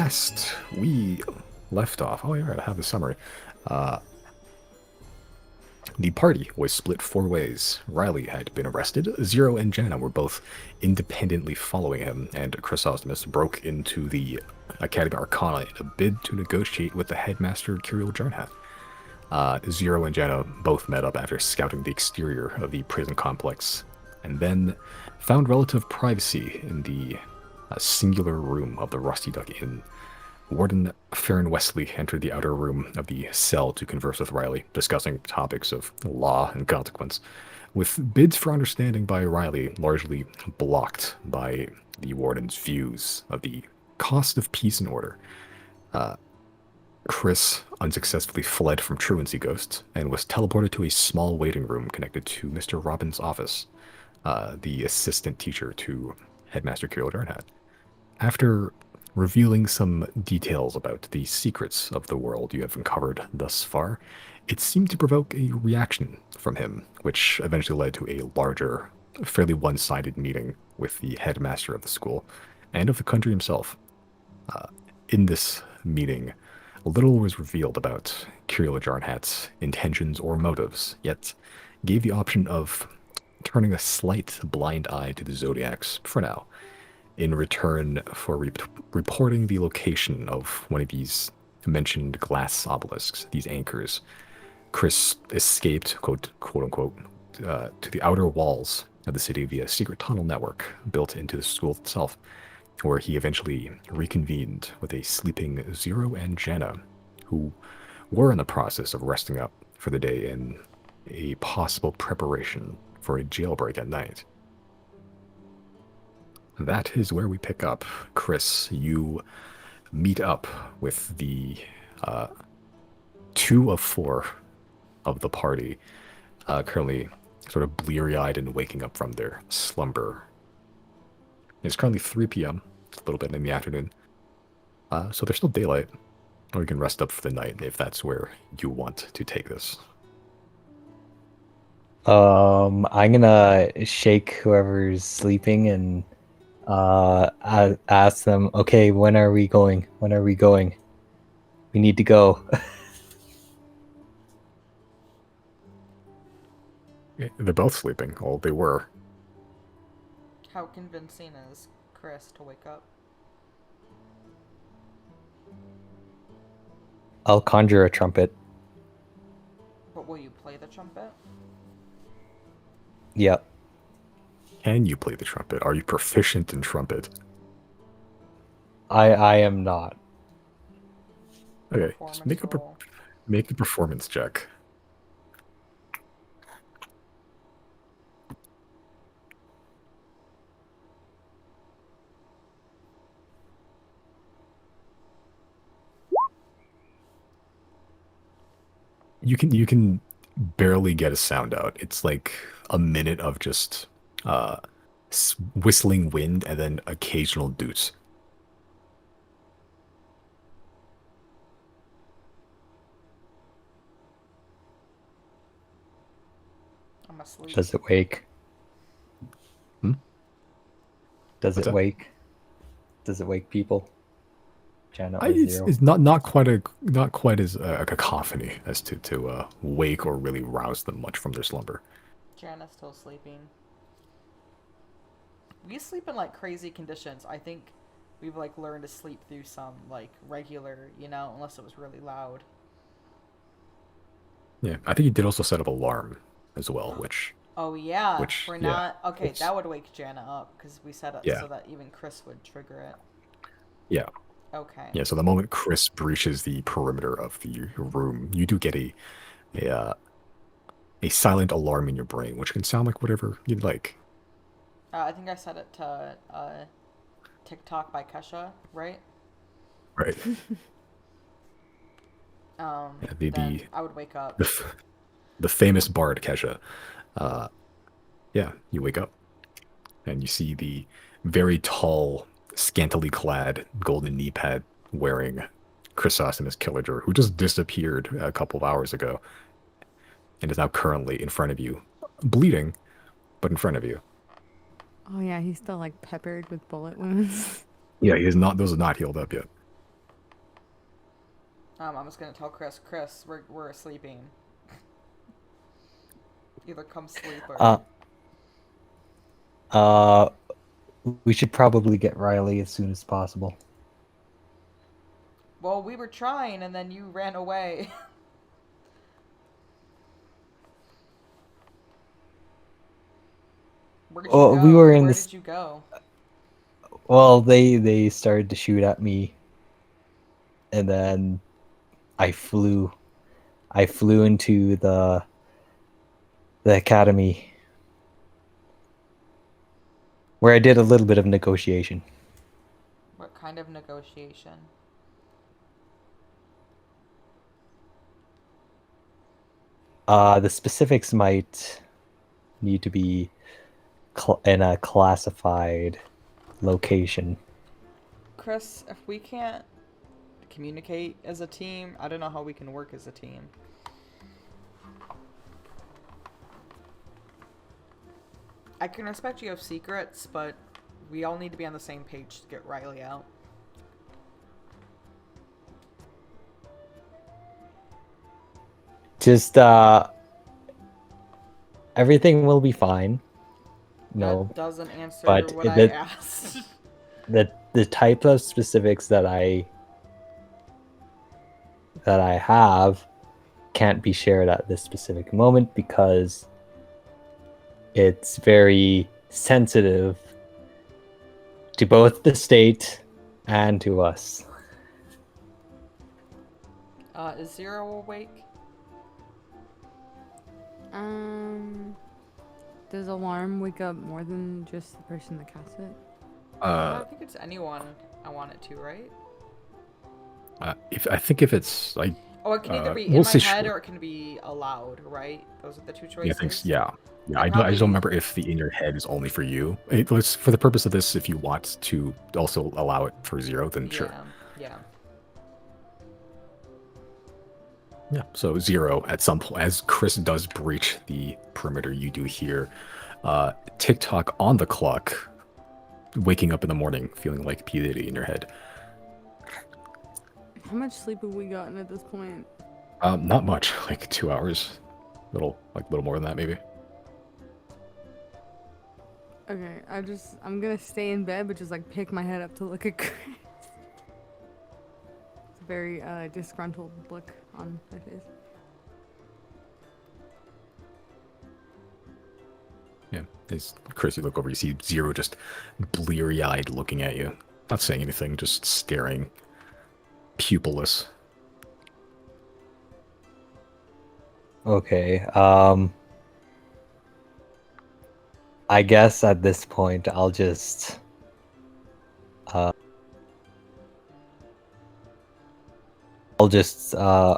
last we left off, oh yeah, I have the summary. Uh, the party was split four ways. Riley had been arrested. Zero and Jenna were both independently following him, and Chrysostomus broke into the Academy Arcana in a bid to negotiate with the headmaster, Kirill Jarnhat. Zero and Jenna both met up after scouting the exterior of the prison complex, and then found relative privacy in the singular room of the Rusty Duck Inn. Warden Farron Wesley entered the outer room of the cell to converse with Riley, discussing topics of law and consequence, with bids for understanding by Riley largely blocked by the warden's views of the cost of peace and order. Chris unsuccessfully fled from truancy ghosts and was teleported to a small waiting room connected to Mr. Robbins' office, the assistant teacher to Headmaster Kirill Jarnhat. After revealing some details about the secrets of the world you have uncovered thus far, it seemed to provoke a reaction from him, which eventually led to a larger, fairly one-sided meeting with the headmaster of the school and of the country himself. In this meeting, little was revealed about Kirill Jarnhat's intentions or motives, yet gave the option of turning a slight blind eye to the Xodiacs for now, in return for reporting the location of one of these mentioned glass obelisks, these anchors. Chris escaped, quote unquote, to the outer walls of the city via a secret tunnel network built into the school itself, where he eventually reconvened with a sleeping Zero and Jenna, who were in the process of resting up for the day in a possible preparation for a jailbreak at night. That is where we pick up. Chris, you meet up with the 2 of 4 of the party, currently sort of bleary-eyed and waking up from their slumber. It's currently 3 p.m., a little bit in the afternoon, so there's still daylight, or you can rest up for the night if that's where you want to take this. I'm gonna shake whoever's sleeping and ask them, okay, when are we going? When are we going? We need to go. They're both sleeping. Oh, they were. How convincing is Chris to wake up? I'll conjure a trumpet. But will you play the trumpet? Yep. Can you play the trumpet? Are you proficient in trumpet? I am not. Okay, just make a performance check. You can barely get a sound out. It's like a minute of just whistling wind and then occasional doots. I'm asleep. Does it wake? Hmm? Does What's it that? wake? Does it wake people? Channel Zero. It's not quite as a cacophony as to wake or really rouse them much from their slumber. Jana's still sleeping. We sleep in like crazy conditions. I think we've like learned to sleep through some like regular, unless it was really loud. Yeah, I think you did also set up alarm as well, which Oh yeah, which we're yeah, not okay. it's, That would wake Jana up because we set it yeah, so that even Chris would trigger it. yeah. Okay. Yeah, so the moment Chris breaches the perimeter of the room, you do get a uh, a silent alarm in your brain, which can sound like whatever you'd like. I think I set it to TikTok by Kesha, right? Right. Yeah, Then I would wake up. the famous bard Kesha. Yeah, you wake up and you see the very tall, scantily clad, golden knee pad wearing Chrysostomus Killager, who just disappeared a couple of hours ago and is now currently in front of you, bleeding, but in front of you. Oh yeah, he's still like peppered with bullet wounds. Yeah, he is not. Those are not healed up yet. I'm just gonna tell Chris. Chris, we're sleeping. Either come sleep or. Uh, uh, we should probably get Riley as soon as possible. Well, we were trying, and then you ran away. Where did you Well, go? we were in Where this. did you go? Well, they started to shoot at me, and then I flew. I flew into the academy, where I did a little bit of negotiation. What kind of negotiation? The specifics might need to be in a classified location. Chris, if we can't communicate as a team, I don't know how we can work as a team. I can respect you have secrets, but we all need to be on the same page to get Riley out. Just everything will be fine. No, That doesn't answer but what I asked. the type of specifics that I have can't be shared at this specific moment because it's very sensitive to both the state and to us. Is Zero awake? Does alarm wake up more than just the person that casts it? I think it's anyone I want it to, right? if it's like, Oh, it can either be in we'll my say head sure. or it can be aloud, right? Those are the two choices. Yeah, I think yeah. Yeah, I I just probably- don't remember if the in your head is only for you. Let's, for the purpose of this, if you want to also allow it for Zero, then sure. Yeah. Yeah. So Zero, at some point, as Chris does breach the perimeter, you do hear TikTok on the clock, waking up in the morning, feeling like P. Diddy in your head. How much sleep have we gotten at this point? Not much, like 2 hours. Little more than that, maybe. Okay, I'm gonna stay in bed, but just like pick my head up to look at Chris. It's a very disgruntled look on my face. Yeah. As Chris, you look over, you see Zero just bleary-eyed looking at you. Not saying anything, just staring. Pupilless. Okay. I guess at this point I'll just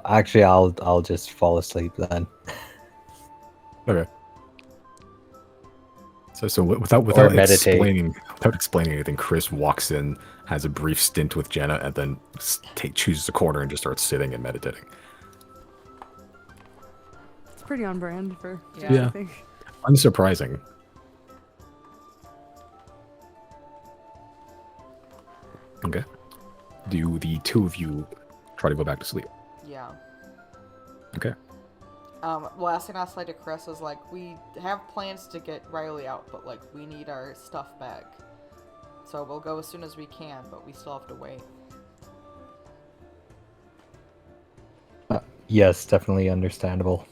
actually I'll just fall asleep then. Okay. So without meditate. explaining anything, Chris walks in, has a brief stint with Jenna, and then chooses a corner and just starts sitting and meditating. It's pretty on brand for Yeah. I think. Unsurprising. Okay. Do the two of you try to go back to sleep? Yeah. Okay. Last thing I said to Chris was like, we have plans to get Riley out, but like we need our stuff back. So we'll go as soon as we can, but we still have to wait. Yes, definitely understandable.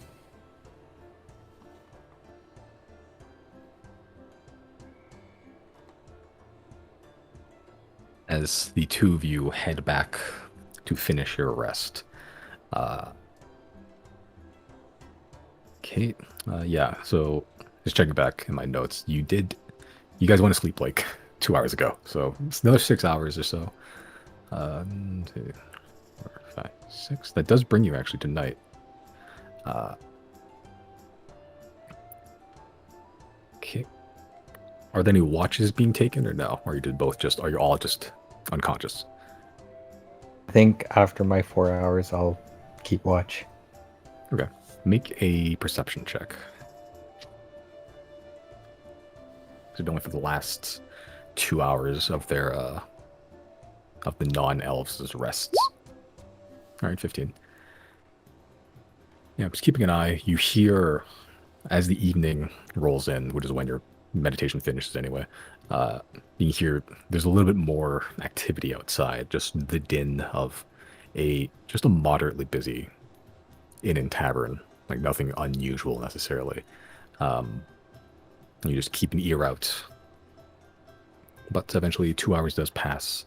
As the two of you head back to finish your rest. Okay. Yeah, so just checking back in my notes. You guys went to sleep like 2 hours ago. So it's another 6 hours or so. 1, 2, 4, 5, 6. That does bring you actually to night. Okay. Are there any watches being taken or no? Or are you all just unconscious? I think after my 4 hours I'll keep watch. Okay. Make a perception check. So only for the last 2 hours of their of the non-elves' rests. All right, 15. Yeah, just keeping an eye. You hear as the evening rolls in, which is when your meditation finishes anyway. Uh, you hear there's a little bit more activity outside. Just the din of just a moderately busy inn and tavern, like nothing unusual necessarily. You just keep an ear out. But eventually, 2 hours does pass.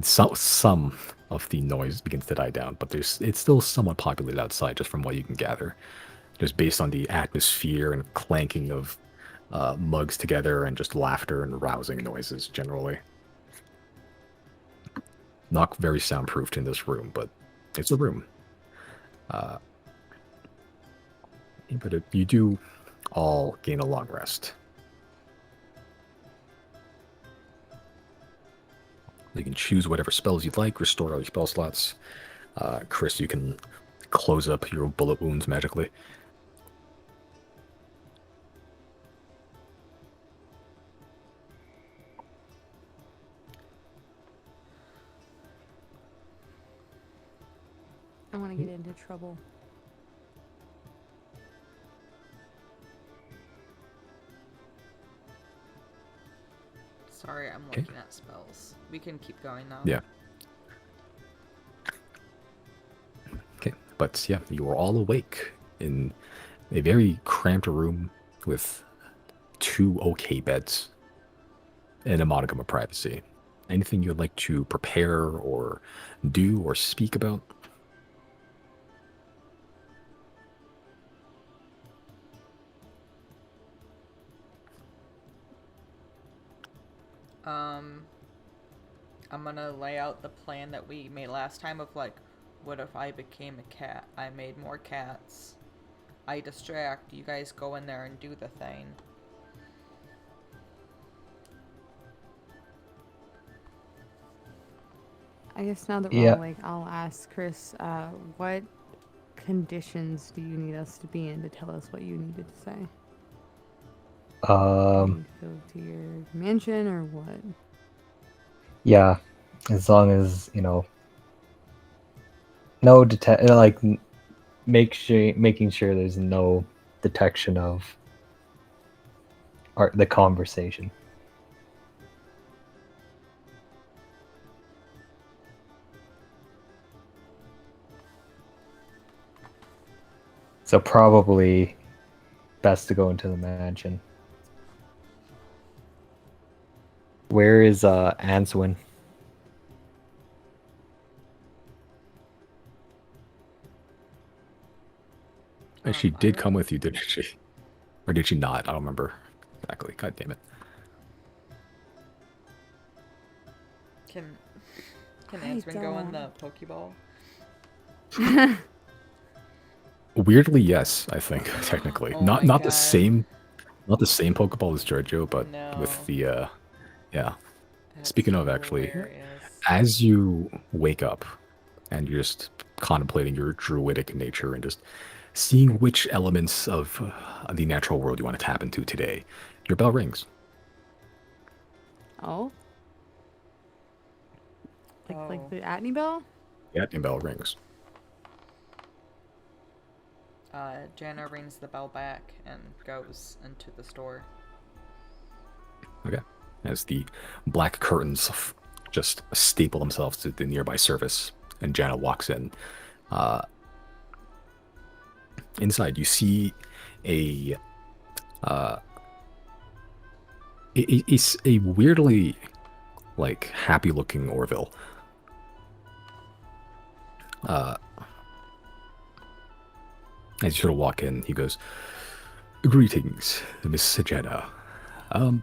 Some of the noise begins to die down, but it's still somewhat populated outside, just from what you can gather. Just based on the atmosphere and clanking of mugs together and just laughter and rousing noises generally. Not very soundproofed in this room, but it's a room. But you do all gain a long rest. You can choose whatever spells you'd like, restore all your spell slots. Chris, you can close up your bullet wounds magically. I want to get into trouble. Sorry, I'm looking at spells. We can keep going now. Yeah. Okay, but yeah, you are all awake in a very cramped room with 2 okay beds and a modicum of privacy. Anything you'd like to prepare or do or speak about? I'm gonna lay out the plan that we made last time of like, what if I became a cat? I made more cats. I distract, you guys go in there and do the thing. I guess now that Yeah. we're awake, I'll ask Chris, what conditions do you need us to be in to tell us what you needed to say? Do you need to go to your mansion or what? Yeah, as long as no making sure there's no detection of the conversation. So probably best to go into the mansion. Where is Answin? And she did come with you, didn't she? Or did she not? I don't remember exactly. God damn it. Can I Answin go in don't. the Pokeball? Weirdly, yes, I think, technically. Oh not my not the God. same Pokeball as Giorgio, but No. with the yeah. That's Speaking of, actually, hilarious. as you wake up and you're just contemplating your druidic nature and just seeing which elements of the natural world you want to tap into today, your bell rings. Oh? Like Oh. the Atney bell? Yeah, your bell rings. Jana rings the bell back and goes into the store. Okay. As the black curtains just staple themselves to the nearby surface, and Jana walks in. Inside, you see a weirdly happy-looking Orville. As you sort of walk in, he goes, "Greetings, Miss Jana. I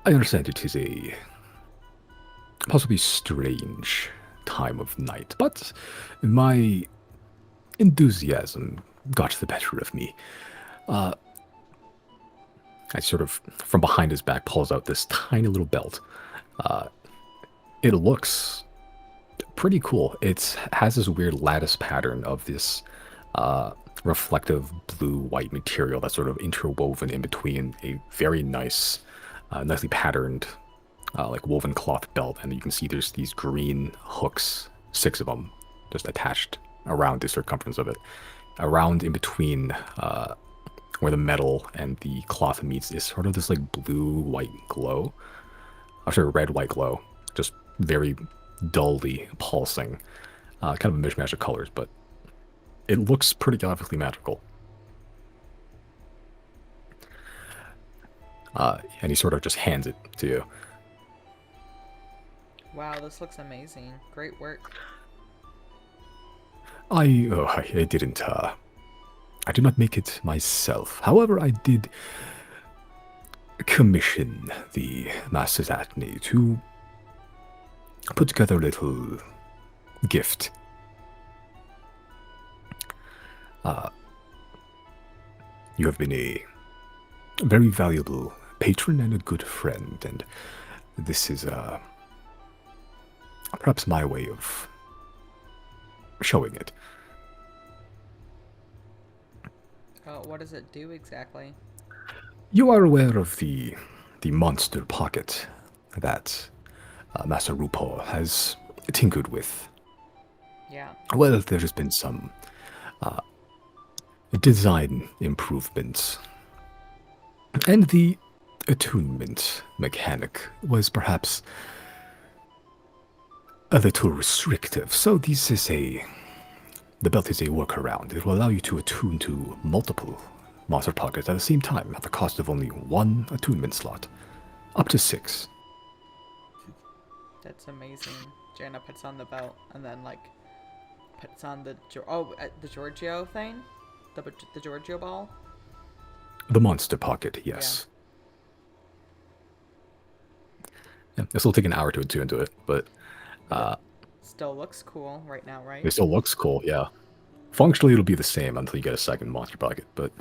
understand it is a possibly strange time of night, but my enthusiasm got the better of me. I sort of, from behind his back, pulls out this tiny little belt. It looks pretty cool. It has this weird lattice pattern of this reflective blue-white material that's sort of interwoven in between a very nice, nicely patterned like woven cloth belt, and you can see there's these green hooks, 6 of them, just attached around the circumference of it. Around in between where the metal and the cloth meets is sort of this like blue-white glow. I'm sorry, red-white glow. Just very dully pulsing. Kind of a mishmash of colors, but it looks pretty obviously magical. And he sort of just hands it to you. Wow, this looks amazing. Great work. I didn't, I did not make it myself. However, I did commission the Masters Atney to put together a little gift. You have been a very valuable patron and a good friend, and this is perhaps my way of showing it. What does it do exactly? You are aware of the monster pocket that Master RuPaul has tinkered with. Yeah. Well, there has been some design improvements, and the attunement mechanic was perhaps a little restrictive. So this is the belt is a workaround. It will allow you to attune to multiple monster pockets at the same time at the cost of only 1 attunement slot, up to 6. That's amazing. Jana puts on the belt and then like puts on the the Giorgio thing, the Giorgio ball. The monster pocket, yes. Yeah, this will take an hour to attune to it, but Still looks cool right now, right? it still looks cool. Yeah, functionally it'll be the same until you get a second monster pocket, but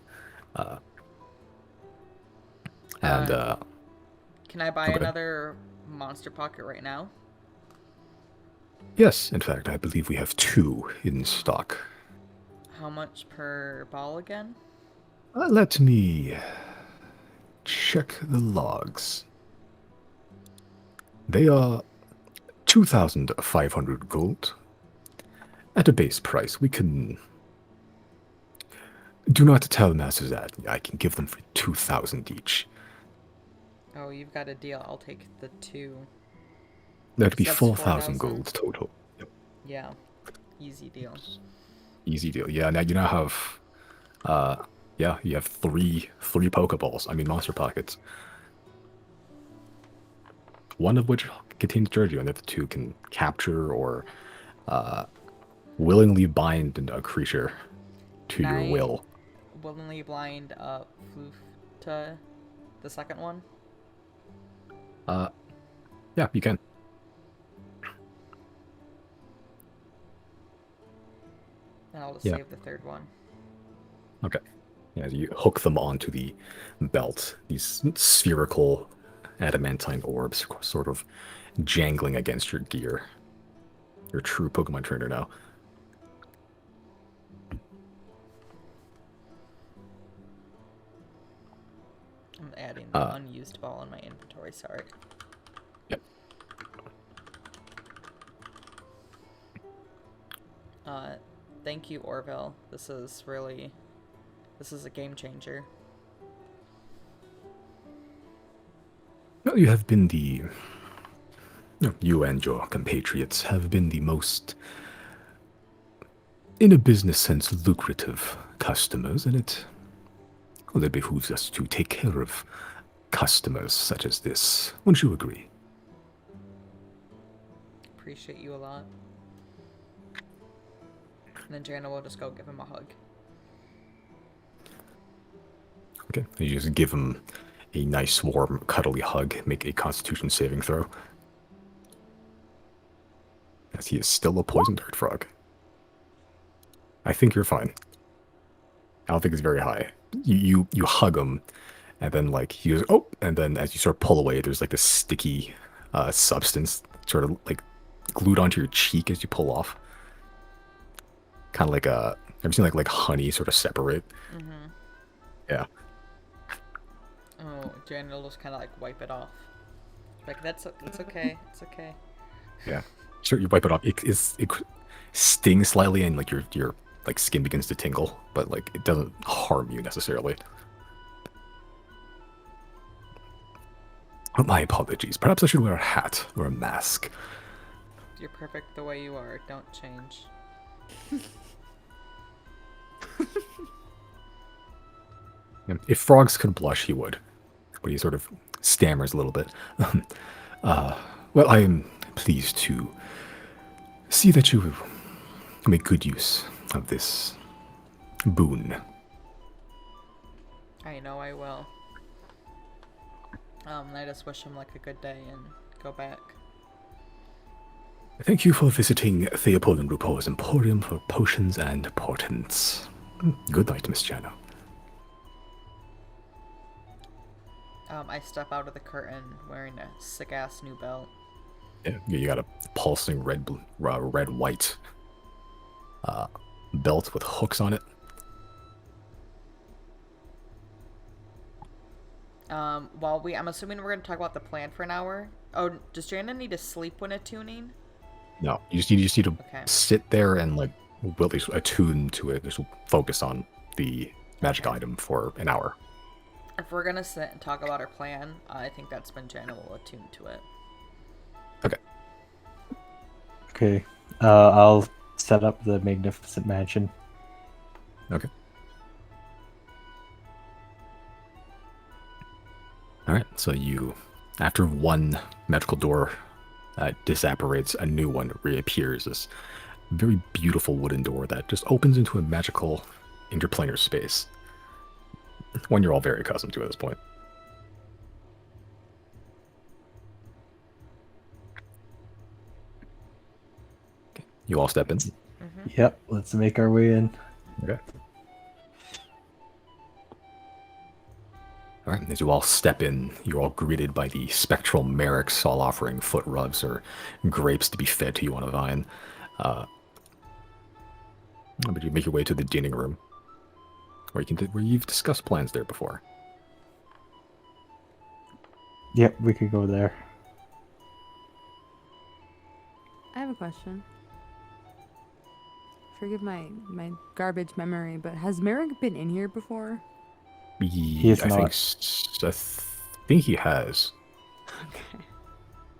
Can I buy another monster pocket right now? yes, in fact, I believe we have 2 in stock. How much per ball again? Let me check the logs. They are 2,500 gold. At a base price, we can... Do not tell Masters that. I can give them for 2,000 each. Oh, you've got a deal. I'll take the 2. That'd be That's 4,000 4,000. gold total. Yep. Yeah. Easy deal. Easy deal. Yeah, now you now have... yeah, you have three Pokeballs. I mean, monster pockets. One of which contains Giorgio, and the other 2 can capture or willingly bind a creature to your will. Willingly blind Floofta, the second one? Yeah, you can. And I'll just Yeah. save the third one. Okay. Yeah, you hook them onto the belt. These spherical adamantine orbs sort of jangling against your gear. You're a true Pokemon trainer now. I'm adding the unused ball in my inventory, sorry. Yep. Thank you, Orville. This is a game changer. Well, you have been you and your compatriots have been the most, in a business sense, lucrative customers, and it behooves us to take care of customers such as this. Wouldn't you agree? Appreciate you a lot. And then Jana will just go give him a hug. Okay, you just give him a nice, warm, cuddly hug. Make a Constitution saving throw. As he is still a poison dart frog. I think you're fine. I don't think it's very high. You hug him, and then like he goes, oh, and then as you sort of pull away, there's like this sticky substance sort of like glued onto your cheek as you pull off. Kind of like have you seen like honey sort of separate? Mm-hmm. Yeah. Oh, Jana will just kind of like wipe it off. Like it's okay. It's okay. Yeah. Sure, you wipe it off. It stings slightly, and like your like skin begins to tingle, but like it doesn't harm you necessarily. Oh, my apologies. Perhaps I should wear a hat or a mask. You're perfect the way you are. Don't change. If frogs could blush, he would. But he sort of stammers a little bit. Well, I am pleased to see that you make good use of this boon. I know I will. I just wish him like a good day and go back. Thank you for visiting Theopold and RuPaul's Emporium for potions and portents. Good night, Miss Jana. I step out of the curtain wearing a sick ass new belt. Yeah, you got a pulsing red white belt with hooks on it. I'm assuming we're gonna talk about the plan for an hour. Oh, does Jana need to sleep when attuning? No, you just need to Okay. sit there and like really attune to it. Just focus on the magic item for an hour. If we're gonna sit and talk about our plan, I think that's when Jana will attune to it. Okay. Okay. I'll set up the magnificent mansion. Okay. All right. So after one magical door disapparates, a new one reappears. This very beautiful wooden door that just opens into a magical interplanar space. One you're all very accustomed to at this point. Okay. You all step in. Mm-hmm. Yep, let's make our way in. Okay. All right, as you all step in, you're all greeted by the spectral merrics, all offering foot rubs or grapes to be fed to you on a vine. But you make your way to the dining room, where you've discussed plans there before. Yep, we could go there. I have a question. Forgive my garbage memory, but has Merrick been in here before? He is I not. think he has. Okay.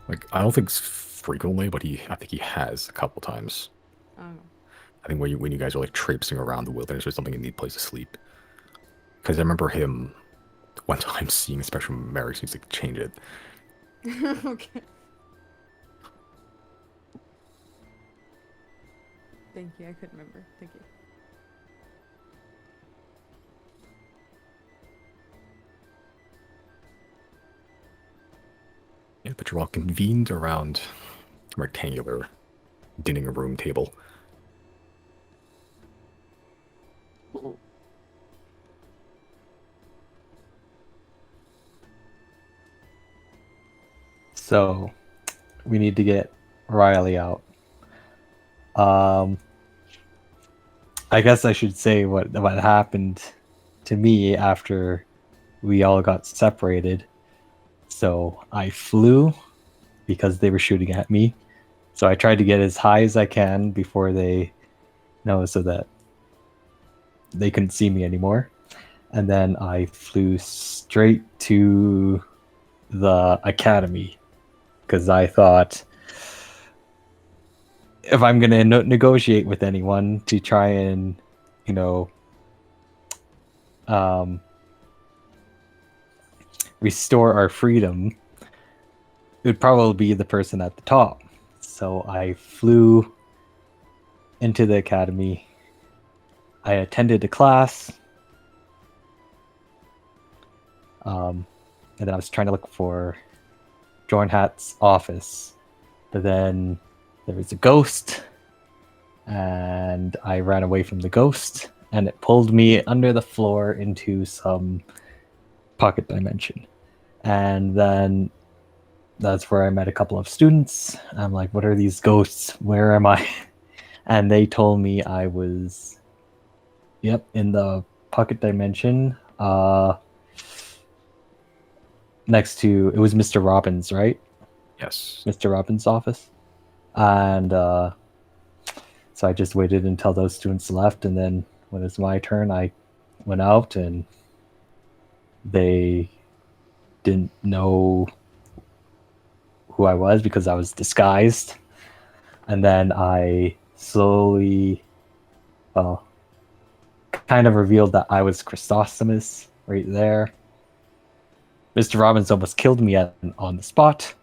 Like, I don't think frequently, but I think he has a couple times. Oh. I think when you guys are like traipsing around the wilderness or something and need a place to sleep. Because I remember him one time seeing a special Merrick, so he's like, change it. Okay. Thank you. I couldn't remember. Thank you. Yeah, but you're all convened around a rectangular dining room table. So, we need to get Riley out. I guess I should say what happened to me after we all got separated. So I flew because they were shooting at me. So I tried to get as high as I can before they know, so that they couldn't see me anymore. And then I flew straight to the academy because I thought, if I'm going to negotiate with anyone to try and, restore our freedom, it would probably be the person at the top. So I flew into the academy. I attended a class. And then I was trying to look for Jornhat's office. But then there was a ghost. And I ran away from the ghost. And it pulled me under the floor into some pocket dimension. And then that's where I met a couple of students. I'm like, what are these ghosts? Where am I? And they told me I was, in the pocket dimension. Next to, it was Mr. Robbins, right? Yes. Mr. Robbins' office. And so I just waited until those students left, and then when it was my turn, I went out, and they didn't know who I was because I was disguised. And then I slowly, well, kind of revealed that I was Chrysostomus right there. Mr. Robbins almost killed me on the spot.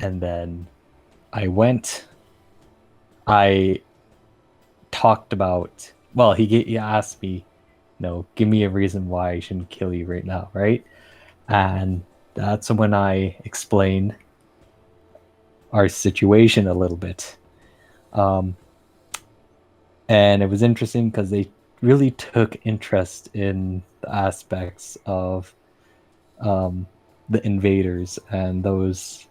And then I talked about, well, he asked me, give me a reason why I shouldn't kill you right now, right? And that's when I explained our situation a little bit. And it was interesting because they really took interest in the aspects of the invaders and those,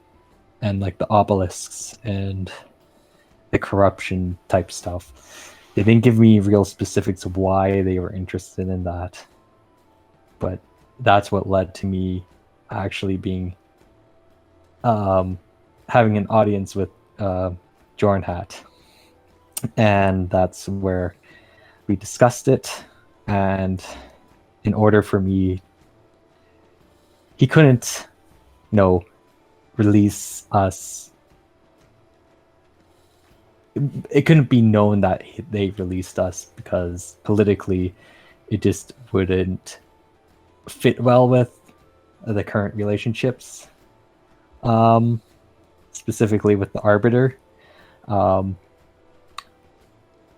and like the obelisks and the corruption type stuff. They didn't give me real specifics of why they were interested in that, but that's what led to me actually being having an audience with Jornhat, and that's where we discussed it. And in order for me, he couldn't, release us. It couldn't be known that they released us because politically, it just wouldn't fit well with the current relationships, specifically with the Arbiter.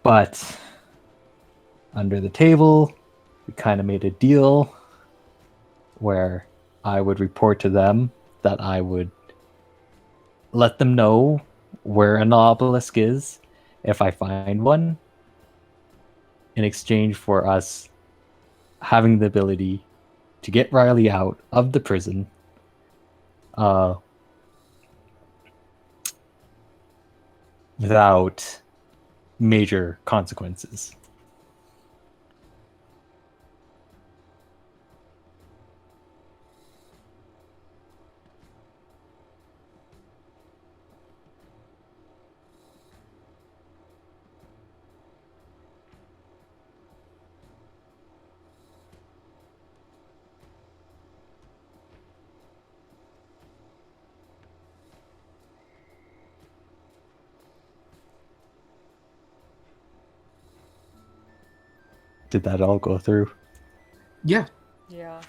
But under the table, we kind of made a deal where I would report to them that I would let them know where an obelisk is if I find one, in exchange for us having the ability to get Riley out of the prison, without major consequences. Did that all go through? Yeah. Yeah.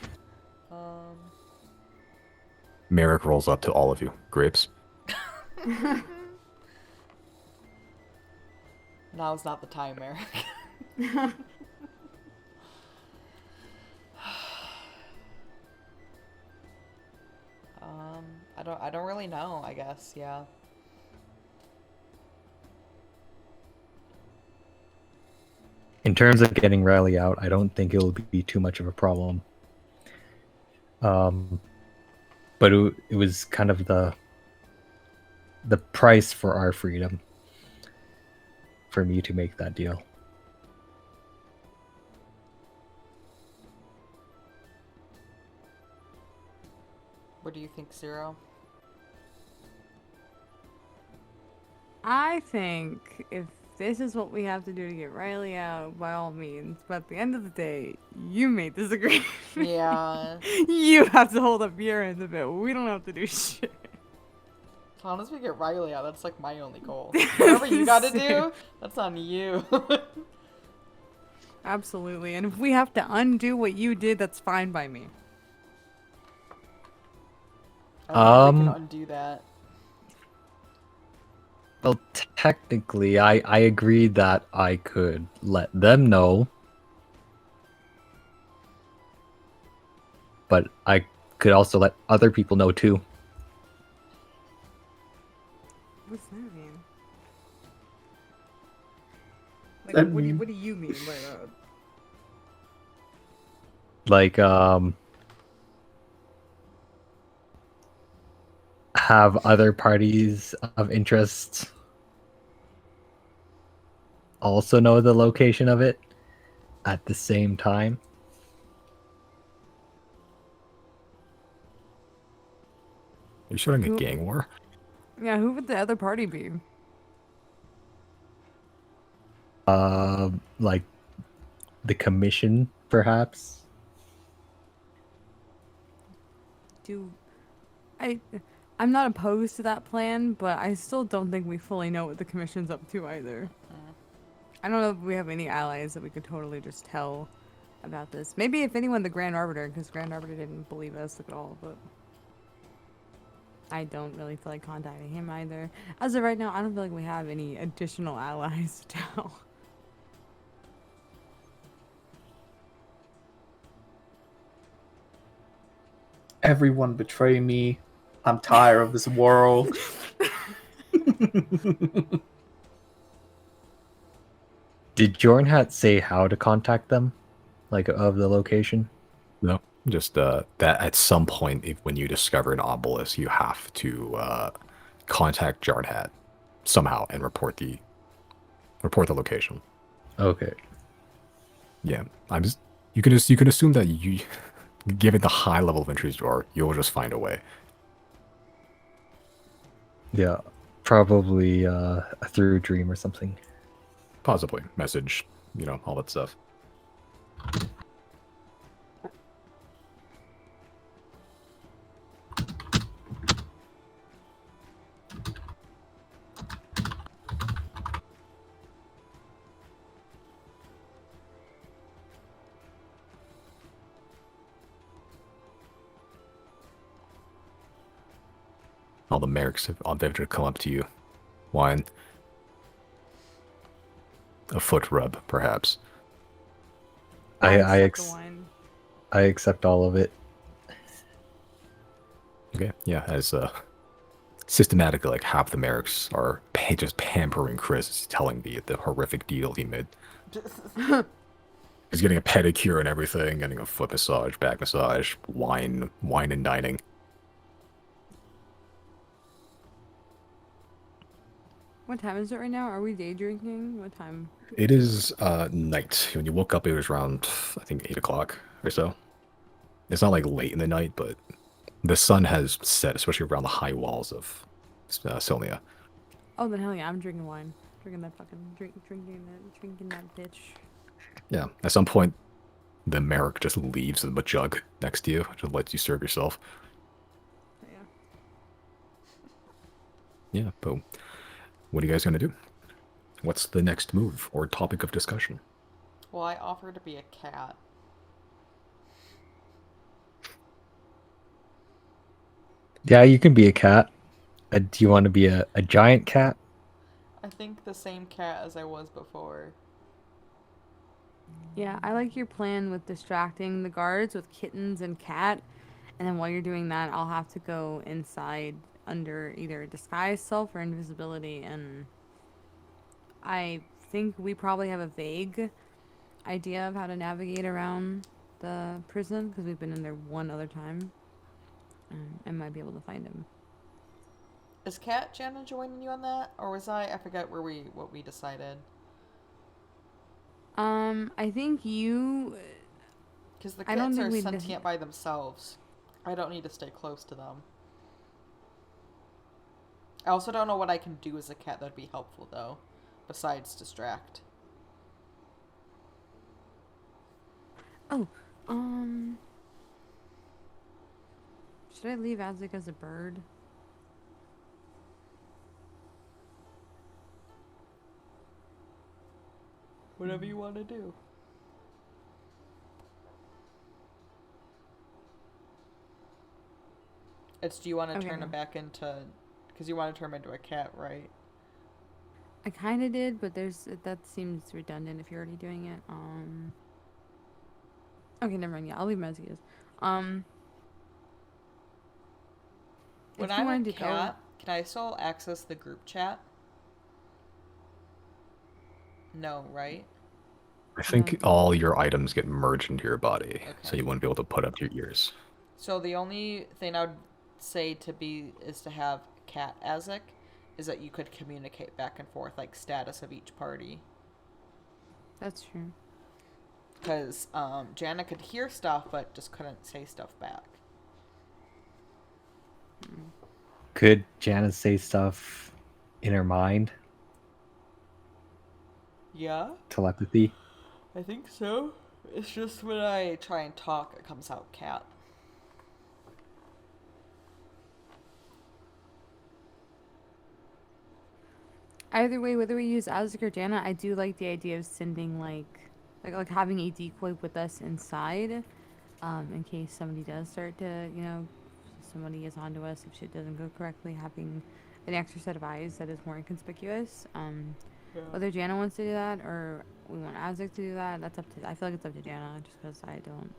Merrick rolls up to all of you. Grapes. Now's not the time, Eric. I don't really know, I guess, yeah. In terms of getting Riley out, I don't think it'll be too much of a problem. But it was kind of the price for our freedom for me to make that deal. What do you think, Zero? I think if this is what we have to do to get Riley out, by all means. But at the end of the day, you made this agreement. Yeah. You have to hold up your end of it. We don't have to do shit. As long as we get Riley out, that's like my only goal. Whatever you gotta do, that's on you. Absolutely. And if we have to undo what you did, that's fine by me. I don't think we can undo that. Well, technically, I agreed that I could let them know, but I could also let other people know too. What's that mean? That What do you mean by that? Like, have other parties of interest also know the location of it at the same time. you starting a Who- gang war? Yeah, who would the other party be? Like the commission, perhaps. Do I? I'm not opposed to that plan, but I still don't think we fully know what the commission's up to either. I don't know if we have any allies that we could totally just tell about this. Maybe if anyone, the Grand Arbiter, because Grand Arbiter didn't believe us at all, but I don't really feel like contacting him either. As of right now, I don't feel like we have any additional allies to tell. Everyone betray me. I'm tired of this world. Did Jornhat say how to contact them? Like, of the location? No, just that at some point, when you discover an obelisk, you have to contact Jardhat somehow and report the location. Okay. Yeah, you can assume that you, given the high level of interest you are, you'll just find a way. Yeah. Probably through a dream or something. Possibly message, all that stuff. All the mercs have ventured to come up to you, whine. A foot rub, perhaps. I accept the wine. I accept all of it. Okay, yeah, as systematically, like half the mercs are just pampering Chris, telling the horrific deal he made. He's getting a pedicure and everything, getting a foot massage, back massage, wine and dining. What time is it right now? Are we day drinking? What time? It is night. When you woke up, it was around, I think, 8 o'clock or so. It's not like late in the night, but the sun has set, especially around the high walls of Sylnia. Oh, then hell yeah, I'm drinking wine. Drinking that fucking drinking that bitch. Yeah, at some point, the merc just leaves with a jug next to you, just lets you serve yourself. Yeah. Yeah, but what are you guys gonna do? What's the next move or topic of discussion? Well, I offer to be a cat. Yeah, you can be a cat. Do you want to be a giant cat? I think the same cat as I was before. Yeah, I like your plan with distracting the guards with kittens and cat. And then while you're doing that, I'll have to go inside under either disguise self or invisibility. And I think we probably have a vague idea of how to navigate around the prison because we've been in there one other time. And might be able to find him. Is Cat Jana joining you on that? Or was I forget what we decided. I think you. Because the I don't kids think are we sentient by themselves. I don't need to stay close to them. I also don't know what I can do as a cat that'd be helpful, though. Besides distract. Oh, should I leave Azik as a bird? Whatever you want to do. Do you want to turn him back into... Because you want to turn him into a cat, right? I kind of did, but that seems redundant if you're already doing it. Okay, never mind. Yeah, I'll leave him as he is. When I'm a cat, can I still access the group chat? No, right? I think all your items get merged into your body, so Okay. you wouldn't be able to put up your ears. So the only thing I would say is to have Cat Azik, is that you could communicate back and forth, like status of each party. That's true. Because Jana could hear stuff, but just couldn't say stuff back. Could Janice say stuff in her mind? Yeah, Telepathy? I think so. It's just when I try and talk, it comes out cat. Either way, whether we use Azek or Jana, I do like the idea of sending like having a decoy with us inside, in case somebody does start to, somebody is onto us if shit doesn't go correctly. Having an extra set of eyes that is more inconspicuous. Yeah. Whether Jana wants to do that or we want Azek to do that, that's up to. I feel like it's up to Jana, just because I don't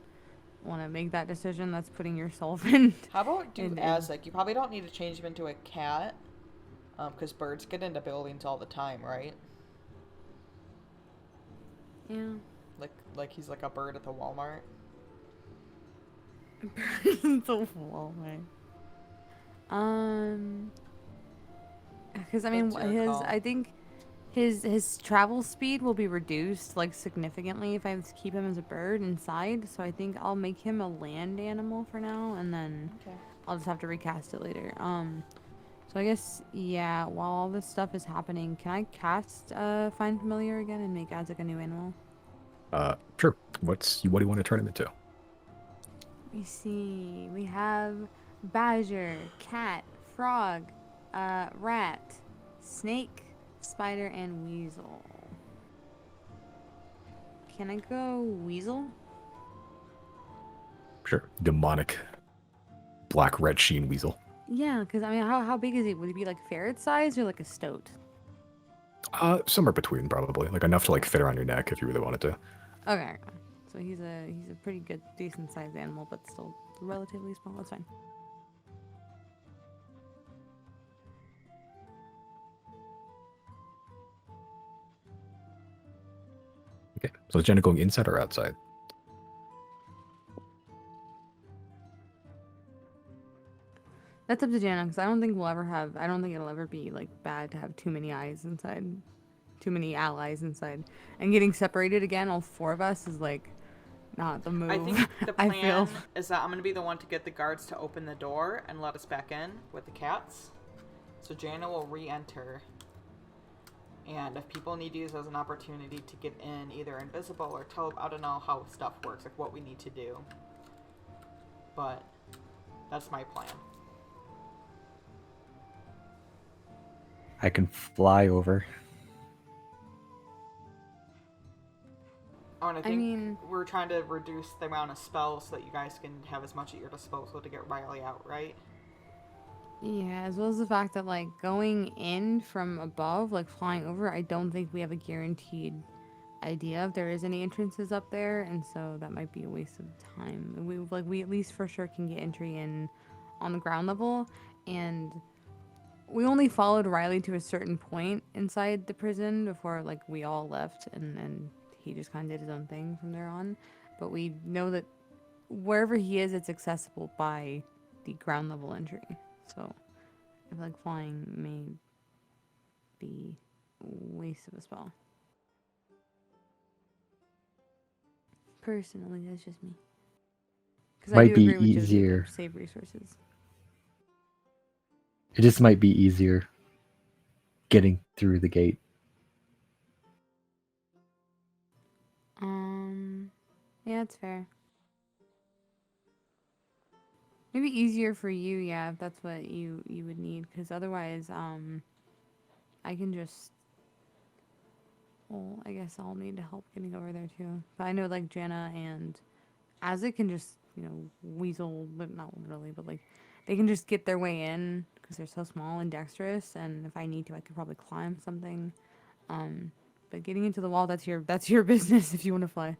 want to make that decision. That's putting yourself in. How about do in- Azek? You probably don't need to change him into a cat, because birds get into buildings all the time, right? Yeah. Like he's like a bird at the Walmart. The Walmart. Because I mean, That's your call. I think his travel speed will be reduced like significantly if I keep him as a bird inside. So I think I'll make him a land animal for now, and then Okay. I'll just have to recast it later. So I guess yeah. While all this stuff is happening, can I cast Find Familiar again and make Azek a new animal? Sure. What do you want to turn him into? Let me see. We have badger, cat, frog, rat, snake, spider, and weasel. Can I go weasel? Sure. Demonic black red sheen weasel. Yeah, because I mean, how big is he? Would he be like ferret size or like a stoat? Somewhere between probably. Like enough to like fit around your neck if you really wanted to. Okay. So he's a pretty good, decent sized animal, but still relatively small. That's fine. Okay. So is Jenna going inside or outside? That's up to Jana, because I don't think we'll ever have. I don't think it'll ever be like bad to have too many eyes inside, too many allies inside, and getting separated again. All four of us is like not the move. I think the I plan feel. is that I'm gonna be the one to get the guards to open the door and let us back in with the cats. So Jana will re-enter. And if people need to use as an opportunity to get in, either invisible or I don't know how stuff works, like what we need to do. But that's my plan. I can fly over. Oh, and I I think mean- we're trying to reduce the amount of spells so that you guys can have as much at your disposal to get Riley out, right? Yeah, as well as the fact that like going in from above, like flying over, I don't think we have a guaranteed idea if there is any entrances up there, and so that might be a waste of time. We at least for sure can get entry in on the ground level, and we only followed Riley to a certain point inside the prison before like we all left, and then he just kind of did his own thing from there on. But we know that wherever he is, it's accessible by the ground level entry. So I feel like flying may be a waste of a spell. Personally, that's just me. Because I Might do be agree with Josie easier. to save resources. It just might be easier getting through the gate. Yeah, it's fair. Maybe easier for you, yeah, if that's what you would need. Because otherwise, I can just. Well, I guess I'll need help getting over there too. But I know like Jana and Azek can just, weasel, but not literally, but like they can just get their way in because they're so small and dexterous. And if I need to, I could probably climb something. But getting into the wall, that's your business if you want to fly.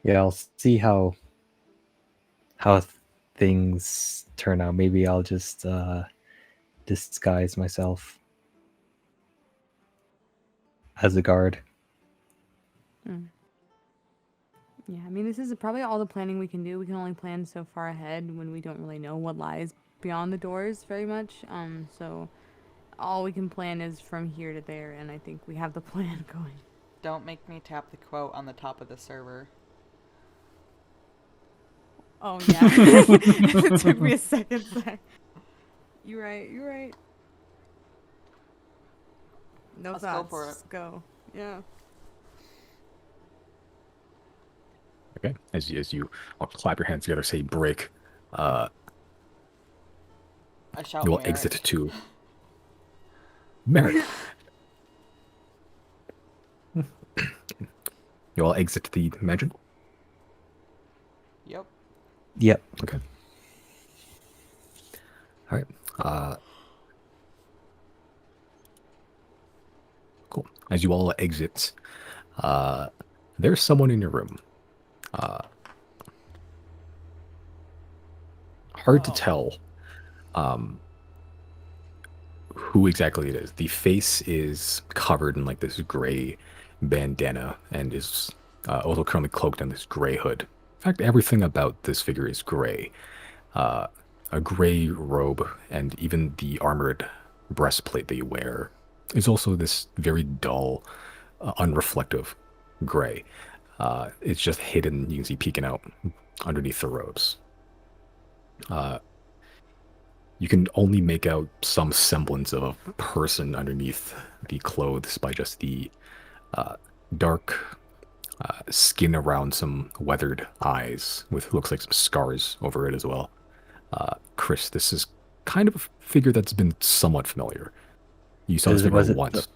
Yeah, I'll see how things turn out. Maybe I'll just disguise myself as a guard. Yeah, I mean, this is probably all the planning we can do. We can only plan so far ahead when we don't really know what lies beyond the doors very much. So all we can plan is from here to there, and I think we have the plan going. Don't make me tap the quote on the top of the server. Oh yeah. It took me a second. You're right. You're right. No Let's go thoughts. for it. Just go. Yeah. Okay. As you all clap your hands together, say break. Uh, I shout you all Merrick. exit to Merrick. You all exit the mansion. Yep. Yep. Okay. All right. Cool. As you all exit, there's someone in your room. Hard to Oh. tell who exactly it is. The face is covered in like this gray bandana and is also currently cloaked in this gray hood. In fact, everything about this figure is gray. A gray robe and even the armored breastplate that you wear is also this very dull, unreflective gray. It's just hidden, you can see peeking out underneath the robes. You can only make out some semblance of a person underneath the clothes by just the dark skin around some weathered eyes with looks like some scars over it as well. Chris, this is kind of a figure that's been somewhat familiar. You saw this figure once.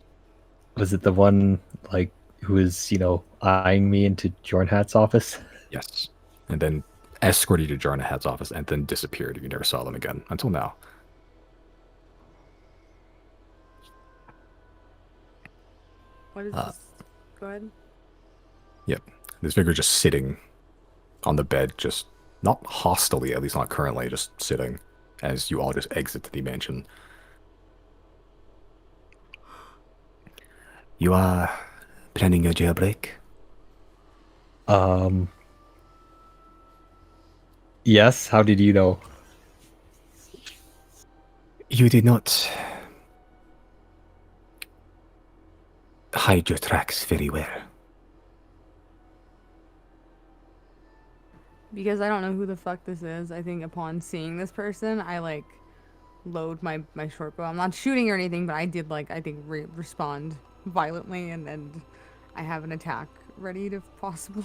Was it the one like who was, eyeing me into Jorn Hat's office? Yes. And then escorted you to Jarna Had's office and then disappeared. You never saw them again until now. What is this? Go ahead. Yep. This figure just sitting on the bed, just not hostilely, at least not currently, just sitting as you all just exit the mansion. You are planning a jailbreak? Yes. How did you know? You did not hide your tracks very well. Because I don't know who the fuck this is. I think upon seeing this person, I like load my short bow. I'm not shooting or anything, but I did I think respond violently, and then I have an attack ready if possible.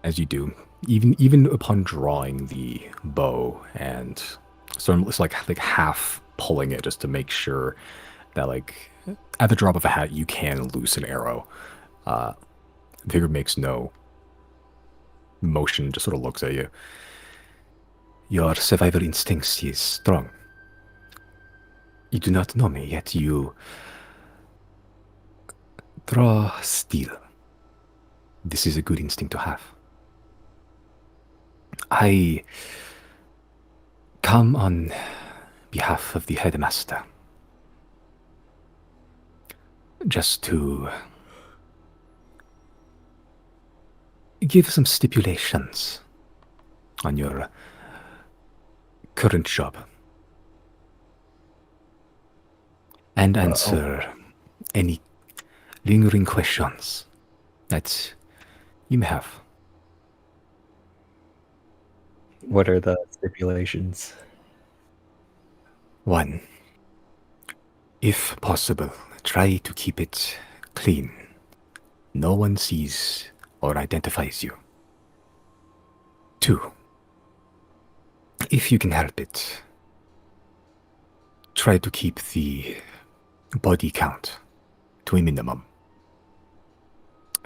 As you do, even upon drawing the bow and so it's like half pulling it just to make sure that at the drop of a hat you can loose an arrow. The figure makes no motion, just sort of looks at you. Your survival instincts is strong. You do not know me, yet you draw steel. This is a good instinct to have. I come on behalf of the headmaster, just to give some stipulations on your current job and answer any lingering questions that you may have. What are the stipulations? 1. If possible, try to keep it clean. No one sees or identifies you. 2. If you can help it, try to keep the body count to a minimum.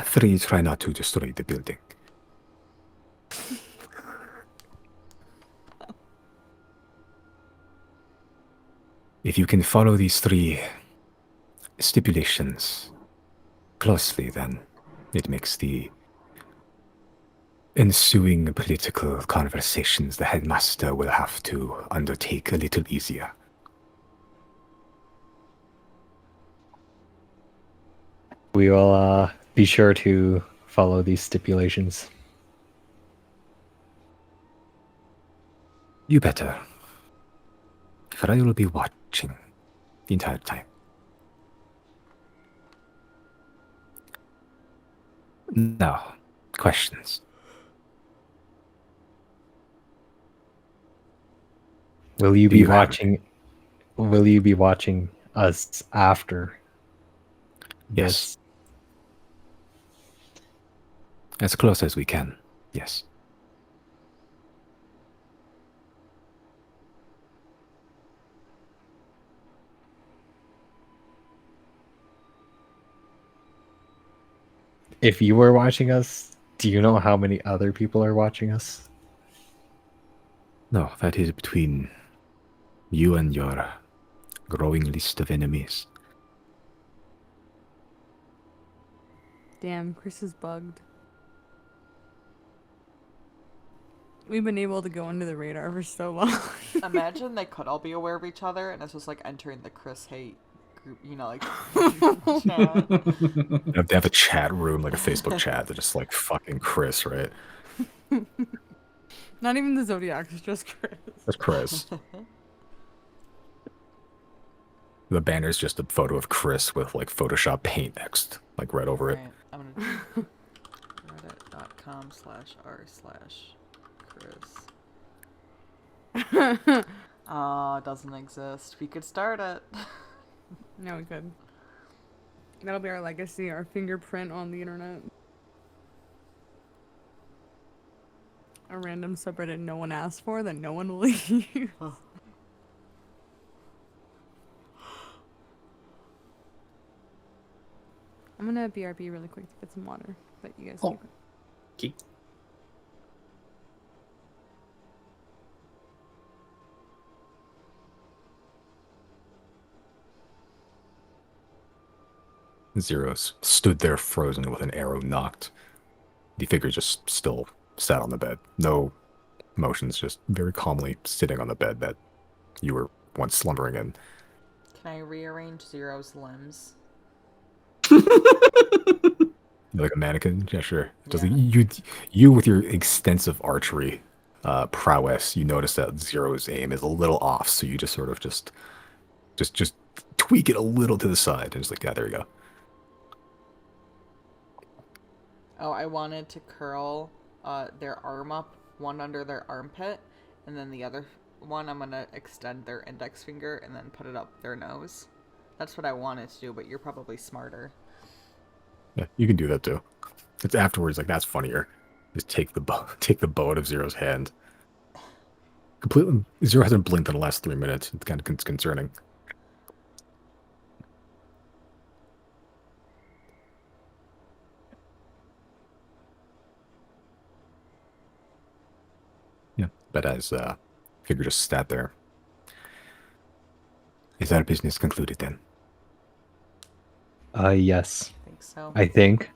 3. Try not to destroy the building. If you can follow these 3 stipulations closely, then it makes the ensuing political conversations the headmaster will have to undertake a little easier. We will be sure to follow these stipulations. You better. For I will be watching the entire time. No. Questions. Will you Do be you have watching? Will you be watching us after Yes. this? As close as we can. Yes. If you were watching us, do you know how many other people are watching us? No, that is between you and your growing list of enemies. Damn, Chris is bugged. We've been able to go under the radar for so long. Imagine they could all be aware of each other, and it's just like entering the Chris hate group. You know, like chat. They have a chat room, like a Facebook chat. They're just like fucking Chris, right? Not even the Zodiacs, it's just Chris. That's Chris. The banner's just a photo of Chris with like Photoshop paint X'd, like right over it. Right, I'm gonna reddit.com/r/Chris. Oh, it doesn't exist. We could start it. No, we could. That'll be our legacy, our fingerprint on the internet. A random subreddit no one asked for that no one will leave. I'm gonna BRB really quick to get some water, but you guys Oh. keep it. Keep. Zeros stood there frozen with an arrow knocked. The figure just still sat on the bed. No motions, just very calmly sitting on the bed that you were once slumbering in. Can I rearrange Zero's limbs? Like a mannequin? Yeah, sure. Just Yeah. you with your extensive archery prowess, you notice that Zero's aim is a little off, so you just sort of just tweak it a little to the side, and it's like, yeah, there you go. Oh, I wanted to curl their arm up, one under their armpit, and then the other one I'm gonna extend their index finger and then put it up their nose. That's what I wanted to do, but you're probably smarter. Yeah, you can do that too. It's afterwards, like that's funnier. Just take the bow out of Zero's hand. Completely, Zero hasn't blinked in the last 3 minutes. It's kind of concerning. Yeah, but as figure just sat there. Is our business concluded then? Yes, I think so. I think.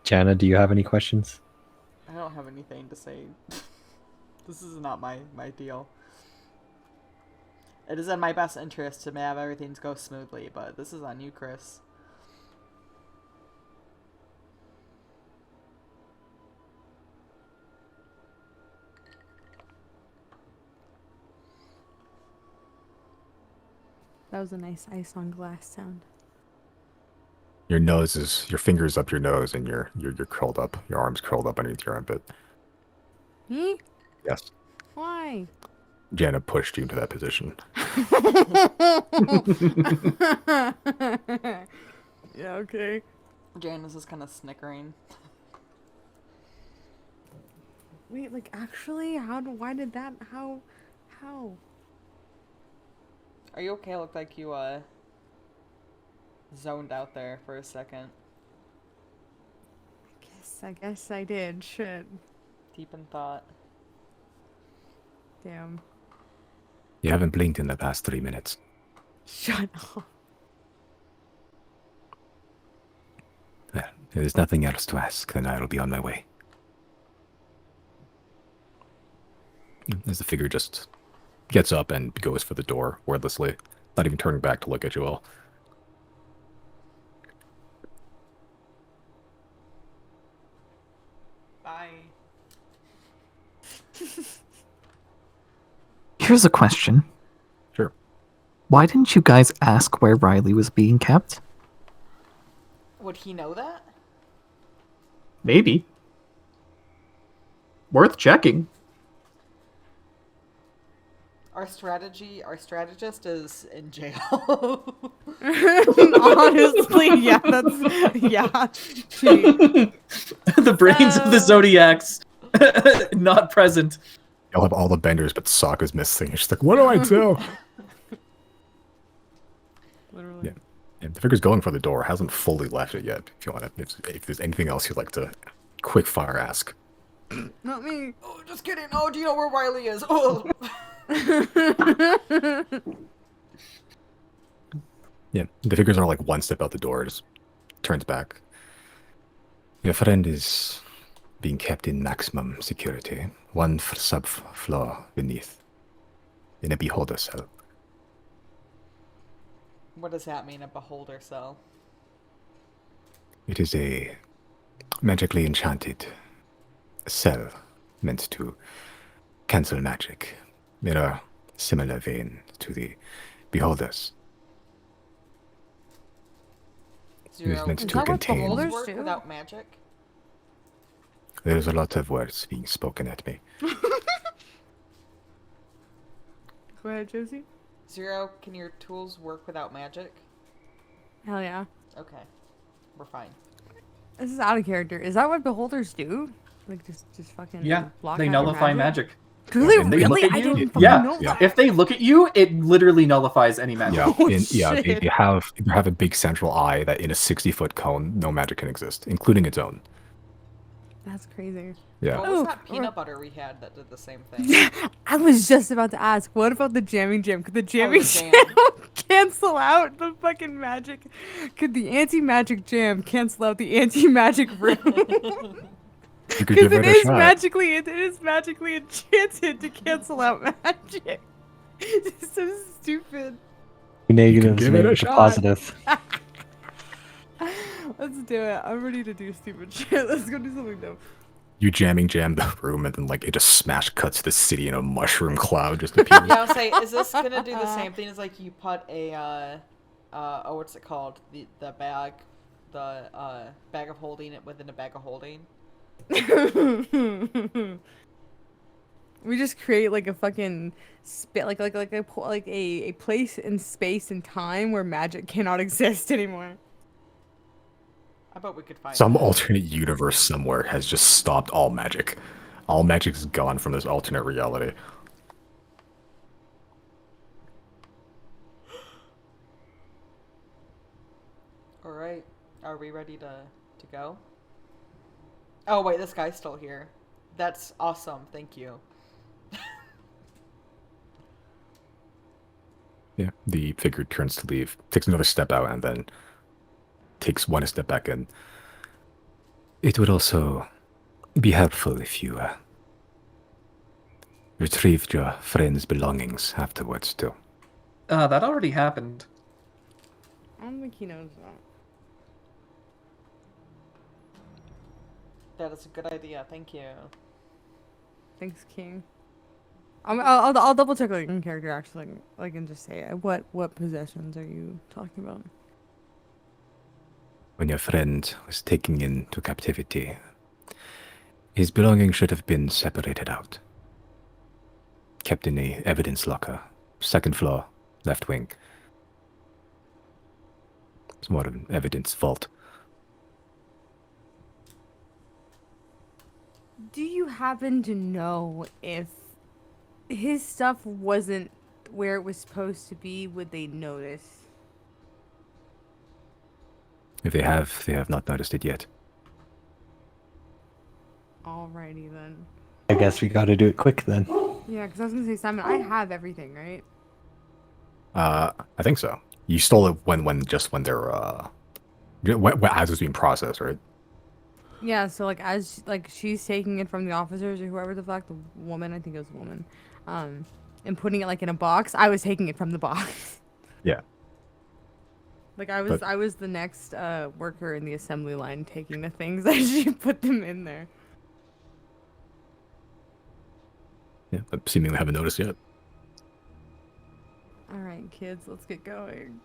Jana, do you have any questions? I don't have anything to say. This is not my deal. It is in my best interest to have everything go smoothly, but this is on you, Chris. That was a nice ice on glass sound. Your fingers up your nose, and you're curled up. Your arms curled up underneath your armpit. Me? Yes. Why? Jana pushed you into that position. Yeah, okay. Janice is kind of snickering. Wait, like actually, why did that, how? Are you okay? Looked like you zoned out there for a second. I guess I did, shit. Deep in thought. Damn. You haven't blinked in the past 3 minutes. Shut up. Well, if there's nothing else to ask, then I'll be on my way. As the figure just gets up and goes for the door wordlessly, not even turning back to look at you all. Bye. Here's a question. Sure. Why didn't you guys ask where Riley was being kept? Would he know that? Maybe. Worth checking. Our strategist is in jail. Honestly, yeah, yeah. Gee. The brains of the Zodiacs not present. You'll have all the benders, but Sokka's missing. She's like, what do I do? Literally. Yeah. And the figure's going for the door. Hasn't fully left it yet. If you want to, if there's anything else you'd like to quick fire ask. Not me. Oh, just kidding. Oh, do you know where Riley is? Oh. Yeah, the figures are like one step out the door, just turns back. Your friend is being kept in maximum security, one sub-floor beneath, in a beholder cell. What does that mean, a beholder cell? It is a magically enchanted cell meant to cancel magic, in a similar vein to the beholders. Zero. meant Is to that what contain- beholders work do? without magic? There's a lot of words being spoken at me. Go ahead, Josie. Zero, can your tools work without magic? Hell yeah. Okay. We're fine. This is out of character. Is that what beholders do? Like just fucking Yeah, block they out your nullify magic. Do they And they really? look at I you- didn't fucking yeah, know yeah. that. If they look at you, it literally nullifies any magic. Yeah, Oh, they shit. have a big central eye that in a 60-foot cone, no magic can exist, including its own. That's crazy. Yeah. What was Oh, that peanut or- butter we had that did the same thing? I was just about to ask, what about the jamming jam? Could the jamming jam. jam cancel out the fucking magic? Could the anti-magic jam cancel out the anti-magic room? You could Because give it it a is shot. magically enchanted to cancel out magic. It's so stupid. Negatives give it a make shot. positive. Let's do it. I'm ready to do stupid shit. Let's go do something dumb. You jam the room, and then like it just smash cuts the city in a mushroom cloud just appears. Yeah, I was saying, is this gonna do the same thing as like you put a oh, what's it called? The bag of holding it within a bag of holding. We just create like a fucking a place in space and time where magic cannot exist anymore. I bet we could find Some that. alternate universe somewhere has just stopped all magic. All magic is gone from this alternate reality. All right, are we ready to go? Oh wait, this guy's still here. That's awesome. Thank you. Yeah, the figure turns to leave, takes another step out, and then takes one step back in. It would also be helpful if you retrieved your friend's belongings afterwards, too. That already happened. I don't think he knows that. That is a good idea. Thank you. Thanks, King. I'll double check like in character actually, like and just say it. What possessions are you talking about? When your friend was taken into captivity, his belongings should have been separated out. Kept in a evidence locker, second floor, left wing. It's more of an evidence vault. Do you happen to know if his stuff wasn't where it was supposed to be? Would they notice? If they have not noticed it yet. Alrighty then. I guess we gotta do it quick then. Yeah, because I was gonna say, Simon, I have everything, right? I think so. You stole it when they're as it's being processed, right? Yeah, so like as like she's taking it from the officers or whoever the fuck, the woman, I think it was a woman, and putting it like in a box. I was taking it from the box. Yeah. Like I was the next worker in the assembly line taking the things as she put them in there. Yeah, but seemingly haven't noticed yet. All right, kids, let's get going.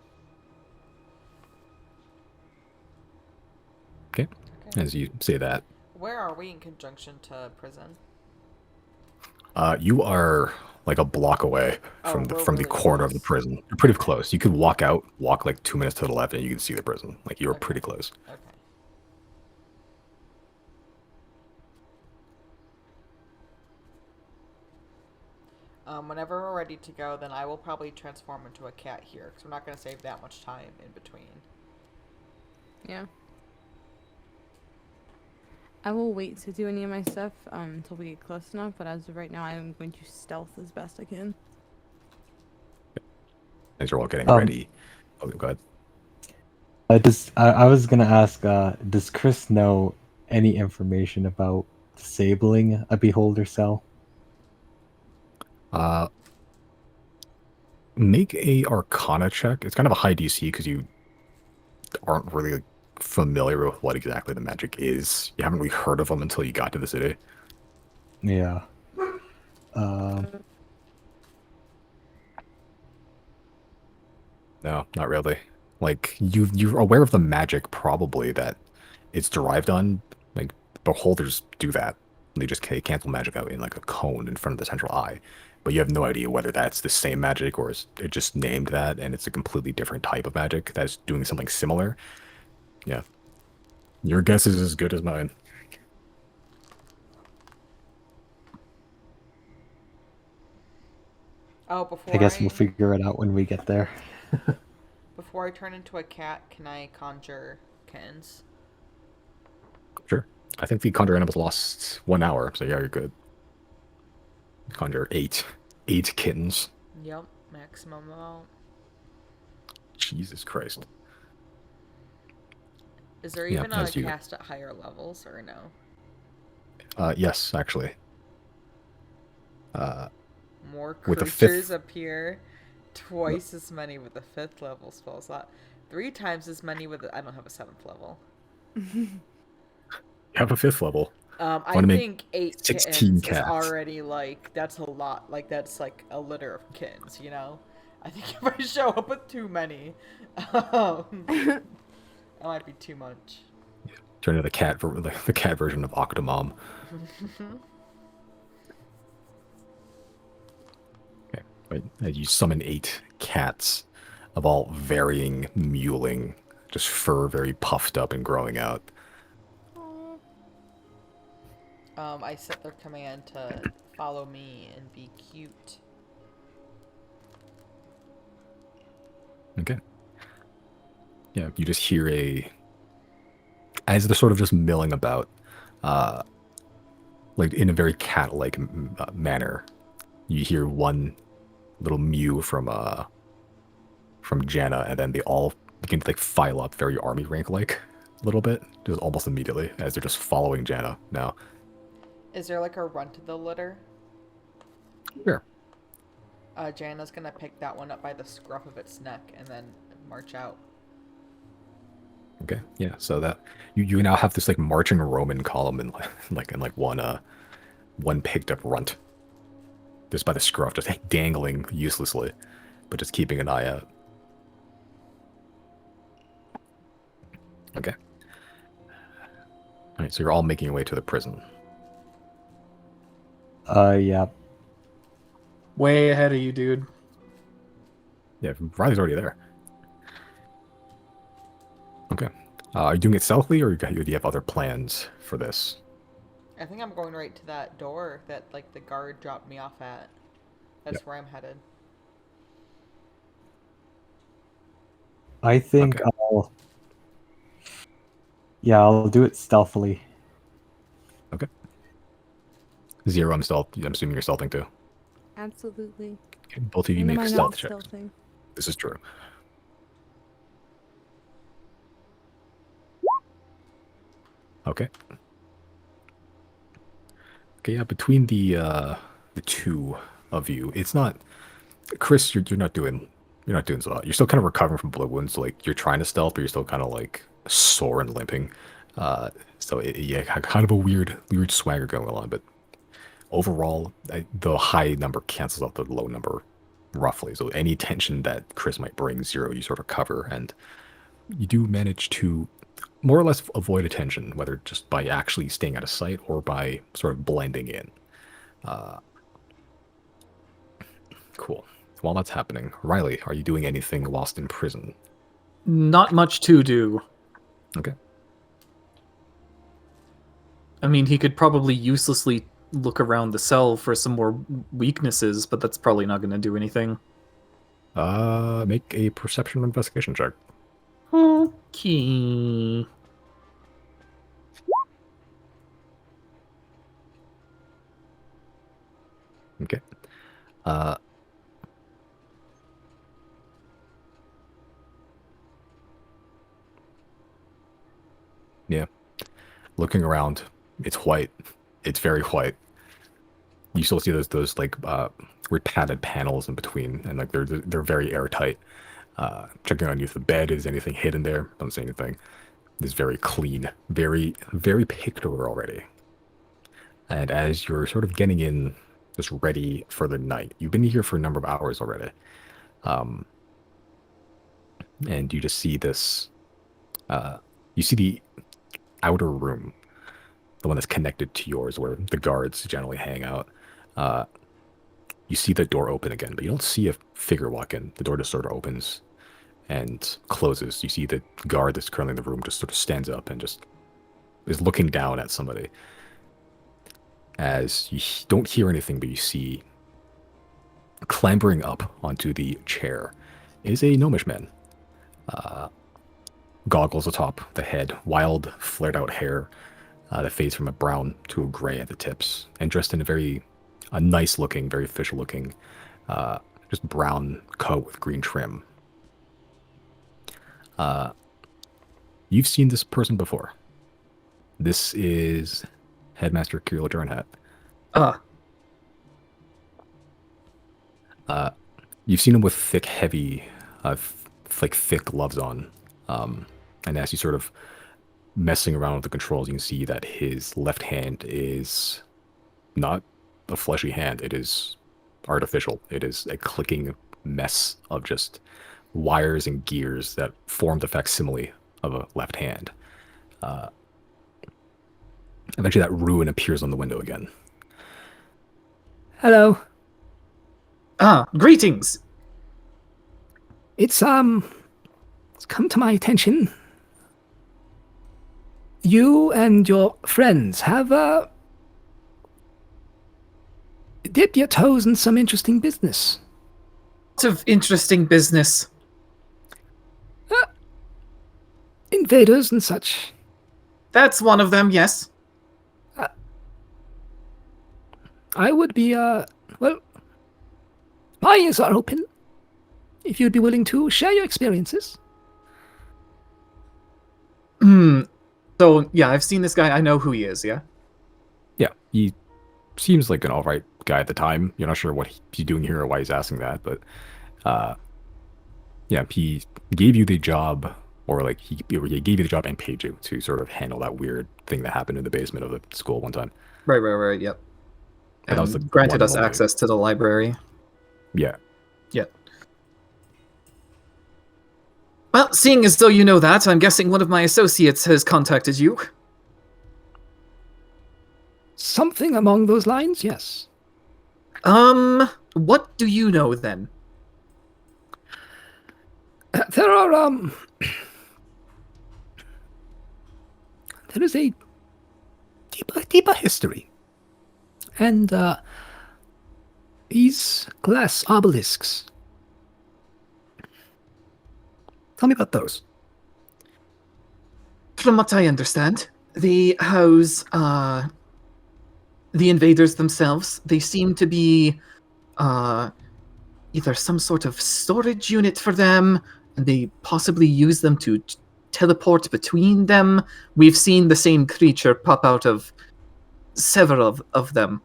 Okay. As you say that, Where are we in conjunction to prison? You are like a block away Oh, from the we're from the really corner of the close. prison. You're pretty Okay. close. You could walk like 2 minutes to the left, and you can see the prison. Like you're Okay. pretty close. Okay. Whenever we're ready to go, then I will probably transform into a cat here, because we're not going to save that much time in between. Yeah. I will wait to do any of my stuff until we get close enough, but as of right now, I'm going to stealth as best I can. As you're all getting Um, ready. Oh, go ahead. I was gonna ask, does Chris know any information about disabling a beholder cell? Make a Arcana check. It's kind of a high DC because you aren't really familiar with what exactly the magic is. You haven't really heard of them until you got to the city. Yeah. No, not really. Like you're aware of the magic probably that it's derived on. Like beholders do that. They just cancel magic out in like a cone in front of the central eye. But you have no idea whether that's the same magic or is it just named that and it's a completely different type of magic that's doing something similar. Yeah. Your guess is as good as mine. Oh, I guess we'll figure it out when we get there. before I turn into a cat, can I conjure kittens? Sure. I think the conjure animals lost 1 hour, so yeah, you're good. Conjure eight kittens. Yep, maximum amount. Jesus Christ. Is there Yeah, even a as you- cast at higher levels, or no? Yes, actually. More with the creatures fifth- appear. Twice as many with the 5th level spell slot. 3 times as many with I don't have a 7th level. You have a 5th level. I Wanna make think 8 16 kittens is cats. already like that's a lot. Like that's like a litter of kittens, you know. I think if I show up with too many, that might be too much. Turn into the cat version of Octomom. Okay, right. As you summon 8 cats of all varying mewling, just fur very puffed up and growing out. I set their command to follow me and be cute. Okay. Yeah, you just hear as they're sort of just milling about, like in a very cat-like manner, you hear one little mew from Janna, and then they all begin to like file up very army rank-like a little bit, just almost immediately as they're just following Janna now. Is there like a run to the litter? Sure. Janna's gonna pick that one up by the scruff of its neck and then march out. Okay. Yeah. So that you now have this like marching Roman column in like one picked up runt, just by the scruff, just dangling uselessly, but just keeping an eye out. Okay. All right. So you're all making your way to the prison. Yeah. Way ahead of you, dude. Yeah, Riley's already there. Okay. Are you doing it stealthily, or do you have other plans for this? I think I'm going right to that door that like the guard dropped me off at. That's Yep. where I'm headed. I think Okay. I'll do it stealthily. Okay. Zero, I'm assuming you're stealthing too. Absolutely. Okay, both of you When am make I stealth not checks. stealthing? This is true. Okay. Okay, yeah, between the two of you, it's not Chris, you're not doing so hot. You're still kind of recovering from blood wounds, so like you're trying to stealth, but you're still kind of like sore and limping. Yeah, kind of a weird swagger going on, but overall, the high number cancels out the low number roughly. So any tension that Chris might bring, Zero, you sort of cover, and you do manage to more or less avoid attention, whether just by actually staying out of sight or by sort of blending in. Cool. While that's happening, Riley, are you doing anything whilst in prison? Not much to do. Okay. I mean, he could probably uselessly look around the cell for some more weaknesses, but that's probably not going to do anything. Make a perception investigation check. Okay. Okay. Yeah. Looking around, it's white. It's very white. You still see those like weird padded panels in between, and like they're very airtight. Checking on you if the bed is anything hidden there. Don't see anything. It's very clean, very very picked over already. And as you're sort of getting in, just ready for the night, you've been here for a number of hours already. And you just see this. You see the outer room, the one that's connected to yours, where the guards generally hang out. You see the door open again, but you don't see a figure walk in. The door just sort of opens and closes. You see the guard that's currently in the room just sort of stands up and just is looking down at somebody. As you don't hear anything, but you see clambering up onto the chair is a gnomish man. Goggles atop the head, wild, flared-out hair that fades from a brown to a gray at the tips, and dressed in a nice-looking, very official-looking, just brown coat with green trim. You've seen this person before. This is Headmaster Kirill Jernhat. You've seen him with thick, heavy, thick gloves on. And as he's sort of messing around with the controls, you can see that his left hand is not a fleshy hand. It is artificial. It is a clicking mess of just wires and gears that form the facsimile of a left hand. Eventually that ruin appears on the window again. Hello. Greetings! It's come to my attention. You and your friends have dipped your toes in some interesting business. Lots of interesting business. Invaders and such. That's one of them, yes. I would be, well, my ears are open. If you'd be willing to share your experiences. So, yeah, I've seen this guy. I know who he is, yeah? Yeah, he seems like an alright guy at the time. You're not sure what he's doing here or why he's asking that, but yeah, he gave you the job, or like he gave you the job and paid you to sort of handle that weird thing that happened in the basement of the school one time. Right, yep. And that was the granted one us only. access to the library. Yeah. Well, seeing as though you know that, I'm guessing one of my associates has contacted you. Something along those lines, yes. What do you know then? There are, there is a deeper history. And, these glass obelisks. Tell me about those. From what I understand, they house, the invaders themselves. They seem to be, either some sort of storage unit for them, and they possibly use them to teleport between them. We've seen the same creature pop out of several of them.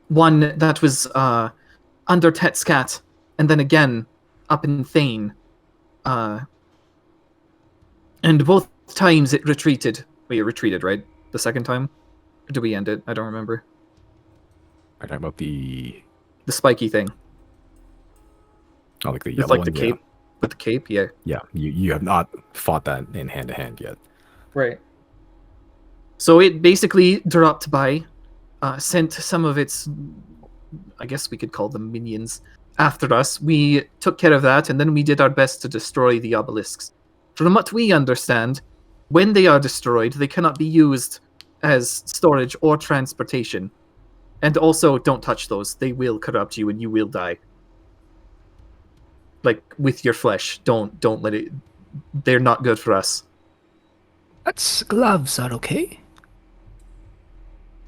One that was under Tetscat, and then again up in Thane. And both times it retreated. Wait, it retreated, right? The second time? Or did we end it? I don't remember. Are you talking about the The spiky thing. like the With yellow like one? the cape. With the cape, yeah. Yeah, you have not fought that in hand to hand yet. Right. So it basically dropped by, sent some of its, I guess we could call them minions, after us. We took care of that, and then we did our best to destroy the obelisks. From what we understand, when they are destroyed, they cannot be used as storage or transportation. And also, don't touch those. They will corrupt you and you will die. Like, with your flesh. Don't let it... They're not good for us. That's gloves are okay.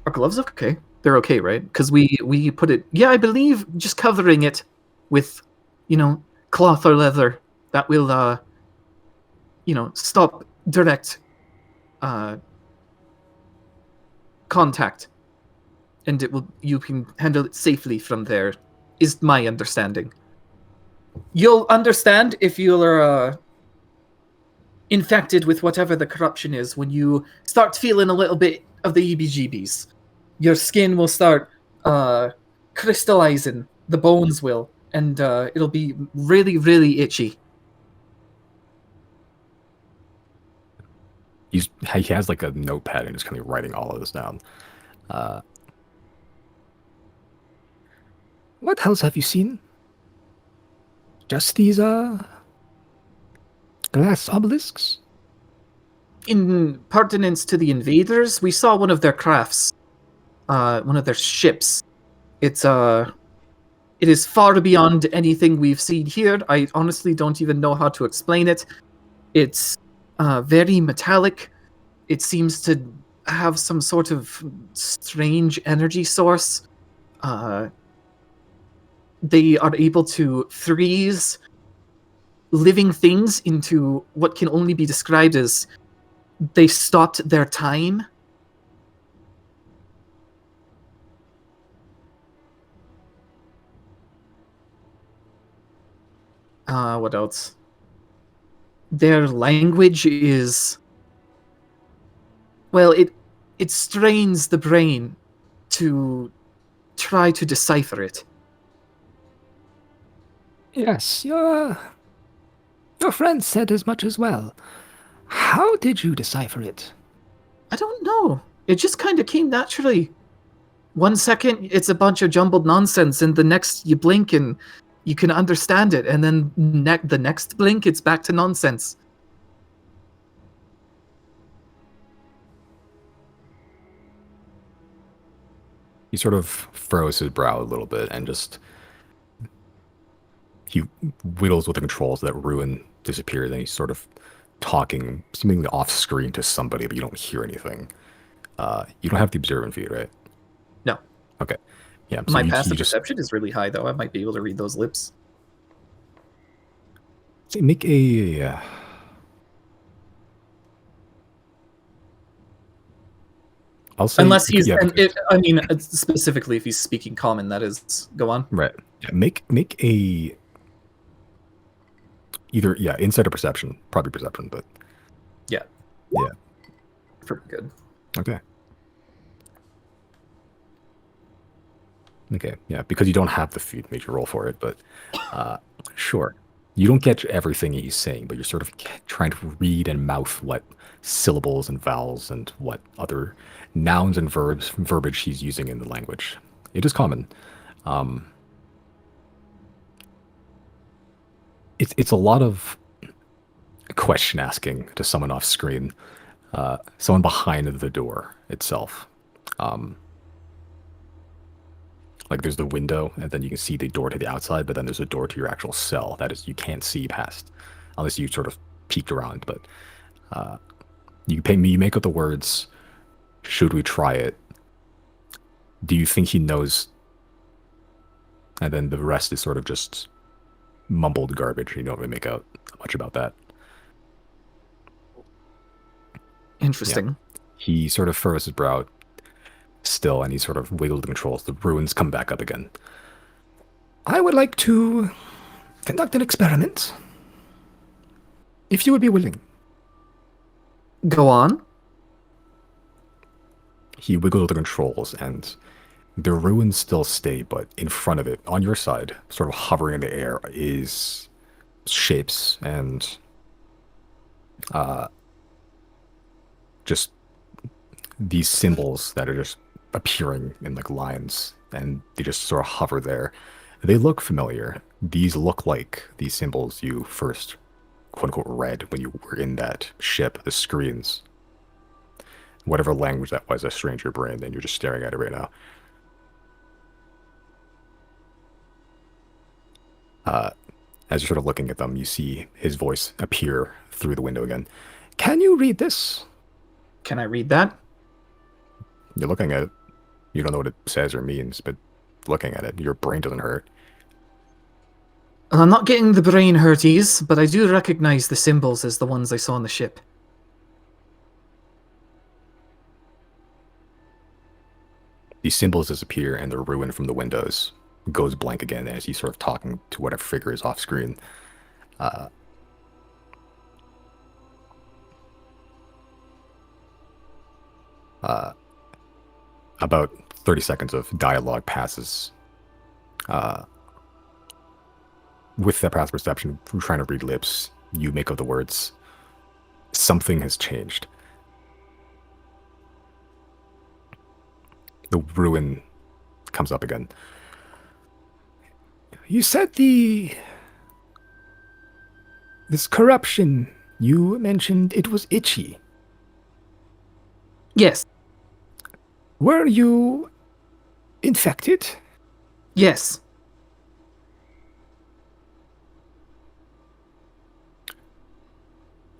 Are gloves okay? They're okay, right? Because we put it... Yeah, I believe just covering it with, cloth or leather, that will, stop direct contact. And you can handle it safely from there, is my understanding. You'll understand if you're infected with whatever the corruption is when you start feeling a little bit of the EBGBs. Your skin will start crystallizing, the bones will, and it'll be really, really itchy. He has like a notepad and is kind of writing all of this down. What else have you seen? Just these glass obelisks? In pertinence to the invaders, we saw one of their crafts, one of their ships. It is far beyond anything we've seen here. I honestly don't even know how to explain it. It's very metallic. It seems to have some sort of strange energy source. They are able to freeze living things into what can only be described as they stopped their time. What else? Their language is... Well, it strains the brain to try to decipher it. Yes, your friend said as much as well. How did you decipher it? I don't know. It just kind of came naturally. 1 second, it's a bunch of jumbled nonsense, and the next you blink and you can understand it, and then the next blink, it's back to nonsense. He sort of furrows his brow a little bit and just... He whittles with the controls that ruin disappears, and he's sort of talking, seemingly off screen to somebody, but you don't hear anything. You don't have the observant feed, right? No. Okay. Yeah. So My you passive just perception is really high, though. I might be able to read those lips. say make a. I'll say Unless he's, yeah, specifically if he's speaking common, that is. Go on. right. Yeah, make a either insight or perception, probably perception, but Yeah. Yeah. Pretty good. Okay. Okay, yeah, because you don't have the feed, make your roll for it, but sure. You don't get everything he's saying, but you're sort of trying to read and mouth what syllables and vowels and what other nouns and verbiage he's using in the language. It is common. It's a lot of question asking to someone off screen, someone behind the door itself. Like there's the window, and then you can see the door to the outside, but then there's a door to your actual cell that is you can't see past, unless you sort of peeked around. But you make out the words, "Should we try it? Do you think he knows?" And then the rest is sort of just mumbled garbage. You don't really make out much about that. Interesting. Yeah. He sort of furrows his brow still, and he sort of wiggles the controls. The ruins come back up again. I would like to conduct an experiment. If you would be willing. Go on. He wiggles the controls, and the ruins still stay, but in front of it, on your side, sort of hovering in the air, is shapes and just these symbols that are just appearing in like lines, and they just sort of hover there. They look familiar. These look like these symbols you first, quote unquote, read when you were in that ship, the screens. Whatever language that was, a stranger brain, and you're just staring at it right now. As you're sort of looking at them, you see his voice appear through the window again. Can you read this? Can I read that? You're looking at it. You don't know what it says or means, but looking at it, your brain doesn't hurt. Well, I'm not getting the brain hurties, but I do recognize the symbols as the ones I saw on the ship. These symbols disappear, and the ruin from the windows goes blank again as he's sort of talking to whatever figure is off screen. About 30 seconds of dialogue passes. With that path perception, from trying to read lips, you make of the words, something has changed. The ruin comes up again. You said this corruption, you mentioned it was itchy. Yes. Were you infected? Yes.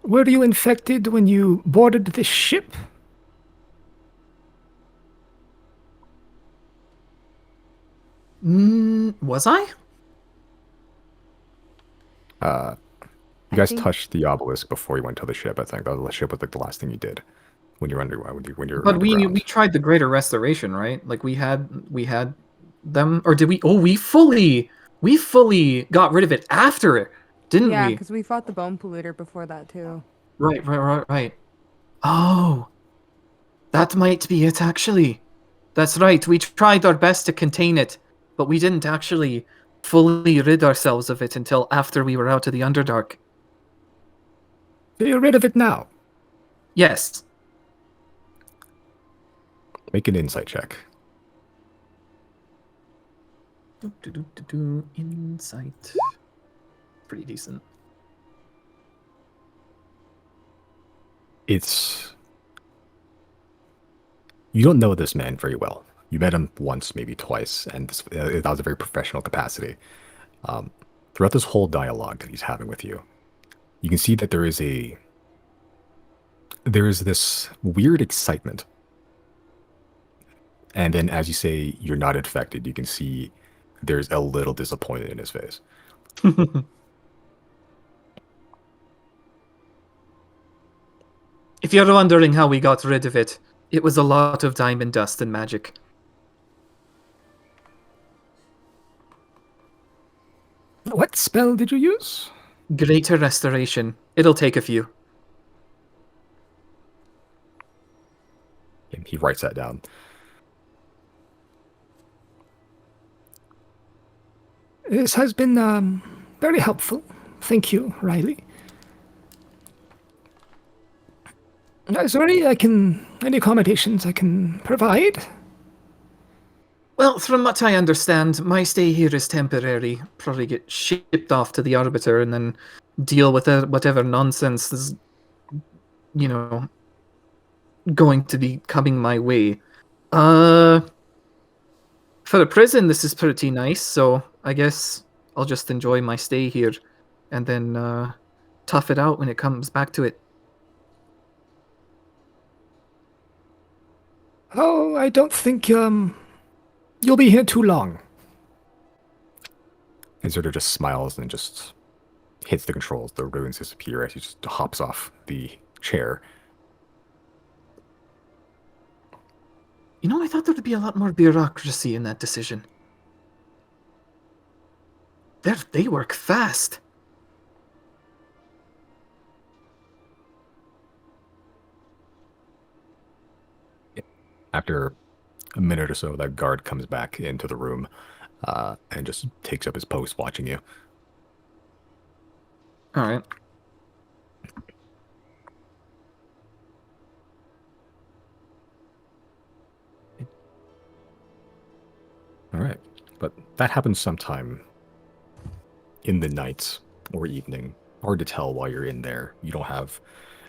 Were you infected when you boarded this ship? Was I? You guys think- touched the obelisk before you went to the ship, I think. The ship was like the last thing you did when you're underground. When you're But we underground. tried the greater restoration, right? Like we had them, or did we? Oh, we fully got rid of it after it, didn't Yeah, we? because we fought the bone polluter before that too. Right. Oh, that might be it actually. That's right. We tried our best to contain it, but we didn't actually fully rid ourselves of it until after we were out of the Underdark. So you're rid of it now. Yes. Make an insight check. Insight. Pretty decent. You don't know this man very well. You met him once, maybe twice, and that was a very professional capacity. Throughout this whole dialogue that he's having with you, you can see that there is this weird excitement. And then as you say you're not infected, you can see there's a little disappointment in his face. If you're wondering how we got rid of it, it was a lot of diamond dust and magic. What spell did you use? Greater restoration. It'll take a few. And he writes that down. This has been very helpful. Thank you, Riley. Is there any accommodations I can provide? Well, from what I understand, my stay here is temporary. Probably get shipped off to the Arbiter and then deal with whatever nonsense is, going to be coming my way. For a prison, this is pretty nice, so I guess I'll just enjoy my stay here and then tough it out when it comes back to it. Oh, I don't think you'll be here too long. And sort of just smiles and just hits the controls. The ruins disappear as he just hops off the chair. I thought there would be a lot more bureaucracy in that decision. They work fast. After a minute or so, that guard comes back into the room and just takes up his post watching you. All right. All right. But that happens sometime in the night or evening. Hard to tell while you're in there. You don't have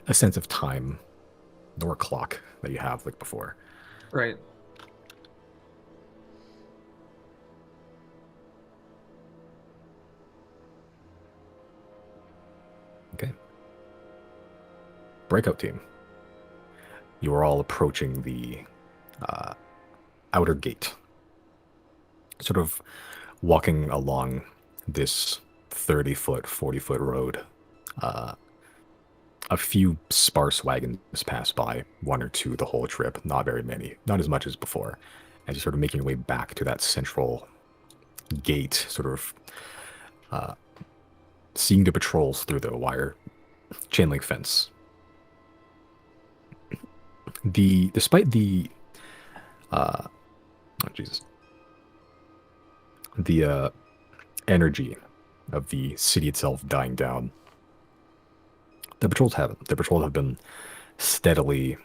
a sense of time nor a clock that you have like before. Right. Okay. Breakout team. You are all approaching the outer gate. Sort of walking along this 30-foot, 40-foot road. A few sparse wagons pass by, one or two the whole trip, not very many, not as much as before. As you're sort of making your way back to that central gate, sort of seeing the patrols through the wire chain link fence. Despite the oh Jesus, the energy of the city itself dying down, the patrols haven't. The patrols have been steadily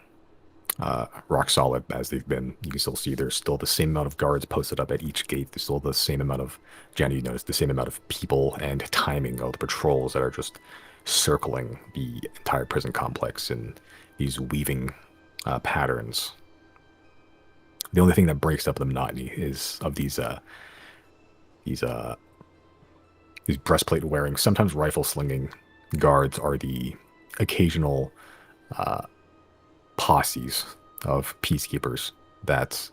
rock solid as they've been. You can still see there's still the same amount of guards posted up at each gate. There's still the same amount of, Jenny, you notice the same amount of people and timing of the patrols that are just circling the entire prison complex in these weaving patterns. The only thing that breaks up the monotony is of these breastplate wearing, sometimes rifle slinging guards are the occasional posses of peacekeepers that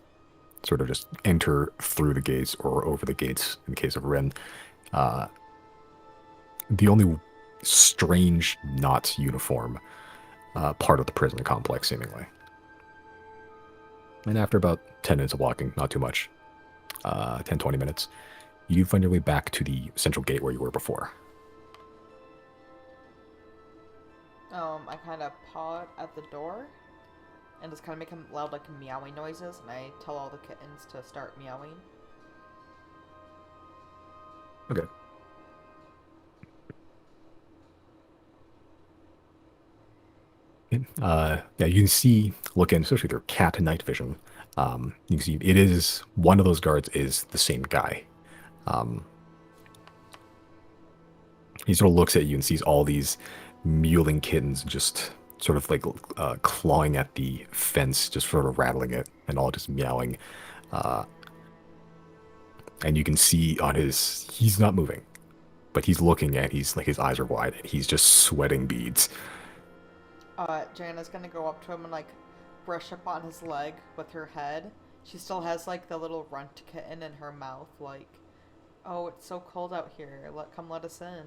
sort of just enter through the gates or over the gates in the case of Rin. The only strange, not uniform part of the prison complex, seemingly. And after about 10 minutes of walking, not too much, 10, 20 minutes, you find your way back to the central gate where you were before. I kind of paw at the door and just kind of make them loud, like, meowing noises, and I tell all the kittens to start meowing. Okay. Yeah, you can see, look in, especially with your cat night vision, you can see it is, one of those guards is the same guy. He sort of looks at you and sees all these mewling kittens just sort of like clawing at the fence, just sort of rattling it, and all just meowing. And you can see on he's not moving, but he's looking at, he's like, his eyes are wide, and he's just sweating beads. Jana's gonna go up to him and, like, brush up on his leg with her head. She still has, like, the little runt kitten in her mouth, like, oh, it's so cold out here. Come let us in.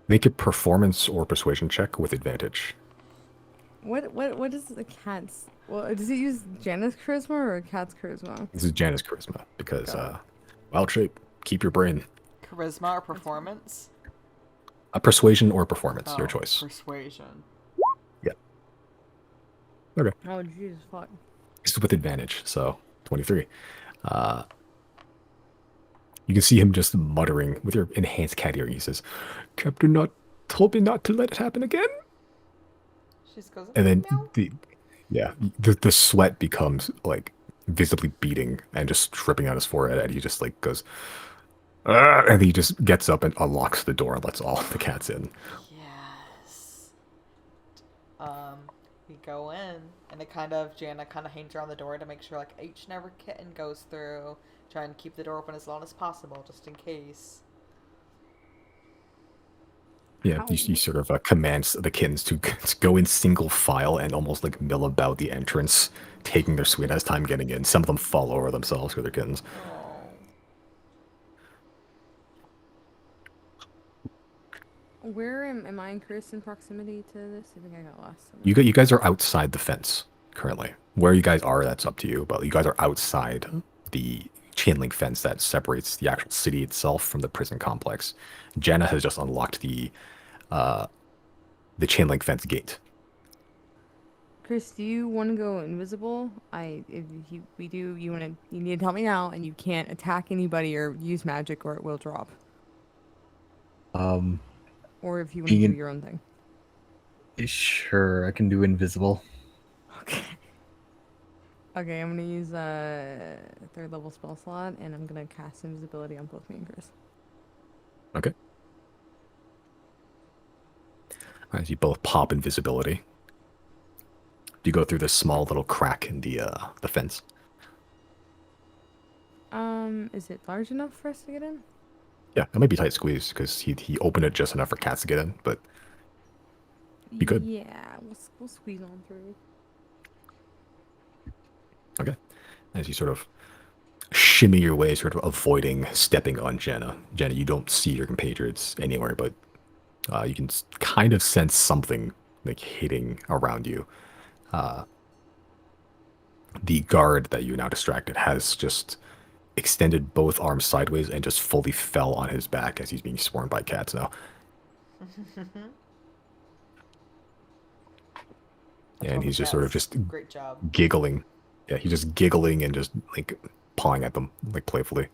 Make a performance or persuasion check with advantage. What is the cat's? Well, does it use Janet's charisma or a cat's charisma? This is Jana's charisma because wild shape, keep your brain. Charisma or performance? A persuasion or performance, your choice. Persuasion. Yeah. Okay. Oh, Jesus fuck. This is with advantage, so 23. You can see him just muttering with your enhanced cat ear. He says, "Captain not told me not to let it happen again." She just goes, And then meow. the sweat becomes like visibly beating and just dripping out his forehead, and he just like goes, "Argh," and he just gets up and unlocks the door and lets all the cats in. Yes. We go in, and Jana kind of hangs around the door to make sure, like, each and every kitten goes through. Try and keep the door open as long as possible, just in case. Yeah, you sort of commands the kittens to go in single file and almost like mill about the entrance, taking their sweet ass time getting in. Some of them fall over themselves with their kittens. Where am I and Chris in proximity to this? I think I got lost. You guys are outside the fence currently. Where you guys are, that's up to you. But you guys are outside the chain link fence that separates the actual city itself from the prison complex. Jenna has just unlocked the chain link fence gate. Chris, do you want to go invisible? We do. You need to help me out, and you can't attack anybody or use magic, or it will drop. Um, Or if you want to do being your own thing. sure, I can do invisible. Okay. Okay, I'm gonna use a third level spell slot, and I'm gonna cast invisibility on both me and Chris. Okay. As you both pop invisibility, you go through this small little crack in the fence. Is it large enough for us to get in? Yeah, it might be tight squeeze because he opened it just enough for cats to get in, but be good. Yeah, we'll squeeze on through. Okay. As you sort of shimmy your way, sort of avoiding stepping on Jenna. Jenna, you don't see your compatriots anywhere, but you can kind of sense something like hitting around you. The guard that you now distracted has just extended both arms sideways and just fully fell on his back as he's being swarmed by cats now. And he's just sort of just Great job. giggling. Yeah, he's just giggling and just like pawing at them like playfully.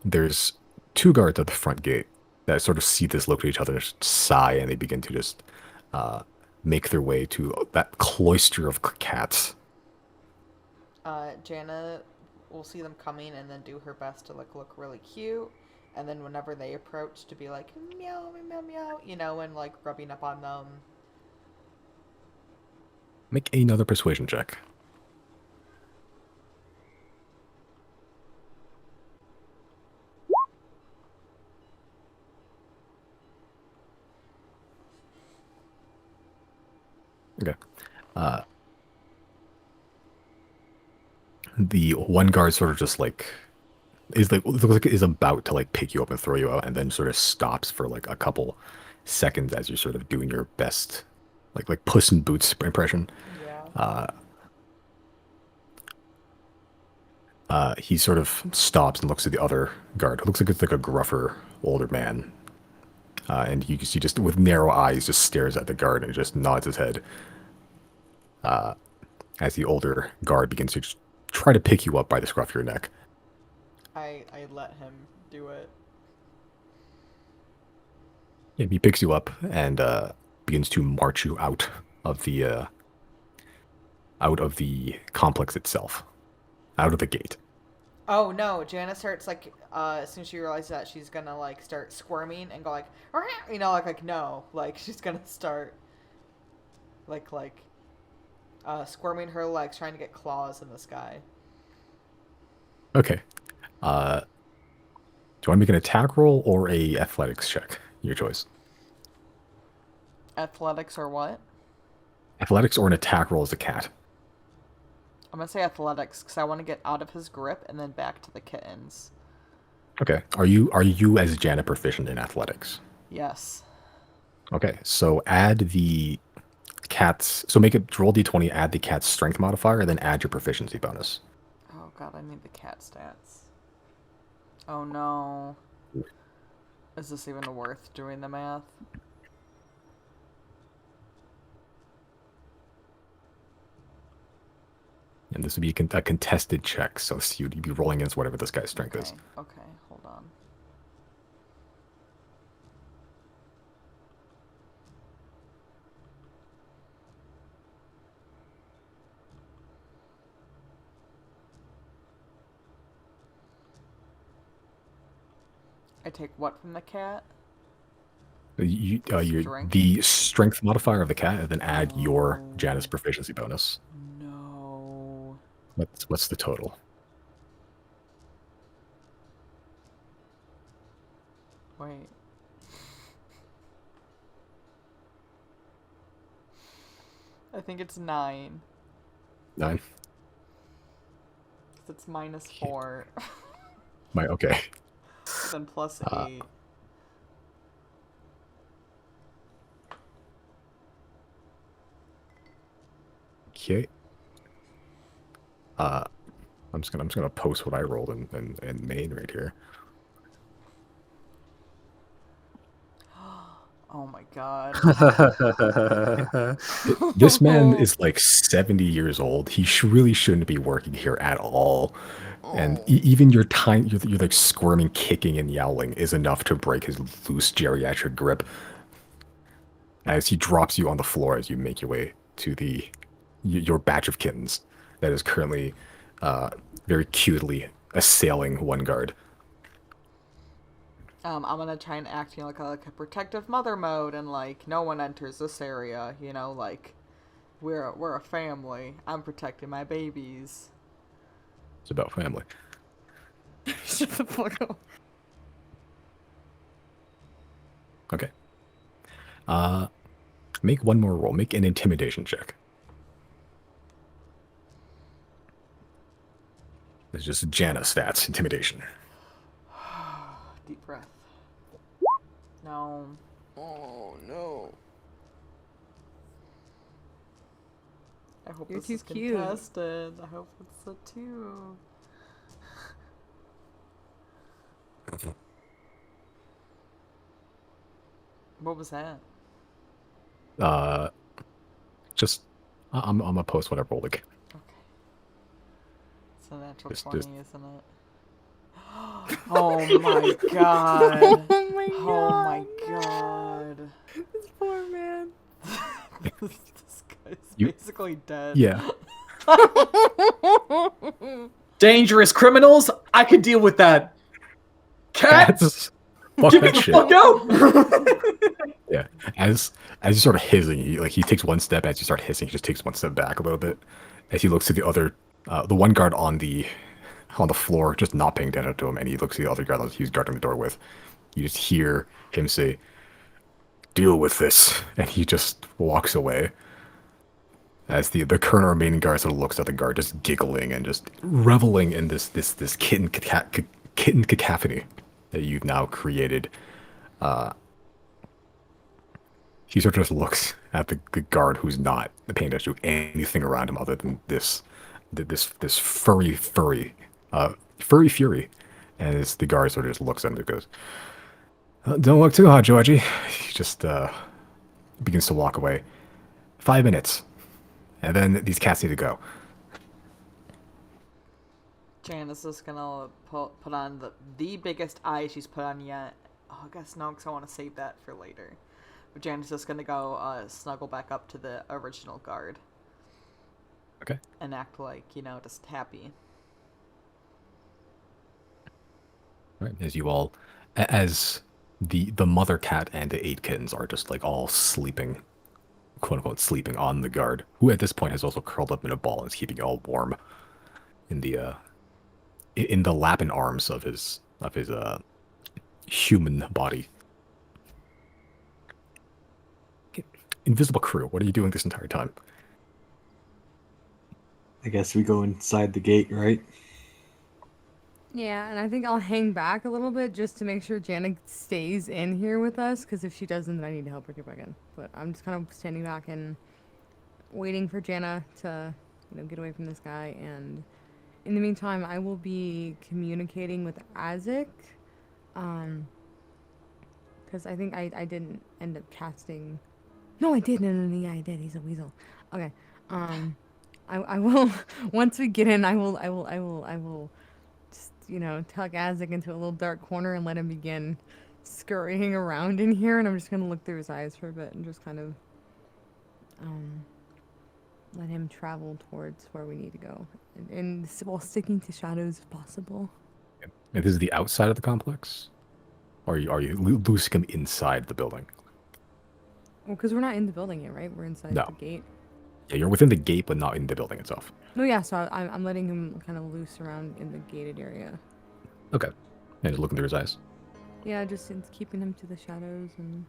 There's two guards at the front gate that sort of see this, look at each other, sigh, and they begin to just make their way to that cloister of cats. Jana will see them coming and then do her best to like look really cute. And then whenever they approach, to be like meow meow meow, you know, and like rubbing up on them. Make another persuasion check. Okay. The one guard sort of just like looks like is about to like pick you up and throw you out, and then sort of stops for like a couple seconds as you're sort of doing your best, like Puss in Boots impression. Yeah. He sort of stops and looks at the other guard. It looks like it's like a gruffer older man, and you can see just with narrow eyes just stares at the guard and just nods his head. As the older guard begins to just try to pick you up by the scruff of your neck. I let him do it. Yeah, he picks you up and begins to march you out of the complex itself, out of the gate. Oh no, Jana starts like as soon as she realizes that, she's gonna like start squirming and go like, you know, like no, like she's gonna start like squirming her legs, trying to get claws in the sky. Okay. Do you want to make an attack roll or a athletics check? Your choice. Athletics or what? Athletics or an attack roll as a cat. I'm gonna say athletics because I want to get out of his grip and then back to the kittens. Okay. Are you as Janet proficient in athletics? Yes. Okay. So add the cat's. So make it roll d20. Add the cat's strength modifier, and then add your proficiency bonus. Oh god, I need the cat stats. Oh no. Is this even worth doing the math? And this would be a contested check, so you'd be rolling against whatever this guy's strength is. Okay, hold on. I take what from the cat? Strength? The strength modifier of the cat, and then add your Janus proficiency bonus. No. What's the total? Wait. I think it's 9. 9? 'Cause it's -4. Okay. Then plus 8. Okay. I'm just gonna post what I rolled in main right here. Oh my god. This man is like 70 years old. He really shouldn't be working here at all. And even your tiny, your like squirming, kicking, and yowling is enough to break his loose geriatric grip. As he drops you on the floor as you make your way to your batch of kittens that is currently very cutely assailing one guard. I'm gonna try and act, like a protective mother mode, and like no one enters this area. Like we're a family. I'm protecting my babies. It's about family. Shut the fuck up. Okay. Make one more roll. Make an intimidation check. It's just Janna stats, intimidation. Deep breath. No. Oh no. I hope You're this too is cute. contested. I hope it's a 2. What was that? Just I'm gonna post whatever roll again. Okay. It's a natural Just- 20, just- isn't it? Oh my god. Oh my god. Oh my god. This poor man. This guy's You- basically dead. Yeah. Dangerous criminals. I could deal with that. Cat, That's fuck get that the shit. fuck out. Yeah. As you start hissing, he takes one step. As you start hissing, he just takes one step back a little bit. As he looks to the other, the one guard on the floor, just not paying attention to him, and he looks to the other guard that he's guarding the door with. You just hear him say, "Deal with this," and he just walks away. As the current remaining guard sort of looks at the guard, just giggling and just reveling in this kitten cacophony that you've now created. He sort of just looks at the guard who's not paying attention to anything around him other than this furry fury, and as the guard sort of just looks at him and goes, "Don't look too hot, Georgie." He just begins to walk away. 5 minutes. And then these cats need to go. Janice is gonna put on the biggest eye she's put on yet. Oh, I guess no, because I want to save that for later. But Janice is gonna go snuggle back up to the original guard. Okay. And act like, just happy. Right. As you all, as the mother cat and the 8 kittens are just like all sleeping, quote unquote, sleeping on the guard, who at this point has also curled up in a ball and is keeping you all warm in the lap and arms of his human body. Invisible crew, what are you doing this entire time? I guess we go inside the gate, right? Yeah, and I think I'll hang back a little bit just to make sure Janet stays in here with us, because if she doesn't, then I need to help her get back in. But I'm just kind of standing back and waiting for Jana to, get away from this guy. And in the meantime, I will be communicating with Isaac, because I think I didn't end up casting. No, I did. No, yeah, I did. He's a weasel. Okay. I will once we get in. I will just tuck Isaac into a little dark corner and let him begin scurrying around in here. And I'm just gonna look through his eyes for a bit and just kind of let him travel towards where we need to go, and while sticking to shadows if possible. And this is the outside of the complex? Or are you loosing him inside the building? Well, because we're not in the building yet, right? We're inside No. the gate. Yeah, you're within the gate, but not in the building itself. No, yeah. So I'm letting him kind of loose around in the gated area. Okay. And just looking through his eyes. Yeah, just keeping him to the shadows, and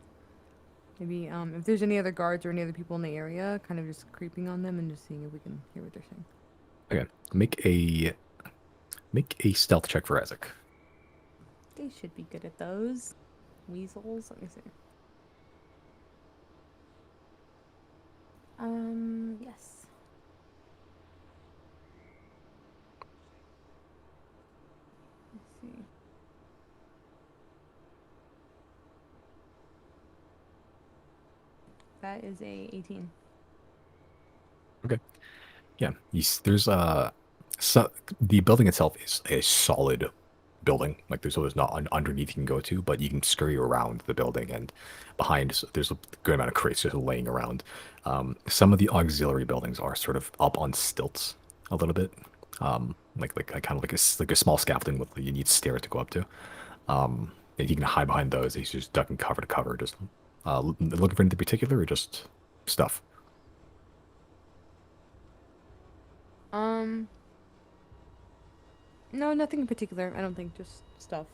maybe if there's any other guards or any other people in the area, kind of just creeping on them and just seeing if we can hear what they're saying. Okay. Make a stealth check for Isaac. They should be good at those. Weasels. Let me see. Yes. Let's see. That is a 18. Yeah, there's so the building itself is a solid building. Like there's not an underneath you can go to, but you can scurry around the building, and behind there's a good amount of crates just laying around. Some of the auxiliary buildings are sort of up on stilts a little bit, like kind of like a small scaffolding with you need stairs to go up to. And you can hide behind those. He's just ducking cover to cover, just looking for anything particular or just stuff. No, nothing in particular. I don't think, just stuff.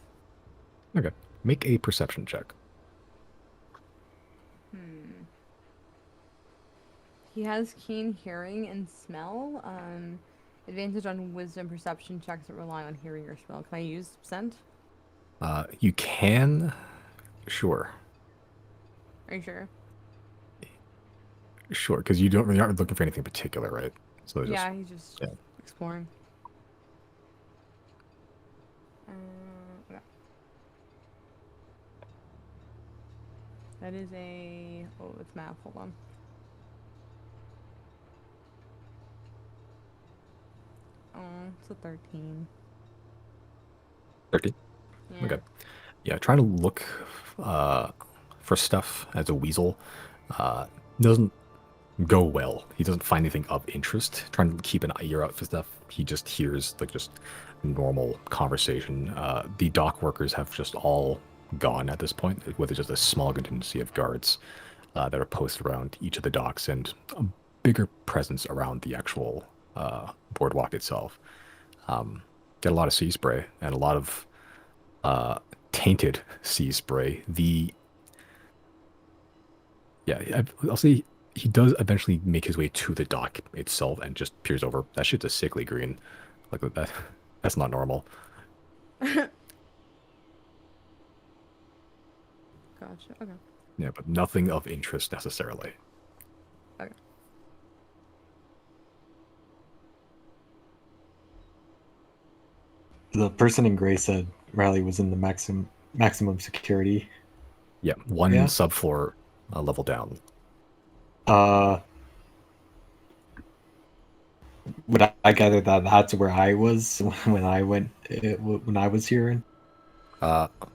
Okay, make a perception check. He has keen hearing and smell. Advantage on wisdom perception checks that rely on hearing or smell. Can I use scent? You can, sure. Are you sure? Sure, because you aren't looking for anything particular, right? So just, Yeah, he's just yeah. exploring. Okay. That is a... Oh, it's math. Hold on. Oh, it's a 13. 13. Yeah. Okay. Yeah, trying to look for stuff as a weasel doesn't go well. He doesn't find anything of interest. Trying to keep an ear out for stuff, he just hears like just normal conversation. The dock workers have just all gone at this point, with just a small contingency of guards that are posted around each of the docks and a bigger presence around the actual boardwalk itself. Get a lot of sea spray and a lot of tainted sea spray. I'll say he does eventually make his way to the dock itself and just peers over. That shit's a sickly green. Like that. That's not normal. Gotcha. Okay. Yeah, but nothing of interest necessarily. Okay. The person in gray said Riley was in the maximum security. Yeah, one Yeah. subfloor level down. Would I gather that that's where I was when I went when I was here?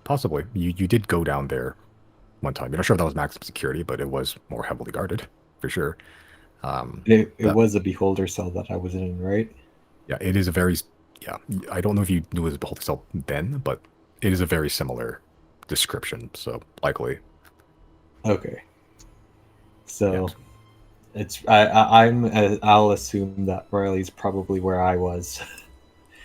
Possibly. You did go down there one time. You're not sure if that was maximum security, but it was more heavily guarded for sure. It that- was a beholder cell that I was in, right? Yeah, it is a very. Yeah, I don't know if you knew it was a beholder cell then, but it is a very similar description. So likely. Okay. So Yeah. it's I'll assume that Riley's probably where I was.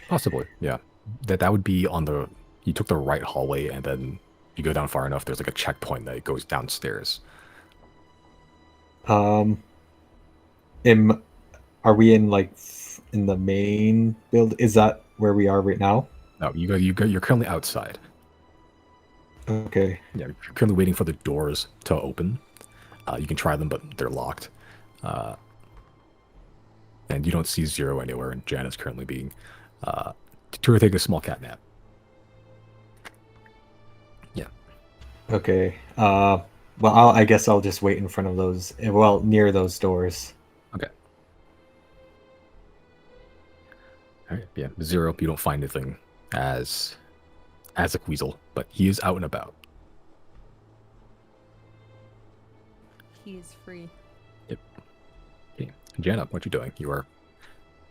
Possibly, yeah. That would be on the. You took the right hallway, and then you go down far enough. There's like a checkpoint that goes downstairs. Are we in in the main build? Is that where we are right now? No, you're currently outside. Okay. Yeah, you're currently waiting for the doors to open. You can try them, but they're locked. And you don't see Zero anywhere, and Jan is currently being to take a small cat nap. Yeah. Okay. Well, I guess I'll just wait in front of those. Well, near those doors. Okay. All right. Yeah. Zero. You don't find anything as a weasel, but he is out and about. He is free. Okay. Jana, what you doing? You are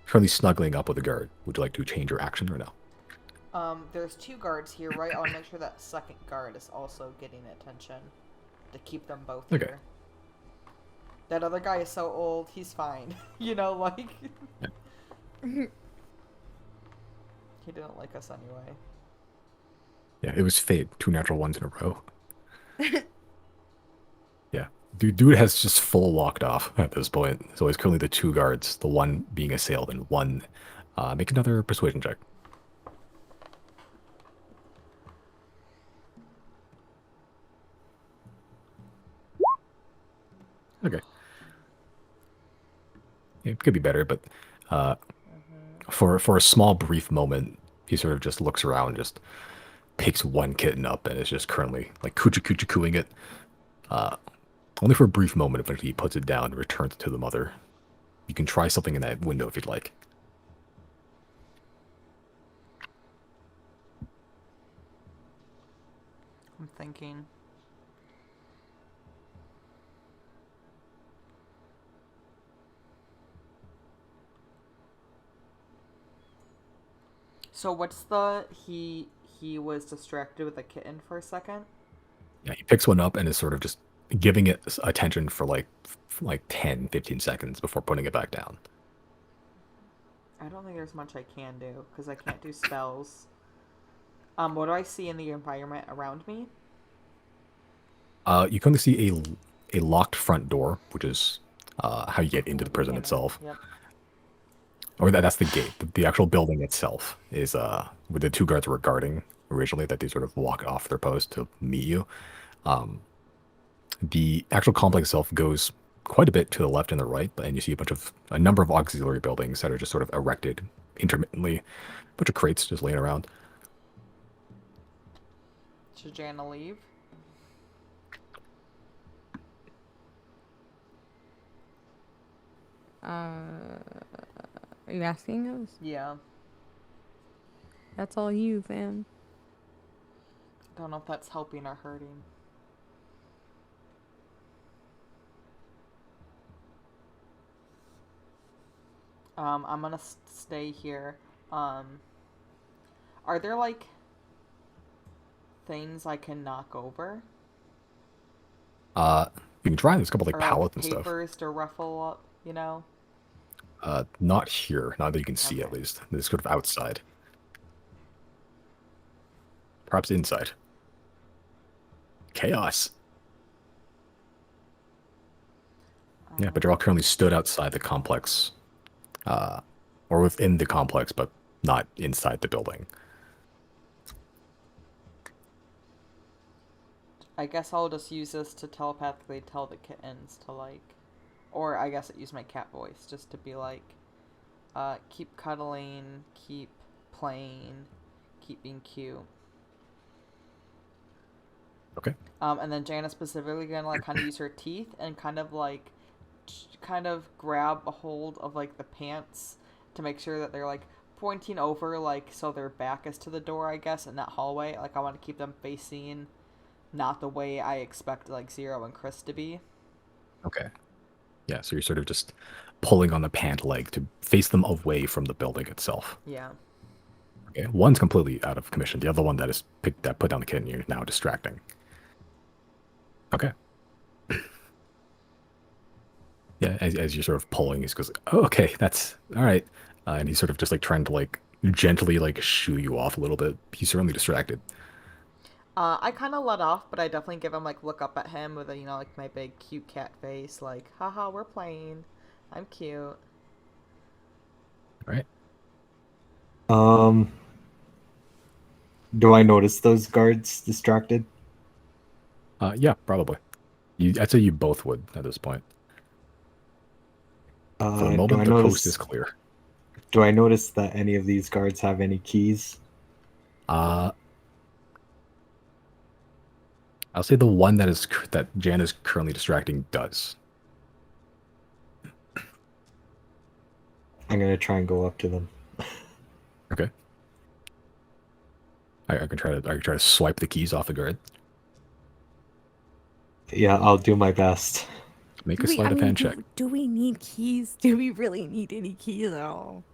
currently snuggling up with a guard. Would you like to change your action or no? There's 2 guards here, right? I want to make sure that second guard is also getting attention to keep them both Okay. here. That other guy is so old, he's fine. You know, like... He didn't like us anyway. Yeah, it was fate. 2 natural ones in a row. Yeah. Dude has just full walked off at this point. So it's currently the 2 guards, the one being assailed, and one make another persuasion check. Okay. It could be better, but for a small brief moment, he sort of just looks around, just picks one kitten up, and is just currently like coochie cooing it. Only for a brief moment, eventually he puts it down and returns it to the mother. You can try something in that window if you'd like. I'm thinking. So what's the he was distracted with a kitten for a second? Yeah, he picks one up and is sort of just giving it attention for like 10, 15 seconds before putting it back down. I don't think there's much I can do because I can't do spells. What do I see in the environment around me? You can see a locked front door, which is how you get into the prison Okay, itself. Yep. Or that's the gate. The actual building itself is where the two guards were guarding originally, that they sort of walk off their post to meet you. The actual complex itself goes quite a bit to the left and the right, and you see a number of auxiliary buildings that are just sort of erected intermittently. A bunch of crates just laying around. Should Jana leave? Are you asking us? Yeah. That's all you, fam. Don't know if that's helping or hurting. I'm gonna stay here. Are there like things I can knock over? You can try. There's a couple like Or pallets like and stuff. papers to ruffle up, you know? Not here. Not that you can see, Okay. at least. It's sort of outside. Perhaps inside. Chaos. Yeah, but you're all currently stood outside the complex. Or within the complex, but not inside the building. I guess I'll just use this to telepathically tell the kittens to like, or I guess I use my cat voice just to be like, keep cuddling, keep playing, keep being cute. Okay. And then Jana's specifically gonna like kind of use her teeth and kind of like, kind of grab a hold of like the pants to make sure that they're like pointing over, like so their back is to the door, I guess, in that hallway. Like I want to keep them facing not the way I expect like Zero and Chris to be. Okay. Yeah, so you're sort of just pulling on the pant leg to face them away from the building itself. Yeah. Okay. One's completely out of commission. The other one that put down the kitten, you're now distracting. Okay. Yeah, as you're sort of pulling, he goes, oh, okay, that's all right. And he's sort of just like trying to like gently like shoo you off a little bit. He's certainly distracted. I kind of let off, but I definitely give him like look up at him with a, you know, like my big cute cat face, like, haha, we're playing. I'm cute. All right. Do I notice those guards distracted? Yeah, probably. I'd say you both would at this point. For the Do moment, I the notice? coast is clear. Do I notice that any of these guards have any keys? I'll say the one that Jan is currently distracting does. I'm gonna try and go up to them. Okay. I can try to swipe the keys off the guard. Yeah, I'll do my best. Make a sleight of hand check. Do we need keys? Do we really need any keys at all?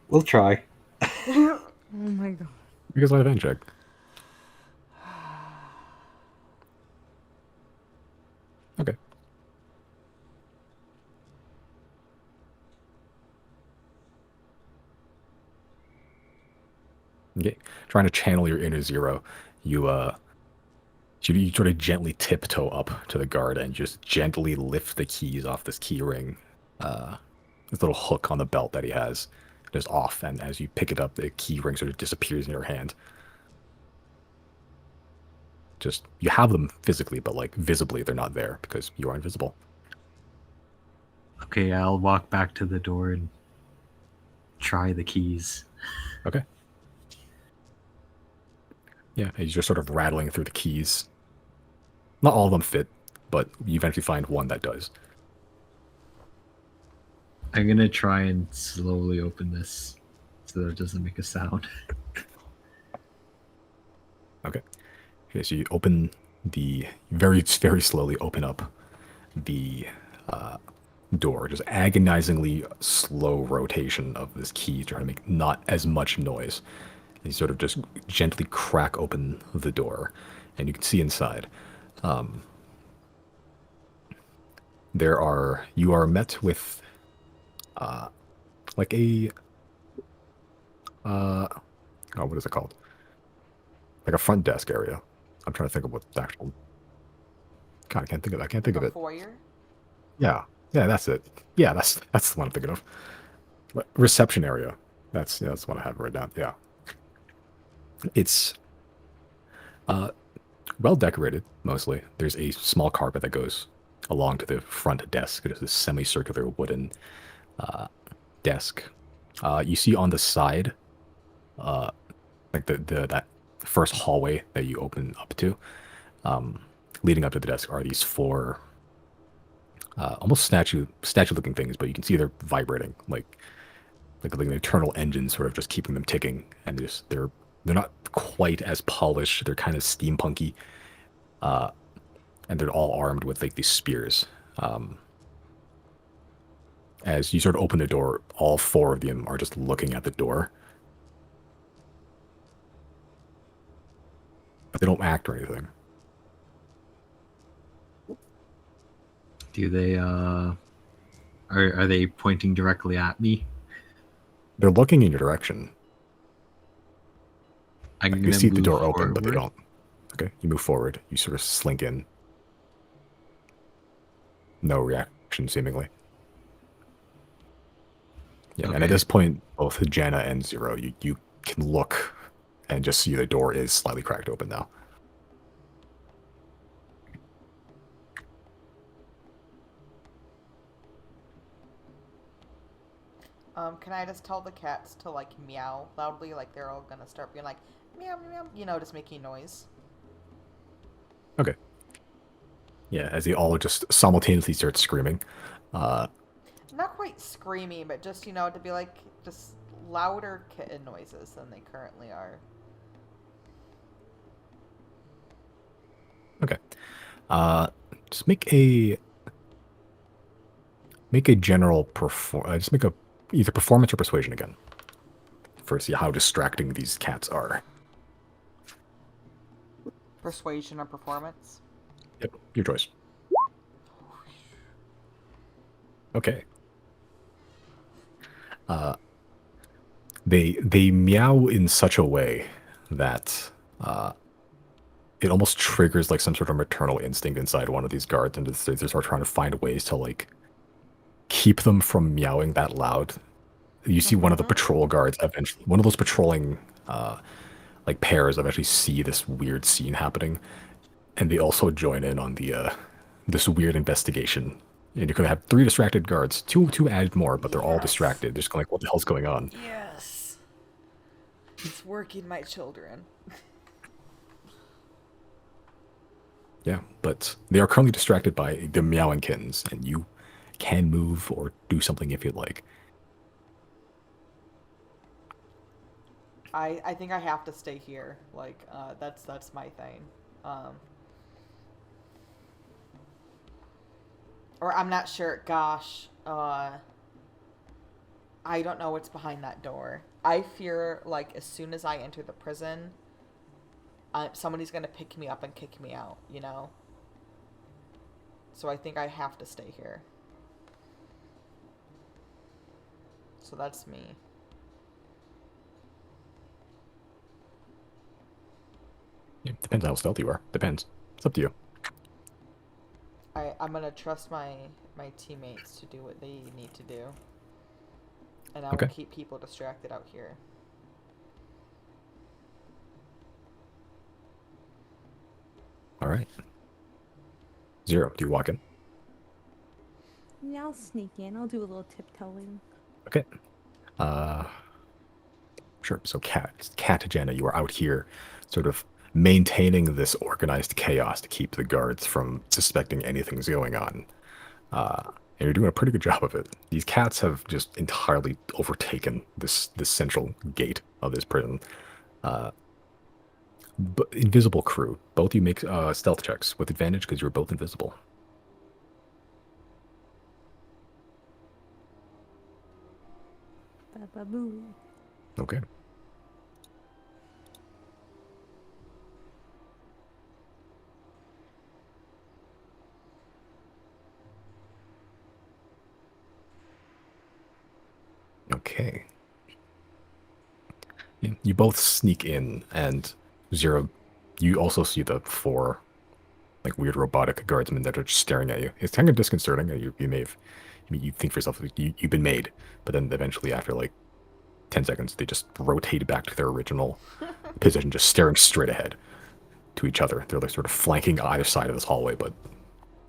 We'll try. Oh my god. Make a sleight of hand check. Okay. Okay. Trying to channel your inner Zero, you sort of gently tiptoe up to the guard and just gently lift the keys off this key ring, this little hook on the belt that he has, just off. And as you pick it up, the key ring sort of disappears in your hand. Just you have them physically, but like visibly, they're not there because you are invisible. Okay, I'll walk back to the door and try the keys. Okay. Yeah, and you're just sort of rattling through the keys. Not all of them fit, but you eventually find one that does. I'm gonna try and slowly open this so that it doesn't make a sound. Okay. Okay, so you open the very, very slowly open up the door, just agonizingly slow rotation of this key, trying to make not as much noise. You sort of just gently crack open the door, and you can see inside. You are met with like a oh, what is it called? Like a front desk area. I'm trying to think of what the actual. God, I can't think of that. I can't think Like of a it. foyer? Yeah, yeah, that's it. Yeah, that's the one I'm thinking of. Reception area. That's what I have right now. Yeah, it's well decorated mostly. There's a small carpet that goes along to the front desk. It is a semicircular wooden desk. You see on the side, like the that first hallway that you open up to, leading up to the desk are these four almost statue looking things, but you can see they're vibrating like an eternal engine, sort of just keeping them ticking, and they're not quite as polished. They're kind of steampunky, and they're all armed with like these spears. As you sort of open the door, all four of them are just looking at the door, but they don't act or anything. Do they are they pointing directly at me? They're looking in your direction. I'm Like, you gonna see the move door open, but they forward. don't. Okay, you move forward. You sort of slink in. No reaction, seemingly. Yeah, and at Okay. this point, both Jana and Zero, you can look and just see the door is slightly cracked open now. Can I just tell the cats to like meow loudly, like they're all gonna start being like meow meow, you know, just making noise. Okay. Yeah, as they all just simultaneously start screaming. Not quite screaming, but just to be like just louder kitten noises than they currently are. Okay. Just make a general just make a either performance or persuasion again. For see how distracting these cats are. Persuasion or performance? Yep, your choice. Okay. They meow in such a way that it almost triggers like some sort of maternal instinct inside one of these guards, and they start trying to find ways to like keep them from meowing that loud. You see one of the patrol guards eventually, one of those patrolling like pairs eventually see this weird scene happening, and they also join in on the this weird investigation. And you could have three distracted guards, two added more, but they're all Yes. distracted. They're just like, what the hell's going on? Yes. It's working, my children. Yeah, but they are currently distracted by the meowing kittens, and you can move or do something if you'd like. I think I have to stay here. Like, that's my thing. Or I'm not sure. Gosh, I don't know what's behind that door. I fear like as soon as I enter the prison, somebody's gonna pick me up and kick me out. You know. So I think I have to stay here. So that's me. Yeah, depends how stealthy you are. Depends. It's up to you. I'm gonna trust my teammates to do what they need to do, and I Okay. will keep people distracted out here. All right. Zero, do you walk in? Yeah, I'll sneak in. I'll do a little tiptoeing. Okay. Sure. So, Cat Jenna, you are out here, sort of maintaining this organized chaos to keep the guards from suspecting anything's going on. And you're doing a pretty good job of it. These cats have just entirely overtaken this central gate of this prison. But invisible crew. Both you make stealth checks with advantage because you're both invisible. Ba-ba-boo. Okay. Okay. You both sneak in, and Zero, you also see the 4 like weird robotic guardsmen that are just staring at you. It's kind of disconcerting. You may have, you think for yourself, like, you've been made, but then eventually after like 10 seconds, they just rotate back to their original position, just staring straight ahead to each other. They're like sort of flanking either side of this hallway, but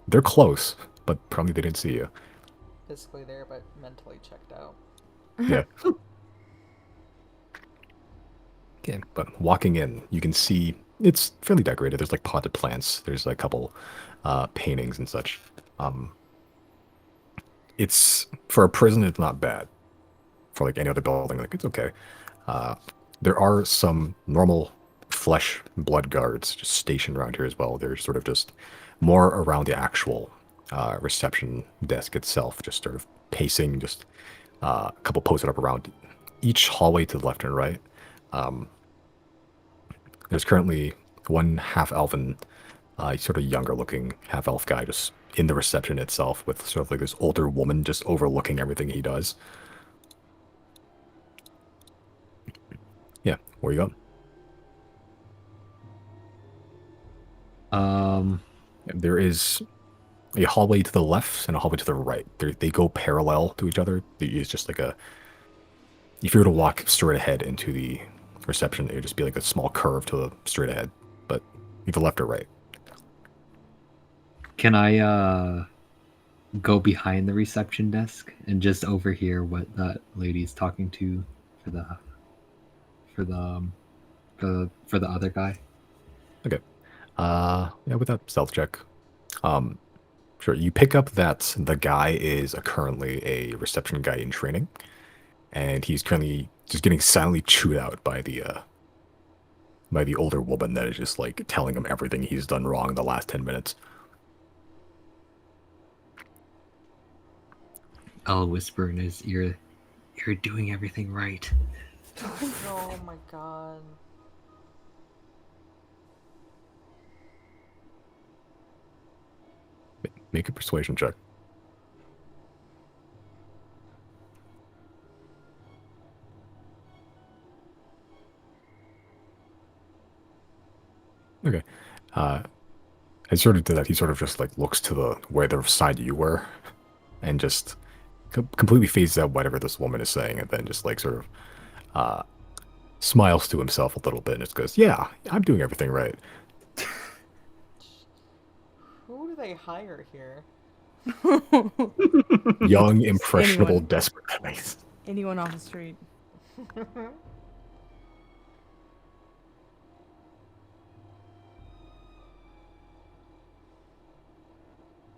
they're close, but probably they didn't see you. Physically there, but mentally checked out. Yeah. Okay, but walking in, you can see it's fairly decorated. There's like potted plants. There's a couple paintings and such. It's for a prison. It's not bad. For like any other building, like it's okay. There are some normal flesh blood guards just stationed around here as well. They're sort of just more around the actual reception desk itself, just sort of pacing, just a couple posted up around each hallway to the left and right. There's currently one half-elven, sort of younger-looking half-elf guy just in the reception itself with sort of like this older woman just overlooking everything he does. Yeah, where you going? There is a hallway to the left and a hallway to the right. They go parallel to each other. It's just like a... If you were to walk straight ahead into the reception, it would just be like a small curve to the straight ahead. But either left or right. Can I go behind the reception desk and just overhear what that lady's talking to for the other guy? Okay. Yeah, with that stealth check. Sure. You pick up that the guy is currently a reception guy in training, and he's currently just getting silently chewed out by the older woman that is just like telling him everything he's done wrong in the last 10 minutes. I'll whisper in his ear, "You're doing everything right." Oh my god. Make a persuasion check. Okay. I sort of did that. He sort of just like looks to the where the side you were, and just completely phases out whatever this woman is saying, and then just like sort of smiles to himself a little bit, and just goes, "Yeah, I'm doing everything right." Who do they hire here? Young, impressionable, anyone. desperate guys. Anyone off the street.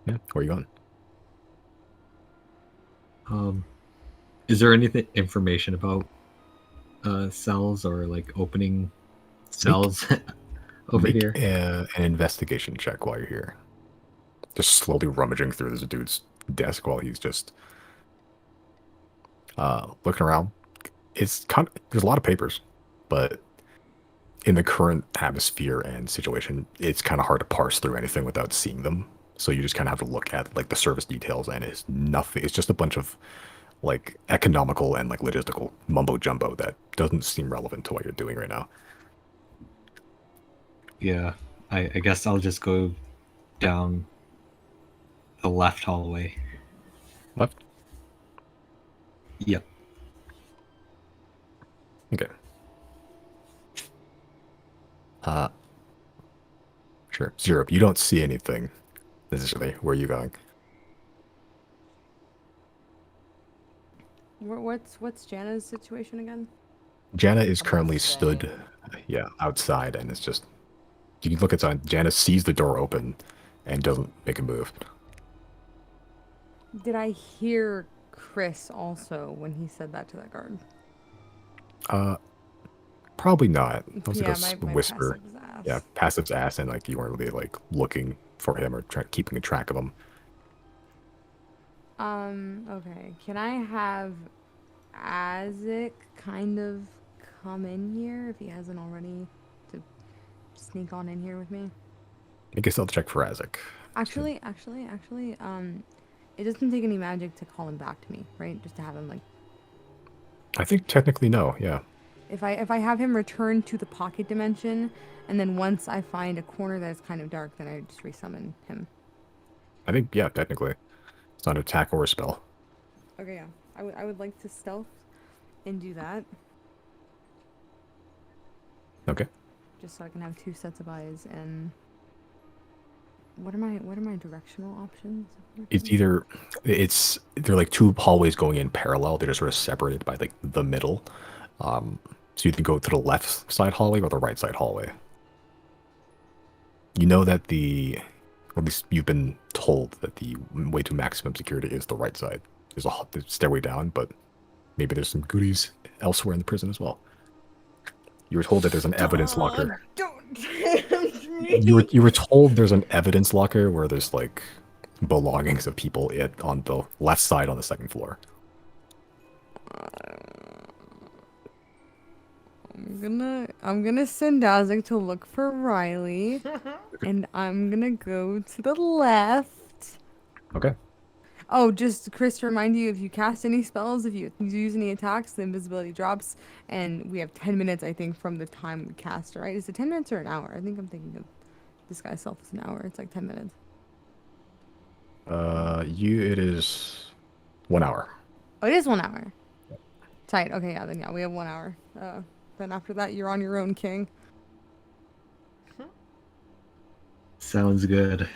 Yeah, where are you going? Is there anything information about cells or like opening cells over Make here? an investigation check while you're here. Just slowly rummaging through this dude's desk while he's just looking around. It's there's a lot of papers, but in the current atmosphere and situation, it's kind of hard to parse through anything without seeing them. So you just kind of have to look at like the service details, and it's nothing. It's just a bunch of like economical and like logistical mumbo jumbo that doesn't seem relevant to what you're doing right now. Yeah, I guess I'll just go down the left hallway. Left. Yep. Okay. Sure. Zero. You don't see anything necessarily. Where are you going? What's Jana's situation again? Jana is I'm currently insane. stood, yeah, outside, and it's just You can look inside. Janice sees the door open and doesn't make a move. Did I hear Chris also when he said that to that guard? Probably not. It was Yeah, like a my whisper. passive's ass. Yeah, passive's ass, and like you weren't really like looking for him or keeping a track of him. Okay. Can I have Isaac kind of come in here if he hasn't already to sneak on in here with me? Make a stealth check for Isaac. Actually, it doesn't take any magic to call him back to me, right? Just to have him like I think technically no. Yeah. if I have him return to the pocket dimension, and then once I find a corner that is kind of dark, then I just resummon him. I think yeah. Technically, it's not an attack or a spell. Okay, yeah. I would like to stealth and do that, Okay. just so I can have two sets of eyes. And what are my directional options? It's either they're like two hallways going in parallel. They're just sort of separated by like the middle. So you can go to the left side hallway or the right side hallway. You know that or at least you've been told that the way to maximum security is the right side. There's a stairway down, but maybe there's some goodies elsewhere in the prison as well. You were told that there's an evidence locker. Don't tempt me. You were told there's an evidence locker where there's like belongings of people on the left side on the second floor. I'm gonna send Isaac to look for Riley, and I'm gonna go to the left. Okay. Oh, just Chris, to remind you, if you cast any spells, if you use any attacks, the invisibility drops, and we have 10 minutes, I think, from the time we cast, right? Is it 10 minutes or an hour? I think I'm thinking of this guy's self as an hour. It's like 10 minutes. It is 1 hour. Oh, it is 1 hour. Tight. Okay, yeah, then yeah, we have 1 hour. Then after that, you're on your own, King. Sounds good.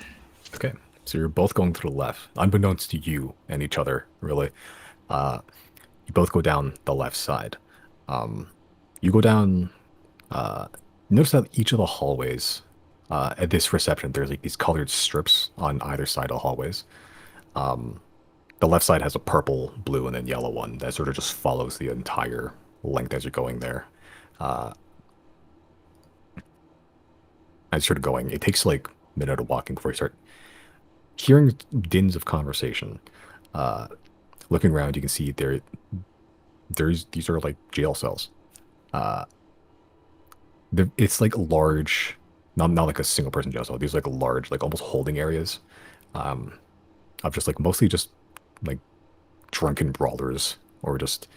Okay. So you're both going to the left, unbeknownst to you and each other, really. You both go down the left side. You go down. Notice that each of the hallways at this reception, there's like these colored strips on either side of the hallways. The left side has a purple, blue, and then yellow one that sort of just follows the entire length as you're going there. As you're going, it takes like a minute of walking before you start hearing dins of conversation. Looking around, you can see these are like jail cells. It's like large, not like a single person jail cell. These are like large, like almost holding areas, of just like mostly just like drunken brawlers or just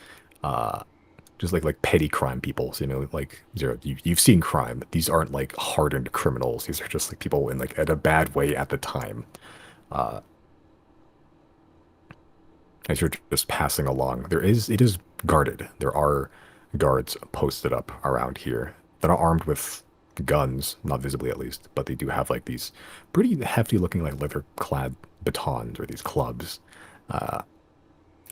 like petty crime people. So, you know, like Zero, you've seen crime. These aren't like hardened criminals. These are just like people in like at a bad way at the time. As you're just passing along, it is guarded. There are guards posted up around here that are armed with guns, not visibly at least, but they do have like these pretty hefty looking like leather-clad batons or these clubs.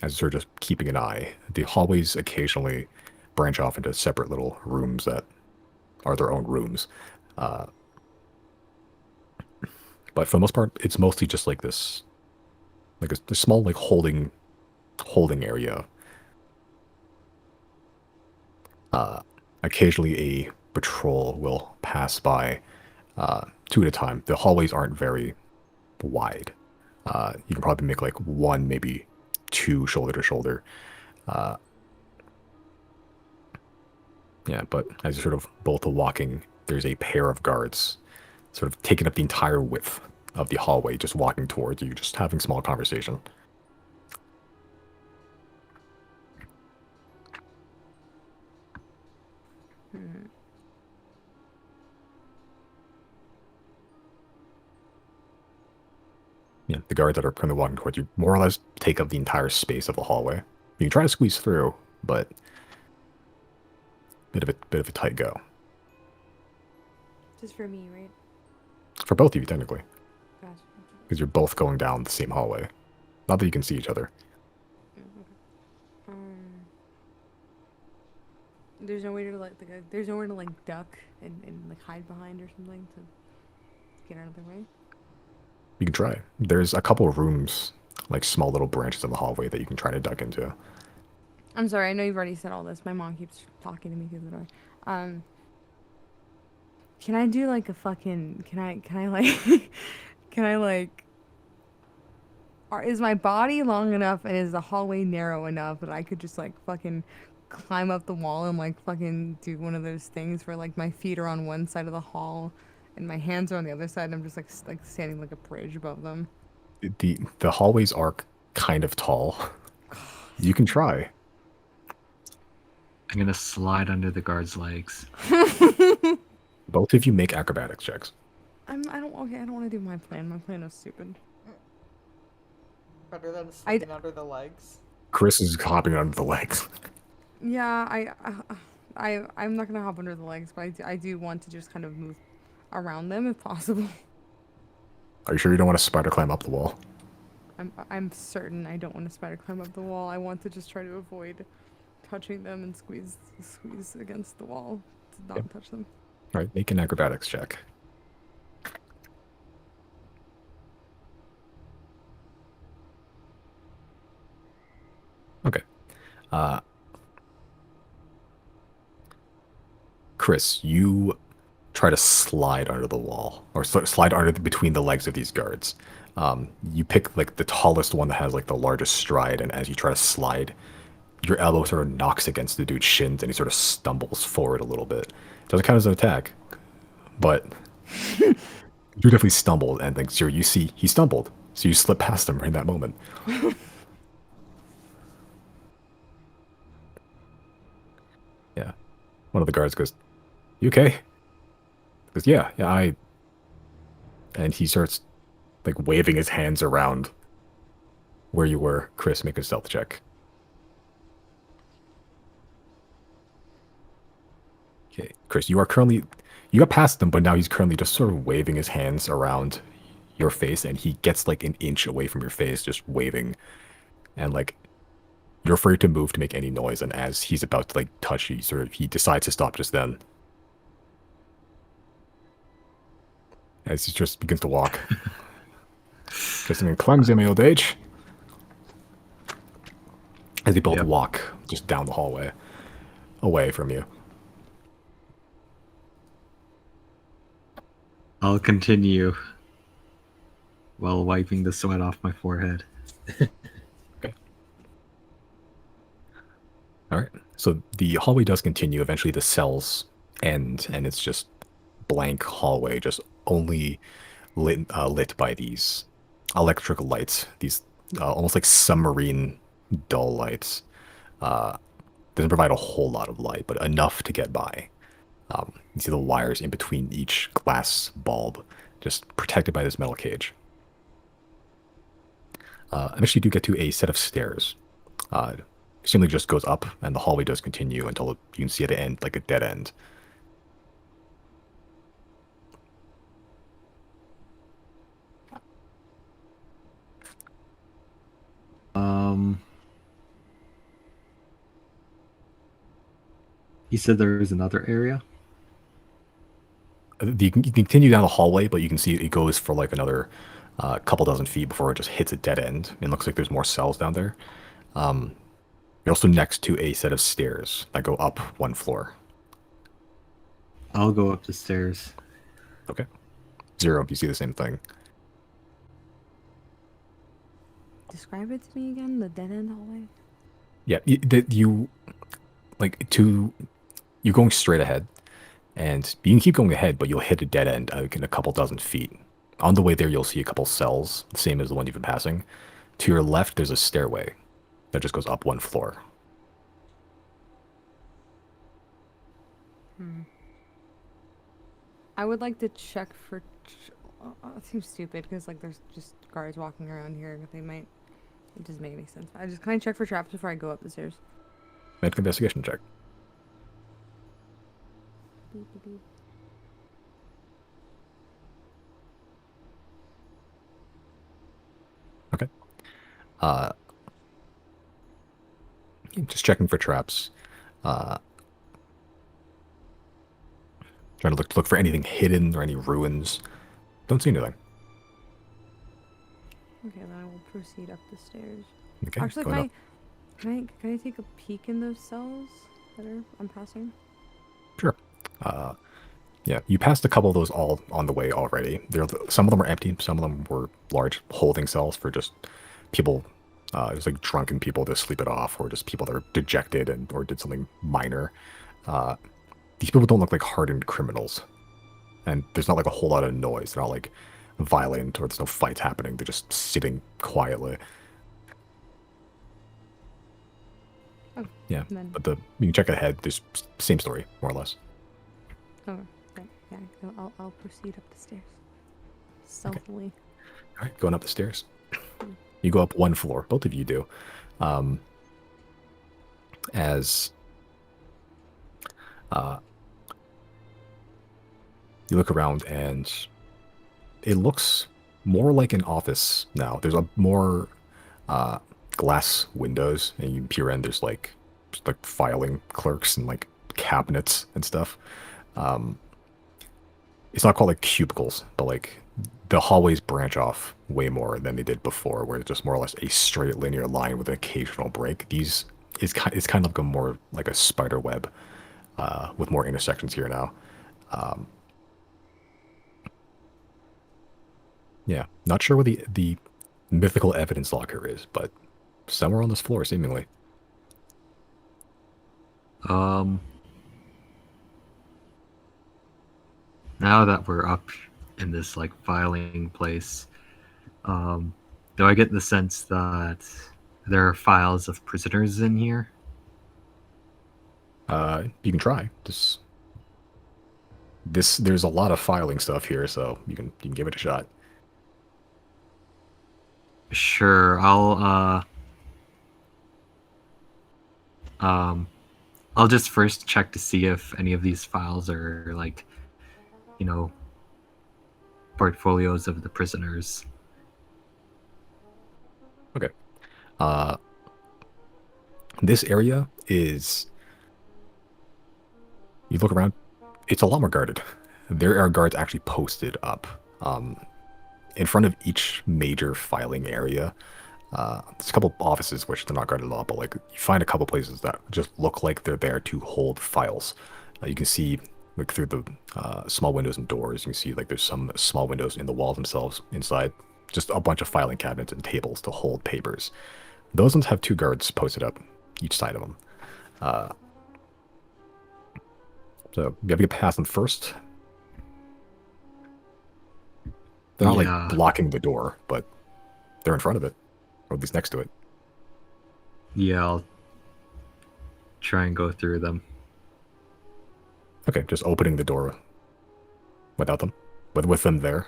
As you're just keeping an eye, the hallways occasionally branch off into separate little rooms that are their own rooms. But for the most part, it's mostly just like this, like a small like holding area. Occasionally a patrol will pass by, two at a time. The hallways aren't very wide. You can probably make like one, maybe two shoulder to shoulder. Yeah, but as you're sort of both walking, there's a pair of guards sort of taking up the entire width of the hallway, just walking towards you, just having small conversation. Yeah, the guards that are kind of walking towards you more or less take up the entire space of the hallway. You can try to squeeze through, but bit of a tight go. Just for me, right? For both of you, technically. Gotcha. Because you're both going down the same hallway. Not that you can see each other. There's nowhere to there's nowhere to like duck and like hide behind or something to get out of their way. You can try. There's a couple of rooms, like small little branches in the hallway that you can try to duck into. I'm sorry, I know you've already said all this. My mom keeps talking to me through the door. Can I do like a fucking? Can I like? Can I like? Is my body long enough and is the hallway narrow enough that I could just like fucking climb up the wall and like fucking do one of those things where like my feet are on one side of the hall and my hands are on the other side and I'm just like standing like a bridge above them. The hallways are kind of tall. You can try. I'm gonna slide under the guard's legs. Both of you make acrobatics checks. I don't want to do my plan. My plan is stupid. Better than sleeping under the legs. Chris is hopping under the legs. Yeah, I'm not gonna hop under the legs, but I do want to just kind of move around them if possible. Are you sure you don't want to spider climb up the wall? I'm certain I don't want to spider climb up the wall. I want to just try to avoid touching them and squeeze against the wall to not touch them. All right, make an acrobatics check. Okay. Chris, you try to slide under the wall, or slide between the legs of these guards. You pick like the tallest one that has like the largest stride, and as you try to slide, your elbow sort of knocks against the dude's shins, and he sort of stumbles forward a little bit. Doesn't count as an attack, but you definitely stumbled, and like so you see he stumbled, so you slip past him right in that moment. Yeah, one of the guards goes, "You okay?" He goes, "Yeah, I." And he starts like waving his hands around where you were. Chris, make a stealth check. Okay, Chris, you got past him, but now he's currently just sort of waving his hands around your face, and he gets like an inch away from your face, just waving, and like you're afraid to move to make any noise. And as he's about to like touch you, he decides to stop just then. As he just begins to walk. Just an clumsy in my old age. As they both walk just down the hallway, away from you. I'll continue while wiping the sweat off my forehead. Okay. All right. So the hallway does continue. Eventually the cells end, and it's just blank hallway, just only lit by these electrical lights, these almost like submarine dull lights. Doesn't provide a whole lot of light, but enough to get by. You see the wires in between each glass bulb, just protected by this metal cage. Eventually, you do get to a set of stairs. Simply just goes up, and the hallway does continue until you can see at the end, like a dead end. You said there was another area? You can continue down the hallway, but you can see it goes for like another couple dozen feet before it just hits a dead end. It looks like there's more cells down there. You're also next to a set of stairs that go up one floor. I'll go up the stairs. Okay. Zero, you see the same thing. Describe it to me again, the dead end hallway. Yeah, you're going straight ahead, and you can keep going ahead, but you'll hit a dead end in a couple dozen feet. On the way there, you'll see a couple cells, the same as the one you've been passing. To your left, there's a stairway that just goes up one floor. I would like to check for. It seems stupid because like there's just guards walking around here, but they might. It doesn't make any sense. Can I check for traps before I go up the stairs? Make an investigation check. Okay. Just checking for traps. Trying to look for anything hidden or any ruins. Don't see anything. Okay, then I will proceed up the stairs. Okay, Actually, going up. can I take a peek in those cells that I'm passing? Sure. Yeah, you passed a couple of those all on the way already. Some of them were empty. Some of them were large holding cells for just people. It was like drunken people to sleep it off, or just people that are dejected and or did something minor. Uh, these people don't look like hardened criminals, and there's not like a whole lot of noise. They're not like violent or there's no fights happening. They're just sitting quietly. Oh, Yeah, then. but you can check ahead. There's same story more or less. Oh, yeah. I'll proceed up the stairs. Stealthily. All right, going up the stairs. You go up one floor. Both of you do. As you look around, and it looks more like an office now. There's a more glass windows, and you peer in. There's like filing clerks and like cabinets and stuff. It's not called like cubicles, but like the hallways branch off way more than they did before, where it's just more or less a straight linear line with an occasional break. It's kind of like a more like a spider web with more intersections here now. Yeah, not sure where the mythical evidence locker is, but somewhere on this floor, seemingly. Now that we're up in this like filing place, do I get the sense that there are files of prisoners in here? You can try. There's a lot of filing stuff here, so you can give it a shot. Sure, I'll just first check to see if any of these files are like, portfolios of the prisoners. Okay. This area is. You look around, it's a lot more guarded. There are guards actually posted up in front of each major filing area. There's a couple offices which they're not guarded at all, but like you find a couple places that just look like they're there to hold files. You can see like through the small windows and doors. You can see like there's some small windows in the walls themselves inside. Just a bunch of filing cabinets and tables to hold papers. Those ones have 2 guards posted up each side of them. So you have to get past them first. They're not like blocking the door, but they're in front of it, or at least next to it. Yeah, I'll try and go through them. Okay, just opening the door without them, with them there.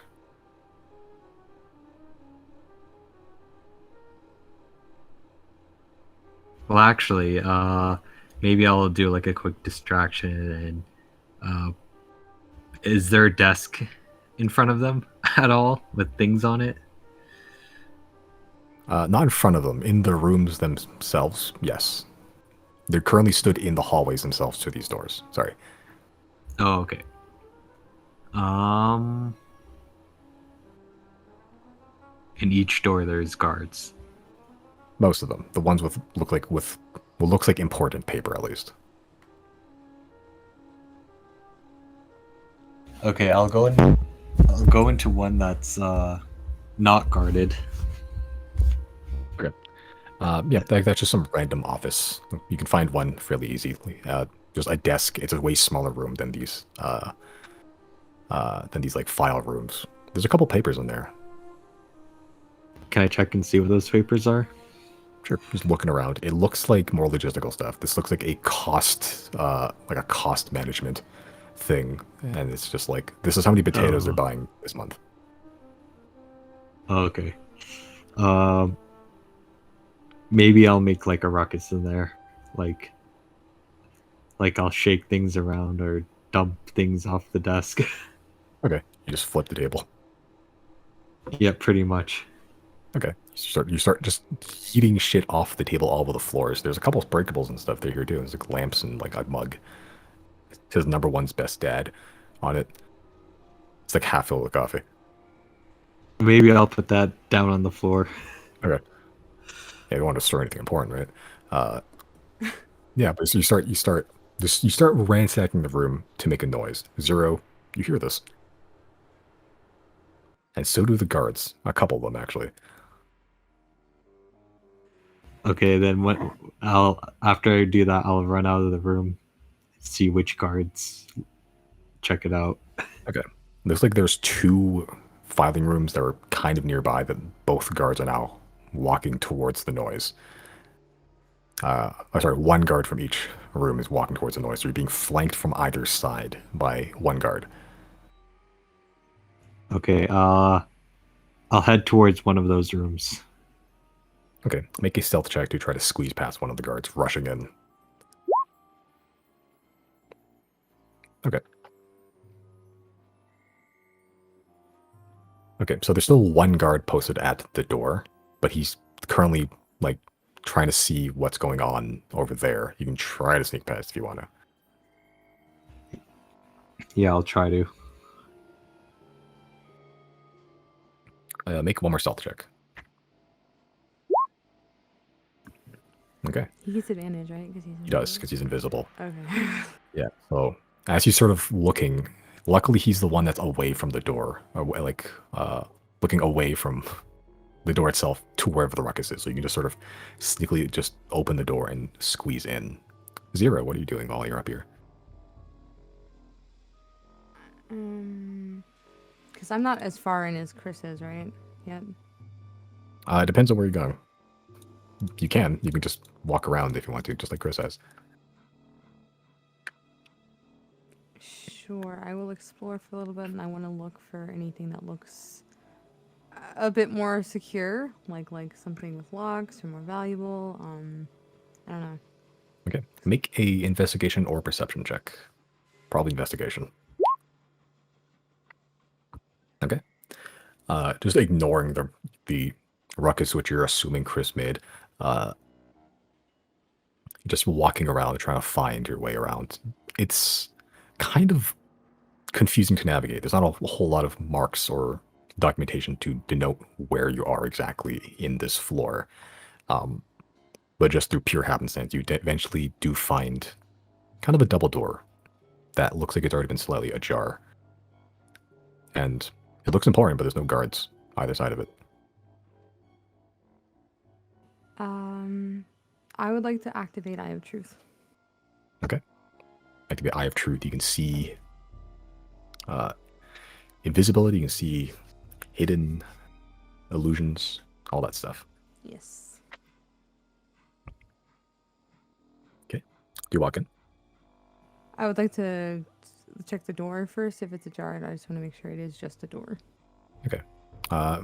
Well, actually, maybe I'll do like a quick distraction and is there a desk in front of them at all with things on it? Not in front of them, in the rooms themselves, yes. They're currently stood in the hallways themselves to these doors. Sorry. Oh, okay. In each door there's guards. Most of them. The ones with what looks like important paper, at least. Okay, I'll go into one that's not guarded. Okay. Yeah, that's just some random office. You can find one fairly easily. Just a desk. It's a way smaller room than these like file rooms. There's a couple papers in there. Can I check and see what those papers are? Sure. Just looking around. It looks like more logistical stuff. This looks like a cost management thing, and it's just like this is how many potatoes they're buying this month. Okay. Maybe I'll make like a ruckus in there, like I'll shake things around or dump things off the desk. Okay, you just flip the table. Yeah, pretty much. Okay, you start just eating shit off the table all over the floors. There's a couple of breakables and stuff there here too. There's like lamps and like a mug. It says #1's best dad. on it. It's like half filled with coffee. Maybe I'll put that down on the floor. Okay. Yeah, you don't want to destroy anything important, right? Yeah, but so you start ransacking the room to make a noise. Zero, you hear this. And so do the guards. A couple of them actually. Okay, then after I do that, I'll run out of the room, see which guards, check it out. Okay. Looks like there's 2 filing rooms that are kind of nearby that both guards are now walking towards the noise. Sorry, 1 guard from each room is walking towards the noise. So you're being flanked from either side by 1 guard. Okay, I'll head towards one of those rooms. Okay, make a stealth check to try to squeeze past one of the guards rushing in. Okay. Okay, so there's still 1 guard posted at the door, but he's currently, like, trying to see what's going on over there. You can try to sneak past if you want to. Yeah, I'll try to. Make 1 more stealth check. Okay. He gets advantage, right? Because He does, because he's invisible. Okay. Yeah, so as he's sort of looking, luckily he's the one that's away from the door, like, looking away from the door itself to wherever the ruckus is. So you can just sort of sneakily just open the door and squeeze in. Zero, what are you doing while you're up here? Because I'm not as far in as Chris is, right? Yet. It depends on where you're going. You can just walk around if you want to, just like Chris has. Sure, I will explore for a little bit, and I want to look for anything that looks a bit more secure, like something with locks or more valuable. I don't know. Okay, make a investigation or perception check. Probably investigation. Okay. Just ignoring the ruckus which you're assuming Chris made. Just walking around trying to find your way around. It's kind of confusing to navigate. There's not a whole lot of marks or documentation to denote where you are exactly in this floor. But just through pure happenstance, you eventually do find kind of a double door that looks like it's already been slightly ajar. And it looks important, but there's no guards either side of it. I would like to activate Eye of Truth. Okay. Activate Eye of Truth. You can see invisibility. You can see hidden illusions, all that stuff. Yes. Okay. Do you walk in? I would like to check the door first. If it's ajar, I just want to make sure it is just a door. Okay.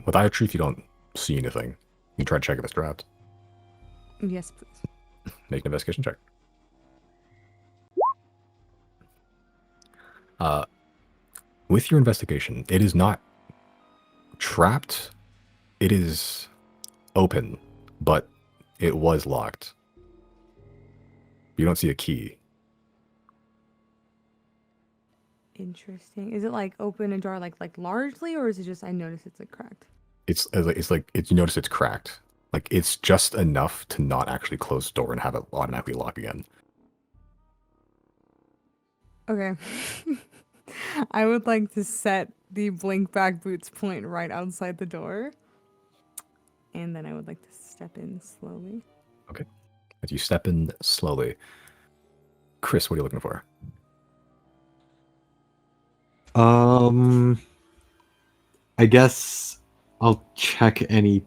With Eye of Truth, you don't see anything. You can try to check if it's trapped. Yes, please. Make an investigation check. With your investigation, it is not trapped. It is open, but it was locked. You don't see a key. Interesting. Is it like open a jar like largely, or is it just I notice it's like cracked? It's you notice it's cracked. Like it's just enough to not actually close the door and have it automatically lock again. Okay. I would like to set the blink back boots point right outside the door. And then I would like to step in slowly. Okay. As you step in slowly. Chris, what are you looking for? I guess I'll check any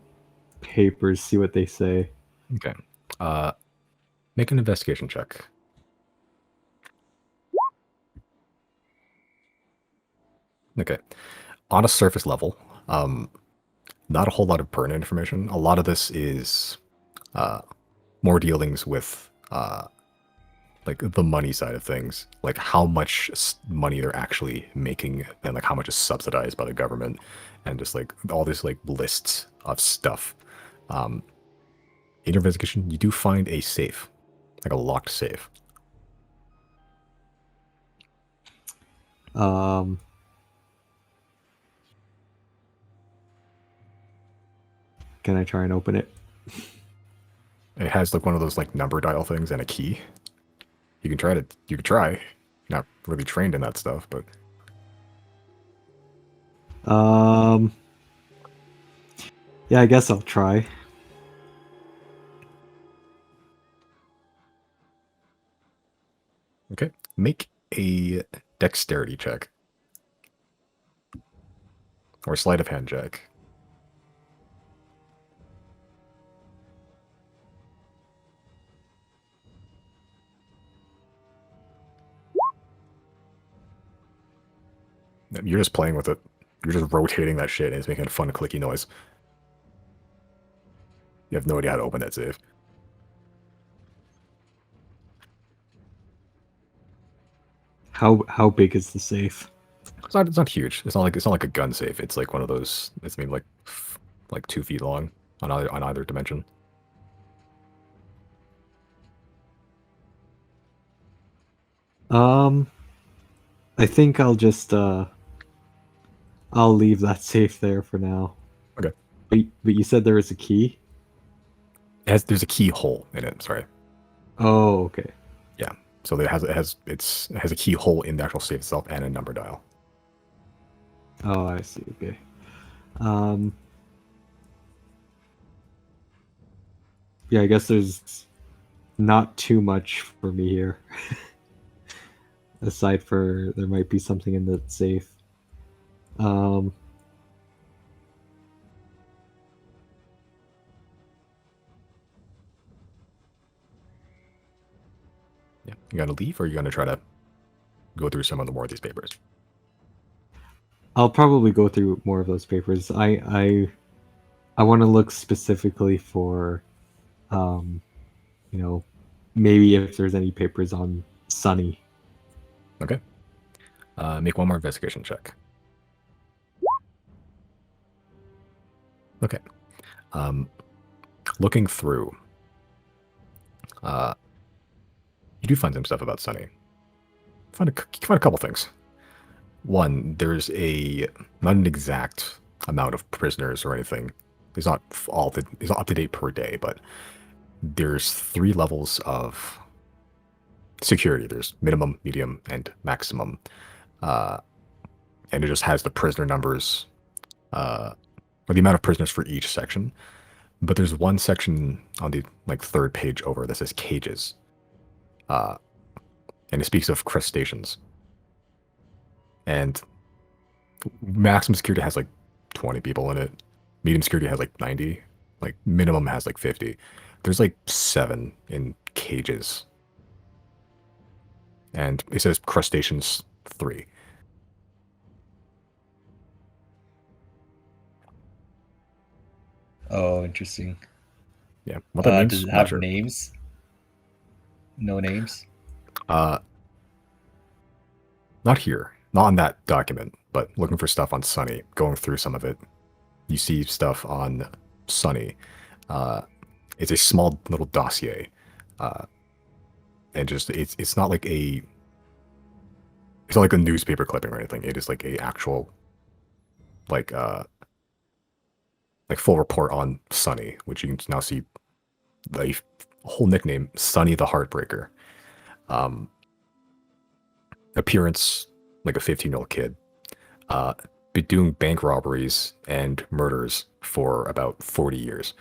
papers, see what they say. Okay. Make an investigation check. Okay. On a surface level, not a whole lot of pertinent information. A lot of this is more dealings with like the money side of things, like how much money they're actually making and like how much is subsidized by the government, and just like all this like lists of stuff. In your investigation, you do find a safe, like a locked safe. Um, can I try and open it? It has like one of those like number dial things and a key. You can try to. You could try. Not really trained in that stuff, but Um, yeah, I guess I'll try. okay. Make a dexterity check or sleight of hand check. You're just playing with it. You're just rotating that shit and it's making a fun clicky noise. You have no idea how to open that safe. How big is the safe? It's not huge. It's not like a gun safe. It's like one of those. It's maybe like 2 feet long on either dimension. Um, I think I'll just I'll leave that safe there for now. Okay. But you said there was a key? There's a keyhole in it. Sorry. Oh, okay. Yeah. So it has a keyhole in the actual safe itself and a number dial. Oh, I see. Okay. Um, yeah, I guess there's not too much for me here. Aside for there might be something in the safe. Um, Yeah. You gonna leave or you gonna try to go through some of the more of these papers? I'll probably go through more of those papers. I want to look specifically for, um, you know, maybe if there's any papers on Sunny. Okay. Make one more investigation check. Okay. Looking through, you do find some stuff about Sunny. You find a couple things. One, there's not an exact amount of prisoners or anything. It's not it's not up to date per day, but there's 3 levels of security. There's minimum, medium, and maximum. And it just has the prisoner numbers, or the amount of prisoners for each section. But there's one section on the like 3rd page over that says cages. And it speaks of crustaceans. And maximum security has like 20 people in it. Medium security has like 90. Like minimum has like 50. There's like 7 in cages. And it says crustaceans 3. Oh, interesting. Yeah. What that means? Does it I'm not have sure. names? No names? Not here. Not on that document, but looking for stuff on Sunny, going through some of it. You see stuff on Sunny. It's a small little dossier. And just it's not like a newspaper clipping or anything. It is like a actual like full report on Sunny, which you can now see the whole nickname, Sunny the Heartbreaker. Appearance like a 15-year-old kid. Been doing bank robberies and murders for about 40 years.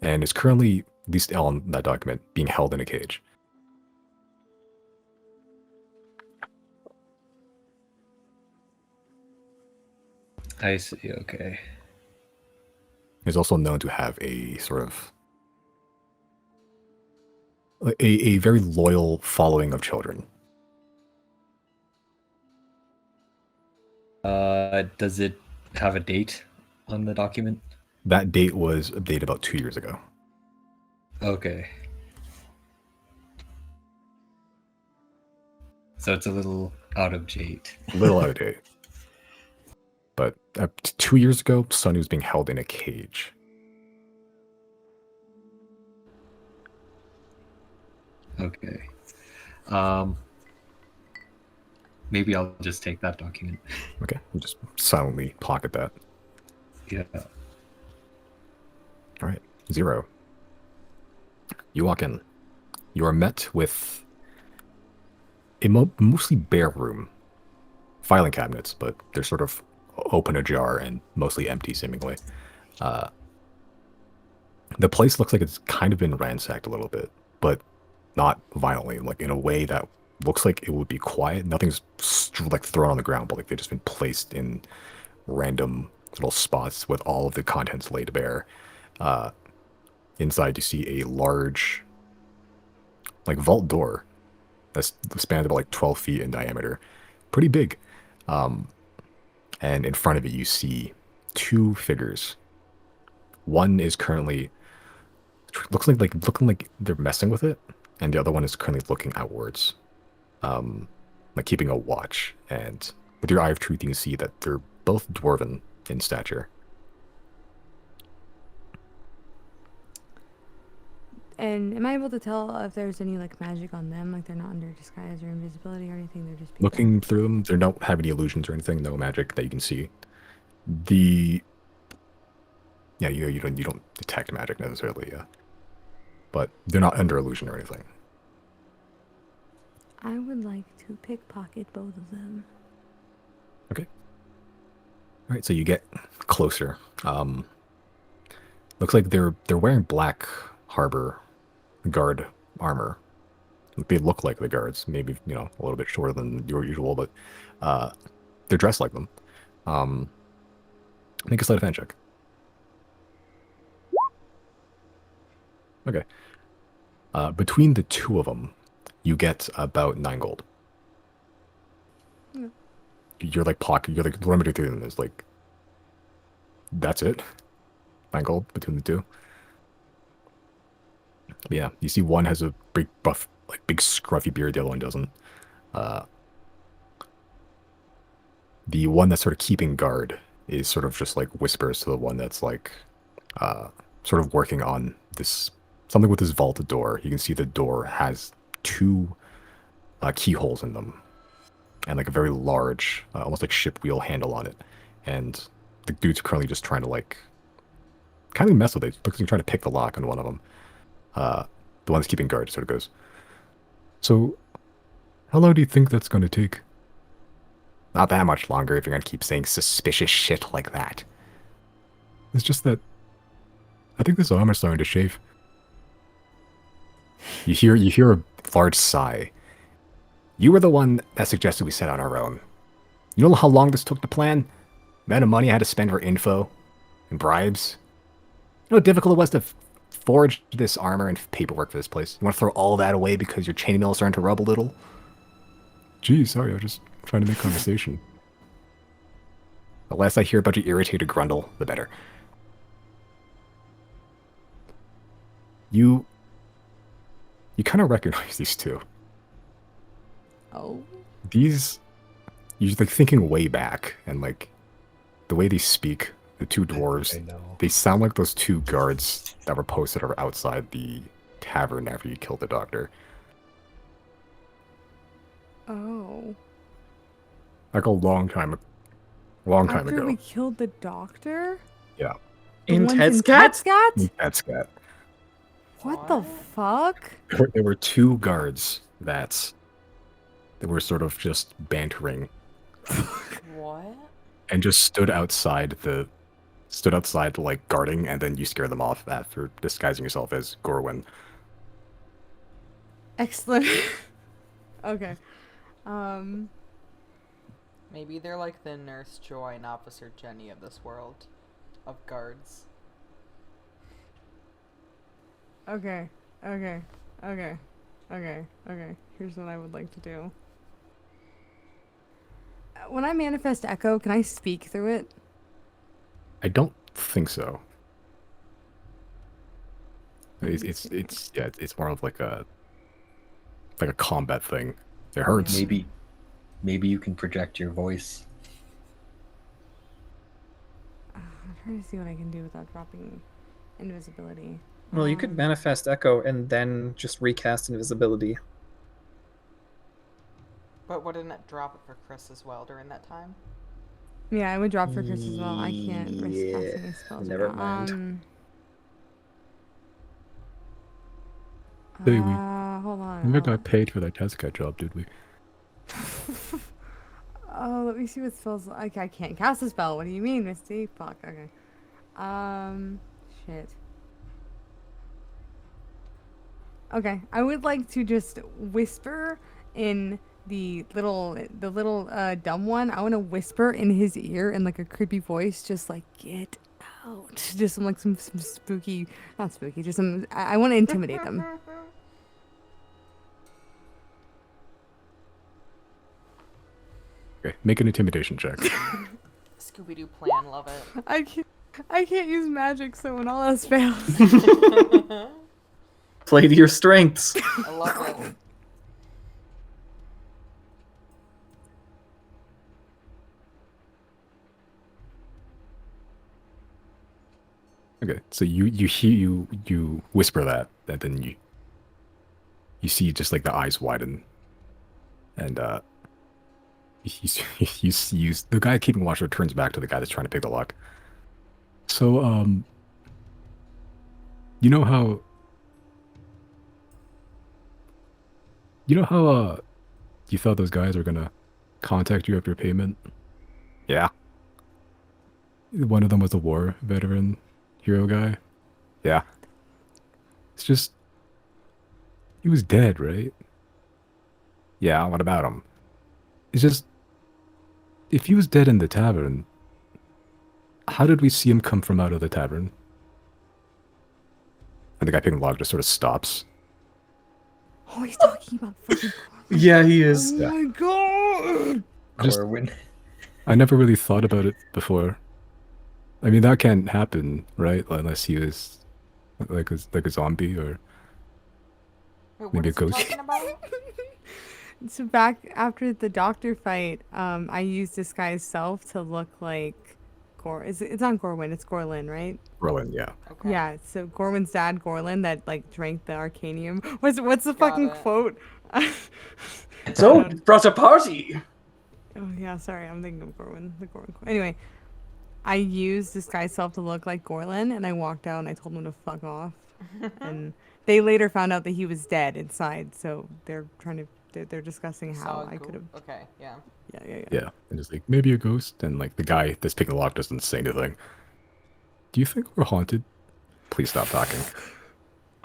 And is currently, at least on that document, being held in a cage. I see, okay. Is also known to have a sort of a very loyal following of children. Does it have a date on the document? That date was updated about 2 years ago. Okay. So it's a little out of date. A little out of date. But 2 years ago, Sunny was being held in a cage. Okay. Um, maybe I'll just take that document. Okay, you just silently pocket that. Yeah. All right, 0. You walk in. You are met with a mostly bare room. Filing cabinets, but they're sort of open ajar and mostly empty, seemingly. The place looks like it's kind of been ransacked a little bit, but not violently, like in a way that looks like it would be quiet. Nothing's like thrown on the ground, but like they've just been placed in random little spots with all of the contents laid bare. Inside, you see a large, like, vault door that spans about like 12 feet in diameter, pretty big. And in front of it, you see 2 figures. One is currently looking like they're messing with it, and the other one is currently looking outwards, like keeping a watch. And with your eye of truth, you can see that they're both dwarven in stature. And am I able to tell if there's any like magic on them? Like they're not under disguise or invisibility or anything. They're just people? Looking through them, they don't have any illusions or anything. No magic that you can see. Yeah, you don't detect magic necessarily. Yeah, but they're not under illusion or anything. I would like to pickpocket both of them. Okay. All right, so you get closer. Looks like they're wearing black harbor guard armor. They look like the guards, maybe a little bit shorter than your usual, but they're dressed like them. Make a sleight of hand check. Okay. Between the 2 of them, you get about 9 gold. Yeah. You're like limited through them is like, that's it. 9 gold between the 2. But yeah, you see one has a big buff, like big scruffy beard. The other one doesn't. The one that's sort of keeping guard is sort of just like whispers to the one that's like, sort of working on this something with this vaulted door. You can see the door has 2 keyholes in them, and like a very large, almost like ship wheel handle on it. And the dude's currently just trying to like kind of mess with it. Looks like he's trying to pick the lock on one of them. The one that's keeping guard sort of goes, "So, how long do you think that's going to take?" "Not that much longer if you're going to keep saying suspicious shit like that. It's just that I think this armor's starting to shave." You hear a large sigh. "You were the one that suggested we set on our own. You know how long this took to plan? The amount of money I had to spend for info and bribes? You know how difficult it was to forge this armor and paperwork for this place? You want to throw all that away because your chainmail is starting to rub a little?" "Gee, sorry, I was just trying to make conversation." "The less I hear about your irritated grundle, the better. You kind of recognize these 2. Oh. You're like thinking way back, and like the way they speak, the 2 dwarves, I know. they sound like those 2 guards that were posted outside the tavern after you killed the doctor. Oh. Like a long time After ago. we killed the doctor? Yeah. The In ones Tedscat? Tedscat? That's that. What the fuck? There were 2 guards that were sort of just bantering What? and just stood outside like guarding, and then you scare them off after disguising yourself as Gorwin. Excellent. Okay. Maybe they're like the Nurse Joy and Officer Jenny of this world of guards. Okay. Here's what I would like to do. When I manifest Echo, can I speak through it? I don't think so. It's more of like a combat thing. It hurts. Maybe you can project your voice. I'm trying to see what I can do without dropping invisibility. Well, you could manifest Echo and then just recast invisibility. But wouldn't it drop it for Chris as well during that time? Yeah, I would drop for Chris as well. I can't risk casting his spells. never right now. mind. Hey, we Hold on. never got paid for that Jessica job, did we? Oh, let me see what spells. Okay, I can't cast a spell. What do you mean, Misty? Fuck. Okay. Shit. Okay, I would like to just whisper in the little dumb one. I want to whisper in his ear in like a creepy voice, just like get out. Just some spooky, not spooky, just some. I want to intimidate them. Okay, make an intimidation check. Scooby-Doo plan, love it. I can't use magic, so when all else fails. Play to your strengths. I love it. Okay, so you whisper that, and then you see just like the eyes widen, and you see the guy keeping watch turns back to the guy that's trying to pick the lock. So you know how you thought those guys were gonna contact you after payment? Yeah. One of them was a war veteran hero guy. Yeah. It's just he was dead, right? Yeah, what about him? It's just if he was dead in the tavern, how did we see him come from out of the tavern? And the guy picking the lock just sort of stops. Oh, he's talking about fucking. Yeah, he is. Oh my god! Just- Corwin. I never really thought about it before. I mean, that can't happen, right? Unless he was like a zombie or Wait, what maybe a is he ghost. talking about? So back after the doctor fight, I used disguise self to look like it's not Gorwin, it's Gorlin, right? Rowan, yeah. Okay. Yeah, so Gorwin's dad, Gorlin, that like drank the arcanium. What's the Got fucking it. quote? So, brought a party. Oh yeah, sorry, I'm thinking of Gorwin, the Gorwin quote. Anyway, I used disguise self to look like Gorlin, and I walked out and I told him to fuck off. And they later found out that he was dead inside, so they're discussing how Saw a I ghoul- could have. Okay, yeah. Yeah. Yeah. And it's like, maybe a ghost. And like the guy that's picking the lock doesn't say anything. Do you think we're haunted? Please stop talking.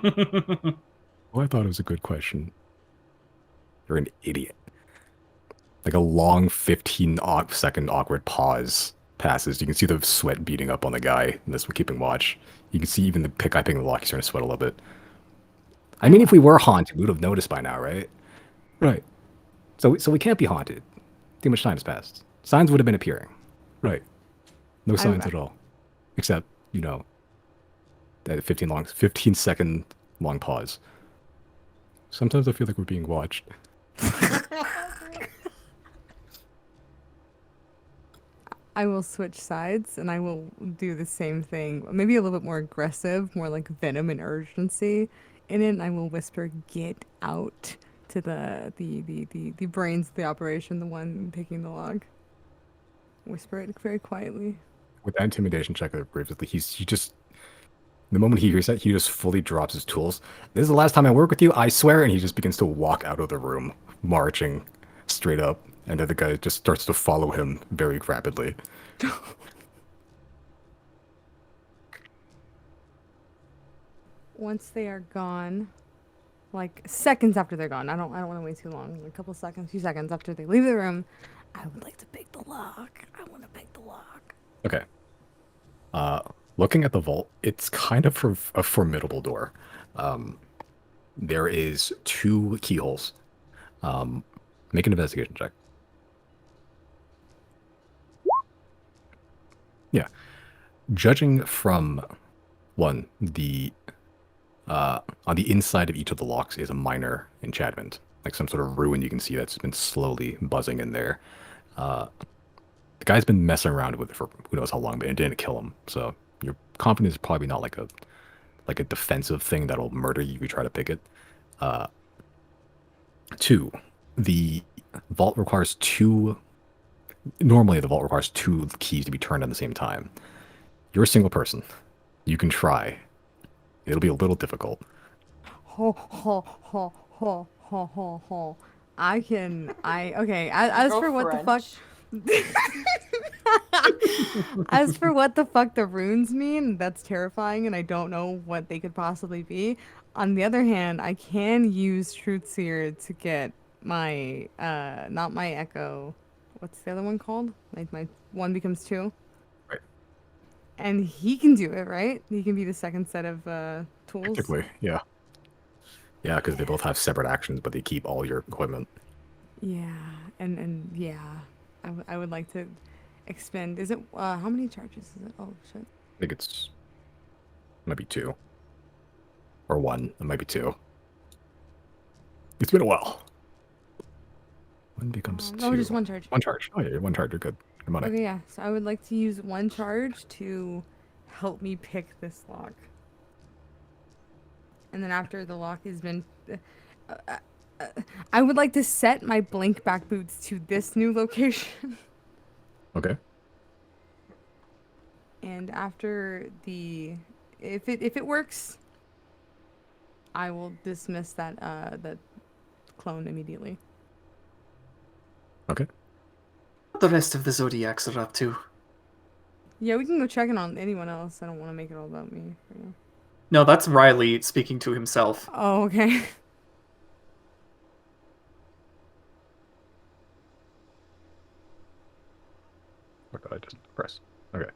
Well, I thought it was a good question. You're an idiot. Like a long 15-second awkward pause passes. You can see the sweat beating up on the guy in this one keeping watch. You can see even the guy picking the lock, he's starting to sweat a little bit. I mean, if we were haunted, we would have noticed by now, right? Right. So we can't be haunted. Too much time has passed. Signs would have been appearing. Right. No signs at all. Except, that 15-second long pause. Sometimes I feel like we're being watched. I will switch sides and I will do the same thing. Maybe a little bit more aggressive, more like venom and urgency in it. And I will whisper, "Get out!" to the brains of the operation, the one taking the log. Whisper it very quietly. With that intimidation check, the moment he hears that, he just fully drops his tools. This is the last time I work with you, I swear, and he just begins to walk out of the room, marching straight up, and then the guy just starts to follow him very rapidly. Once they are gone, like seconds after they're gone, I don't want to wait too long. A couple seconds, few seconds after they leave the room, I would like to pick the lock. I want to pick the lock. Okay. Looking at the vault, it's kind of a formidable door. There is 2 keyholes. Make an investigation check. Yeah. Judging from on the inside of each of the locks is a minor enchantment, like some sort of ruin you can see that's been slowly buzzing in there. The guy's been messing around with it for who knows how long, but it didn't kill him. So your confidence is probably not like a defensive thing that'll murder you if you try to pick it. 2, the vault requires two. Normally, the vault requires two keys to be turned at the same time. You're a single person. You can try. It'll be a little difficult. Ho ho ho ho ho ho ho. Okay. As Go for what the fuck, French. as for what the fuck the runes mean, that's terrifying, and I don't know what they could possibly be. On the other hand, I can use Truthseer to get my not my echo. What's the other one called? My one becomes two. Right. And he can do it, right? He can be the second set of tools. Technically, yeah. Yeah, because they both have separate actions, but they keep all your equipment. Yeah, and yeah, I would like to expend. Is it how many charges is it? Oh shit. I think it's might be two. Or one. It might be two. It's been a while. One becomes two. Oh, just one charge. One charge. Oh yeah, one charge. You're good. Good money. Okay, yeah. So I would like to use one charge to help me pick this lock. And then after the lock has been, I would like to set my blink back boots to this new location. Okay. And after if it works, I will dismiss that clone immediately. Okay. What the rest of the Zodiacs are up to? Yeah, we can go check in on anyone else. I don't want to make it all about me. For you. No, that's Riley speaking to himself. Oh, okay. What did I just press? Okay.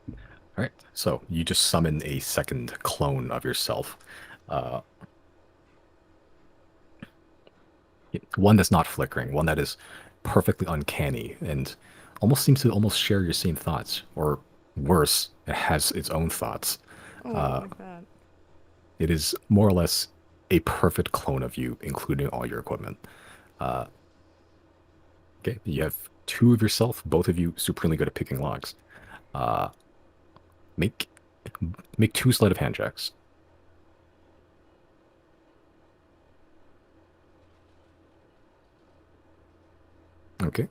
All right. So you just summon a second clone of yourself. One that's not flickering. One that is perfectly uncanny and almost seems to almost share your same thoughts, or worse, it has its own thoughts. Oh, I like that. It is more or less a perfect clone of you, including all your equipment. Okay, you have two of yourself, both of you supremely good at picking locks. Make two sleight of hand checks. Okay.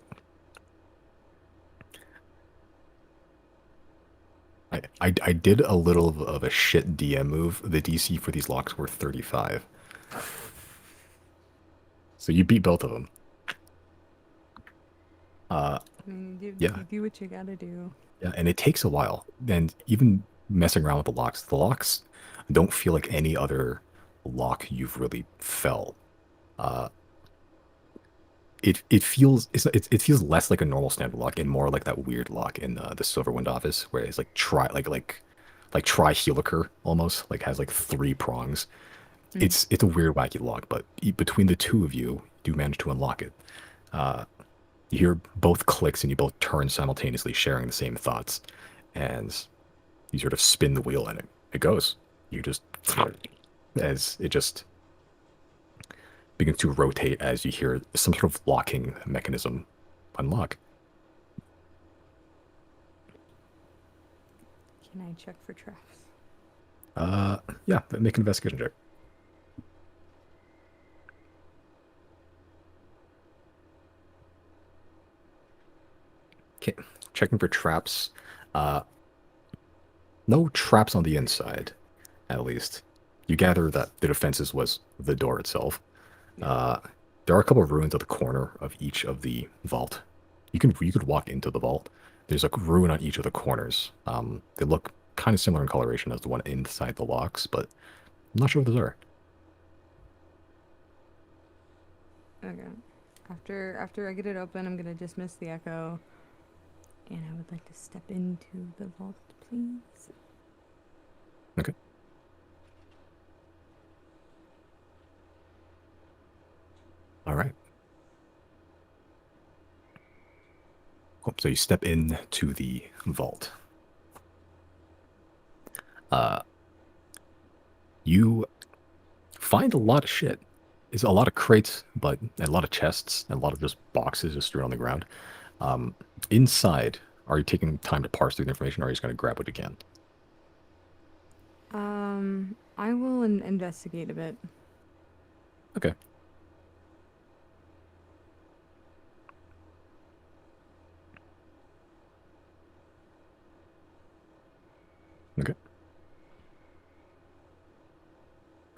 I did a little of a shit DM move. The DC for these locks were 35. So you beat both of them. I mean, you yeah. do what you gotta do. Yeah, and it takes a while. And even messing around with the locks don't feel like any other lock you've really felt. It feels it feels less like a normal standard lock and more like that weird lock in the Silverwind office where it's like tri-helicer almost, like has like 3 prongs. It's a weird wacky lock, but between the two of you do manage to unlock it. You hear both clicks and you both turn simultaneously, sharing the same thoughts, and you sort of spin the wheel and it goes. You just as it just begins to rotate as you hear some sort of locking mechanism unlock. Can I check for traps? Yeah, make an investigation check. Okay, checking for traps. No traps on the inside, at least. You gather that the defenses was the door itself. There are a couple of ruins at the corner of each of the vault. You could walk into the vault. There's a ruin on each of the corners. They look kind of similar in coloration as the one inside the locks, but I'm not sure what those are. Okay. After I get it open, I'm gonna dismiss the echo, and I would like to step into the vault, please. Okay. All right. Cool. So you step into the vault. You find a lot of shit. It's a lot of crates, but and a lot of chests, and a lot of just boxes just strewn on the ground. Inside, are you taking time to parse through the information, or are you just going to grab what you can? I will investigate a bit. Okay.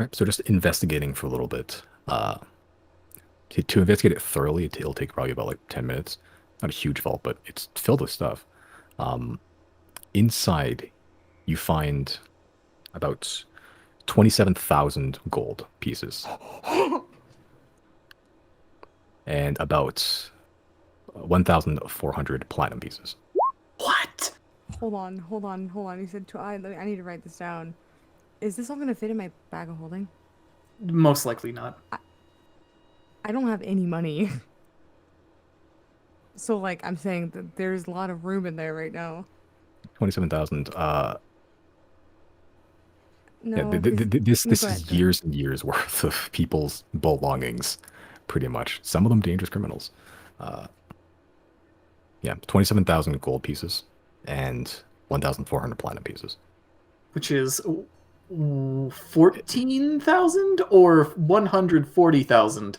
Right, so just investigating for a little bit. To investigate it thoroughly, it'll take probably about like 10 minutes. Not a huge vault, but it's filled with stuff. Inside, you find about 27,000 gold pieces and about 1,400 platinum pieces. What? Hold on. You said I need to write this down. Is this all gonna fit in my bag of holding? Most likely not. I don't have any money. So like I'm saying that there's a lot of room in there right now. 27,000. No, Yeah, no, this go is ahead. years and years worth of people's belongings, pretty much. Some of them dangerous criminals. Yeah, 27,000 gold pieces and 1,400 platinum pieces. Which is 14,000 or 140,000?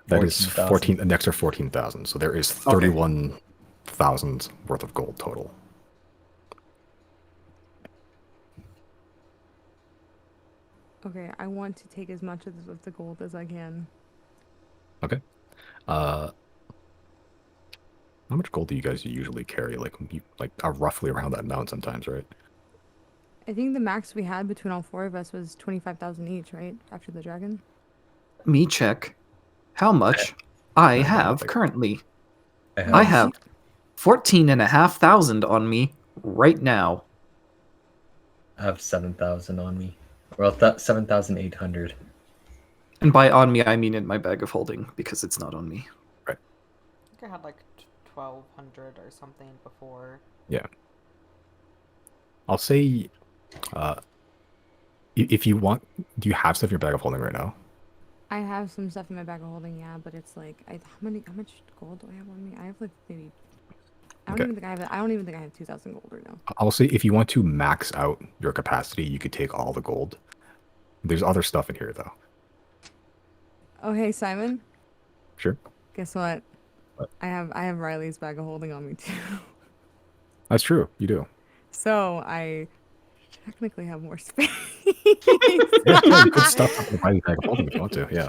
That is 14,000. an extra 14,000. So there is Okay. 31,000 worth of gold total. Okay, I want to take as much of the gold as I can. Okay. How much gold do you guys usually carry? Like, roughly around that amount sometimes, right? I think the max we had between all four of us was 25,000 each, right? After the dragon. Me check how much I I have think- currently. I I have 14,500 on me right now. I have 7,000 on me. Well, 7,800. And by on me, I mean in my bag of holding, because it's not on me. I think I had like 1,200 or something before. Yeah. I'll say, if you want, do you have stuff in your bag of holding right now? I have some stuff in my bag of holding, yeah, but it's like, how much gold do I have on me? I have like maybe, I don't Okay. even think I have 2,000 gold right now. I'll say if you want to max out your capacity, you could take all the gold. There's other stuff in here, though. Oh, hey, Simon. Sure. Guess what? What? I have Riley's bag of holding on me too. That's true. You do. So I technically have more space. Yeah, you could stuff up in the bag of holding if you want to. Yeah.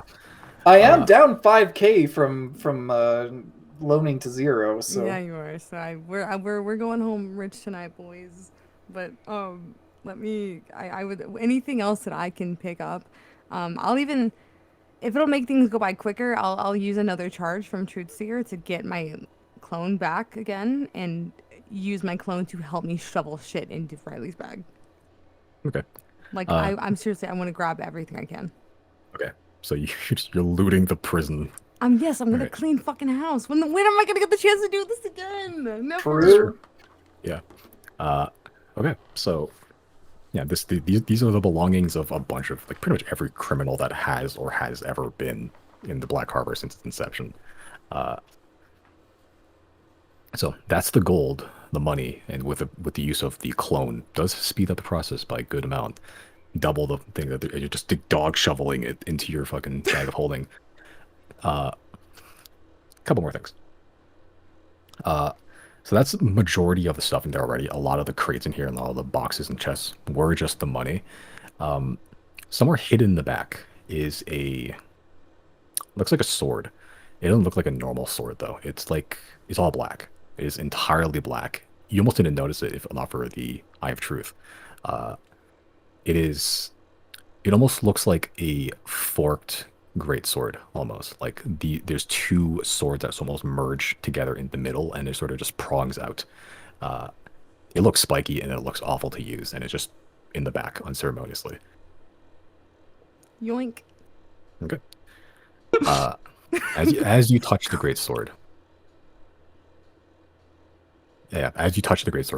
I am down 5k from loaning to 0, so Yeah, you are. So we're going home rich tonight, boys. But let me. I would anything else that I can pick up. I'll even if it'll make things go by quicker. I'll use another charge from Truthseer to get my clone back again and use my clone to help me shovel shit into Riley's bag. Okay. Like I'm seriously, I want to grab everything I can. Okay. So you're looting the prison. Yes, I'm gonna Right. clean fucking house. When am I gonna get the chance to do this again? Never. true. Yeah. Okay. So, yeah, these are the belongings of a bunch of like pretty much every criminal that has or has ever been in the Black Harbor since its inception. So that's the gold, the money, and with the use of the clone, does speed up the process by a good amount. Double the thing that you're just dog shoveling it into your fucking bag of holding. Couple more things. So that's the majority of the stuff in there already. A lot of the crates in here and a lot of the boxes and chests were just the money. Somewhere hidden in the back is looks like a sword. It doesn't look like a normal sword though. It's all black. It is entirely black. You almost didn't notice it if not for the Eye of Truth. It almost looks like a forked greatsword, almost. Like there's two swords that's almost merged together in the middle, and it sort of just prongs out. It looks spiky and it looks awful to use, and it's just in the back unceremoniously. Yoink. Okay. As you touch the greatsword,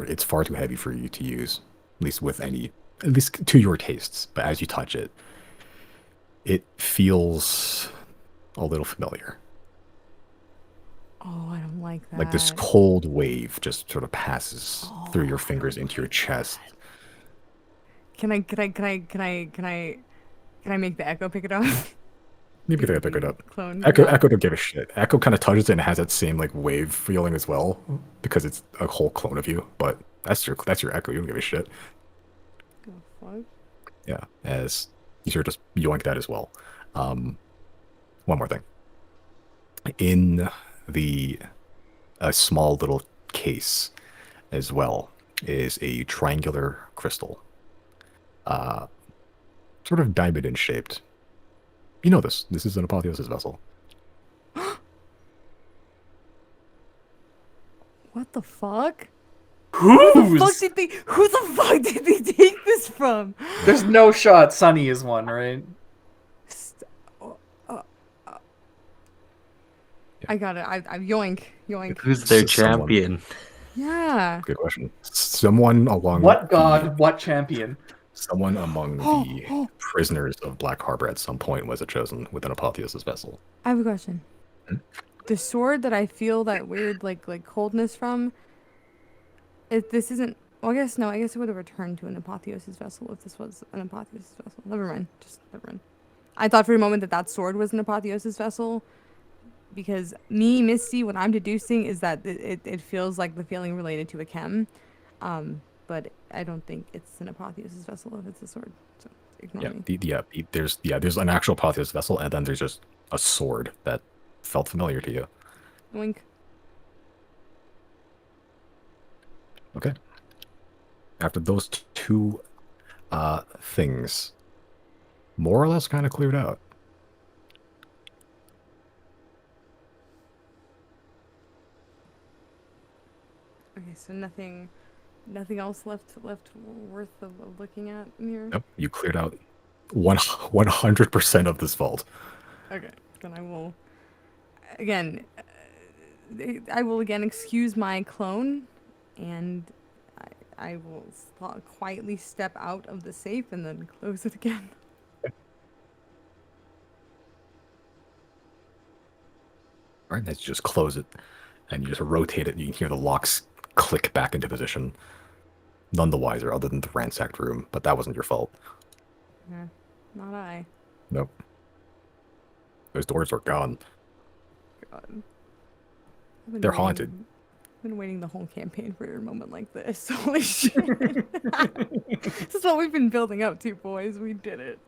it's far too heavy for you to use, at least to your tastes. But as you touch it, it feels a little familiar. Oh, I don't like that. Like this cold wave just sort of passes through your fingers into your chest. Can I make the Echo pick it up? Maybe they pick it up. Clone. Echo don't give a shit. Echo kind of touches it and has that same like wave feeling as well because it's a whole clone of you. But that's your Echo. You don't give a shit. Oh, fuck. Yeah. As You sort of just yoink that as well. One more thing. In a small little case as well is a triangular crystal. Sort of diamond shaped. You know this. This is an apotheosis vessel. What the fuck? Who the fuck Who's? did they? Who the fuck did they take this from? There's no shot Sunny is one, right? I got it. I yoink, yoink. Who's their Someone. champion? Yeah. Good question. Someone along What god? What champion? someone among the prisoners of Black Harbor at some point was chosen with an apotheosis vessel. I have a question. Hmm? The sword that I feel that weird like coldness from. This isn't. Well, I guess no. I guess it would have returned to an apotheosis vessel if this was an apotheosis vessel. Never mind. Just never mind. I thought for a moment that that sword was an apotheosis vessel, because me, Misty, what I'm deducing is that it feels like the feeling related to a chem, but I don't think it's an apotheosis vessel if it's a sword. So ignore me. There's an actual apotheosis vessel, and then there's just a sword that felt familiar to you. Wink. Okay. After those two things, more or less kind of cleared out. Okay, so nothing else left worth of looking at in here. Nope, you cleared out 100% of this vault. Okay, then I will again excuse my clone, and I will quietly step out of the safe and then close it again. All right, let's just close it, and you just rotate it. You can hear the locks click back into position. None the wiser, other than the ransacked room, but that wasn't your fault. Yeah, not I. Nope. Those doors are gone. God. I've been They're waiting- haunted. I've been waiting the whole campaign for a moment like this. Holy shit. This is what we've been building up to, boys. We did it.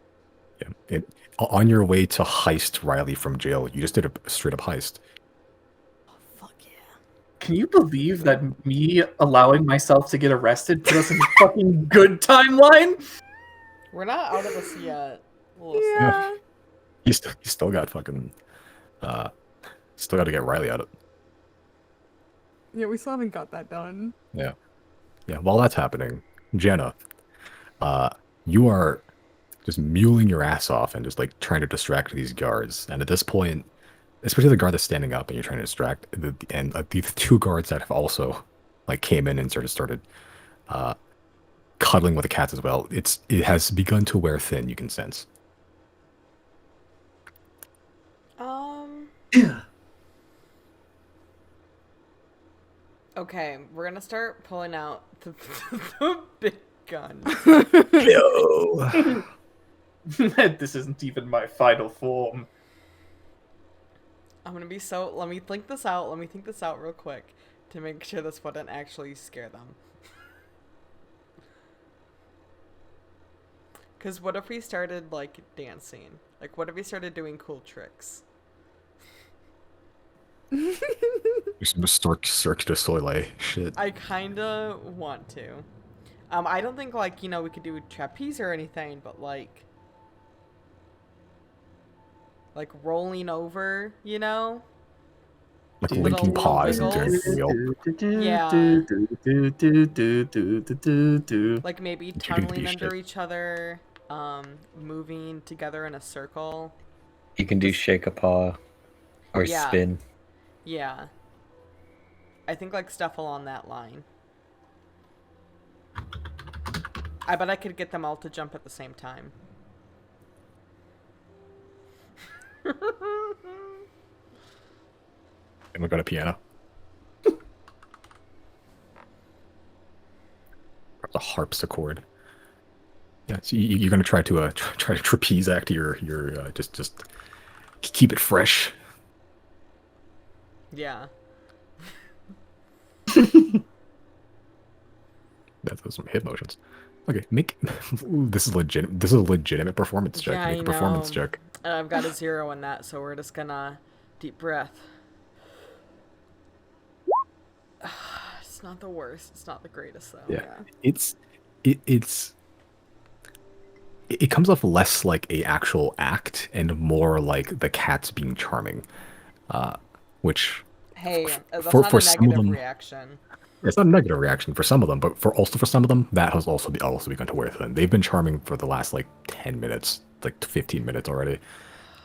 Yeah. On your way to heist Riley from jail, you just did a straight up heist. Oh, fuck yeah. Can you believe that me allowing myself to get arrested put us in a fucking good timeline? We're not out of this yet. We'll Yeah. You still got fucking, still got to get Riley out of. Yeah, we still haven't got that done. Yeah. While that's happening, Jenna, you are just muling your ass off and just like trying to distract these guards. And at this point, especially the guard that's standing up and you're trying to distract, and these two guards that have also like came in and started cuddling with the cats as well. It has begun to wear thin. You can sense. Okay, we're gonna start pulling out the big gun. Yo. This isn't even my final form. I'm gonna be so. Let me think this out. Let me think this out real quick to make sure this wouldn't actually scare them. Because what if we started like dancing? Like, what if we started doing cool tricks? Some Cirque du Soleil shit. I kinda want to. I don't think like we could do trapeze or anything, but like rolling over, Like Little linking paws and doing wiggles. wheel. Yeah. Yeah. like maybe Do tunneling shit. under each other, moving together in a circle. You can do shake a paw or Yeah. spin. Yeah. I think like stuff along that line. I bet I could get them all to jump at the same time. And we got a piano. Perhaps a harpsichord. Yeah, so you're gonna try to trapeze act your just keep it fresh. Yeah. That's those some hip motions. Okay, make Ooh, this is legit. This is a legitimate performance check. Yeah, Make I a performance know. check. And I've got a 0 in that, so we're just gonna deep breath. It's not the worst. It's not the greatest though. Yeah, it's it's it comes off less like a actual act and more like the cats being charming, which Hey, that's for not a some of negative them reaction. it's not a negative reaction for some of them, but for some of them that has also begun to wear thin. They've been charming for the last like 10 minutes, like 15 minutes already.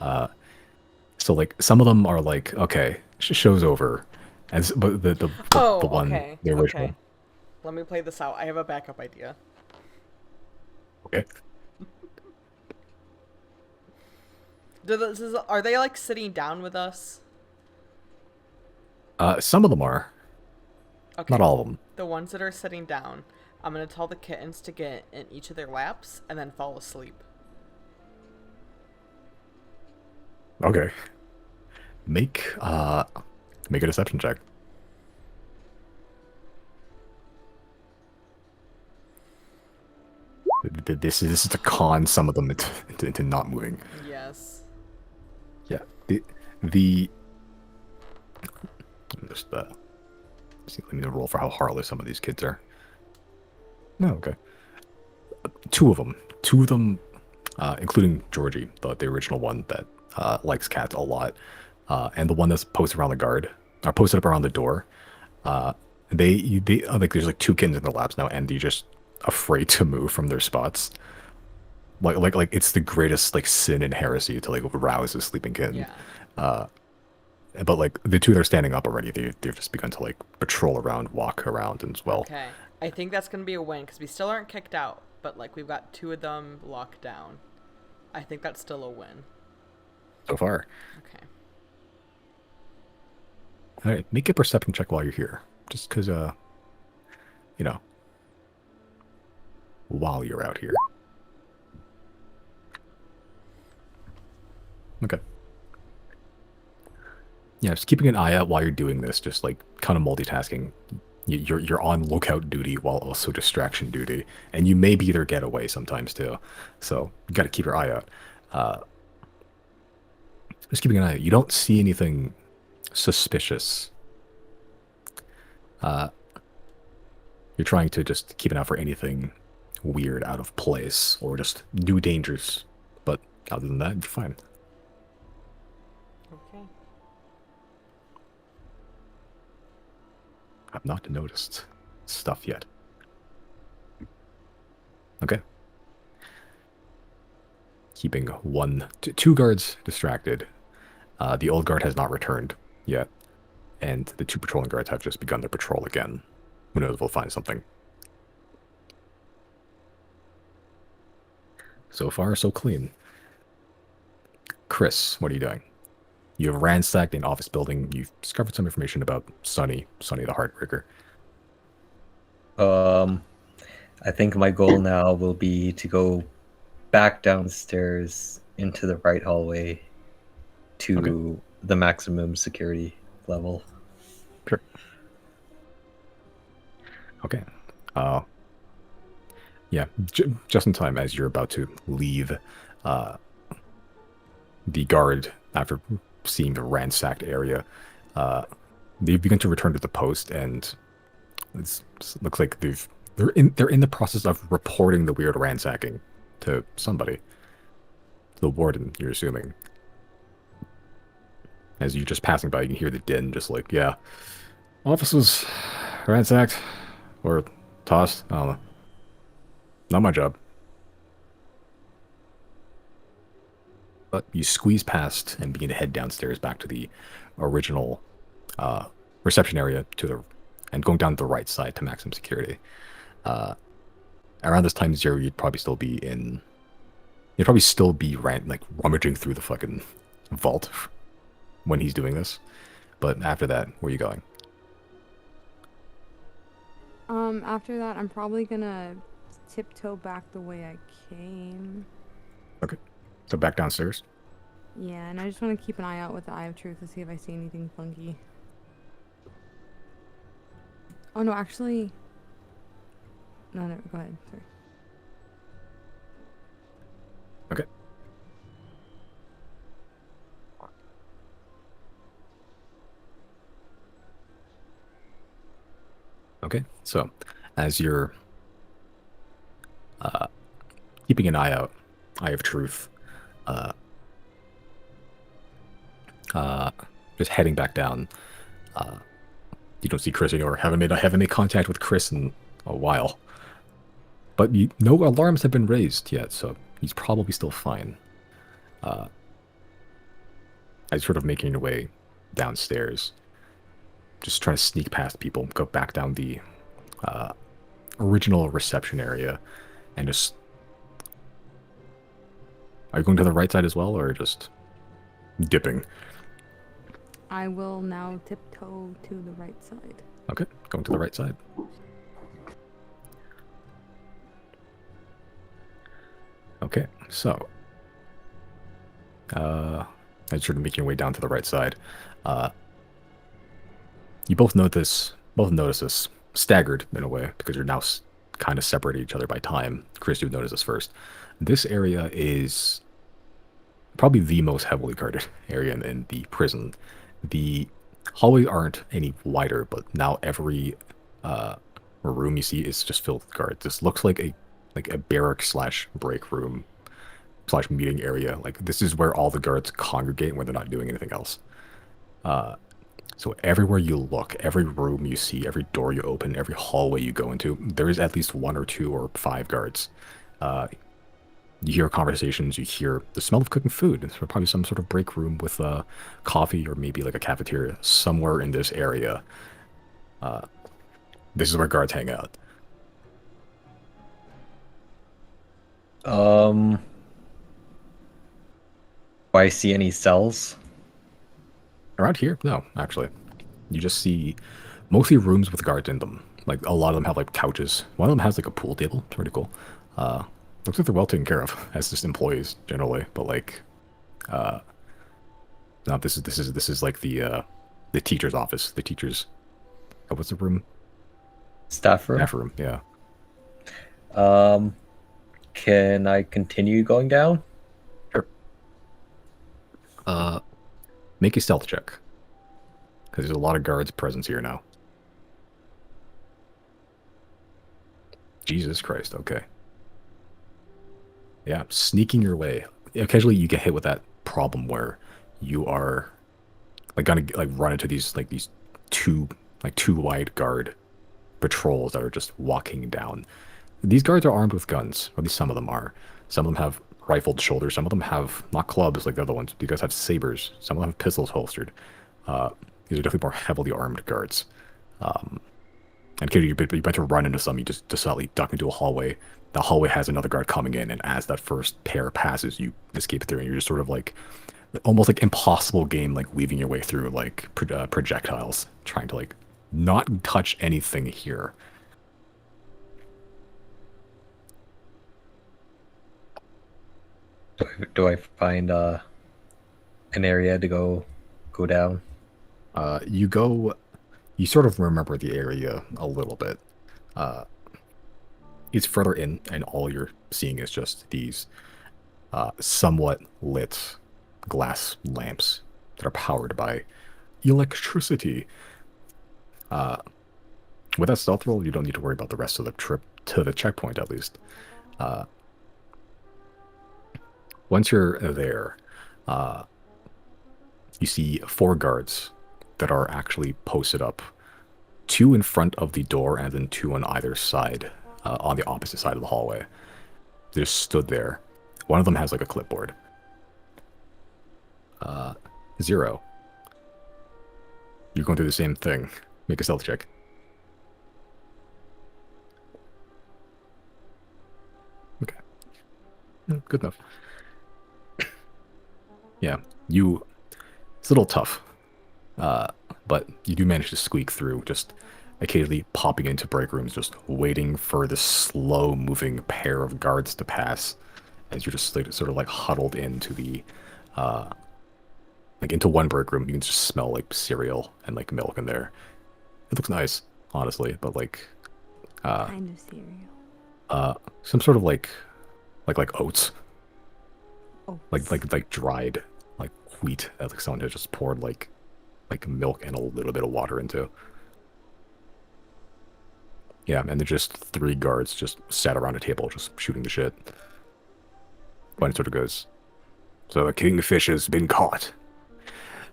So like some of them are like okay, show's over, but the Oh, one okay. the original Okay. Let me play this out. I have a backup idea. okay. Are they like sitting down with us? Some of them are, Okay. not all of them. The ones that are sitting down, I'm gonna tell the kittens to get in each of their laps and then fall asleep. Okay. Make a deception check. This is to con some of them into not moving. Yes. Yeah. The just see, let me roll for how heartless some of these kids are. No, okay. Two of them, including Georgie, the original one that likes cats a lot, and the one that's posted around the guard, or posted up around the door. They like there's like two kittens in their laps now, and they're just afraid to move from their spots. Like it's the greatest like sin and heresy to like rouse a sleeping kitten. Yeah. But like the two that are standing up already, they've just begun to like patrol around, walk around as well. Okay. I think that's gonna be a win because we still aren't kicked out, but like we've got two of them locked down. I think that's still a win. So far. Okay. All right, make a perception check while you're here, just because you know, while you're out here. Okay. Yeah, just keeping an eye out while you're doing this, just like kind of multitasking. You're on lookout duty while also distraction duty, and you maybe either get away sometimes too. So you got to keep your eye out. Just keeping an eye out. You don't see anything suspicious. You're trying to just keep an eye out for anything weird, out of place, or just new dangers. But other than that, you're fine. Okay. I've not noticed stuff yet. Okay. Keeping two guards distracted. The old guard has not returned yet, and the two patrolling guards have just begun their patrol again. Who knows, we'll find something. So far, so clean. Chris, what are you doing? You have ransacked an office building. You've discovered some information about Sonny the Heartbreaker. I think my goal now will be to go back downstairs into the right hallway to the maximum security level. Sure. Okay. Yeah, just in time as you're about to leave, the guard, after seeing the ransacked area, they've begun to return to the post, and it looks like they're in the process of reporting the weird ransacking to somebody. The warden, you're assuming. As you're just passing by, you can hear the din, just like, yeah, offices ransacked or tossed. I don't know. Not my job. But you squeeze past and begin to head downstairs back to the original reception area and going down the right side to maximum security. Around this time, Zero, you'd probably still be rummaging through the fucking vault when he's doing this. But after that, where are you going? After that, I'm probably gonna tiptoe back the way I came. Okay. So back downstairs? Yeah, and I just want to keep an eye out with the Eye of Truth to see if I see anything funky. Oh, no, actually... No, go ahead. Sorry. Okay, so as you're keeping an eye out, eye of truth, uh, just heading back down, you don't see Chris anymore. Haven't made contact with Chris in a while. But no alarms have been raised yet, so he's probably still fine. As sort of making your way downstairs, just trying to sneak past people, go back down the original reception area, and just... Are you going to the right side as well, or just dipping? I will now tiptoe to the right side. Okay, going to the right side. Okay, so as you're making your way down to the right side, you both notice this, staggered in a way, because you're now kind of separating each other by time. Chris, you've noticed this first. This area is probably the most heavily guarded area in the prison. The hallways aren't any wider, but now every room you see is just filled with guards. This looks like a barrack slash break room slash meeting area. Like, this is where all the guards congregate when they're not doing anything else. So everywhere you look, every room you see, every door you open, every hallway you go into, there is at least 1 or 2 or 5 guards. You hear conversations, you hear the smell of cooking food. It's probably some sort of break room with coffee, or maybe like a cafeteria somewhere in this area. This is where guards hang out. Do I see any cells? Around here? No, actually. You just see mostly rooms with guards in them. Like, a lot of them have like couches. One of them has like a pool table. It's pretty cool. Looks like they're well taken care of as just employees generally, but like, no, this is like the teacher's office. The teacher's, what's the room? Staff room? Staff room, yeah. Can I continue going down? Sure. Make a stealth check, because there's a lot of guards presence here now. Jesus Christ, okay. Yeah, sneaking your way. Occasionally you get hit with that problem where you are like gonna like run into these two wide guard patrols that are just walking down. These guards are armed with guns, or at least some of them are. Some of them have rifled shoulders. Some of them have not clubs like the other ones. These guys have sabers. Some of them have pistols holstered. These are definitely more heavily armed guards. And occasionally you better run into some. You just slightly duck into a hallway. The hallway has another guard coming in, and as that first pair passes, you escape through, and you're just sort of like almost like impossible game, like weaving your way through like projectiles, trying to like not touch anything here. Do I find an area to go down? You sort of remember the area a little bit. It's further in, and all you're seeing is just these somewhat lit glass lamps that are powered by electricity. With that stealth roll, you don't need to worry about the rest of the trip to the checkpoint, at least. Once you're there, you see 4 guards that are actually posted up, 2 in front of the door and then 2 on either side, on the opposite side of the hallway. They just stood there. One of them has like a clipboard. 0. You're going through the same thing. Make a stealth check. Okay. Good enough. Yeah, it's a little tough, but you do manage to squeak through, just occasionally popping into break rooms, just waiting for the slow-moving pair of guards to pass, as you're just sort of like huddled into the, like into one break room. You can just smell like cereal and like milk in there. It looks nice, honestly, but like, Kind of cereal. some sort of like oats. Oh. Like dried like wheat that like someone has just poured like milk and a little bit of water into. Yeah, and then just 3 guards just sat around a table just shooting the shit. Gwen sort of goes, "So the kingfisher's been caught."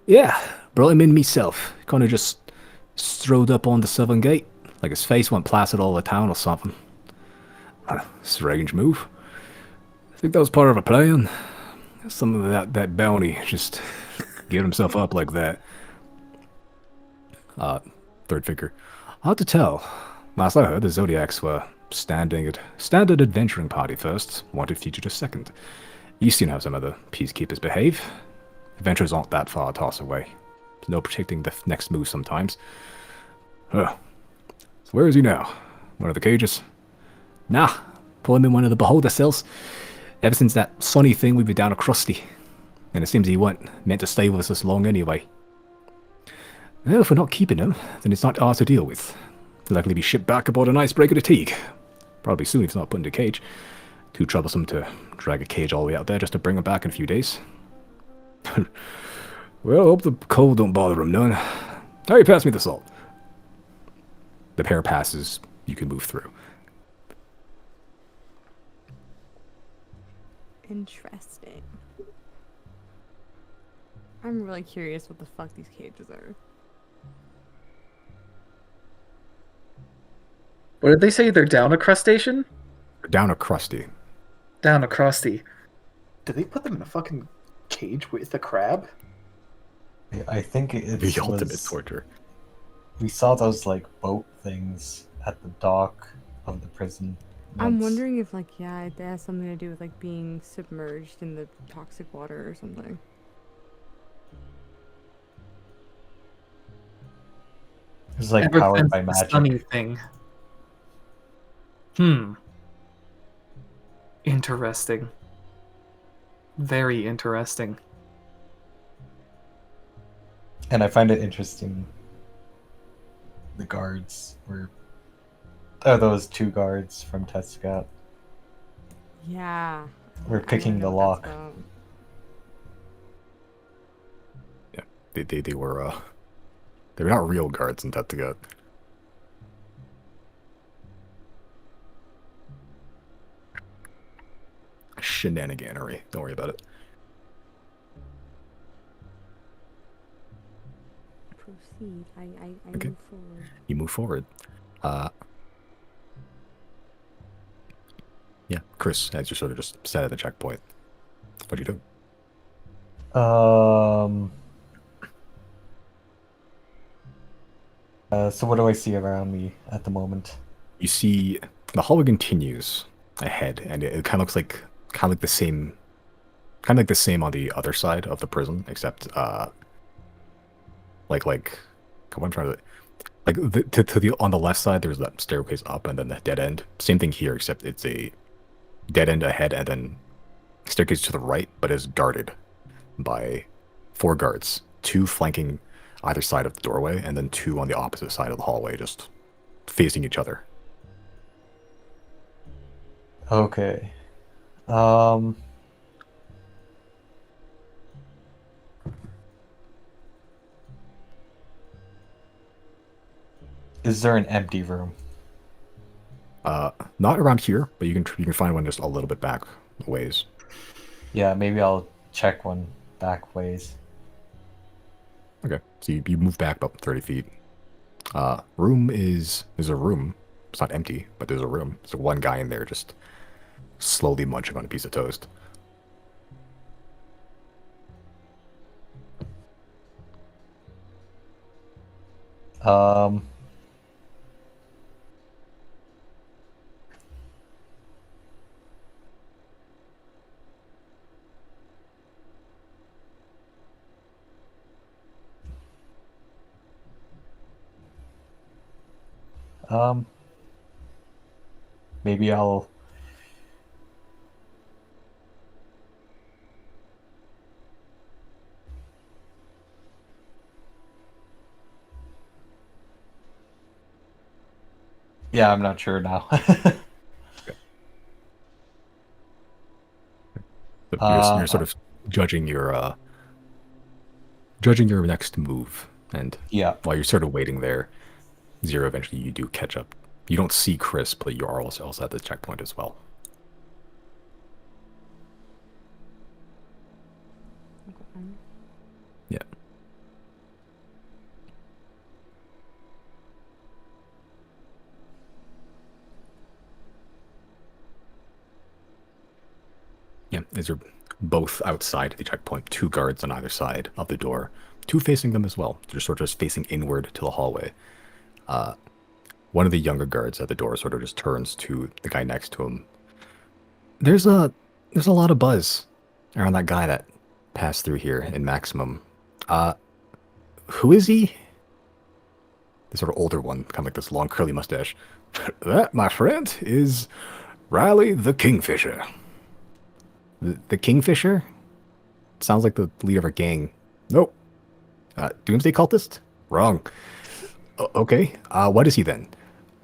"Yeah, brought him in myself. Kind of just strode up on the southern gate, like his face went placid all the town or something. Strange move. I think that was part of a plan. Some of that bounty just get himself up like that." Third figure. Hard to tell. Last I heard, the Zodiacs were standard adventuring party first, wanted fugitive second. You've seen how some of the peacekeepers behave. Adventures aren't that far a toss away. There's no predicting the next move sometimes. So where is he now? One of the cages? Nah, put him in one of the beholder cells. Ever since that Sonny thing, we've been down a crusty. And it seems he weren't meant to stay with us this long anyway. Well, if we're not keeping him, then it's not ours to deal with. He'll likely be shipped back aboard an icebreaker to Teague. Probably soon if he's not put into a cage. Too troublesome to drag a cage all the way out there just to bring him back in a few days. Well, I hope the cold don't bother him none. Hurry, pass me the salt. The pair passes, you can move through. Interesting. I'm really curious what the fuck these cages are. What did they say? They're down a crustacean? Down a crusty. Down a crusty. Did they put them in a fucking cage with a crab? I think it's The ultimate torture. We saw those like boat things at the dock of the prison. I'm once. wondering if, like, yeah, it has something to do with, like, being submerged in the toxic water or something. It was like Ever powered since by the magic. Sunny thing. Interesting. Very interesting. And I find it interesting. The guards were. Oh, those 2 guards from Tescat. Yeah. We're picking the lock. Yeah, they were not real guards in Tetsugat. Shenaniganery. Don't worry about it. Proceed. I Okay. move forward. You move forward. Yeah, Chris, as you sort of just sat at the checkpoint. What'd you do? So what do I see around me at the moment? You see the hallway continues ahead, and it kind of looks like the same on the other side of the prison, except like what I'm trying to like to the on the left side there's that staircase up and then the dead end. Same thing here, except it's a dead end ahead and then staircase to the right, but is guarded by 4 guards, 2 flanking either side of the doorway, and then 2 on the opposite side of the hallway, just facing each other. Okay. Is there an empty room? Not around here, but you can find one just a little bit back a ways. Yeah, maybe I'll check one back ways. Okay, so you move back about 30 feet. There's a room. It's not empty, but there's a room. There's one guy in there just slowly munching on a piece of toast. Maybe I'll. Yeah, I'm not sure now. But you're sort of judging your next move, and Yeah. while you're sort of waiting there, Zero, eventually you do catch up You don't see Chris, but you are also at the checkpoint as well. Okay. Yeah. Yeah, as you're both outside the checkpoint, 2 guards on either side of the door, 2 facing them as well. They're sort of just facing inward to the hallway. One of the younger guards at the door sort of just turns to the guy next to him. There's a lot of buzz around that guy that passed through here in Maximum. Who is he? The sort of older one, kind of like this long curly mustache. That, my friend, is Riley the Kingfisher. The Kingfisher? Sounds like the leader of a gang. Nope. Doomsday cultist? Wrong. Okay. What is he then?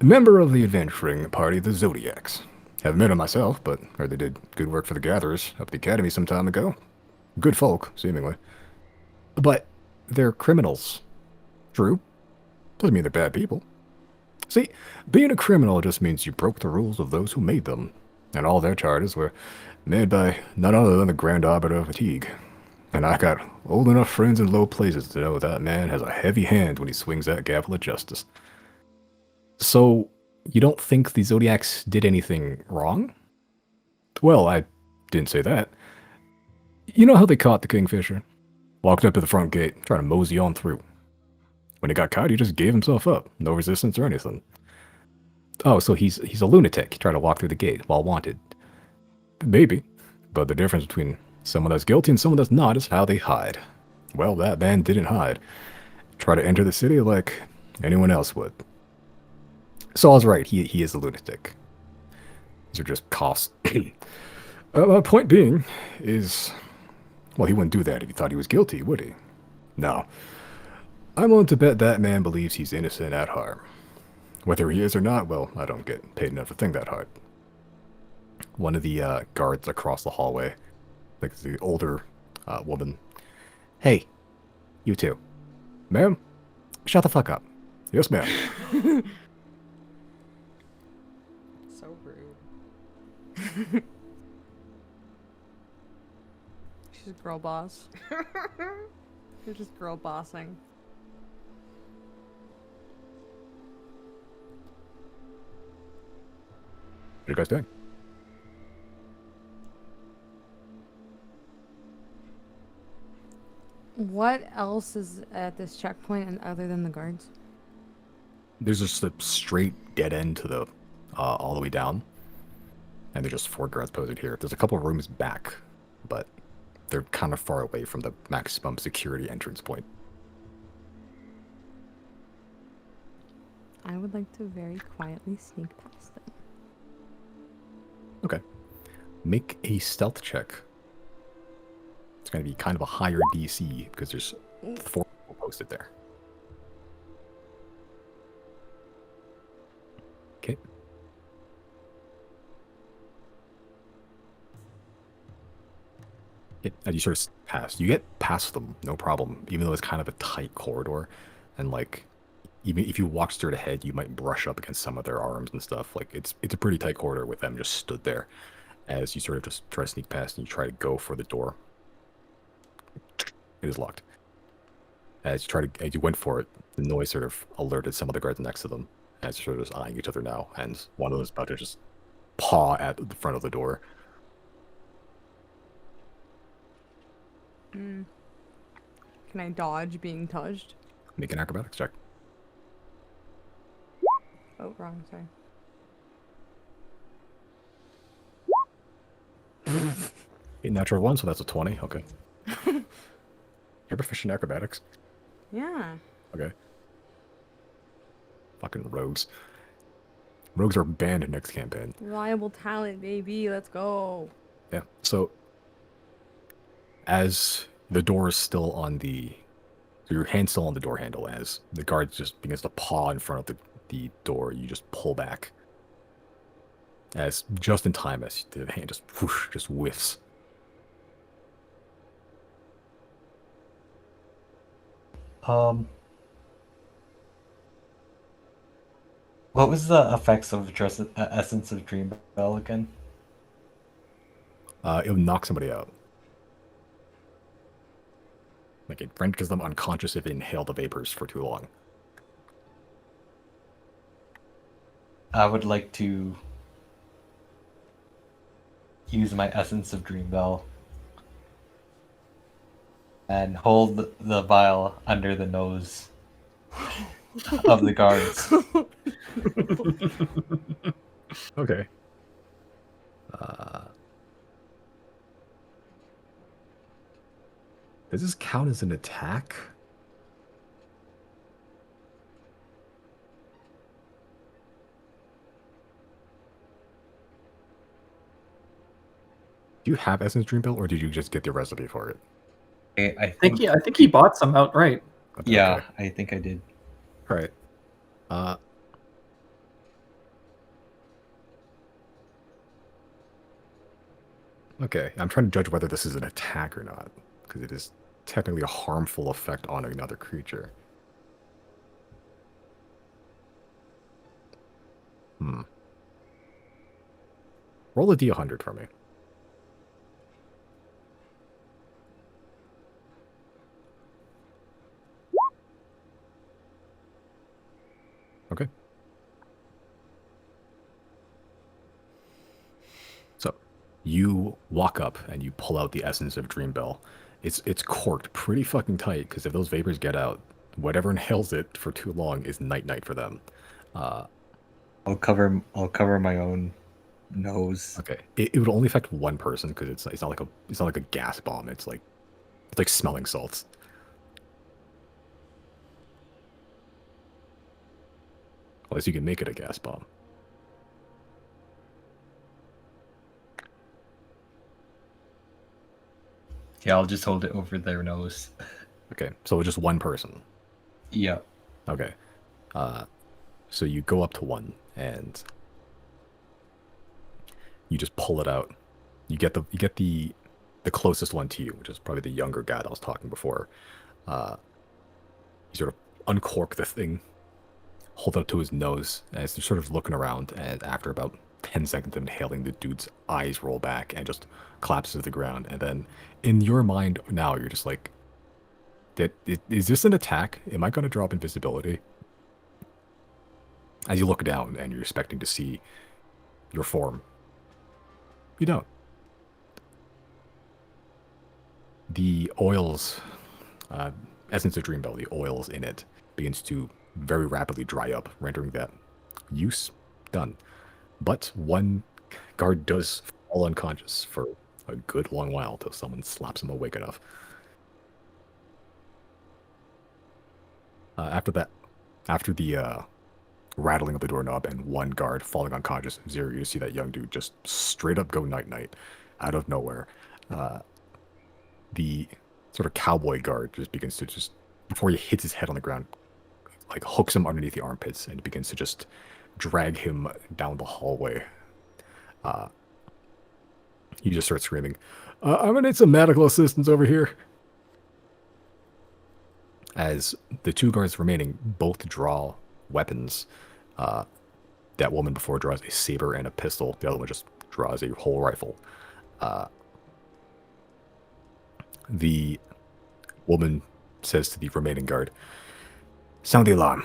Member of the adventuring party, the Xodiacs. Haven't met him myself, but heard they did good work for the Gatherers up at the Academy some time ago. Good folk, seemingly. But they're criminals. True. Doesn't mean they're bad people. See, being a criminal just means you broke the rules of those who made them, and all their charges were made by none other than the Grand Arbiter of Fatigue. And I got old enough friends in low places to know that man has a heavy hand when he swings that gavel of justice. So, you don't think the Zodiacs did anything wrong? Well, I didn't say that. You know how they caught the Kingfisher? Walked up to the front gate, trying to mosey on through. When he got caught, he just gave himself up. No resistance or anything. Oh, so he's a lunatic. He tried to walk through the gate while wanted. Maybe. But the difference between someone that's guilty and someone that's not is how they hide. Well, that man didn't hide. Try to enter the city like anyone else would. Saul's right. He is a lunatic. These are just coughs. My point being is, well, he wouldn't do that if he thought he was guilty, would he? No. I'm willing to bet that man believes he's innocent at heart. Whether he is or not, well, I don't get paid enough to think that hard. One of the guards across the hallway, like the older woman. Hey, you two. Ma'am, shut the fuck up. Yes, ma'am. So rude. She's a girl boss. You're just girl bossing. What are you guys doing? What else is at this checkpoint and other than the guards? There's just a straight dead end to the all the way down, and there's just 4 guards posted here. There's a couple of rooms back, but they're kind of far away from the maximum security entrance point. I would like to very quietly sneak past them. Okay. Make a stealth check. It's going to be kind of a higher DC because there's 4 people posted there. Okay. As you sort of pass, you get past them, no problem, even though it's kind of a tight corridor. And, like, even if you walk straight ahead, you might brush up against some of their arms and stuff. Like, it's a pretty tight corridor with them just stood there as you sort of just try to sneak past and you try to go for the door. It is locked. As you went for it, the noise sort of alerted some of the guards next to them as they're sort of just eyeing each other now, and one of them is about to just paw at the front of the door. Can I dodge being touched? Make an acrobatics check. Oh, wrong, sorry. A natural 1, so that's a 20. Okay. You're proficient in acrobatics. Yeah. Okay. Fucking rogues. Rogues are banned next campaign. Reliable talent, baby. Let's go. Yeah. So, as the door is still on so your hand's still on the door handle, as the guard just begins to paw in front of the door, you just pull back. As just in time, as the hand just whoosh, just whiffs. What was the effects of Essence of Dream Bell again? It would knock somebody out. Like it renders them unconscious if they inhale the vapors for too long. I would like to use my Essence of Dream Bell and hold the vial under the nose of the guards. Okay. Does this count as an attack? Do you have Essence Dream Bell, or did you just get the recipe for it? I I think he bought some outright. Yeah, Okay. I think I did. All right. Okay, I'm trying to judge whether this is an attack or not, because it is technically a harmful effect on another creature. Roll a d100 for me. Okay. So, you walk up and you pull out the essence of Dream Bell. It's corked pretty fucking tight, because if those vapors get out, whatever inhales it for too long is night-night for them. I'll cover my own nose. Okay, it would only affect one person, because it's not like a gas bomb. It's like smelling salts. Unless you can make it a gas bomb. Yeah, I'll just hold it over their nose. Okay, so just one person. Yeah. Okay. So you go up to one and you just pull it out. You get the closest one to you, which is probably the younger guy that I was talking before. You sort of uncork the thing, hold it up to his nose, as they're sort of looking around, and after about 10 seconds of inhaling, the dude's eyes roll back and just collapses to the ground. And then in your mind now, you're just like, is this an attack? Am I going to drop invisibility? As you look down and you're expecting to see your form, you don't. The oils, essence of Dream Bell, the oils in it begins to very rapidly dry up, rendering that use done. But one guard does fall unconscious for a good long while until someone slaps him awake enough. After the rattling of the doorknob and one guard falling unconscious, Zero, you see that young dude just straight up go night-night out of nowhere. The sort of cowboy guard just begins to before he hits his head on the ground, like hooks him underneath the armpits and begins to just drag him down the hallway. You just start screaming, I'm gonna need some medical assistance over here. As the two guards remaining both draw weapons, that woman before draws a saber and a pistol. The other one just draws a whole rifle. The woman says to the remaining guard, sound the alarm.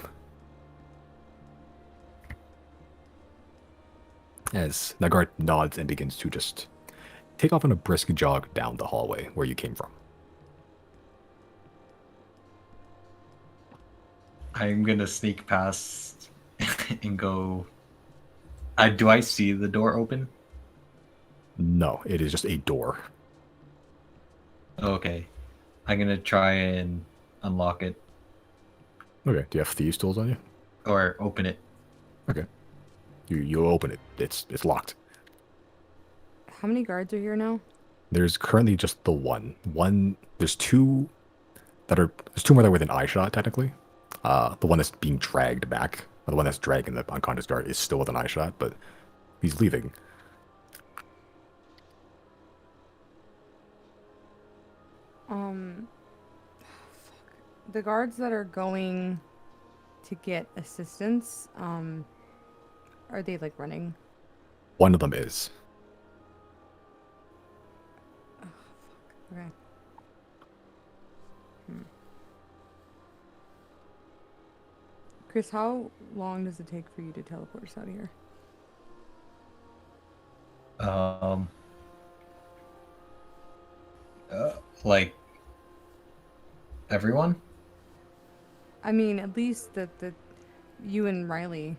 As the guard nods and begins to just take off on a brisk jog down the hallway where you came from. I'm gonna sneak past and go. Do I see the door open? No, it is just a door. Okay. I'm gonna try and unlock it Okay, do you have thieves tools on you? or open it. Okay. You open it. It's locked. How many guards are here now? There's currently just the one. There's two more that are within eye shot, technically. The one that's being dragged back, or the one that's dragging the unconscious guard is still within eye shot, but he's leaving. The guards that are going to get assistance, Are they like running? One of them is. Okay. Chris, how long does it take for you to teleport us out of here? Like everyone? I mean, at least the you and Riley.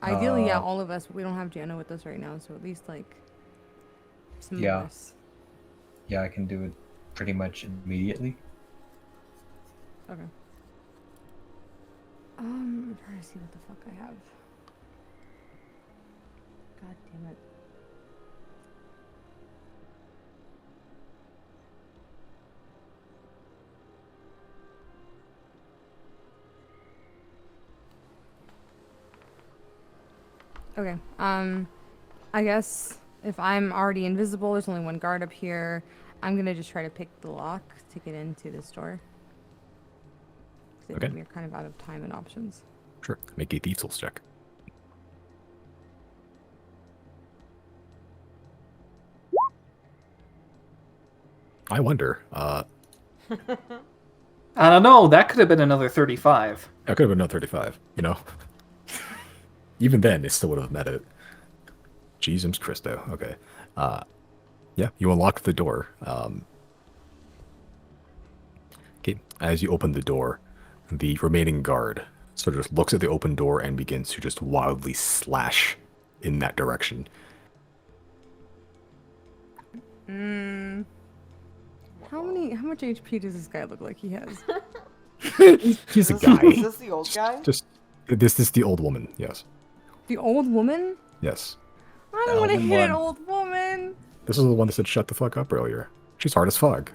Ideally, yeah, all of us. But we don't have Jana with us right now, so at least like some Yeah. of us. Yeah, I can do it pretty much immediately. Okay. I'm trying to see what the fuck I have. God damn it. Okay. I guess if I'm already invisible, there's only one guard up here. I'm gonna just try to pick the lock to get into this door. Okay. We're kind of out of time and options. Sure. Make a thieves' tools check. I wonder. I don't know. That could have been another 35. That could have been another 35. You know. Even then, it still would have met it. Jesus Christo. Okay. Yeah, you unlock the door. Okay, as you open the door, the remaining guard sort of just looks at the open door and begins to just wildly slash in that direction. How much HP does this guy look like he has? He's a Is guy. this the old guy? Just this is the old woman. Yes. The old woman? Yes. I don't want to Elven hit an one. old woman. This is the one that said shut the fuck up earlier. She's hard as fuck.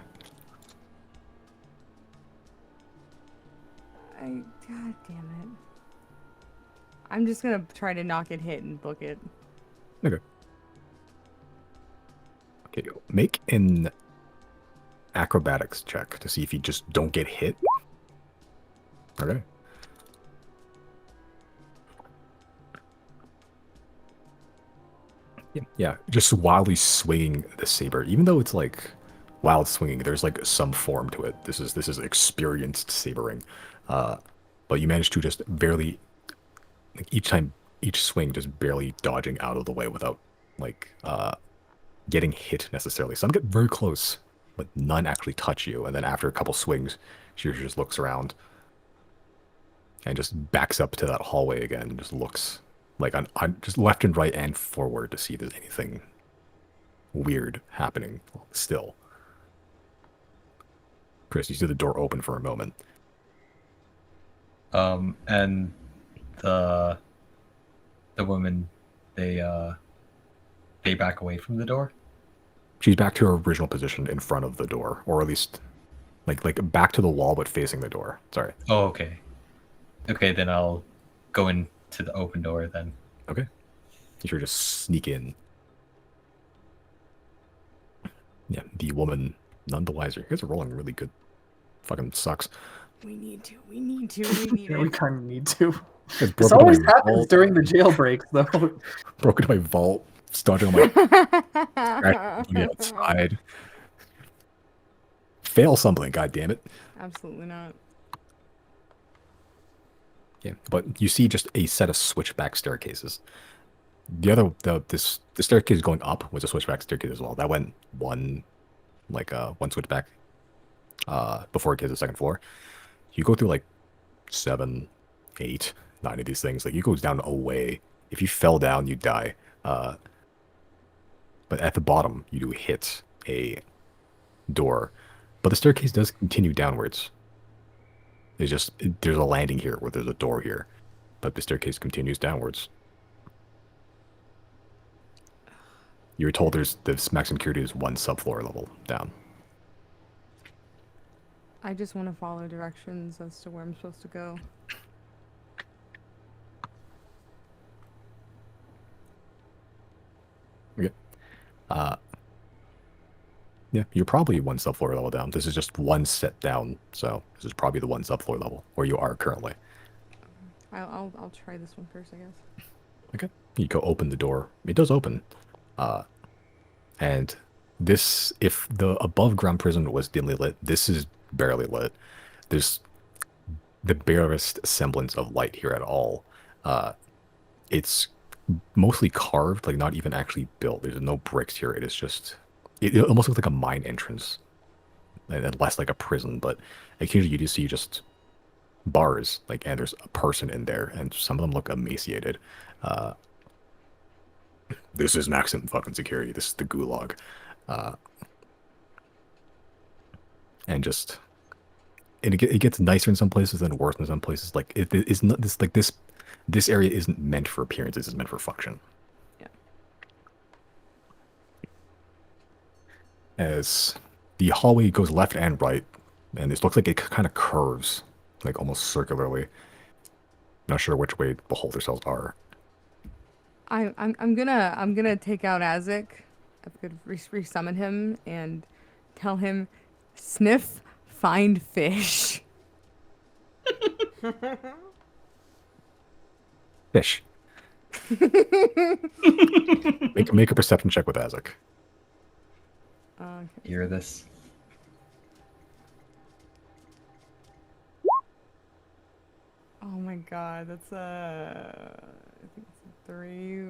God damn it. I'm just gonna try to not get hit and book it. Okay. Okay, make an acrobatics check to see if you just don't get hit. Okay. Yeah, just wildly swinging the saber. Even though it's like wild swinging, there's like some form to it. This is experienced sabering. But you manage to just barely, like each swing, just barely dodging out of the way without like getting hit necessarily. Some get very close, but none actually touch you. And then after a couple swings, she just looks around and just backs up to that hallway again and just looks like on just left and right and forward to see if there's anything weird happening still. Chris, you see the door open for a moment. And the women, they back away from the door. She's back to her original position in front of the door, or at least like back to the wall but facing the door. Sorry. Oh, okay. Okay, then I'll go into the open door then. Okay. You should just sneak in. Yeah, the woman none the wiser. You guys are rolling really good. Fucking sucks. We need to. Yeah, we kind of need to. It's This broken always my happens vault. during the jailbreaks, though. Broken my vault. Starting on my money outside. Fail something, god damn it. Absolutely not. Yeah, but you see just a set of switchback staircases. The staircase going up was a switchback staircase as well. That went one switchback before it gets to the second floor. You go through like 7, 8, 9 of these things. Like, you go down a way. If you fell down, you'd die. But at the bottom, you do hit a door. But the staircase does continue downwards. There's a landing here where there's a door here. But the staircase continues downwards. You were told the maximum security is 1 subfloor level down. I just want to follow directions as to where I'm supposed to go. Okay. Yeah, you're probably 1 subfloor level down. This is just 1 set down, so this is probably the 1 subfloor level where you are currently. I'll try this one first, I guess. Okay. You go open the door. It does open. And this, if the above ground prison was dimly lit, this is barely lit. There's the barest semblance of light here at all. It's mostly carved, like not even actually built. There's no bricks here. It is just, it almost looks like a mine entrance, and less like a prison. But occasionally you do see just bars, like, and there's a person in there, and some of them look emaciated. This is maximum fucking security. This is the gulag. And just, and it gets nicer in some places and worse in some places. Like it's not this, like this area isn't meant for appearances. It's meant for function. Yeah. As the hallway goes left and right, and it looks like it kind of curves, like almost circularly. Not sure which way beholder cells are. I'm gonna take out Azek. I'm gonna resummon him and tell him, sniff, find fish. Fish. make a perception check with Azek. Hear this? Oh my god, that's I think it's a 3.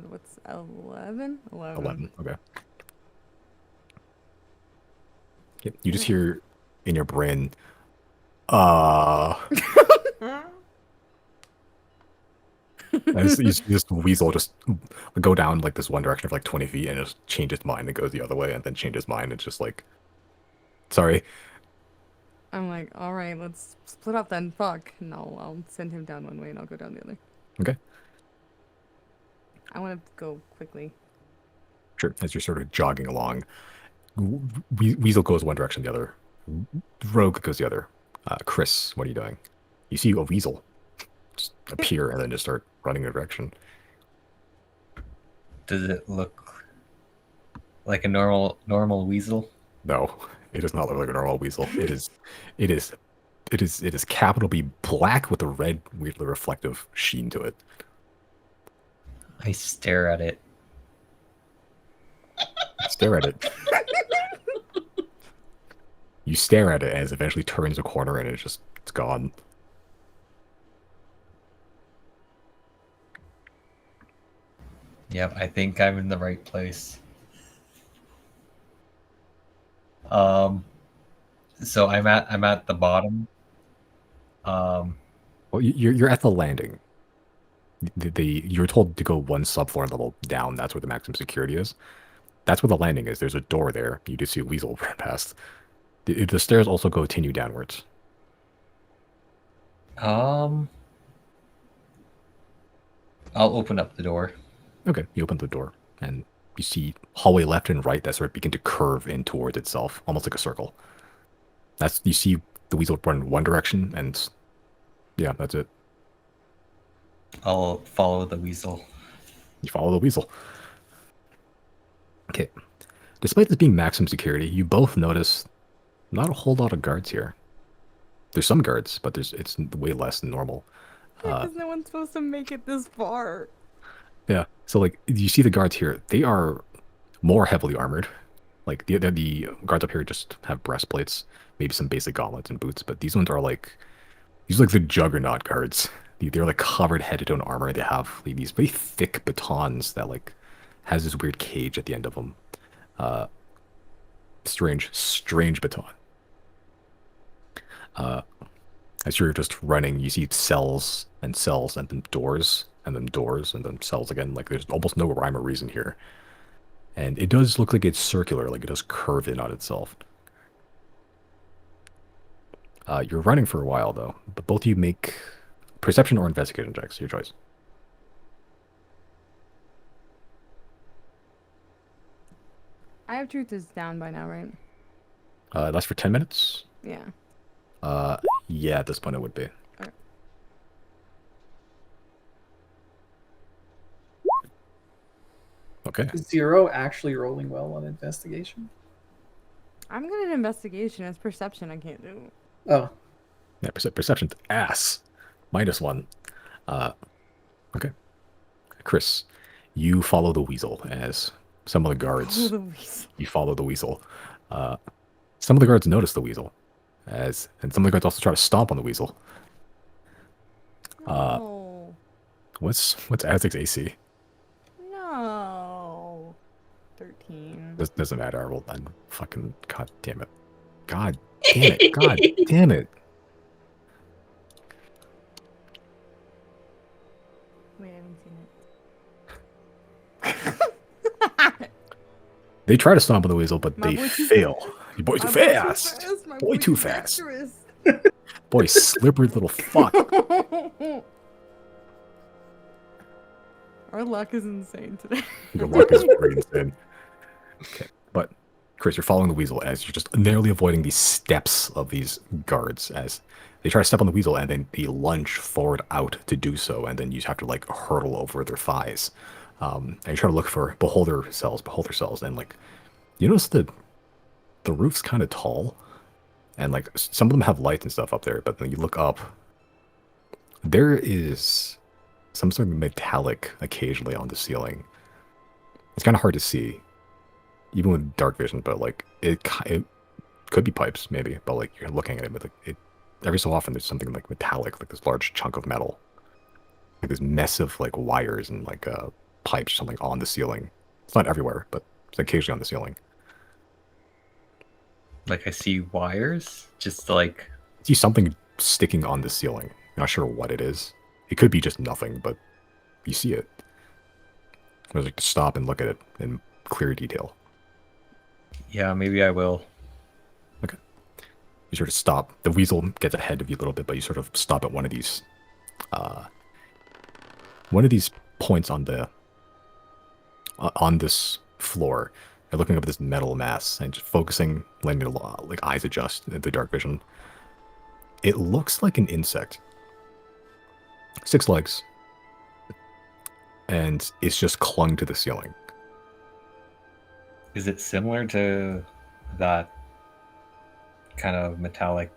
What's 11? 11. Okay. Yep. You just hear in your brain, and you see this weasel just go down like this one direction for like 20 feet and just change its mind and goes the other way and then change its mind. It's just like, sorry. I'm like, all right, let's split up then. Fuck. And I'll send him down one way and I'll go down the other. Okay. I want to go quickly. Sure. As you're sort of jogging along, Weasel goes one direction, the other. Rogue goes the other. Chris, what are you doing? You see a weasel just appear and then just start running in a direction. Does it look like a normal weasel? No, it does not look like a normal weasel. It is capital B black with a red, weirdly reflective sheen to it. I stare at it. Stare at it. You stare at it as it eventually turns a corner and it's gone. Yep, I think I'm in the right place. So I'm at the bottom. Well, you're at the landing. You're told to go one subfloor level down. That's where the maximum security is. That's where the landing is. There's a door there. You just see a weasel run past. The stairs also continue downwards. I'll open up the door. Okay, you open the door and you see hallway left and right that sort of begin to curve in towards itself, almost like a circle. You see the weasel run in one direction, and yeah, that's it. I'll follow the weasel. You follow the weasel. Okay. Despite this being maximum security, you both notice not a whole lot of guards here. There's some guards, but it's way less than normal. Because no one's supposed to make it this far. Yeah. So like you see the guards here, they are more heavily armored. Like the guards up here just have breastplates, maybe some basic gauntlets and boots, but these ones are like the juggernaut guards. They're like covered head to toe in armor. They have like, these very thick batons that like has this weird cage at the end of them. Strange baton. As you're just running, you see cells and then doors and then doors and then cells again. Like there's almost no rhyme or reason here. And it does look like it's circular, like it does curve in on itself. You're running for a while though, but both of you make perception or investigation checks, your choice. I have truth is down by now, right? That's for 10 minutes? Yeah. Yeah, at this point it would be. Okay. Okay. Is 0 actually rolling well on investigation? I'm good at investigation. It's perception I can't do. Oh. Yeah, perception's ass. -1. Okay. Chris, you follow the weasel as some of the guards. You follow the weasel. Some of the guards notice the weasel, and some of the guards also try to stomp on the weasel. No. What's Azic's AC? No. 13. This doesn't matter. I rolled that. Fucking god damn it. God damn it. God damn it. Wait, I haven't seen it. They try to stomp on the weasel, but My they boy too fail. fast. Your boy too My boy too fast. fast, my Boy too too fast. dexterous. Boy, slippery little fuck. Our luck is insane today. Your luck is very insane. Okay, but Chris, you're following the weasel as you're just narrowly avoiding the steps of these guards as they try to step on the weasel and then they lunge forward out to do so, and then you have to like hurdle over their thighs. And you try to look for beholder cells, and like you notice the roof's kind of tall, and like some of them have lights and stuff up there, but then you look up, there is some sort of metallic occasionally on the ceiling. It's kind of hard to see, even with dark vision, but like it could be pipes maybe, but like you're looking at it, but like it every so often there's something like metallic, like this large chunk of metal, like this mess of like wires and like pipes or something on the ceiling. It's not everywhere, but it's occasionally on the ceiling. Like I see wires, just like See something sticking on the ceiling. Not sure what it is. It could be just nothing, but you see it. I was like to stop and look at it in clear detail. yeah, maybe I will. Okay. You sort of stop. The weasel gets ahead of you a little bit, but you sort of stop at one of these points on the on this floor. You're looking up at this metal mass and just focusing, letting your like eyes adjust in the dark vision. It looks like an insect. 6 legs. And it's just clung to the ceiling. Is it similar to that kind of metallic?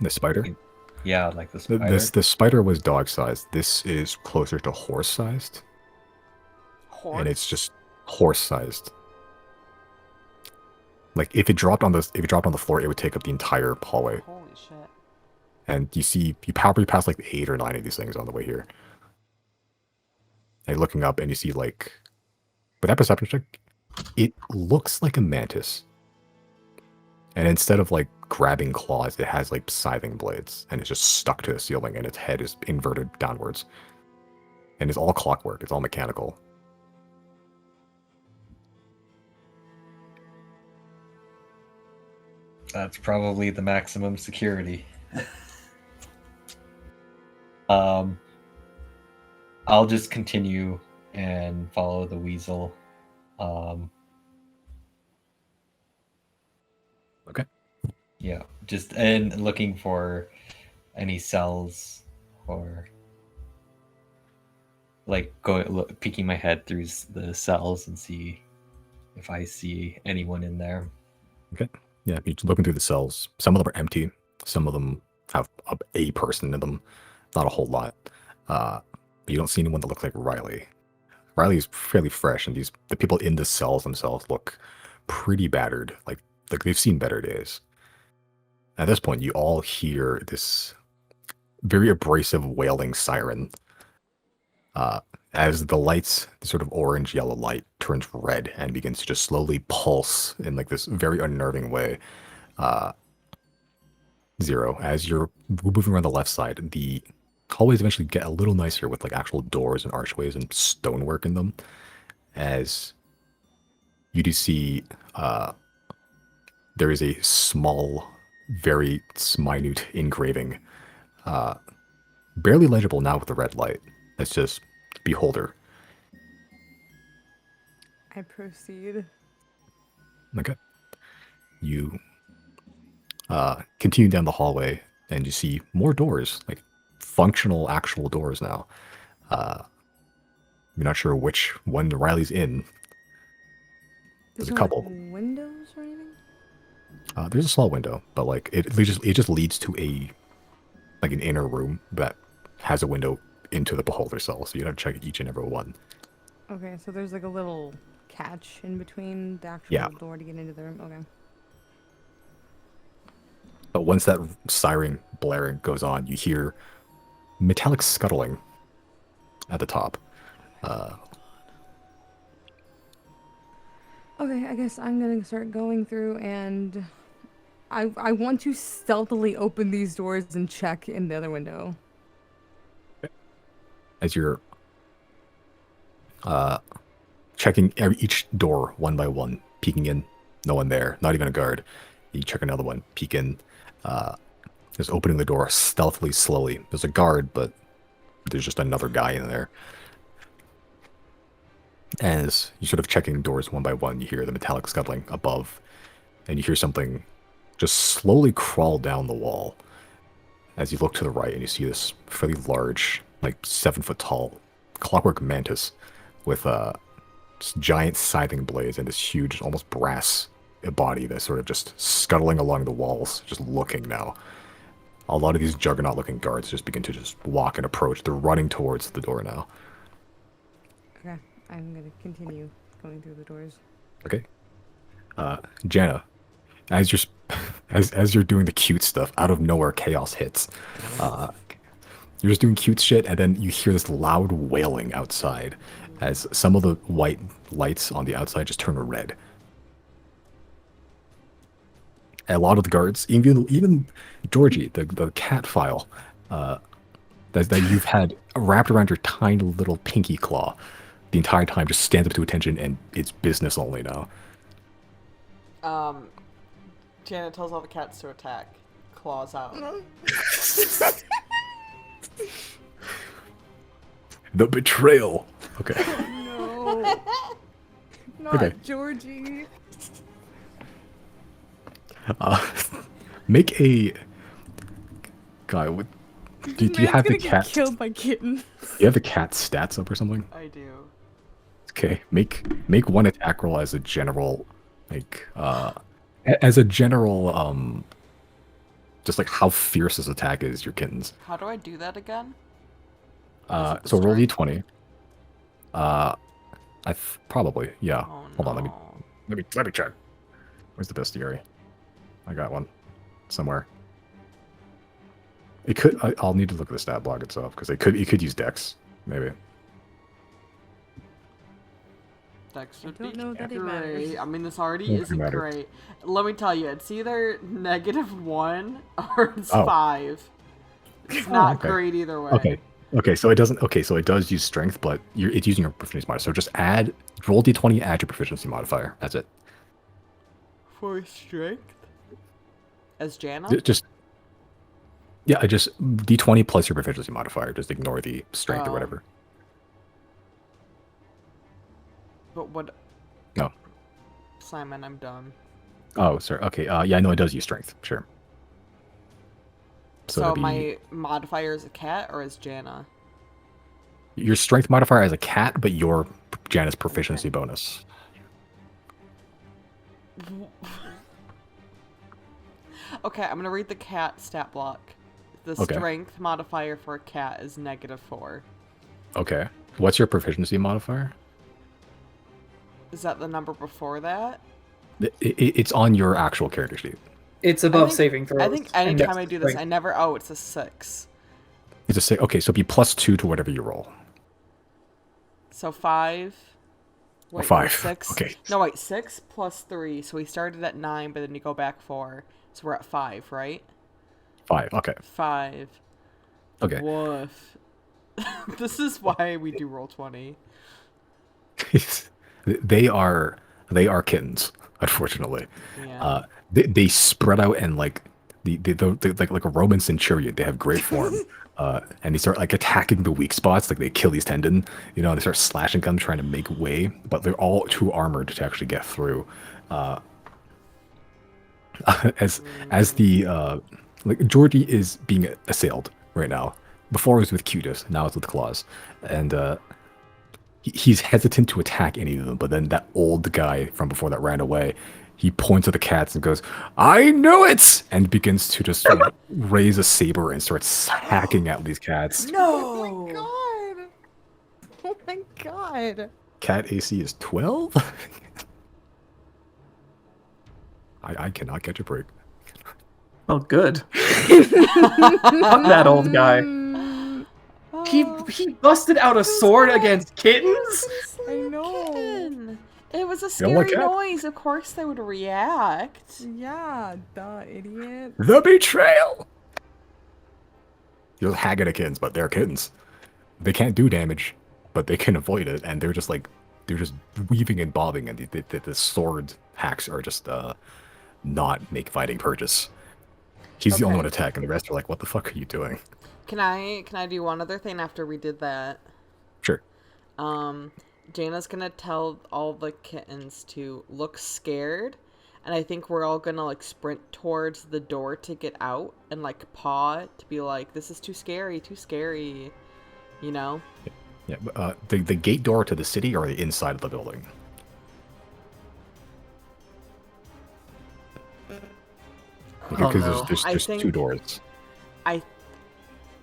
The spider? Yeah, like the The, spider. the spider was dog-sized. This is closer to horse-sized. Horse? And it's just horse-sized. Like if it dropped on the floor, it would take up the entire hallway. Holy shit. And you probably pass like 8 or 9 of these things on the way here. And you're looking up and you see like, with that perception check, it looks like a mantis. And instead of like grabbing claws, it has like scything blades, and it's just stuck to the ceiling, and its head is inverted downwards. And it's all clockwork, it's all mechanical. That's probably the maximum security. I'll just continue and follow the weasel. Okay. Yeah, just and looking for any cells or like peeking my head through the cells and see if I see anyone in there. Okay. Yeah, you're looking through the cells. Some of them are empty. Some of them have a person in them. Not a whole lot. But you don't see anyone that looks like Riley. Riley is fairly fresh, and the people in the cells themselves look pretty battered. Like they've seen better days. At this point, you all hear this very abrasive wailing siren. As the lights, the sort of orange-yellow light, turns red and begins to just slowly pulse in like this very unnerving way. Zero, as you're moving around the left side, the hallways eventually get a little nicer with like actual doors and archways and stonework in them. As you do see, there is a small, very minute engraving, barely legible now with the red light. It's just beholder. I proceed. Okay. You continue down the hallway and you see more doors, like functional, actual doors now. You're not sure which one Riley's in. There's a no, couple. like, windows or anything? There's a small window, but like it just leads to an inner room that has a window into the beholder cell, so you have to check each and every one. Okay, so there's like a little catch in between the actual Yeah. door to get into the room. Okay. But once that siren blaring goes on, you hear metallic scuttling at the top. Okay, I guess I'm gonna start going through, and I want to stealthily open these doors and check in the other window. As you're checking each door one by one, peeking in, no one there, not even a guard. You check another one, peek in, just opening the door stealthily, slowly. There's a guard, but there's just another guy in there. As you're sort of checking doors one by one, you hear the metallic scuttling above, and you hear something just slowly crawl down the wall. As you look to the right, and you see this fairly large, like 7-foot tall, clockwork mantis with giant scything blades and this huge, almost brass body that's sort of just scuttling along the walls, just looking now. A lot of these juggernaut-looking guards just begin to just walk and approach. They're running towards the door now. Okay, I'm gonna continue going through the doors. Okay. Janna, as you're as you're doing the cute stuff, out of nowhere chaos hits. You're just doing cute shit, and then you hear this loud wailing outside as some of the white lights on the outside just turn red. A lot of the guards, even Georgie, the cat file that you've had wrapped around your tiny little pinky claw the entire time, just stands up to attention, and it's business only now. Janet tells all the cats to attack. Claws out. The betrayal. Okay. No. Not Okay. Georgie. Make a guy. What? Do you have the Man's gonna cat? get killed by kittens. You have the cat stats up or something? I do. Okay. Make one attack roll as a general, like as a general just like how fierce this attack is. Your kittens. How do I do that again? So roll strength? d20. Probably yeah. Oh, Hold on. no. Let me check. Where's the bestiary? I got one somewhere. It could. I'll need to look at the stat block itself because it could use Dex maybe. Dex would don't be know that it great. matters. I mean, this already Doesn't isn't matter. great. Let me tell you, it's either -1 or it's Oh. 5. It's not okay. great either way. Okay. Okay. So it doesn't. Okay. So it does use strength, but it's using your proficiency modifier. So just roll d20, add your proficiency modifier. That's it. For strength? As Janna? Just yeah. Just d20 plus your proficiency modifier. Just ignore the strength or Oh. whatever. But what? No. Simon, I'm done. Oh, sorry. Okay. Yeah. No, it does use strength. Sure. So that'd be- my modifier is a cat or is Janna? your strength modifier as a cat, but your Janus proficiency bonus. Okay, I'm gonna read the cat stat block. The Okay. strength modifier for a cat is -4. Okay. What's your proficiency modifier? Is that the number before that? It's on your actual character sheet. It's I above think- saving throws. I think and anytime that's I do this, strength. I never. Oh, it's a 6. It's a six. Okay, so it'd be +2 to whatever you roll. So 5. Or Wait, no, 5. 6. Okay. No, wait, 6 plus 3. So we started at 9, but then you go back 4. So we're at 5, right? 5. Okay. 5. Okay. Woof. This is why we do roll 20. they are kittens, unfortunately. Yeah. They spread out and like like a Roman centurion. They have great form. And they start like attacking the weak spots, like the Achilles tendon, you know, they start slashing them, trying to make way, but they're all too armored to actually get through. As the like Georgie is being assailed right now. Before it was with Cutis, now it's with claws, and he's hesitant to attack any of them. But then that old guy from before that ran away, He points at the cats and goes, "I knew it!" and begins to just raise a saber and starts hacking at these cats. No. God. Oh my god. Cat AC is 12? I cannot catch a break. Oh, good. Fuck that old guy. Mm, He busted out a sword against kittens? I know. Kitten. It was a don't like scary cats? noise. Of course they would react. Yeah, duh, idiot. The betrayal! You're hacking at kittens, but they're kittens. They can't do damage, but they can avoid it, and they're just weaving and bobbing, and the sword hacks are just not make fighting purchase. He's the only Okay. one attacking. The rest are like, "What the fuck are you doing?" Can I do one other thing after we did that? Sure. Jana's gonna tell all the kittens to look scared, and I think we're all gonna like sprint towards the door to get out and like paw to be like, "This is too scary, you know?" Yeah. The gate door to the city or the inside of the building? Because no. there's I two think- doors.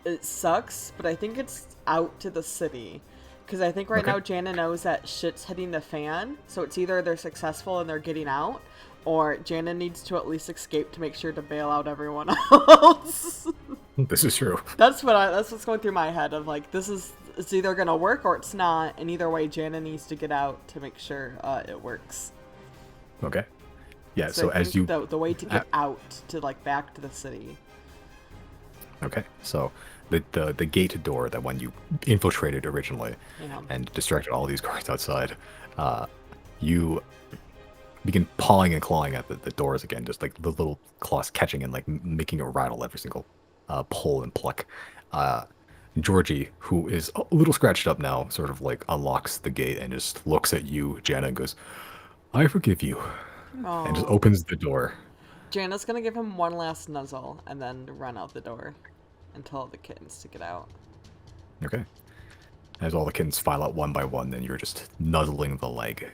It sucks, but I think it's out to the city. Because I think right Okay. now Jana knows that shit's hitting the fan, so it's either they're successful and they're getting out, or Jana needs to at least escape to make sure to bail out everyone else. This is true. That's what's going through my head of like, it's either gonna work or it's not, and either way Jana needs to get out to make sure it works. Okay. Yeah. So I as think you the way to get out to like back to the city. Okay, so the gate door, that one you infiltrated originally Yeah. and distracted all these guards outside, you begin pawing and clawing at the doors again, just like the little claws catching and like making it rattle every single pull and pluck. Georgie, who is a little scratched up now, sort of like unlocks the gate and just looks at you, Jana, and goes, "I forgive you," and just Aw. opens the door. Jana's gonna give him one last nuzzle and then run out the door and tell the kittens to get out. Okay. As all the kittens file out one by one, then you're just nuzzling the leg.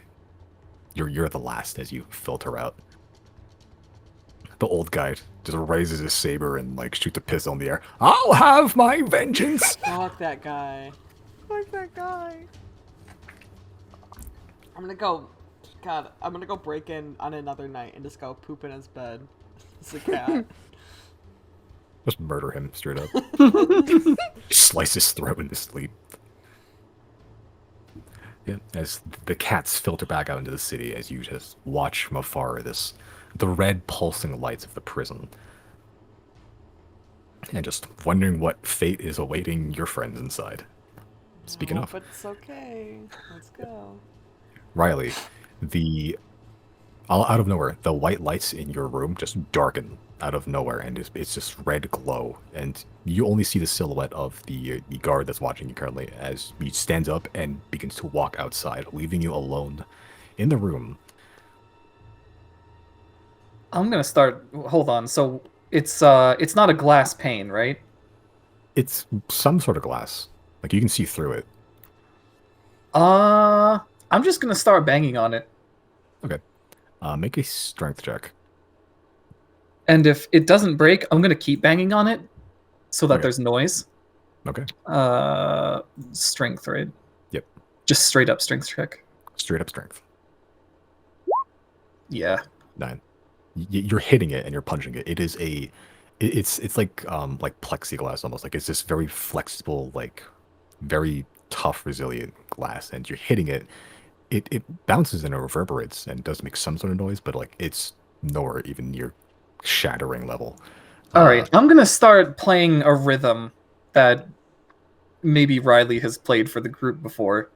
You're the last as you filter out. The old guy just raises his saber and like shoots a pistol in the air. "I'll have my vengeance!" Fuck that guy. Fuck that guy. I'm gonna go break in on another night and just go poop in his bed. It's a cat. Just murder him straight up. Slice his throat in his sleep. Yeah, as the cats filter back out into the city, as you just watch from afar the red pulsing lights of the prison. And just wondering what fate is awaiting your friends inside. Speaking of, But it's okay. Let's go. Riley, out of nowhere, the white lights in your room just darken out of nowhere, and it's just red glow, and you only see the silhouette of the guard that's watching you currently as he stands up and begins to walk outside, leaving you alone in the room. I'm gonna start. Hold on. So it's not a glass pane, right? It's some sort of glass, like you can see through it. I'm just gonna start banging on it, Okay, make a strength check. and if it doesn't break, I'm gonna keep banging on it, so that Okay. there's noise. Okay, Strength, right? Yep. Just straight up strength check. straight up strength. Yeah. 9. You're hitting it and you're punching it. It's like plexiglass almost. Like it's this very flexible, like very tough, resilient glass, and you're hitting it. It bounces and it reverberates and does make some sort of noise, but like it's nowhere even near shattering level. All right. I'm gonna start playing a rhythm that maybe Riley has played for the group before,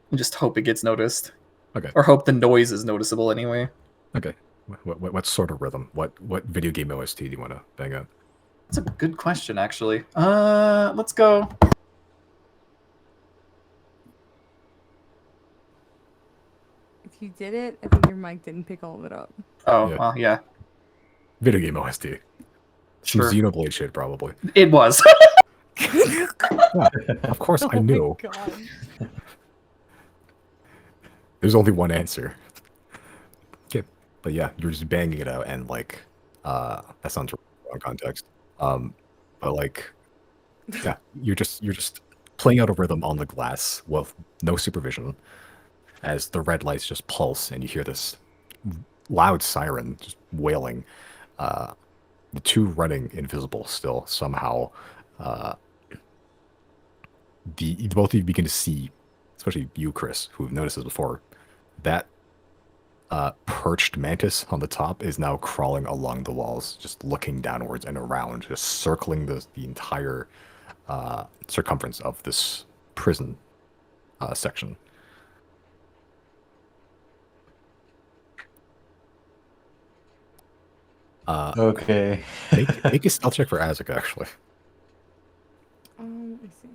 and just hope it gets noticed. Okay. Or hope the noise is noticeable anyway. Okay. What sort of rhythm? What video game OST do you want to bang out? That's a good question, actually. Let's go. If you did it, I think your mic didn't pick all of it up. Oh, Yeah. well, yeah. Video game OST. Some Sure. Xenoblade shit, probably. It was. Yeah, of course, I knew. Oh my god. There's only one answer. Okay. But yeah, you're just banging it out, and like, that sounds wrong context. But like, yeah, you're just playing out a rhythm on the glass with no supervision, as the red lights just pulse, and you hear this loud siren just wailing. Uh, the two running invisible still somehow. Uh, the both of you begin to see, especially you, Chris, who've noticed this before, that perched mantis on the top is now crawling along the walls, just looking downwards and around, just circling the entire circumference of this prison section. Okay. Make a stealth check for Azek, actually. Let me see.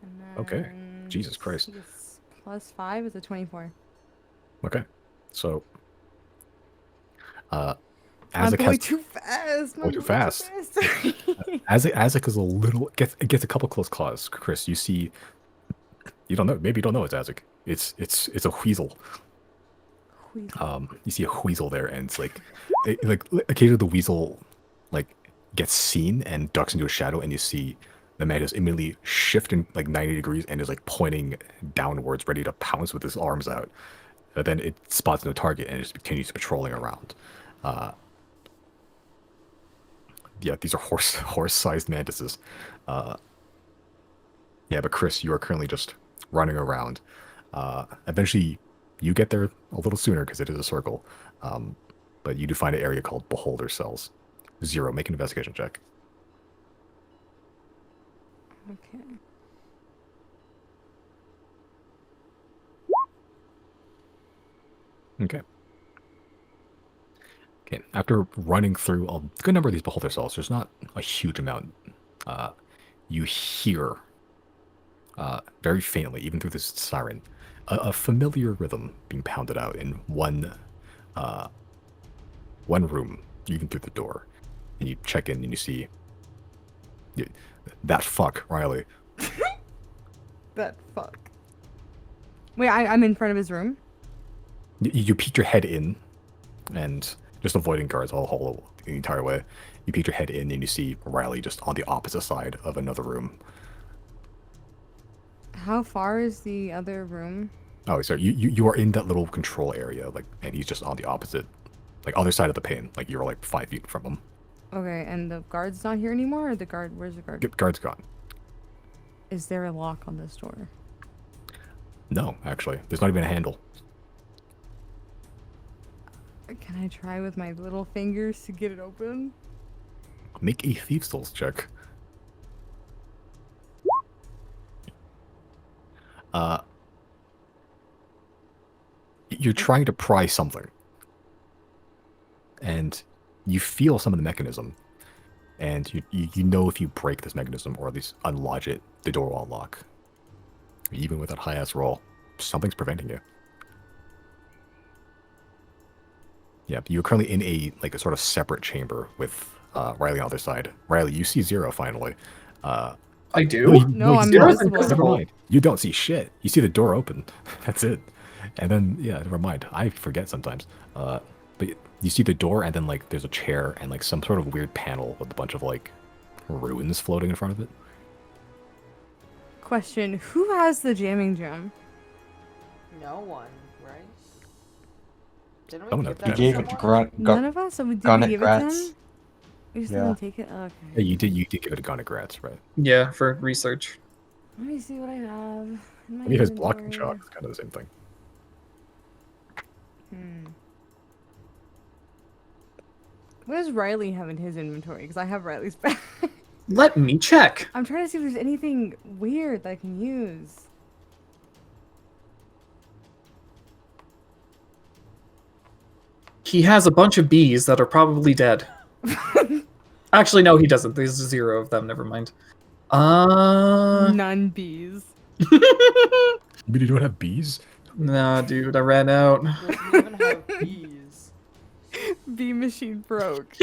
And Okay. then Jesus Christ. he gets +5 is a 24. Okay. So, I'm Azek going has too fast. Going too fast. Azek is a little gets a couple close calls. Chris, you see, you don't know. Maybe you don't know it's Azek. It's a weasel. You see a weasel there, and it's like, occasionally the weasel like gets seen and ducks into a shadow, and you see the man is immediately shifting like 90 degrees and is like pointing downwards, ready to pounce with his arms out. But then it spots no target and it just continues patrolling around. Yeah, these are horse-sized mantises. Yeah, but Chris, you are currently just running around. Eventually, you get there a little sooner because it is a circle. But you do find an area called Beholder Cells. 0, make an investigation check. Okay. Okay. Okay, after running through a good number of these Beholder Cells, there's not a huge amount. You hear, very faintly, even through this siren, a familiar rhythm being pounded out in one room, even through the door. And you check in and you see that fuck, Riley. That fuck. Wait, I'm in front of his room? You peek your head in, and just avoiding guards all the entire way. You peek your head in and you see Riley just on the opposite side of another room. How far is the other room? Oh, sorry. You are in that little control area, like, and he's just on the opposite, like, other side of the pane. Like, you're like 5 feet from him. Okay, and the guard's not here anymore, or the guard? Where's the guard? Guard's gone. Is there a lock on this door? No, actually, there's not even a handle. Can I try with my little fingers to get it open? Make a Thieves' Tools check. You're trying to pry something, and you feel some of the mechanism, and you know if you break this mechanism or at least unlodge it, the door will unlock. Even with that high-ass roll, something's preventing you. Yeah, you're currently in a sort of separate chamber with Riley on the other side. Riley, you see 0 finally. I do? No, I'm Zero's invisible. Never mind. You don't see shit. You see the door open. That's it. And then, yeah, never mind. I forget sometimes. But you see the door, and then, like, there's a chair and, like, some sort of weird panel with a bunch of, like, runes floating in front of it. Question: who has the jamming gem? No one, right? Didn't Oh, we no, give you that gave to it to someone? None of us. So did we Garnet give it to him? Gratz. We just Yeah. didn't take it. Okay. Yeah, you did give it a gun of Gratz, right? Yeah, for research. Let me see what I have. In my I mean, his block and inventory. chalk is kind of the same thing. What does Riley have in his inventory? Because I have Riley's bag. Let me check. I'm trying to see if there's anything weird that I can use. He has a bunch of bees that are probably dead. Actually, no, he doesn't. There's 0 of them. Never mind. None bees. But you don't have bees? Nah, dude, I ran out. Doesn't even have bees. Bee machine broke.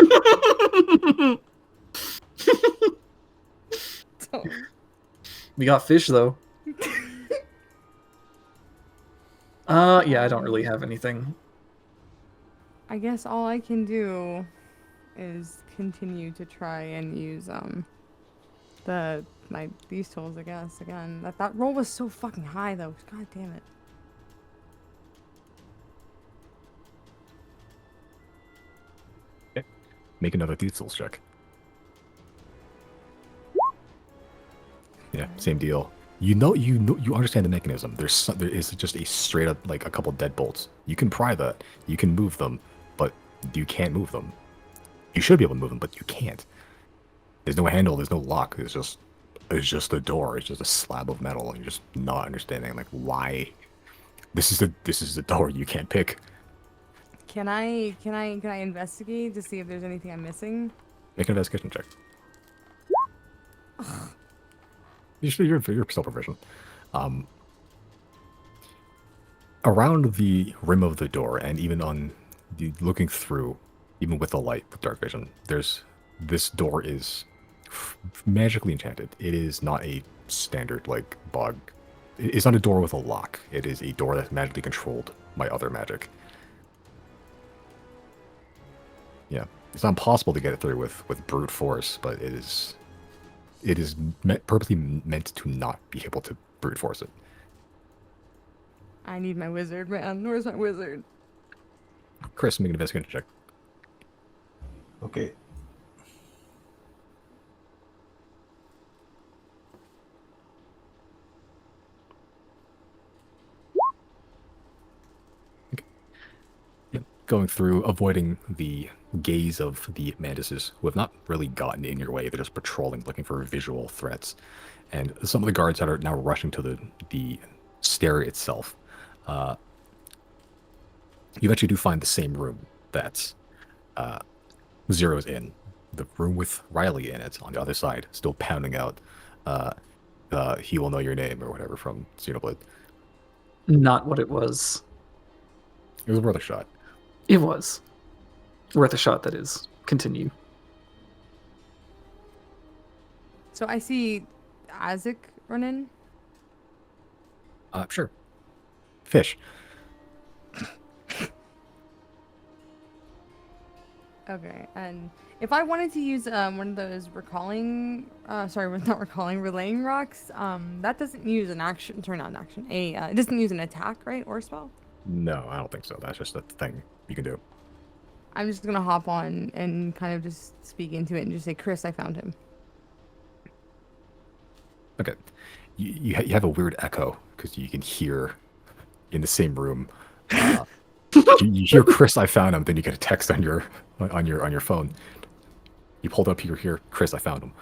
We got fish though. Yeah, I don't really have anything. I guess all I can do is continue to try and use these tools. I guess again. That roll was so fucking high though. God damn it. Make another Thieves' check. Yeah, same deal. You understand the mechanism. There is just a straight up like a couple deadbolts. You can pry that. You can move them, but you can't move them. You should be able to move them, but you can't. There's no handle. There's no lock. It's just a door. It's just a slab of metal. And you're just not understanding like why. This is the door you can't pick. Can I investigate to see if there's anything I'm missing? Make an investigation check. You're still proficient. Around the rim of the door, and even on looking through, even with the light, with dark vision, this door is magically enchanted. It is not a standard like bog. It's not a door with a lock. It is a door that's magically controlled by other magic. Yeah, it's not possible to get it through with brute force, but it is purposely meant to not be able to brute force it. I need my wizard, man. Where's my wizard? Chris, make an investigation check. Okay. Going through, avoiding the gaze of the mantises, who have not really gotten in your way. They're just patrolling, looking for visual threats. And some of the guards that are now rushing to the stair itself. You eventually do find the same room that Zero's in. The room with Riley in it on the other side, still pounding out he will know your name or whatever from Xenoblade. Not what it was. It was worth a shot. It was. Worth a shot, that is. Continue. So I see Isaac running. Sure. Fish. Okay, and if I wanted to use one of those relaying rocks, that doesn't use an action, sorry, not an action, it doesn't use an attack, right, or spell? No, I don't think so. That's just a thing you can do. I'm just gonna hop on and kind of just speak into it and just say, Chris, I found him. Okay. You have a weird echo because you can hear in the same room. You hear Chris, I found him. Then you get a text on your phone. You pulled up, you hear Chris, I found him.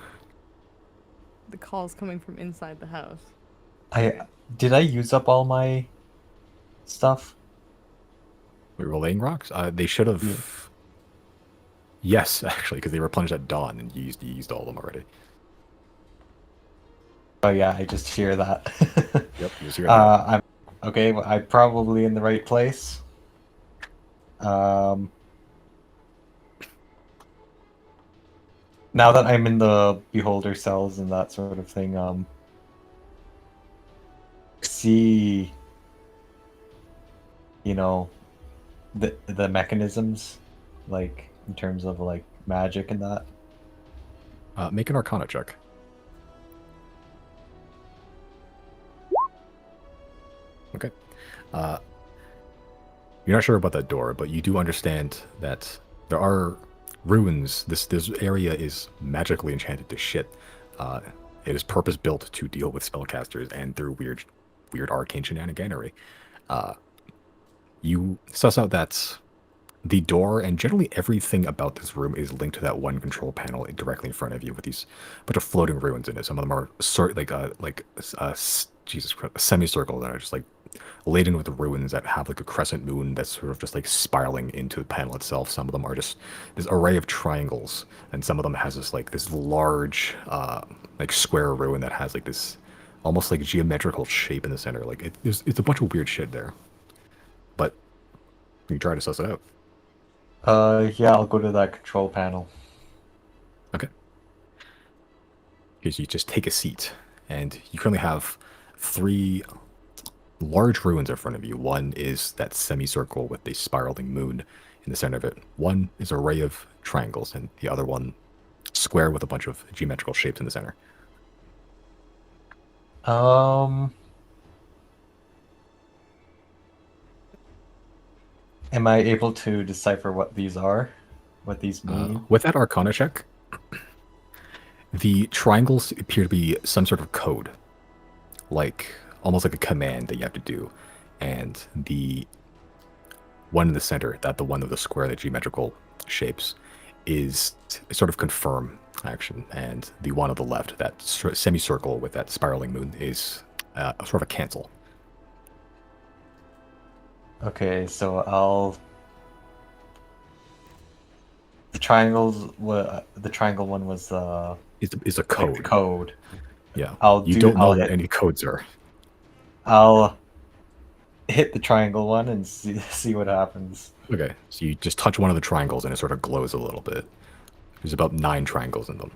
The call's coming from inside the house. Did I use up all my stuff? Wait, relaying rocks? They should have. Yeah. Yes, actually, because they were plunged at dawn, and you used all of them already. Oh yeah, I just hear that. Yep, you just hear that. I'm okay. Well, I'm probably in the right place. Now that I'm in the beholder cells and that sort of thing, see, the mechanisms, like in terms of like magic and that. Make an Arcana check. Okay. You're not sure about that door, but you do understand that there are ruins. This area is magically enchanted to shit. It is purpose built to deal with spellcasters and through weird arcane shenaniganery. You suss out that the door and generally everything about this room is linked to that one control panel directly in front of you with these bunch of floating ruins in it. Some of them are Jesus Christ, a semicircle that are just like laden with ruins that have like a crescent moon that's sort of just like spiraling into the panel itself. Some of them are just this array of triangles, and some of them has this large like square ruin that has like this almost like geometrical shape in the center. Like it's a bunch of weird shit there, but you try to suss it out. Yeah, I'll go to that control panel. Okay. Because you just take a seat, and you currently have 3 large ruins in front of you. One is that semicircle with a spiraling moon in the center of it. One is an array of triangles, and the other one square with a bunch of geometrical shapes in the center. Am I able to decipher what these are? What these mean? With that Arcana check, the triangles appear to be some sort of code, like almost like a command that you have to do, and the one in the center, the one of the square, the geometrical shapes, is sort of confirm action, and the one on the left, that semicircle with that spiraling moon, is sort of a cancel. Okay, so I'll. The triangles. The triangle one was Is a code. like code. Yeah. I'll don't know I'll what hit, any codes are. I'll hit the triangle one and see what happens. Okay, so you just touch one of the triangles and it sort of glows a little bit. There's about 9 triangles in them.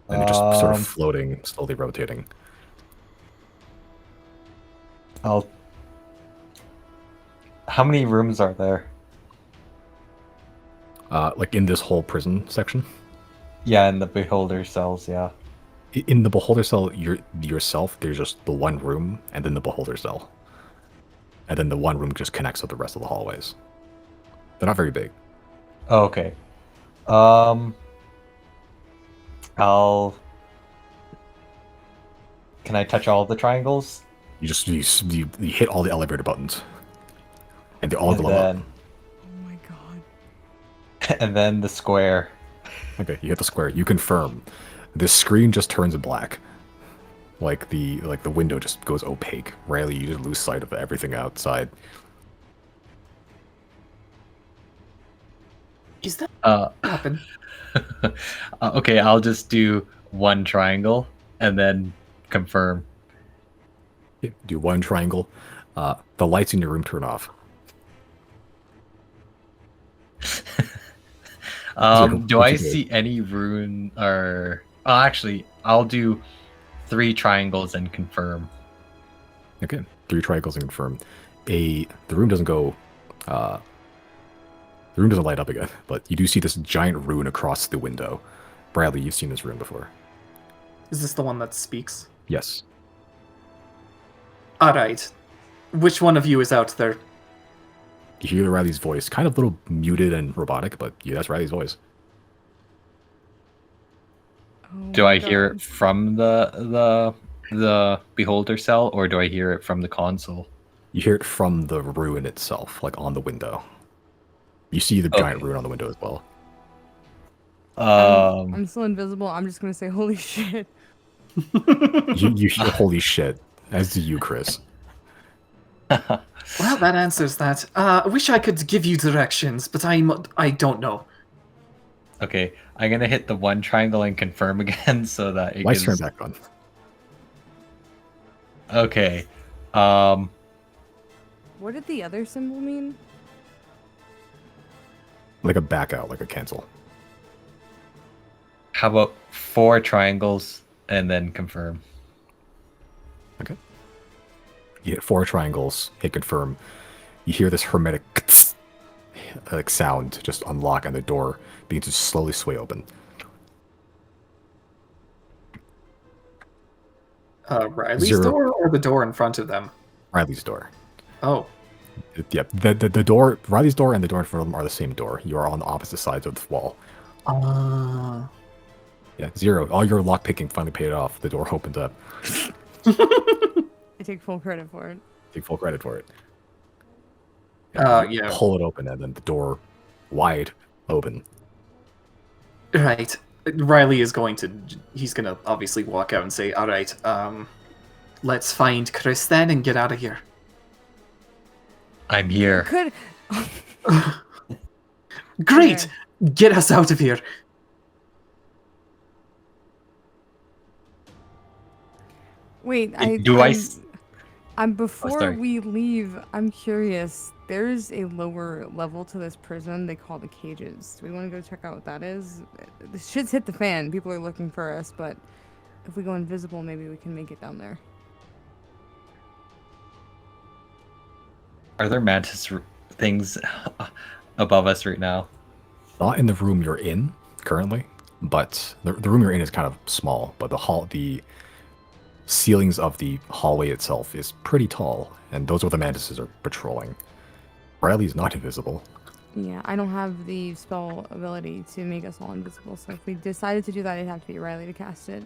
And they're just sort of floating, slowly rotating. How many rooms are there? Like in this whole prison section? Yeah, in the beholder cells, yeah. In the beholder cell yourself, there's just the one room and then the beholder cell. And then the one room just connects with the rest of the hallways. They're not very big. Oh, okay. Can I touch all the triangles? You just you hit all the elevator buttons. And they all And glow then, up. Oh my god. and then the square. Okay, you hit the square. You confirm. The screen just turns black. Like the window just goes opaque. Rarely you just lose sight of everything outside. Is that Uh, happen? okay, I'll just do one triangle and then confirm. Do one triangle. The lights in your room turn off. Do I see any rune or... Oh, actually, I'll do 3 triangles and confirm. Okay, 3 triangles and confirm. The room doesn't go... the room doesn't light up again, but you do see this giant rune across the window. Bradley, you've seen this rune before. Is this the one that speaks? Yes. Alright. Which one of you is out there? You hear Riley's voice, kind of a little muted and robotic, but yeah, that's Riley's voice. Oh Do my I hear God. it from the beholder cell, or do I hear it from the console? You hear it from the rune itself, like on the window. You see the giant rune on the window as well. I'm still invisible. I'm just gonna say, holy shit. You hear holy shit, as do you, Chris. Well, that answers that. I wish I could give you directions, but I don't know. Okay, I'm gonna hit the one triangle and confirm again so that it Lights gives... turn back on. Okay. What did the other symbol mean? Like a back out, like a cancel. How about 4 triangles and then confirm? Okay. You hit 4 triangles, hit confirm. You hear this hermetic like sound just unlock, and the door begins to slowly sway open. Riley's 0. door or the door in front of them? Riley's door. Oh. Yep. The door, Riley's door and the door in front of them are the same door. You are on the opposite sides of the wall. Yeah, 0. All your lockpicking finally paid off. The door opened up. I take full credit for it. Take full credit for it. Yeah. Pull it open, and then the door wide open. Right. Riley is he's gonna obviously walk out and say, alright, let's find Chris then and get out of here. I'm here. Could Great! Okay. Get us out of here. wait. Before sorry. we leave, I'm curious. There's a lower level to this prison they call the cages. Do we want to go check out what that is? The shit's hit the fan. People are looking for us, but if we go invisible, maybe we can make it down there. Are there mantis things above us right now? Not in the room you're in currently, but the room you're in is kind of small. But the ceilings of the hallway itself is pretty tall, and those are the mantises are patrolling. Riley's not invisible. Yeah, I don't have the spell ability to make us all invisible, so if we decided to do that, it'd have to be Riley to cast it.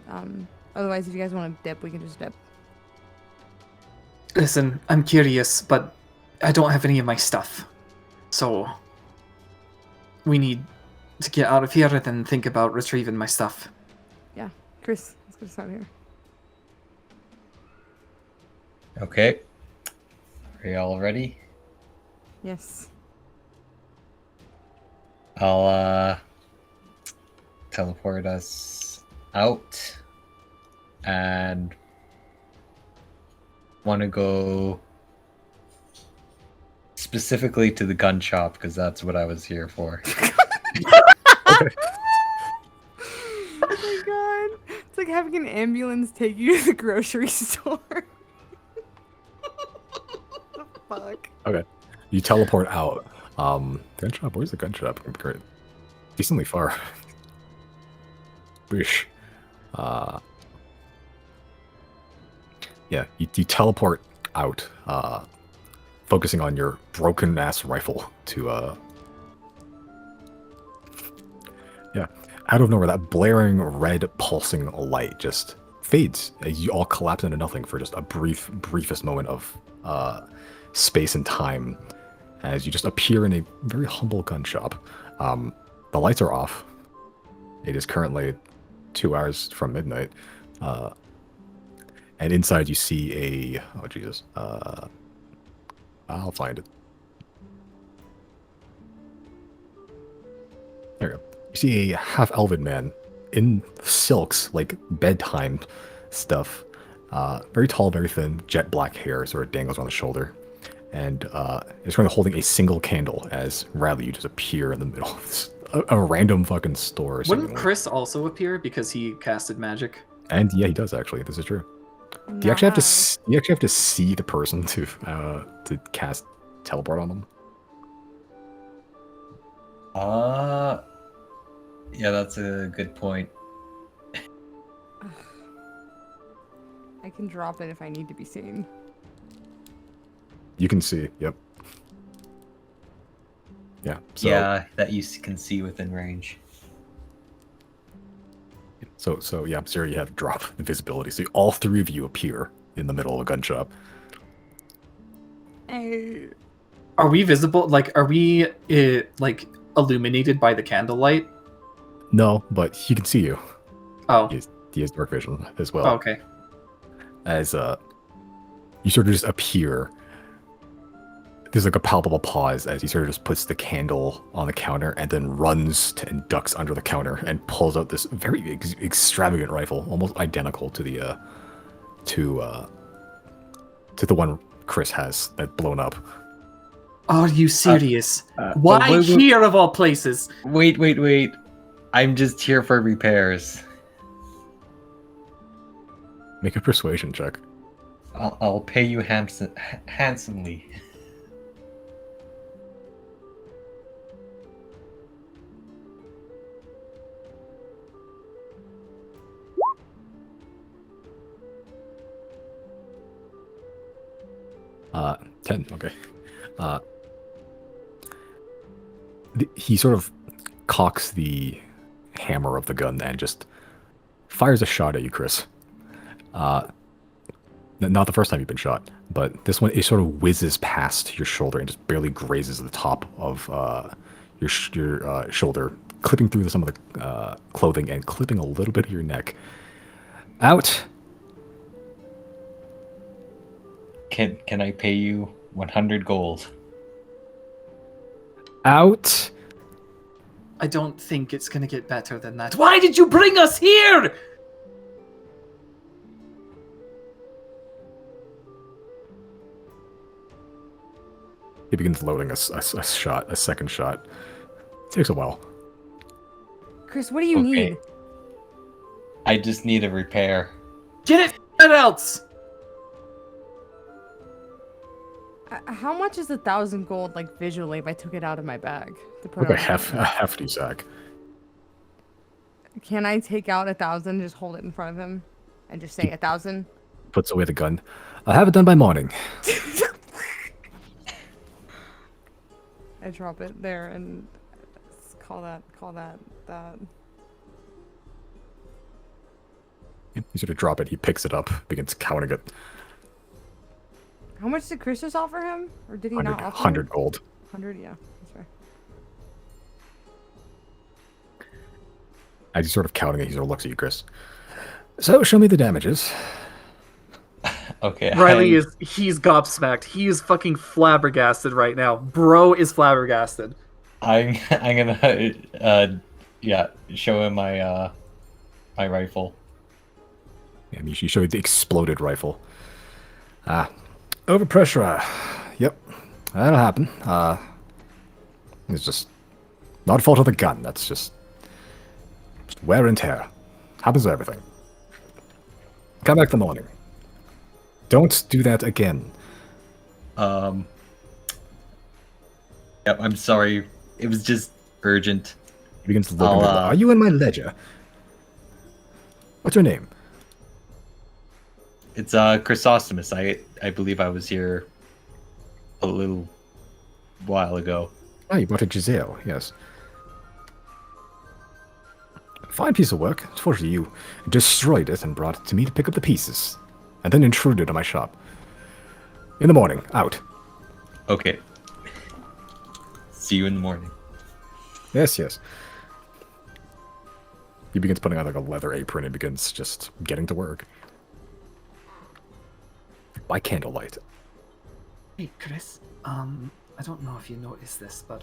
Otherwise, if you guys want to dip, we can just dip. Listen, I'm curious, but I don't have any of my stuff. So we need to get out of here and then think about retrieving my stuff. Yeah, Chris, let's get us out of here. Okay. Are you all ready? Yes. I'll teleport us out and want to go specifically to the gun shop because that's what I was here for. Oh my god. It's like having an ambulance take you to the grocery store. What the fuck? Okay. You teleport out. Gun shop? Where's the gun shop? Great. Decently far. Bish. Yeah, you teleport out, focusing on your broken ass rifle to yeah. Out of nowhere, that blaring red pulsing light just fades as you all collapse into nothing for just a briefest moment of space and time as you just appear in a very humble gun shop. The lights are off. It is currently 2 hours from midnight. And inside you see a... Oh, Jesus. I'll find it. There you go. You see a half-elven man in silks, like bedtime stuff. Very tall, very thin, jet black hair sort of dangles on the shoulder. And is currently holding a single candle as Riley, you just appear in the middle of this, a random fucking store. Wouldn't seemingly. Chris also appear because he casted magic? And yeah, he does actually. This is true. Do you actually have to? You actually have to see the person to cast teleport on them? Yeah, that's a good point. I can drop it if I need to be seen. You can see. Yep. Yeah. So, Yeah, that you can see within range. So yeah, Sarah, you have drop invisibility. So all three of you appear in the middle of a gun shop. Are we visible? Like, are we like illuminated by the candlelight? No, but he can see you. Oh. He has dark vision as well. Oh, okay. As you sort of just appear. There's like a palpable pause as he sort of just puts the candle on the counter and then runs and ducks under the counter and pulls out this very extravagant rifle, almost identical to the one Chris has that blown up. Are you serious? Why wait. here of all places? Wait. I'm just here for repairs. Make a persuasion check. I'll pay you handsomely. Uh, 10. Okay. He sort of cocks the hammer of the gun and just fires a shot at you, Chris. Not the first time you've been shot, but this one, it sort of whizzes past your shoulder and just barely grazes the top of your shoulder, clipping through some of the clothing and clipping a little bit of your neck. Out. Can I pay you 100 gold? Out. I don't think it's gonna get better than that. Why did you bring us here? He begins loading a second shot. It takes a while. Chris, what do you need? I just need a repair. Get it else. How much is 1,000 gold, like, visually, if I took it out of my bag to put Look, it a on a hefty sack. Can I take out 1,000 and just hold it in front of him and just say 1,000? Puts away the gun. I'll have it done by morning. I drop it there and call that that. You sort of drop it. He picks it up, begins counting it. How much did Christus offer him? Or did he not offer 100 gold. 100, yeah. That's right. As he's sort of counting it, he sort of looks at you, Chris. So, show me the damages. Okay. Riley he's gobsmacked. He is fucking flabbergasted right now. Bro is flabbergasted. I'm gonna show him my my rifle. And you show the exploded rifle. Overpressure. Yep, that'll happen. It's just not fault of the gun. That's just wear and tear. Happens to everything. Come back in the morning. Don't do that again. Yep, I'm sorry. It was just urgent. He begins to look. Are you in my ledger? What's your name? It's Chrysostomus. I believe I was here a little while ago. Ah, you brought a Giselle, yes. Fine piece of work. Unfortunately, you destroyed it and brought it to me to pick up the pieces. And then intruded in my shop. In the morning, out. Okay. See you in the morning. Yes, yes. He begins putting on like a leather apron and begins just getting to work. By candlelight. Hey, Chris. I don't know if you noticed this, but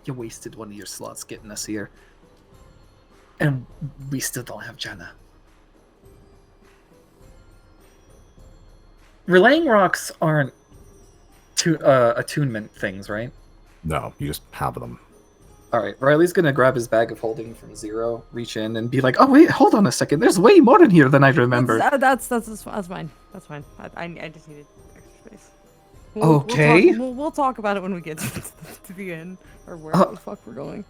you wasted one of your slots getting us here. And we still don't have Jenna. Relaying rocks aren't attunement things, right? No, you just have them. Alright, Riley's gonna grab his bag of holding from Zero, reach in, and be like, oh wait, hold on a second, there's way more in here than I remember. That's fine. That's fine. I just needed extra space. Okay. We'll talk about it when we get to the end, or wherever the fuck we're going.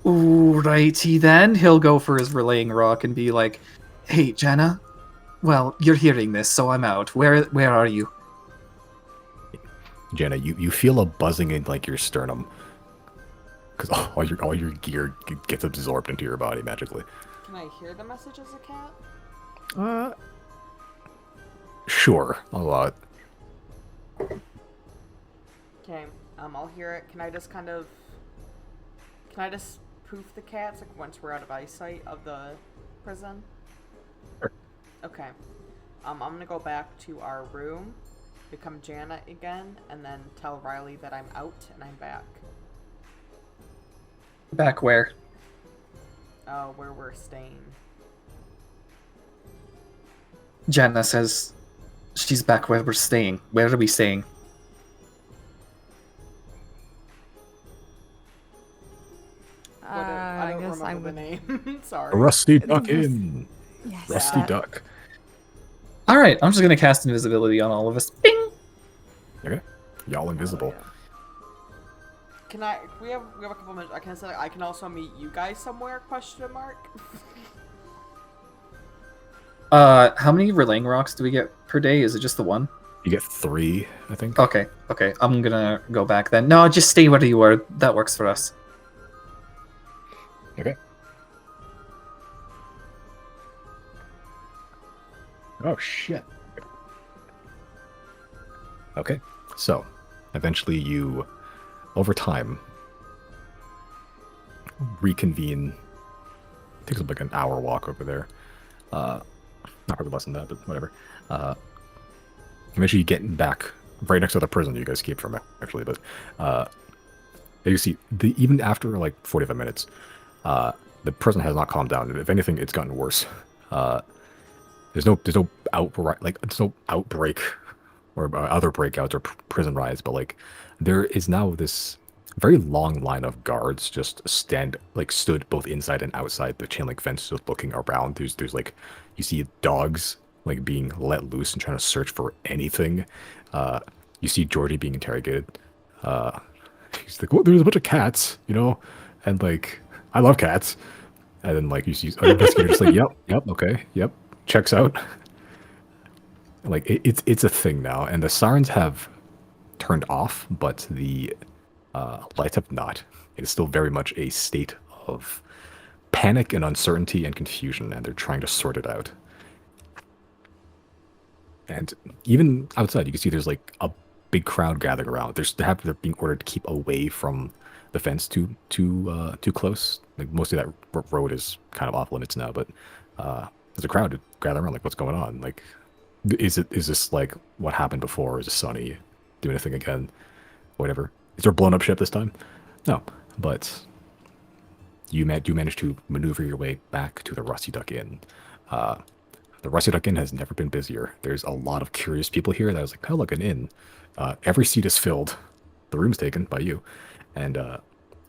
Alrighty then. He'll go for his relaying rock and be like, hey, Jenna, well, you're hearing this, so I'm out. Where are you? Jenna, you feel a buzzing in like your sternum. Because all your gear gets absorbed into your body magically. Can I hear the message as a cat? Sure, a lot. Okay, I'll hear it. Can I just poof the cats like once we're out of eyesight of the prison? Sure. Okay. I'm gonna go back to our room, become Jana again, and then tell Riley that I'm out and I'm back. Back where? Where we're staying. Jenna says she's back where we're staying. Where are we staying? I don't guess remember the name. Sorry. Rusty Duck Inn. Yes. Rusty Duck. Alright, I'm just gonna cast invisibility on all of us. Bing! Okay. Y'all invisible. Oh, yeah. We have a couple minutes. I can also meet you guys somewhere? Question mark. How many relaying rocks do we get per day? Is it just the one? You get 3, I think. Okay, I'm gonna go back then. No, just stay where you were. That works for us. Okay. Oh, shit. Okay, so eventually you, over time, reconvene. Takes like an hour walk over there. Not really less than that, but whatever. Eventually you get back right next to the prison you guys escaped from, actually. But you see, even after like 45 minutes, the prison has not calmed down. If anything, it's gotten worse. There's no outbreak or other breakouts or prison riots, but like there is now this very long line of guards just stood both inside and outside the chain link fence, just looking around. There's like, you see dogs like being let loose and trying to search for anything. You You see Georgie being interrogated. He's like, well, there's a bunch of cats, you know, and like, I love cats. And then like you see other investigators just like, yep, okay, yep, checks out. Like it's a thing now, and the sirens have turned off, but the lights have not. It is still very much a state of panic and uncertainty and confusion, and they're trying to sort it out. And even outside, you can see there's like a big crowd gathering around. They're being ordered to keep away from the fence too close. Like most of that road is kind of off limits now, but there's a crowd gathering around. Like, what's going on? Like, is this like what happened before? Is it Sunny doing a thing again? Whatever. Is there a blown up ship this time? No, but you manage to maneuver your way back to the Rusty Duck Inn. The Rusty Duck Inn has never been busier. There's a lot of curious people here that was like, oh, look, an inn. Every seat is filled. The room's taken by you. And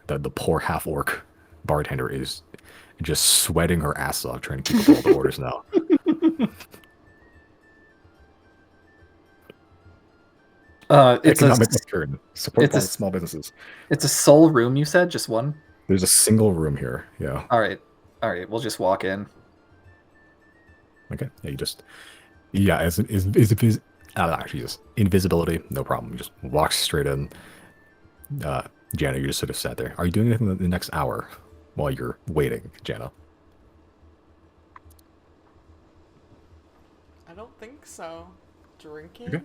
the poor half-orc bartender is just sweating her ass off trying to keep up all the orders now. It's Economic return. Support it's a- small businesses. It's a sole room, you said? Just one? There's a single room here. Yeah. All right. We'll just walk in. Okay. Yeah, you just actually just invisibility, no problem. You just walk straight in. Jana, you just sort of sat there. Are you doing anything in the next hour while you're waiting, Jana? I don't think so. Drinking? Okay.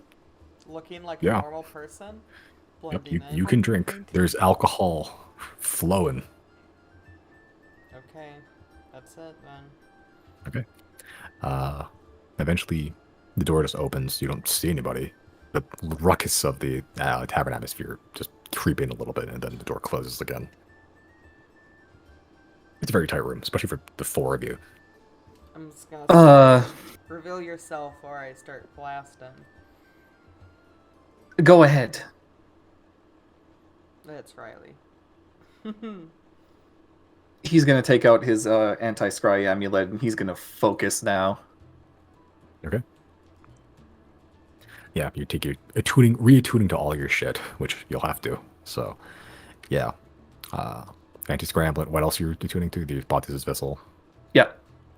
Looking like Yeah. a normal person? Yep, Blending in? you can drink. There's alcohol flowing. Okay. That's it then. Okay. Eventually, the door just opens. You don't see anybody. The ruckus of the tavern atmosphere just creep in a little bit, and then the door closes again. It's a very tight room, especially for the four of you. I'm just gonna reveal yourself or I start blasting. Go ahead. That's Riley. He's gonna take out his anti-scry amulet, and he's gonna focus now. Okay. Yeah, you take your reattuning to all your shit, which you'll have to. So, yeah. Anti-scramblet. What else you're attuning to? The Bautis's vessel. Yeah,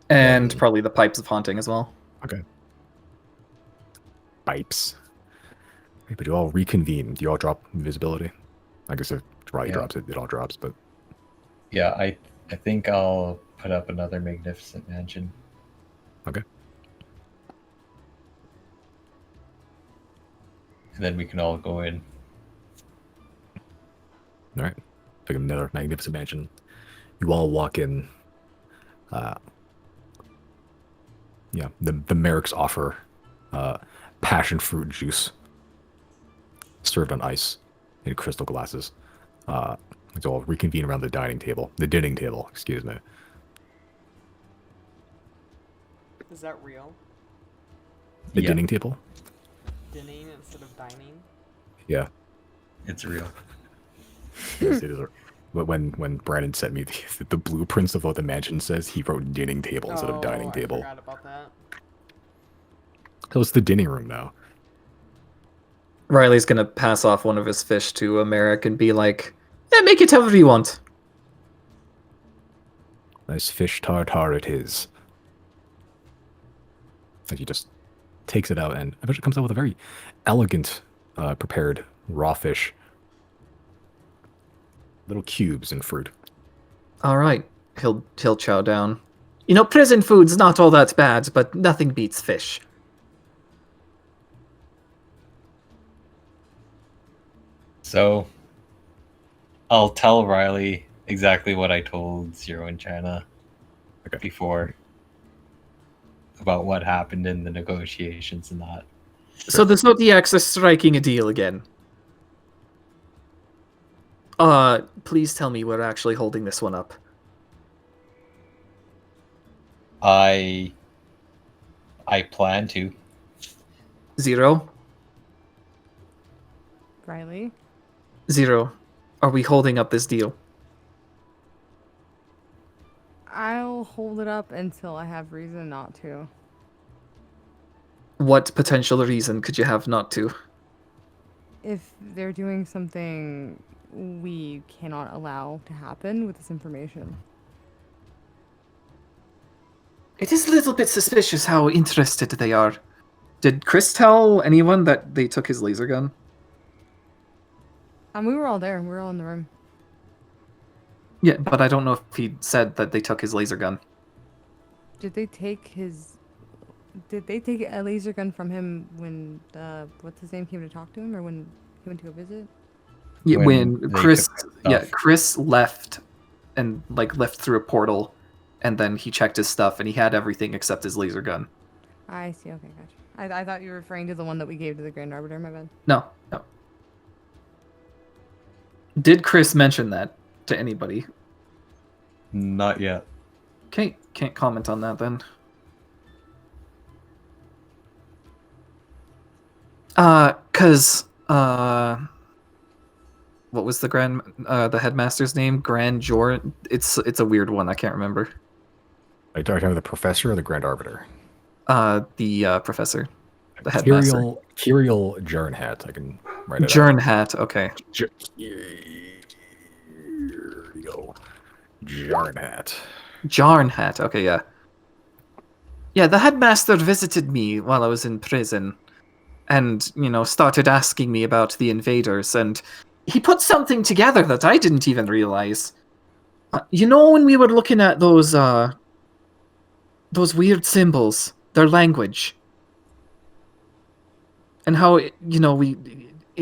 and probably the pipes of haunting as well. Okay. Pipes. Okay, but you all reconvene. Do you all drop invisibility? I guess if Riley drops it, it all drops, but... Yeah, I think I'll put up another magnificent mansion. Okay. And then we can all go in. All right. Pick another magnificent mansion. You all walk in. Yeah, the Merrick's offer passion fruit juice served on ice in crystal glasses. It's all reconvene around the dinning table. The dinning table, excuse me. Is that real? The Yeah. dinning table? Dinning instead of dining? Yeah. It's real. Yes, it is. But when Brandon sent me the blueprints of what the mansion says, he wrote dinning table instead of dining table. I forgot about that. So it's the dinning room now. Riley's gonna pass off one of his fish to Americ and be like, "Yeah, make it however you want." Nice fish tartare it is. And he just takes it out and eventually comes out with a very elegant, prepared raw fish. Little cubes and fruit. All right, he'll chow down. You know, prison food's not all that bad, but nothing beats fish. So, I'll tell Riley exactly what I told Zero and China before about what happened in the negotiations and that. So the Zodiacs are striking a deal again. Please tell me we're actually holding this one up. I plan to. Zero? Riley? Zero. Are we holding up this deal? I'll hold it up until I have reason not to. What potential reason could you have not to? if they're doing something we cannot allow to happen with this information. It is a little bit suspicious how interested they are. Did Chris tell anyone that they took his laser gun? We were all there. We were all in the room. Yeah, but I don't know if he said that they took his laser gun. Did they take his? Did they take a laser gun from him when what's his name came to talk to him, or when he went to go visit? Yeah, When when they Chris, took yeah, stuff. Chris left and like left through a portal, and then he checked his stuff and he had everything except his laser gun. I see. Okay, gotcha. I thought you were referring to the one that we gave to the Grand Arbiter. My bad. No, no. Did Chris mention that to anybody? Not yet. Okay, can't comment on that then. What was the headmaster's name? Grand Jor. It's a weird one. I can't remember. Are you talking about the professor or the Grand Arbiter? The professor, the headmaster. Kiriel Jarnhat. I can write it out. Jernhat. Okay. Here you go. Jarnhat. Jarnhat. Okay, yeah. Yeah, the headmaster visited me while I was in prison, and started asking me about the invaders, and he put something together that I didn't even realize. When we were looking at those weird symbols, their language, and how it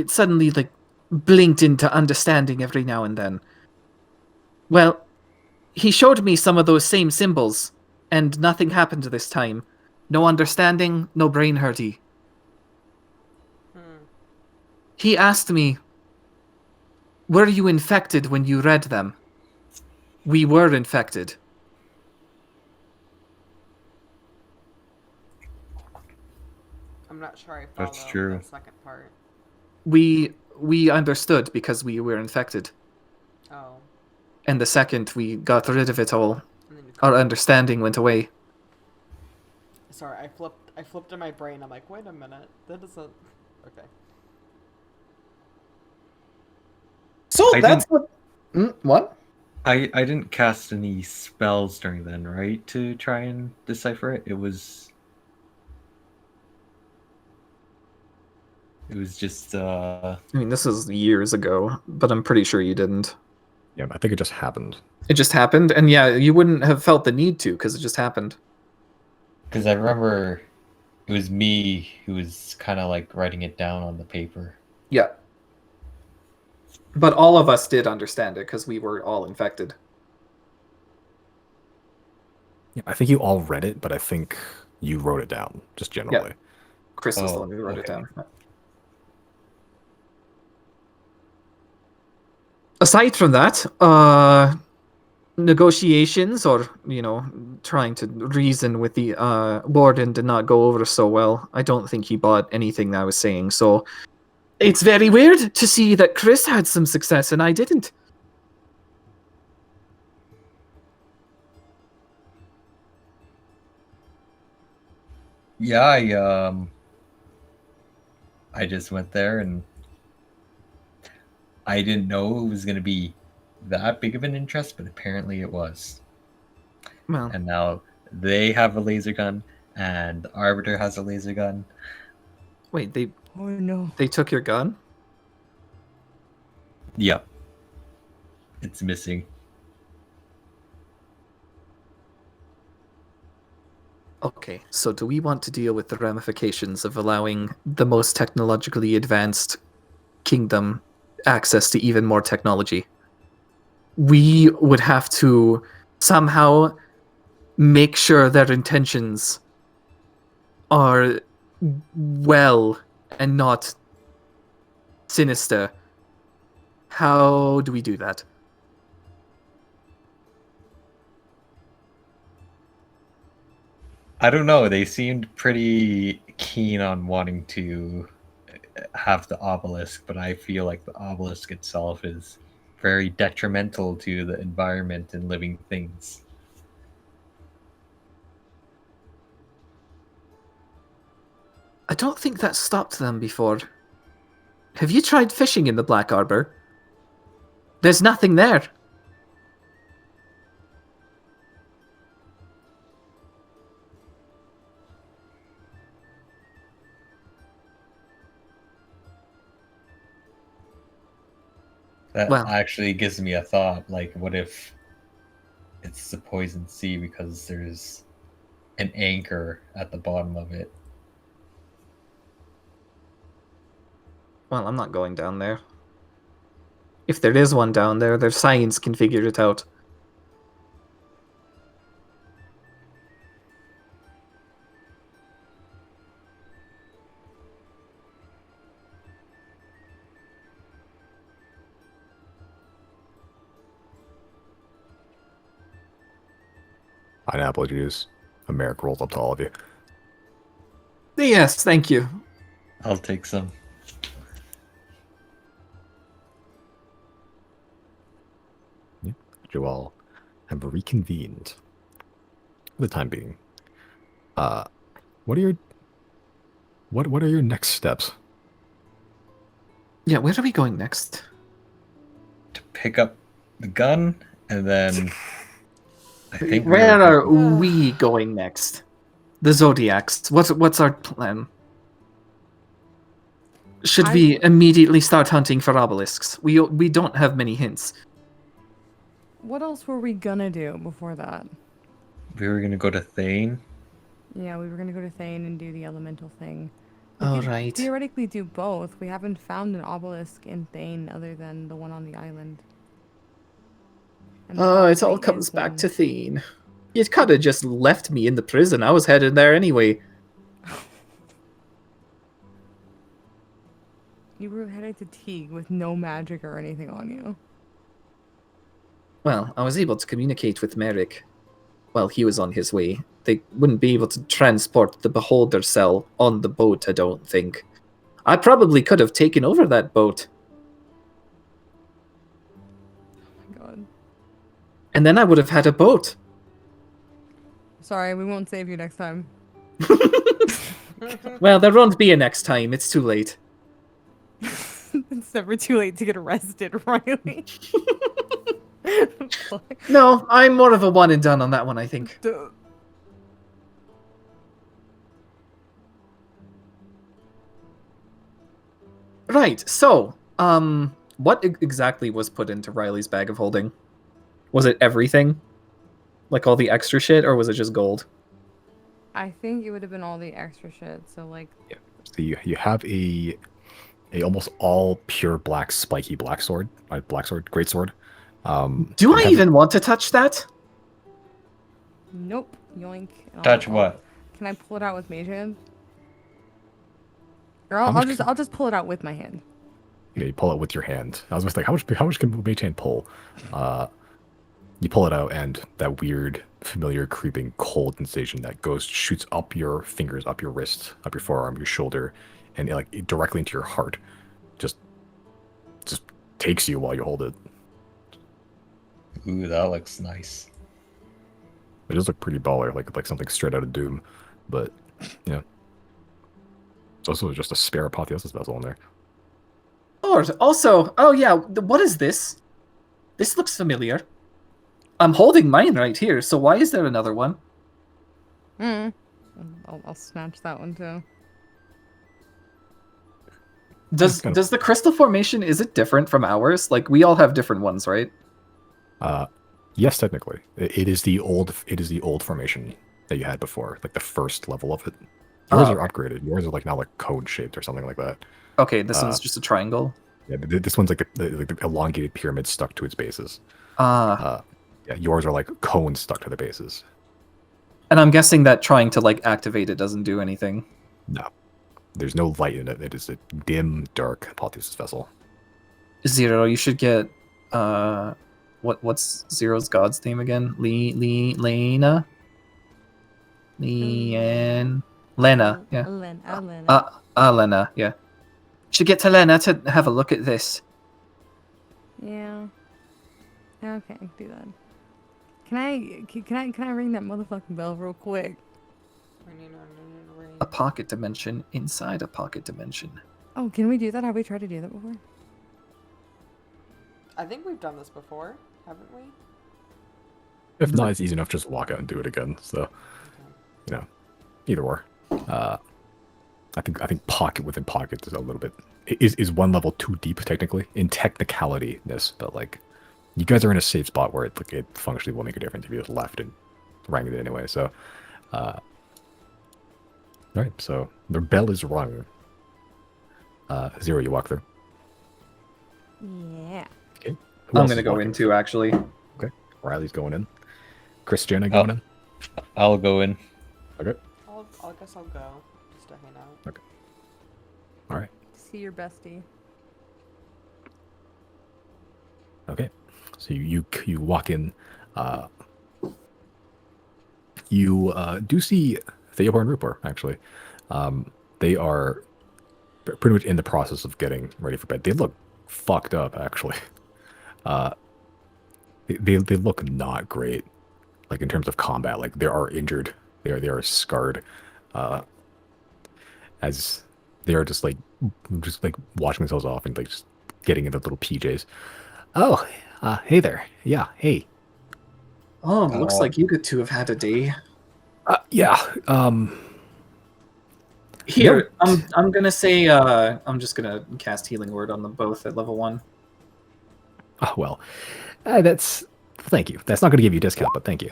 suddenly like blinked into understanding every now and then. Well, he showed me some of those same symbols, and nothing happened this time. No understanding, no brain hurty. He asked me, were you infected when you read them? We were infected. I'm not sure I follow That's true. the second part. We understood because we were infected. Oh. And the second we got rid of it all, And then you our understanding went away. Sorry, I flipped in my brain. I'm like, wait a minute. That doesn't... Okay. So I that's what? I didn't cast any spells during then, right? To try and decipher it. It was just I mean, this is years ago, but I'm pretty sure you didn't. Yeah, I think it just happened. It just happened, and yeah, you wouldn't have felt the need to because it just happened. because I remember it was me who was kind of like writing it down on the paper. Yeah. But all of us did understand it because we were all infected. Yeah, I think you all read it, but I think you wrote it down, just generally. Chris was the Oh, one who wrote it okay. down. Aside from that, negotiations or, trying to reason with the warden did not go over so well. I don't think he bought anything that I was saying, so it's very weird to see that Chris had some success and I didn't. Yeah, I just went there and I didn't know it was going to be that big of an interest, but apparently it was. Well, And now they have a laser gun, and the Arbiter has a laser gun. wait, Oh no. they took your gun? Yep. It's missing. Okay, so do we want to deal with the ramifications of allowing the most technologically advanced kingdom access to even more technology? We would have to somehow make sure their intentions are well and not sinister. How do we do that? I don't know. They seemed pretty keen on wanting to have the obelisk, but I feel like the obelisk itself is very detrimental to the environment and living things. I don't think that stopped them before. Have you tried fishing in the Black Arbor? There's nothing there. That Well. actually gives me a thought. Like, what if it's the poison sea because there's an anchor at the bottom of it? Well, I'm not going down there. If there is one down there, their science can figure it out. Pineapple juice. A Merrick rolls up to all of you. Yes, thank you. I'll take some. You all have reconvened for the time being. What are your next steps? Yeah, where are we going next? To pick up the gun, and then I think we Where were are we going next? The Zodiacs. What's our plan? Should we immediately start hunting for obelisks? We don't have many hints. What else were we gonna do before that? we were gonna go to Thane. Yeah, we were gonna go to Thane and do the elemental thing. We All could right. theoretically do both. We haven't found an obelisk in Thane other than the one on the island. And Oh, it all probably comes is back in- to Thane. You could have just left me in the prison. I was headed there anyway. You were headed to Teague with no magic or anything on you. Well, I was able to communicate with Merrick while he was on his way. They wouldn't be able to transport the Beholder cell on the boat, I don't think. I probably could have taken over that boat, Oh my god. and then I would have had a boat. Sorry, we won't save you next time. Well, there won't be a next time. It's too late. It's never too late to get arrested, Riley. No, I'm more of a one and done on that one, I think. Duh. Right, so, what exactly was put into Riley's bag of holding? Was it everything? Like all the extra shit, or was it just gold? I think it would have been all the extra shit. So like, So you have a almost all pure black spiky black sword, great sword. Do it I has- even want to touch that? nope, yoink. Touch what? Can I pull it out with mage hand? Or How I'll much I'll just pull it out with my hand. Yeah, you pull it with your hand. I was just like, how much can mage hand pull? You pull it out, and that weird, familiar, creeping, cold sensation that shoots up your fingers, up your wrist, up your forearm, your shoulder, and directly into your heart. Just takes you while you hold it. Ooh, that looks nice. It does look pretty baller, like something straight out of Doom, but it's also just a spare apotheosis vessel in there. Or also, oh yeah, what is this? This looks familiar. I'm holding mine right here, so why is there another one? I'll snatch that one too. Does the crystal formation, is it different from ours? Like, we all have different ones, right? Yes, technically, it is the old formation that you had before, like the first level of it. Yours are upgraded. Yours are like now like cone shaped or something like that. Okay, this one's just a triangle. Yeah, this one's like the elongated pyramid stuck to its bases. Yeah, yours are like cones stuck to the bases. And I'm guessing that trying to like activate it doesn't do anything. No, there's no light in it. It is a dim, dark apotheosis vessel. Zero, you should get what's Zero's god's name again? Lena? Lena, yeah. Lena. Lena, yeah. Should get to Lena to have a look at this. Yeah. Okay, do that. Can I ring that motherfucking bell real quick? A pocket dimension inside a pocket dimension. Oh, can we do that? Have we tried to do that before? I think we've done this before, haven't we? If not, it's easy enough. Just walk out and do it again. So, you know, either or. I think pocket within pocket is a little bit is one level too deep technically in technicalityness, but like you guys are in a safe spot where it functionally will make a difference if you just left and rang it anyway. So, all right. So the bell is rung. Zero, you walk through. Yeah. Okay. Who I'm else gonna is go walking in through? too, actually. Okay. Riley's going in. Christiana going in. I'll go in. Okay. I guess I'll go just to hang out. Okay. All right. See your bestie. Okay, so you walk in. You do see Theobald and Rupert, actually. They are pretty much in the process of getting ready for bed. They look fucked up, actually. They look not great, like in terms of combat. Like they are injured. They are scarred. As they are just like washing themselves off and like just getting into little PJs. Oh, hey there. Yeah, hey. Oh, looks like you two have had a day. Yeah. Here, No. I'm gonna say I'm just gonna cast Healing Word on them both at level 1. Oh, well, that's thank you. That's not going to give you a discount, but thank you.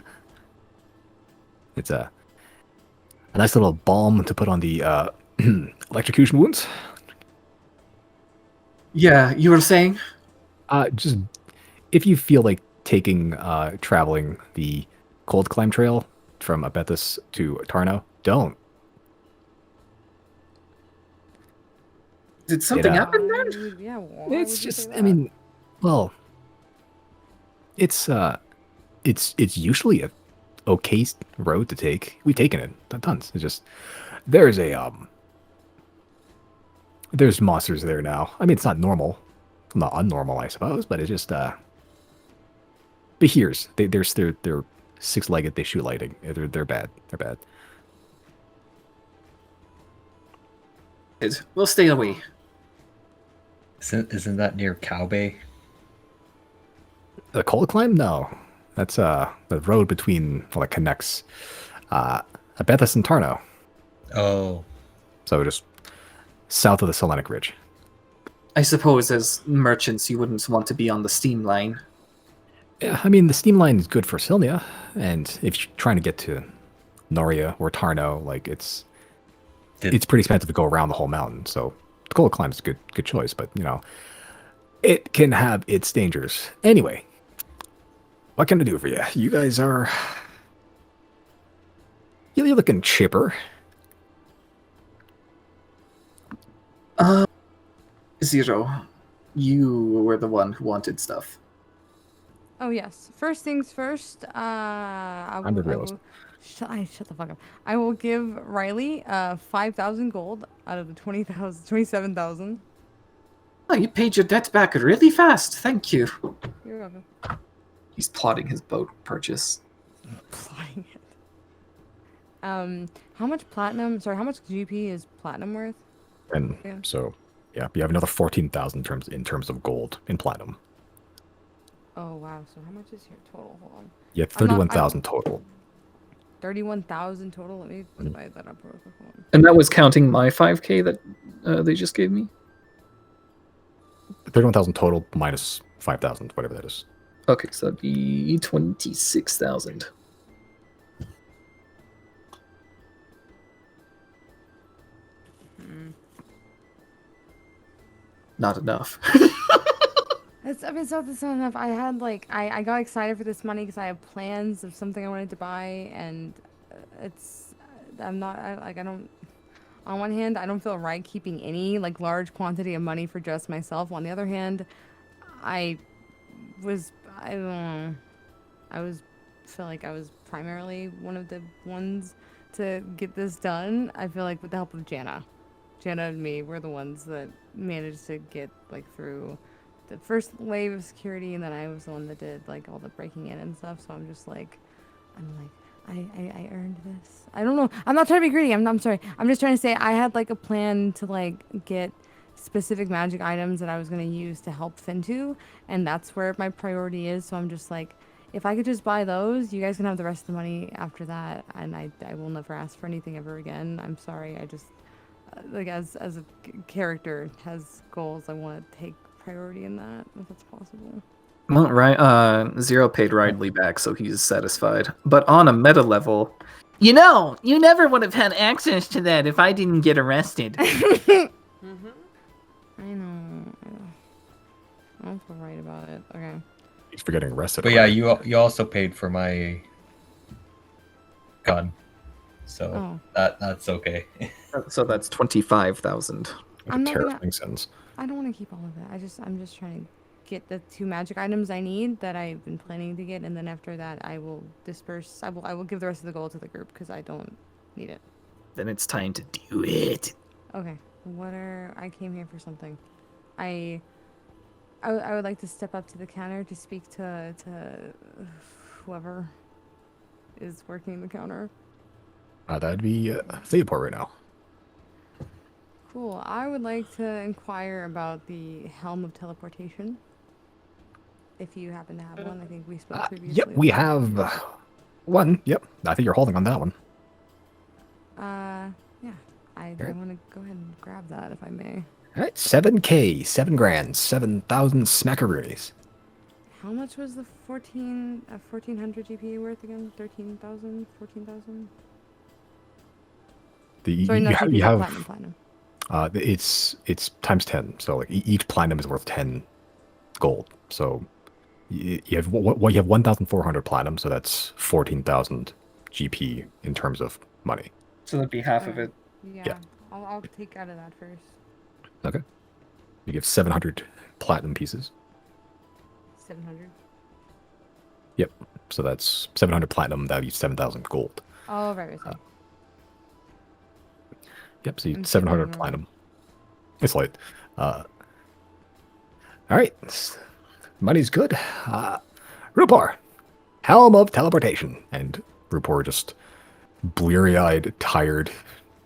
It's a nice little balm to put on the electrocution wounds. Yeah, you were saying? Just if you feel like taking traveling the cold climb trail from Abethus to Tarno, don't. Did something happen then? Why would- Yeah, why would It's you just, say I that? mean, well, it's usually a okay road to take. We've taken it tons. It's just there's there's monsters there now. I mean, it's not normal, not unnormal, I suppose, but it's just Behirs. They're six-legged. They shoot lightning. They're bad. They're bad. We'll stay away. Isn't that near Cow Bay? The cold climb? No, that's the road between that connects Abethus and Tarno. Oh, So just south of the Selenic Ridge. I suppose as merchants you wouldn't want to be on the steam line. Yeah, I mean the steam line is good for Silnia, and if you're trying to get to Noria or Tarno, like it's pretty expensive to go around the whole mountain. So the cold climb is a good choice, but you know it can have its dangers. Anyway, what can I do for you? You guys are you're looking chipper. Zero, you were the one who wanted stuff. Oh yes. First things first. I'm the realist. Shut the fuck up. I will give Riley 5,000 gold out of the 27,000. Oh, you paid your debt back really fast. Thank you. You're welcome. He's plotting his boat purchase. Plotting it. How much platinum? Sorry, how much GP is platinum worth? And Yeah. so, yeah, you have another 14,000 in terms of gold in platinum. Oh wow. So how much is your total? Hold on. You have I'm not- 31,000 total. 31,000 total. Let me divide that up real quick. Hold on. And that was counting my 5k that they just gave me? 31,000 total minus 5,000, whatever that is. Okay, so that'd be 26,000. Not enough. It's not enough. I had like I got excited for this money because I have plans of something I wanted to buy, and I'm not I don't. On one hand, I don't feel right keeping any like large quantity of money for just myself. On the other hand, I don't know. Feel like I was primarily one of the ones to get this done. I feel like with the help of Jana and me, we're the ones that managed to get like through the first wave of security, and then I was the one that did like all the breaking in and stuff. So I'm like, I earned this. I don't know. I'm not trying to be greedy. I'm sorry. I'm just trying to say I had like a plan to like get specific magic items that I was going to use to help Fintu, and that's where my priority is. So I'm just like, if I could just buy those, you guys can have the rest of the money after that, and I will never ask for anything ever again. I'm sorry. I just like as a character has goals. I want to take priority in that if that's possible. Well, right. Zero paid Ridley back, so he's satisfied. But on a meta level, you never would have had access to that if I didn't get arrested. Mm-hmm. I know. I don't feel right about it. Okay. He's for getting arrested. But yeah, you also paid for my gun, so that's okay. So that's 25,000. I'm not gonna- Terrifying sentence. I don't want to keep all of that. I'm just trying to get the 2 magic items I need that I've been planning to get, and then after that I will disperse. I will give the rest of the gold to the group because I don't need it. Then it's time to do it. Okay. I came here for something. I would like to step up to the counter to speak to whoever is working the counter. That'd be Theoport right now. Cool. I would like to inquire about the Helm of Teleportation. If you happen to have one, I think we spoke previously. Yep, we have one. Yep, I think you're holding on that one. Yeah. I want to go ahead and grab that if I may. All right, 7K, 7 grand, 7,000 smackaroonies. How much was the 1400 GPA worth again? 13,000? 14,000? Sorry, no, You have platinum. it's times 10. So like each platinum is worth 10 gold. So you have 1,400 platinum. So that's 14,000 GP in terms of money. So that'd be half of it. Yeah. I'll take out of that first. Okay. You give 700 platinum pieces. 700. Yep. So that's 700 platinum. That would be 7,000 gold. Oh, right. Yep. So you I'm 700 keeping platinum. It's light. All right. Money's good. Rupor, Helm of Teleportation, and Rupor just bleary-eyed, tired,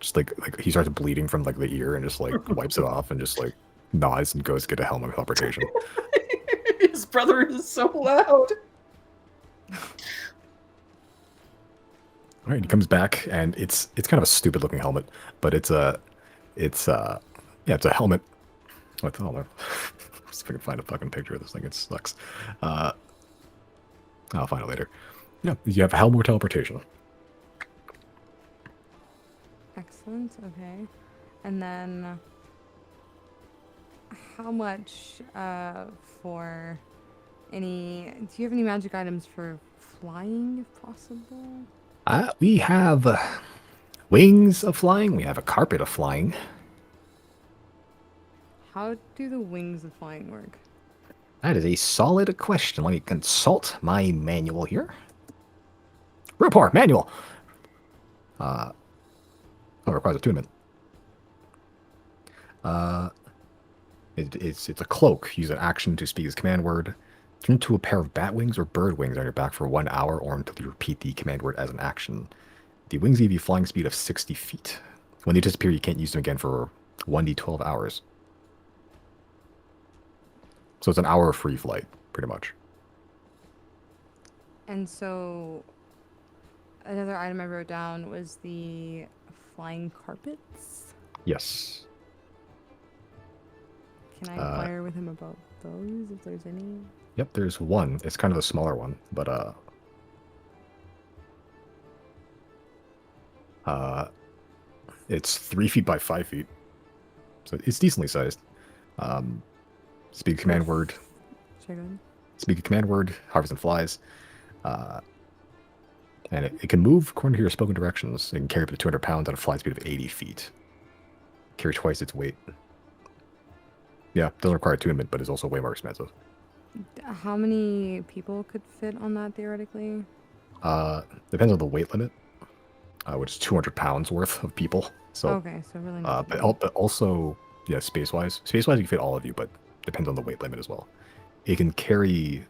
just like he starts bleeding from like the ear and just like wipes it off and just like nods and goes to get a Helm of Teleportation. His brother is so loud. All right, he comes back and it's kind of a stupid looking helmet, but it's a helmet with see if I can find a fucking picture of this thing. It sucks. I'll find it later. Yeah, you have Helm of Teleportation. Excellent. Okay. And then how much for any... Do you have any magic items for flying, if possible? We have wings of flying. We have a carpet of flying. How do the wings of flying work? That is a solid question. Let me consult my manual here. Report manual. Requires attunement. It's a cloak. Use an action to speak his command word. Turn into a pair of bat wings or bird wings on your back for 1 hour or until you repeat the command word as an action. The wings give you flying speed of 60 feet. When they disappear, you can't use them again for 1d12 hours. So it's an hour of free flight, pretty much. And so another item I wrote down was the flying carpets. Yes. Can I inquire with him about those, if there's any? Yep, there's one. It's kind of a smaller one, but it's 3 feet by 5 feet, so it's decently sized. Speak a command word. Speak a command word. Harvest and flies. And it can move according to your spoken directions. It can carry up to 200 pounds at a flight speed of 80 feet. Carry twice its weight. Yeah, doesn't require attunement, but is also way more expensive. How many people could fit on that theoretically? Depends on the weight limit, which is 200 pounds worth of people. So okay, so really not. But also, yeah, space-wise, you can fit all of you, but depends on the weight limit as well. It can carry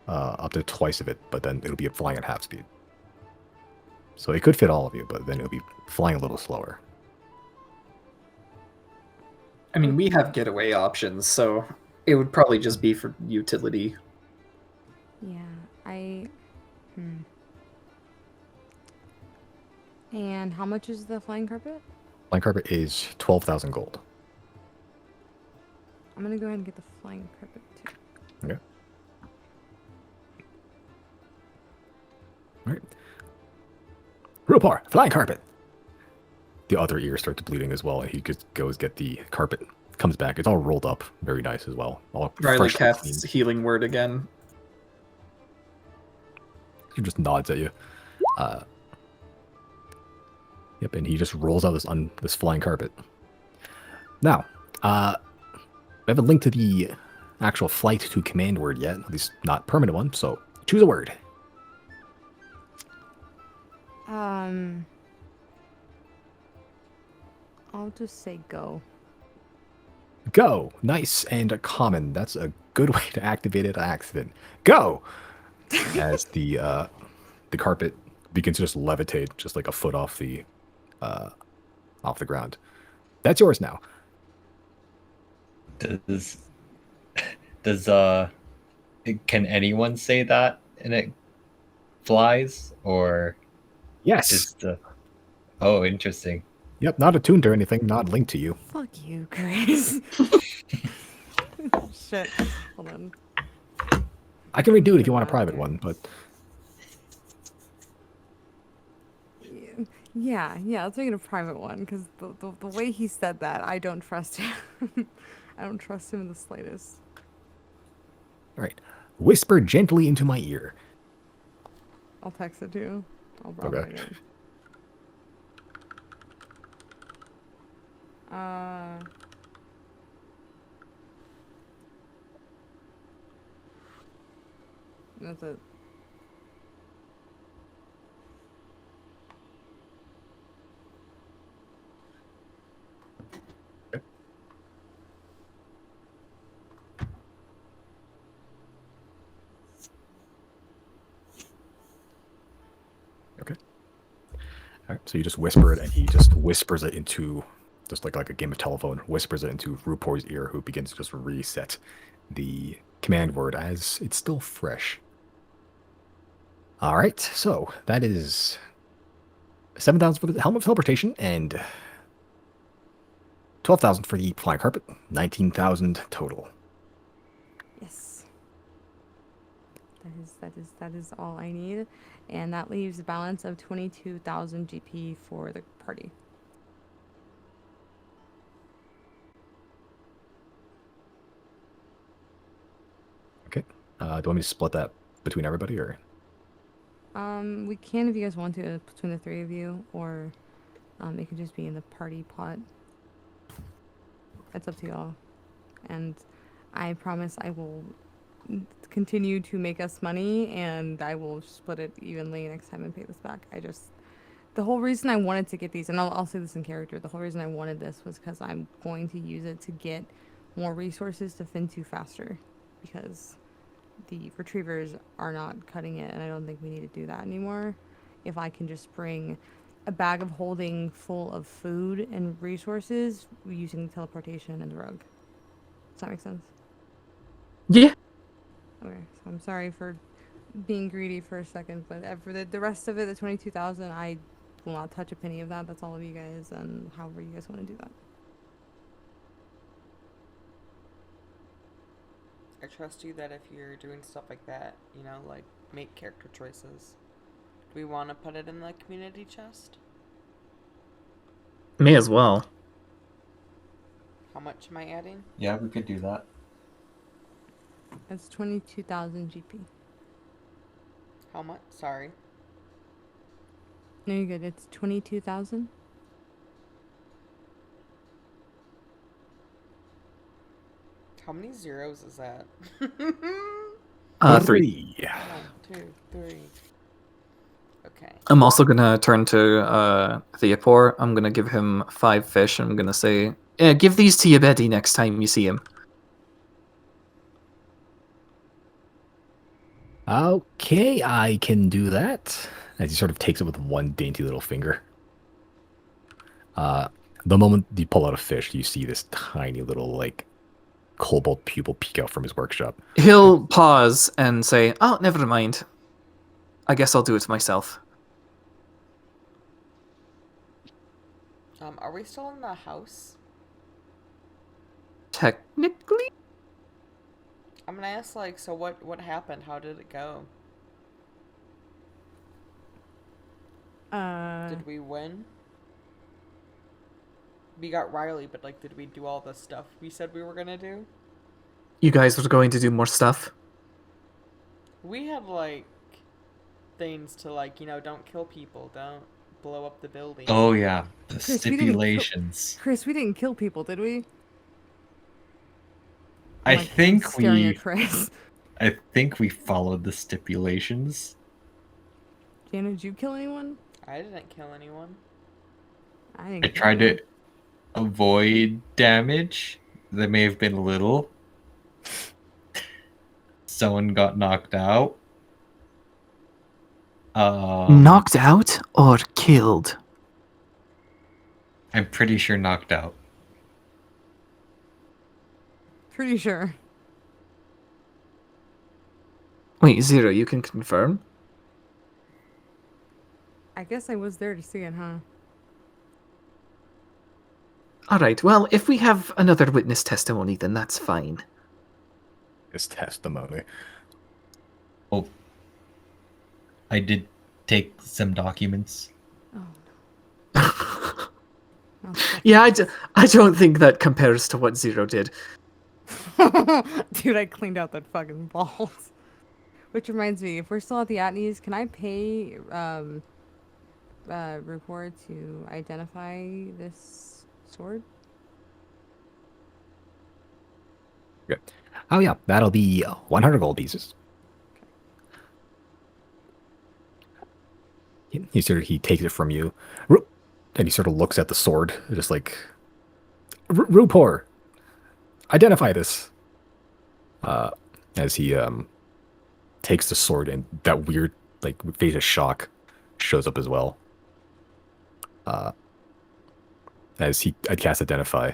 up to twice of it, but then it'll be flying at half speed. So it could fit all of you, but then it'll be flying a little slower. I mean, we have getaway options, so it would probably just be for utility. Yeah, And how much is the flying carpet? Flying carpet is 12,000 gold. I'm gonna go ahead and get the flying carpet too. Okay. All right. Rupar, flying carpet. The other ear starts bleeding as well, and he just goes get the carpet. Comes back. It's all rolled up, very nice as well. All Riley freshly casts cleaned. healing word again. He just nods at you. Yep, and he just rolls out this flying carpet. Now, I haven't linked to the actual flight to command word yet, at least not permanent one. So choose a word. I'll just say go. Go. Nice and a common. That's a good way to activate it. Accident. Go. As the carpet begins to just levitate, just like a foot off the ground. That's yours now. Can anyone say that and it flies, or Yes. just oh, interesting. Yep. Not attuned or anything. Not linked to you. Fuck you, Chris. Shit. Hold on. I can redo it if you want a private one, but Yeah, let's make it a private one, because the way he said that, I don't trust him. I don't trust him in the slightest. all right. Whisper gently into my ear. I'll text it to you. I'll probably Okay. it. That's it. Okay. All right. So you just whisper it, and he just whispers it into, just like a game of telephone, whispers it into Rupor's ear, who begins to just reset the command word as it's still fresh. All right. So that is 7,000 for the helmet of teleportation and 12,000 for the flying carpet. 19,000 total. Yes. That is all I need. And that leaves a balance of 22,000 GP for the party. Okay. Do you want me to split that between everybody, or? We can if you guys want to, between the three of you, or it could just be in the party pot. It's up to y'all. And I promise I will continue to make us money, and I will split it evenly next time and pay this back. The whole reason I wanted to get these, and I'll say this in character, the whole reason I wanted this was because I'm going to use it to get more resources to Fin2 faster, because the retrievers are not cutting it, and I don't think we need to do that anymore. If I can just bring a bag of holding full of food and resources using the teleportation and the rug. Does that make sense? Yeah. Okay, so I'm sorry for being greedy for a second, but for the rest of it, the 22,000, I will not touch a penny of that. That's all of you guys, and however you guys want to do that. I trust you that if you're doing stuff like that, you know, like make character choices. Do we want to put it in the community chest? May as well. How much am I adding? Yeah, we could do that. That's 22,000 GP. How much? Sorry. No, you're good. It's 22,000. How many zeros is that? 3. 1, 2, 3. Okay. I'm also gonna turn to Theopor. I'm gonna give him 5 fish, and I'm gonna say, give these to Yabedi next time you see him. Okay, I can do that. As he sort of takes it with one dainty little finger. The moment you pull out a fish, you see this tiny little like cobalt pupil peek out from his workshop. He'll pause and say, "Oh, never mind. I guess I'll do it myself." Are we still in the house? Technically, I'm gonna ask, like, so what happened? How did it go? Did we win? We got Riley, but, like, did we do all the stuff we said we were gonna do? you guys were going to do more stuff. We had, like, things to, like, don't kill people, don't blow up the building. Oh yeah, the Chris, we didn't kill- stipulations. Chris, we didn't kill people, did we? I I'm think staring we. at Chris. I think we followed the stipulations. Jana, did you kill anyone? I didn't kill anyone. I didn't. I kill tried anyone. to avoid damage. There may have been little. Someone got knocked out. Knocked out or killed? I'm pretty sure knocked out. Pretty sure. Wait, Zero, you can confirm? I guess I was there to see it, huh? All right. Well, if we have another witness testimony, then that's fine. His testimony. Oh, I did take some documents. Oh Yeah, I don't think that compares to what Zero did. no. Dude, I cleaned out that fucking balls. Which reminds me, if we're still at the Atneys, can I pay Report to identify this sword? Good. Oh yeah, that'll be 100 gold pieces. He takes it from you, and he sort of looks at the sword, just like, Rupor, identify this. As he takes the sword, and that weird like face of shock shows up as well. As he casts identify.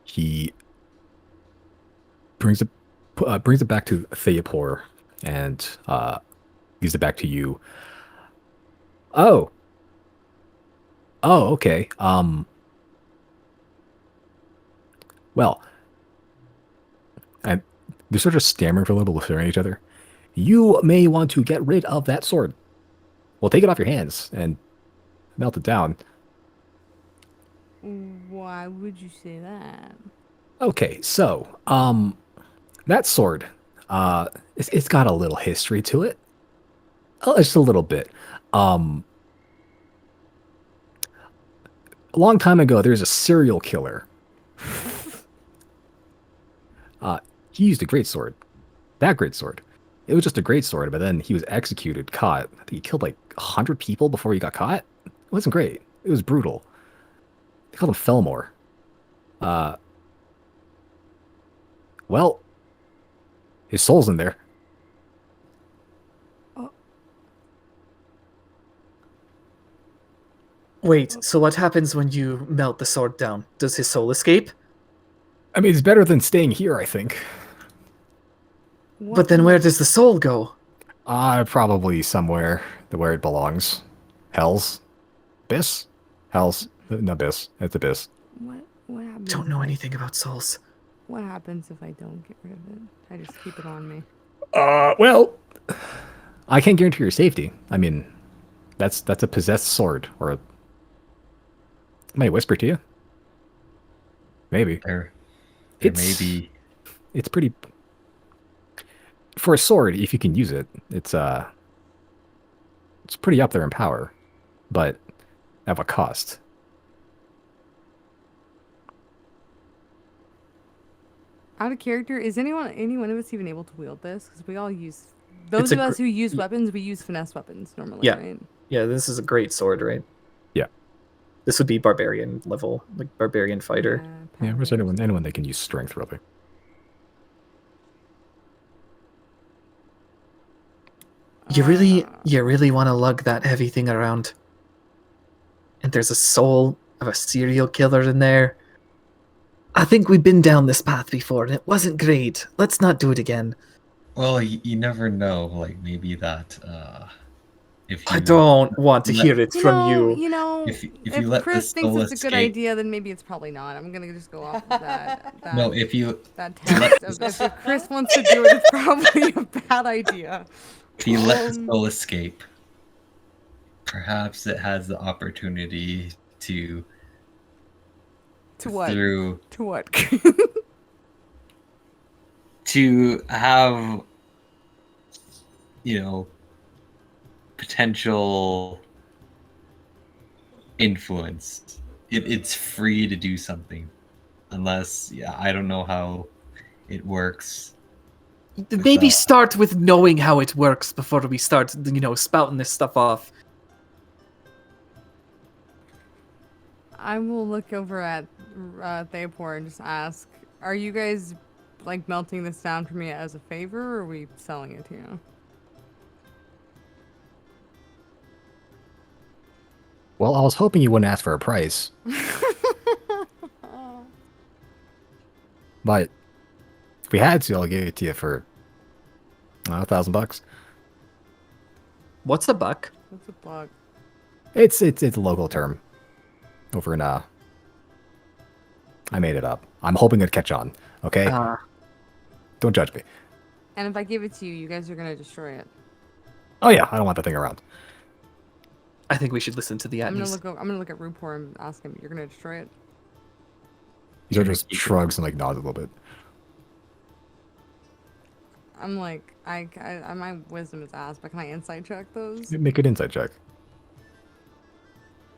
He brings it back to Theapor, and gives it back to you. Oh, okay. Well, and they're sort of stammering for a little bit, staring at each other. You may want to get rid of that sword. Well, take it off your hands and melt it down. Why would you say that? Okay, so, that sword, it's got a little history to it. Oh, just a little bit. A long time ago, there's a serial killer. He used a great sword. That great sword. It was just a great sword, but then he was executed, caught. I think he killed like 100 people before he got caught. It wasn't great. It was brutal. They called him Fillmore. Well, his soul's in there. Wait, so what happens when you melt the sword down? Does his soul escape? I mean, it's better than staying here, I think. But then where does the soul go? Probably somewhere where it belongs. Hell's Abyss? Hell's no Abyss. It's Abyss. What happens? Don't know anything about souls. What happens if I don't get rid of it? I just keep it on me. Well, I can't guarantee your safety. I mean, that's a possessed sword, or a... Might whisper to you. Maybe. There It's- may be. It's pretty... For a sword, if you can use it, it's pretty up there in power, but at what cost? Out of character, is any one of us even able to wield this? Because we all use... Those It's a of us who use weapons, we use finesse weapons normally, Yeah. right? Yeah, this is a great sword, right? Yeah. This would be barbarian level, like barbarian fighter. Yeah, power where's anyone that can use strength, really? You really want to lug that heavy thing around? And there's a soul of a serial killer in there. I think we've been down this path before, and it wasn't great. Let's not do it again. Well, you never know. Like maybe that if I you don't want to let- hear it from you. if if you let Chris this thinks soul it's a good escape, idea, then maybe it's probably not. I'm gonna just go off of that. no, if you that test of if Chris wants to do it, it's probably a bad idea. if you let the soul escape, perhaps it has the opportunity to what? through To what? to have potential influence. It's free to do something, unless I don't know how it works. Maybe start with knowing how it works before we start, spouting this stuff off. I will look over at Theopor and just ask, are you guys like melting this down for me as a favor, or are we selling it to you? Well, I was hoping you wouldn't ask for a price. But if we had to, I'll give it to you for $1,000. What's a buck? What's a buck? It's a local term. Over in I made it up. I'm hoping it'd catch on. Okay. Don't judge me. And if I give it to you, you guys are gonna destroy it. Oh yeah, I don't want the thing around. I think we should listen to the I'm Atnies. gonna look at Rupor and ask him, you're gonna destroy it? He sort of just shrugs and like nods a little bit. I'm like, my wisdom is asked, but can I insight check those? Make an insight check.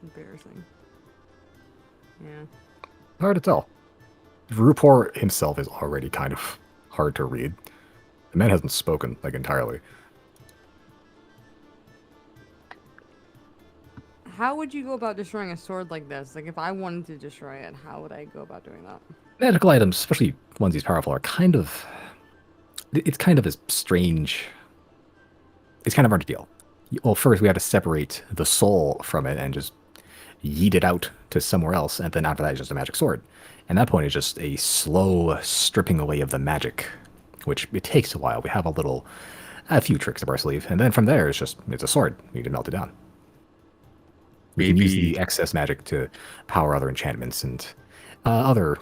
Embarrassing. Yeah. Hard to tell. Rupor himself is already kind of hard to read. The man hasn't spoken like entirely. How would you go about destroying a sword like this? Like, if I wanted to destroy it, how would I go about doing that? Magical items, especially ones these powerful, are kind of... It's kind of a strange... It's kind of hard to deal. Well, first we have to separate the soul from it and just yeet it out to somewhere else, and then after that it's just a magic sword. And that point is just a slow stripping away of the magic, which it takes a while. We have a few tricks up our sleeve, and then from there it's a sword. You can melt it down. We can use the excess magic to power other enchantments and other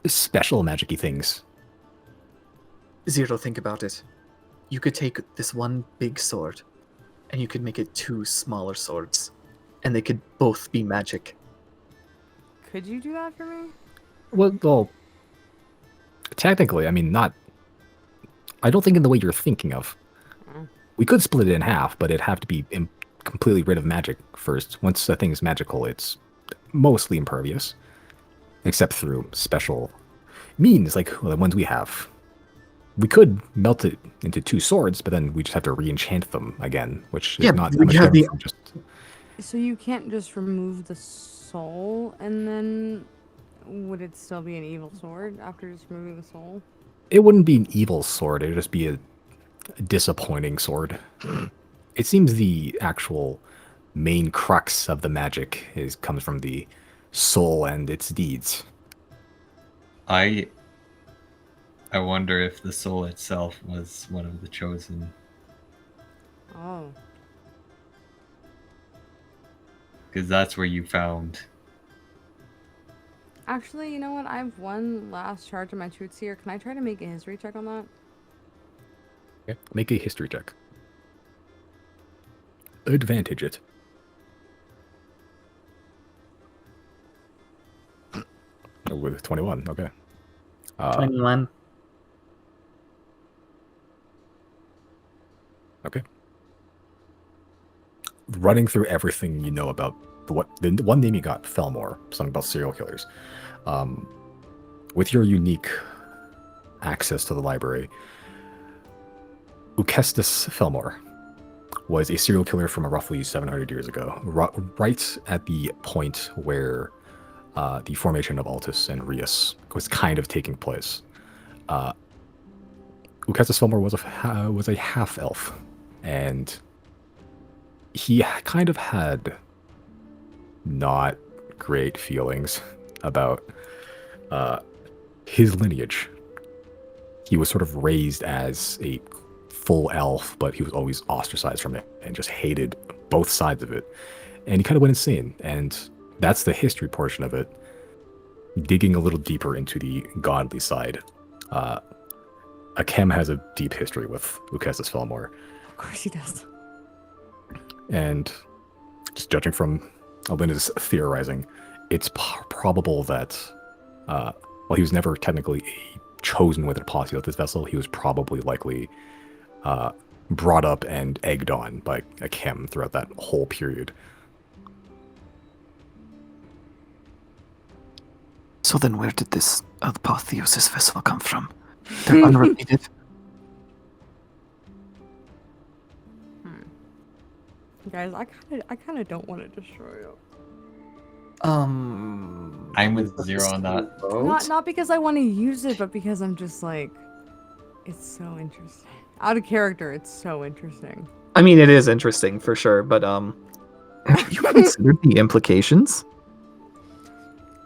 special magic-y things. Zero, think about it. You could take this one big sword, and you could make it two smaller swords, and they could both be magic. Could you do that for me? Well, technically, I mean, not... I don't think in the way you're thinking of. We could split it in half, but it'd have to be completely rid of magic first. Once a thing is magical, it's mostly impervious, except through special means, like the ones we have. We could melt it into two swords, but then we just have to re-enchant them again, which is not that much different from just... So you can't just remove the soul, and then would it still be an evil sword after just removing the soul? It wouldn't be an evil sword, it would just be a disappointing sword. It seems the actual main crux of the magic comes from the soul and its deeds. I wonder if the soul itself was one of the chosen. Oh. Because that's where you found. Actually, you know what? I have one last charge of my truths here. Can I try to make a history check on that? Okay. Make a history check. Advantage it. Oh, with 21, okay. 21. Okay. Running through everything you know about the one name you got, Felmore, something about serial killers. With your unique access to the library, Ukestis Felmore was a serial killer from roughly 700 years ago, right at the point where the formation of Altus and Rias was kind of taking place. Ukestis Felmore was a half-elf, and he kind of had not great feelings about his lineage. He was sort of raised as a full elf, but he was always ostracized from it and just hated both sides of it. And he kind of went insane. And that's the history portion of it. Digging a little deeper into the godly side, Akem has a deep history with Lucastus Felmore. Of course he does. And just judging from Alina's theorizing, it's probable that, while he was never technically a chosen with an apostle of this vessel, he was probably likely brought up and egged on by Akem throughout that whole period. So then where did this apotheosis vessel come from? They're unrelated. Guys, I kind of don't want to destroy it. I'm with Zero on that. Not because I want to use it, but because I'm just like, it's so interesting. Out of character, it's so interesting. I mean, it is interesting for sure, but Have you considered the implications?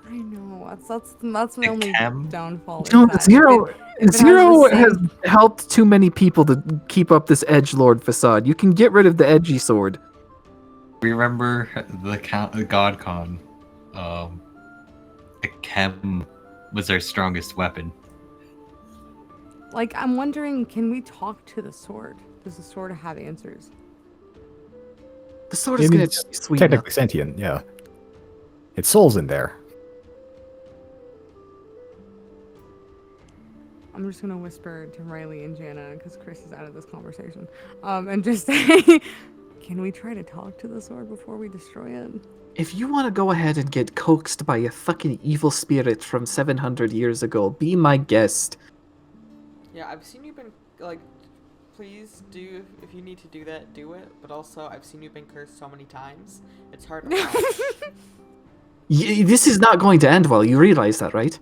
I know that's my only Akem? downfall. is No, that Zero. if it has the Zero same- has helped too many people to keep up this edgelord facade. You can get rid of the edgy sword. Remember the God Con? Akem was our strongest weapon. Like, I'm wondering, can we talk to the sword? Does the sword have answers? the sword I is mean, going it's to be sweet. technically sentient, yeah. Its soul's in there. I'm just gonna whisper to Riley and Jana because Chris is out of this conversation, and just say, can we try to talk to the sword before we destroy it? If you want to go ahead and get coaxed by a fucking evil spirit from 700 years ago, be my guest. Yeah, I've seen you been like, please do if you need to do that, do it. But also, I've seen you been cursed so many times. It's hard to watch. This is not going to end well. You realize that, right?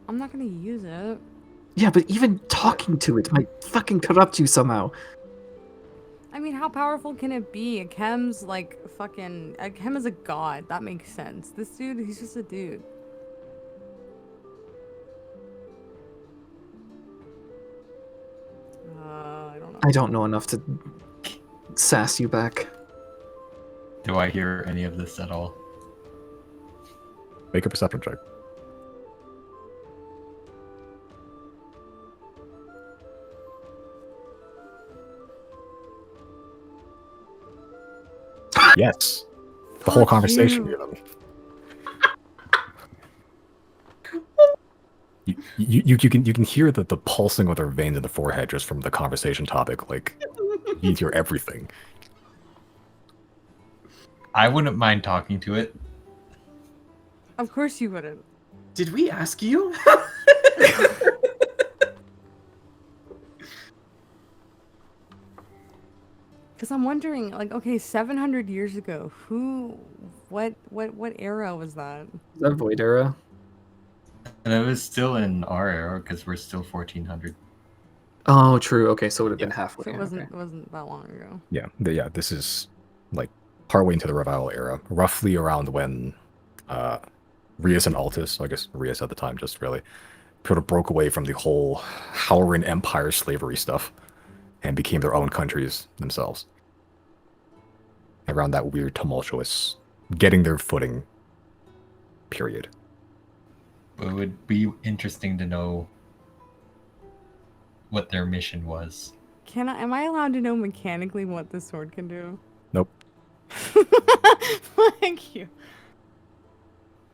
I'm not gonna use it. Yeah, but even talking to it might fucking corrupt you somehow. I mean, how powerful can it be? Akem's like fucking. Akem is a god. That makes sense. This dude, he's just a dude. I don't know. I don't know enough to sass you back. Do I hear any of this at all? Make a perception check. Yes. The whole Fuck conversation. you. You can hear the pulsing of their veins in the forehead just from the conversation topic. Like, you hear everything. I wouldn't mind talking to it. Of course you wouldn't. Did we ask you? Because I'm wondering, like, okay, 700 years ago, what era was that? The Void Era. And it was still in our era because we're still 1400. Oh, true. Okay, so it would have been Yeah. halfway. So it wasn't okay. it wasn't that long ago. Yeah, this is like partway into the revival era, roughly around when Rias and Altus, I guess Rias at the time, just really sort of broke away from the whole Howran Empire slavery stuff and became their own countries themselves. Around that weird, tumultuous, getting their footing period. It would be interesting to know what their mission was. Am I allowed to know mechanically what this sword can do? Nope. Thank you.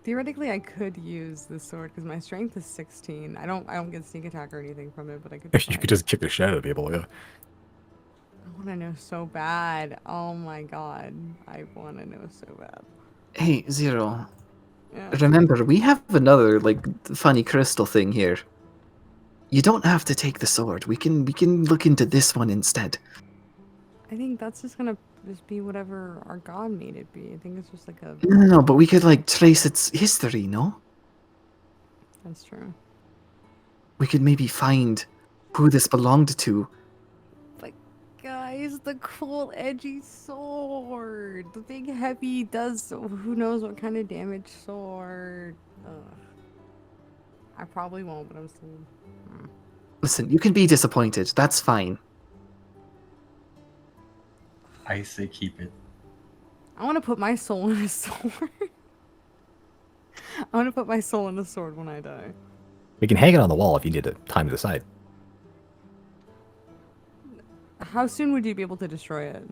Theoretically, I could use this sword because my strength is 16. I don't get sneak attack or anything from it, but I could. You try. could just kick the shit out of people, yeah. I want to know so bad. Oh my god, I want to know so bad. Hey, Zero. Yeah. Remember, we have another like funny crystal thing here. You don't have to take the sword. We can look into this one instead. I think that's just gonna be whatever our god made it be. I think it's just like a. No, but we could like trace its history, no? That's true. We could maybe find who this belonged to. But guys, is the cool, edgy sword. The big, heavy, does who knows what kind of damage sword. Ugh. I probably won't, but I'm still. Listen, you can be disappointed. That's fine. I say keep it. I want to put my soul in a sword. I want to put my soul in a sword when I die. We can hang it on the wall if you need time to decide. How soon would you be able to destroy it?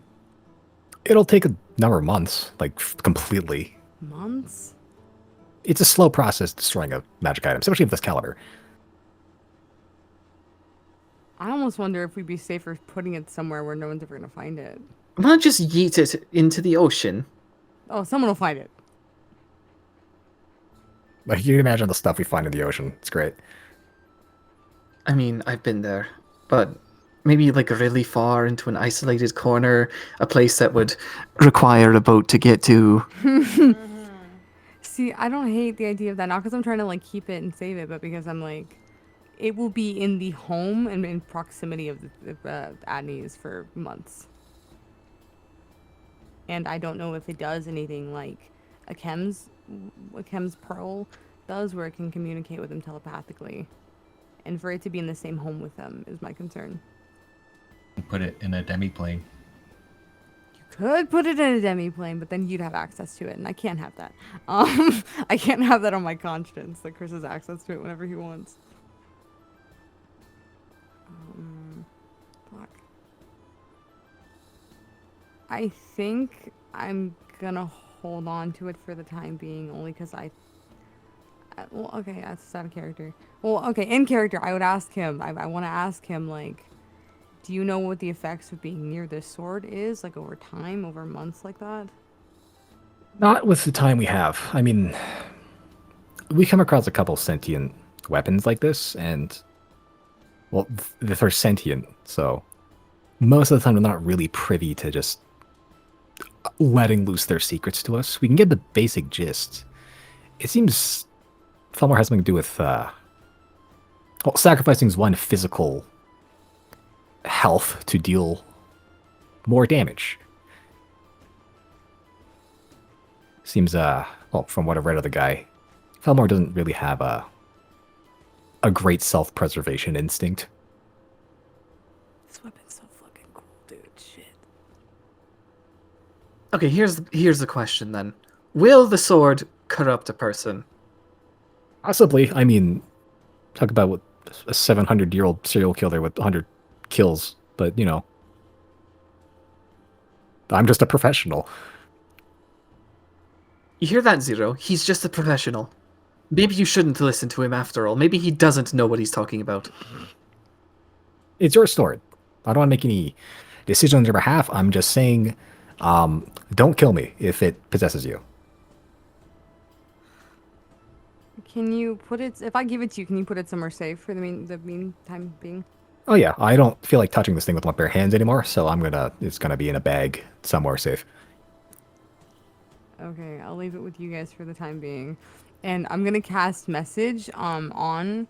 It'll take a number of months, like completely. Months? It's a slow process destroying a magic item, especially with this caliber. I almost wonder if we'd be safer putting it somewhere where no one's ever going to find it. Why not just yeet it into the ocean? Oh, someone will find it. Like, you can imagine the stuff we find in the ocean. It's great. I mean, I've been there, but maybe like really far into an isolated corner, a place that would require a boat to get to. See, I don't hate the idea of that, not because I'm trying to like keep it and save it, but because I'm like, it will be in the home and in proximity of the Adneys for months. And I don't know if it does anything like a Chem's Pearl does, where it can communicate with them telepathically. And for it to be in the same home with them is my concern. Put it in a demi-plane. You could put it in a demi-plane, but then you'd have access to it, and I can't have that. I can't have that on my conscience, that Chris has access to it whenever he wants. Fuck. I think I'm gonna hold on to it for the time being, only because well, okay, that's out of character. Well, okay, in character, I would ask him, I want to ask him, like, do you know what the effects of being near this sword is, like, over time, over months like that? Not with the time we have. I mean, we come across a couple sentient weapons like this, and, well, they're sentient, so most of the time we're not really privy to just letting loose their secrets to us. We can get the basic gist. It seems Felmore has something to do with, well, sacrificing one physical health to deal more damage. Seems, well, from what I've read of the guy, Felmore doesn't really have a great self-preservation instinct. This weapon's so fucking cool, dude. Shit. Okay, here's the question then. Will the sword corrupt a person? Possibly. I mean, talk about what a 700-year-old serial killer with 100 kills, but, you know, I'm just a professional. You hear that, Zero? He's just a professional. Maybe you shouldn't listen to him after all. Maybe he doesn't know what he's talking about. It's your sword. I don't want to make any decisions on your behalf. I'm just saying, don't kill me if it possesses you. Can you put it, if I give it to you, can you put it somewhere safe for the meantime being? Oh yeah, I don't feel like touching this thing with my bare hands anymore, so it's gonna be in a bag somewhere safe. Okay, I'll leave it with you guys for the time being. And I'm gonna cast message on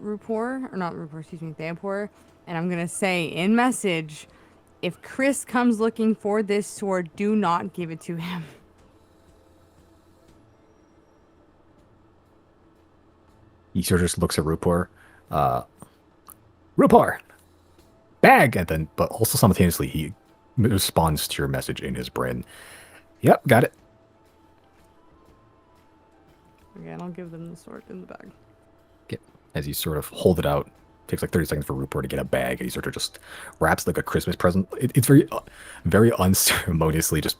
Rupor, or not Rupor, excuse me, Theopor, and I'm gonna say in message, if Chris comes looking for this sword, do not give it to him. He sort of just looks at Rupor. Rupor! Bag! And then, but also simultaneously, he responds to your message in his brain. Yep, got it. Okay, and I'll give them the sword in the bag. Okay. As you sort of hold it out, takes like 30 seconds for Rupor to get a bag, and he sort of just wraps like a Christmas present. It's very, very unceremoniously just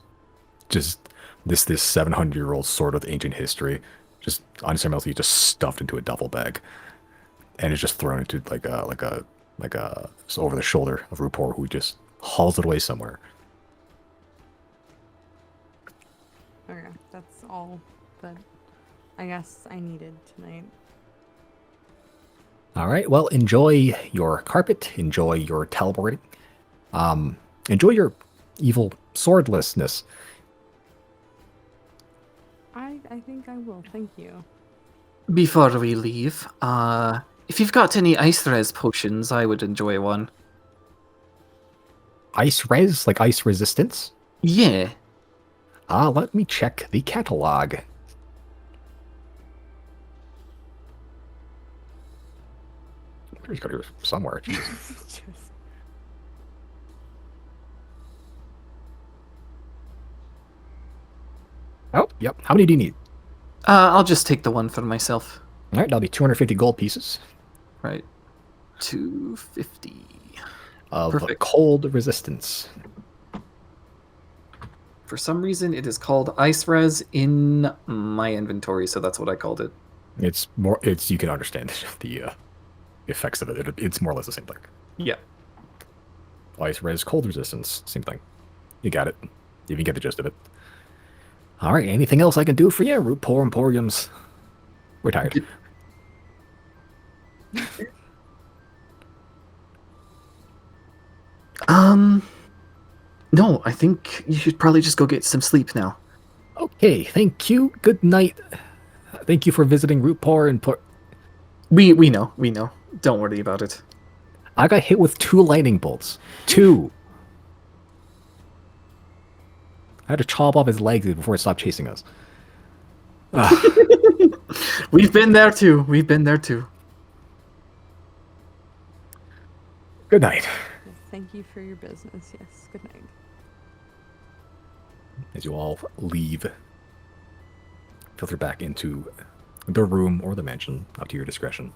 this 700-year-old sword with ancient history, just unceremoniously just stuffed into a duffel bag, and it's just thrown into like a just over the shoulder of Rupor, who just hauls it away somewhere. Okay, that's all that I guess I needed tonight. All right, well, enjoy your carpet, enjoy your teleporting, enjoy your evil swordlessness. I think I will, thank you. Before we leave, if you've got any ice res potions, I would enjoy one. Ice res, like ice resistance? Yeah. Let me check the catalog. It's got here somewhere. Jesus. Oh, yep. How many do you need? I'll just take the one for myself. All right, that'll be 250 gold pieces Right. 250. of Perfect. cold resistance. For some reason, it is called Ice Res in my inventory, so that's what I called it. It's more. It's you can understand the effects of it. It's more or less the same thing. Yeah. Ice res, cold resistance, same thing. You got it. You can get the gist of it. All right. Anything else I can do for you? Root Pour Emporiums. We're tired. No, I think you should probably just go get some sleep now. Okay. Thank you. Good night. Thank you for visiting Root Pour and We know. Don't worry about it. I got hit with 2 lightning bolts. 2. I had to chop off his legs before it stopped chasing us. We've been there too. Good night. Thank you for your business. Yes. Good night. As you all leave, filter back into the room or the mansion, up to your discretion.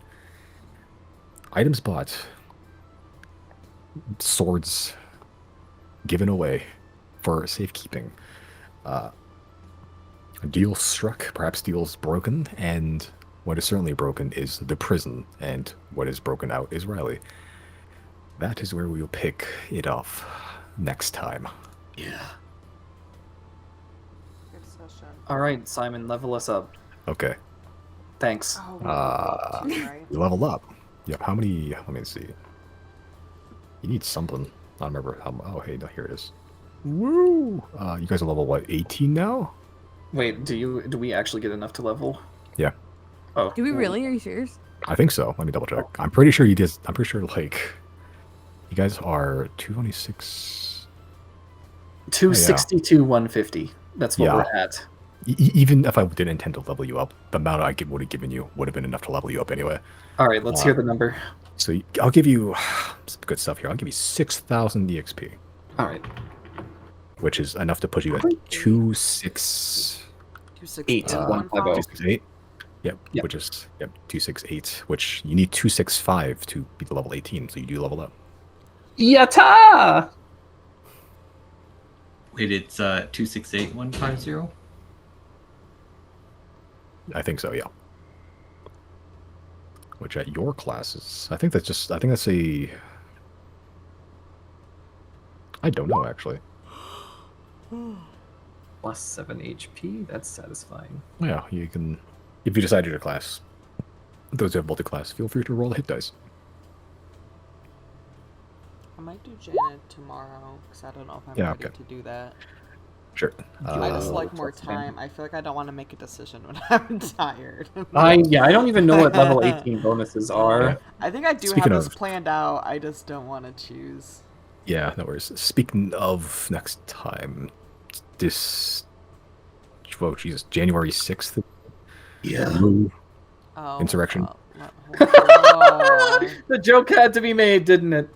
Items bought. Swords given away for safekeeping. A deal struck, perhaps deals broken, and what is certainly broken is the prison, and what is broken out is Riley. That is where we will pick it off next time. Yeah. Good session. All right, Simon, level us up. Okay. Thanks. Oh, we have eight too, right? You leveled up. Yep, how many? Let me see. You need something. I don't remember how. Oh, hey, no, here it is. Woo! You guys are level what? 18 now? Wait, do we actually get enough to level? Yeah, Oh. Do we really? Are you serious? I think so. Let me double check. I'm pretty sure you did. I'm pretty sure like you guys are 226. 262, 150. That's what Yeah. we're at. Even if I didn't intend to level you up, the amount I would have given you would have been enough to level you up anyway. All right, let's hear the number. So I'll give you some good stuff here. I'll give you 6,000 EXP, All right. which is enough to put you at 268. 262, 150. 268. Yep, Yep. which is 268. Which you need 265 to be the level 18. So you do level up. Yatta! Wait, it's 268150? I think so. Yeah. Which at your classes, I think that's a. I don't know actually. Plus 7 HP. That's satisfying. Yeah, you can. If you decide your class, those who have multi-class, feel free to roll the hit dice. I might do Janet tomorrow because I don't know if I'm Yeah, ready okay. to do that. Sure. I just Uh, like more that's fine. time. I feel like I don't want to make a decision when I'm tired. I don't even know what level 18 bonuses are. I think I do Speaking have this of- planned out. I just don't want to choose. Yeah, no worries. Speaking of next time, this. Oh Jesus, January 6th. Yeah. Oh, Insurrection. oh. The joke had to be made, didn't it?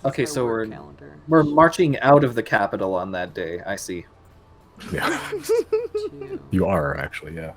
Okay, so we're marching out of the capital on that day. I see. Yeah, you are actually. Yeah.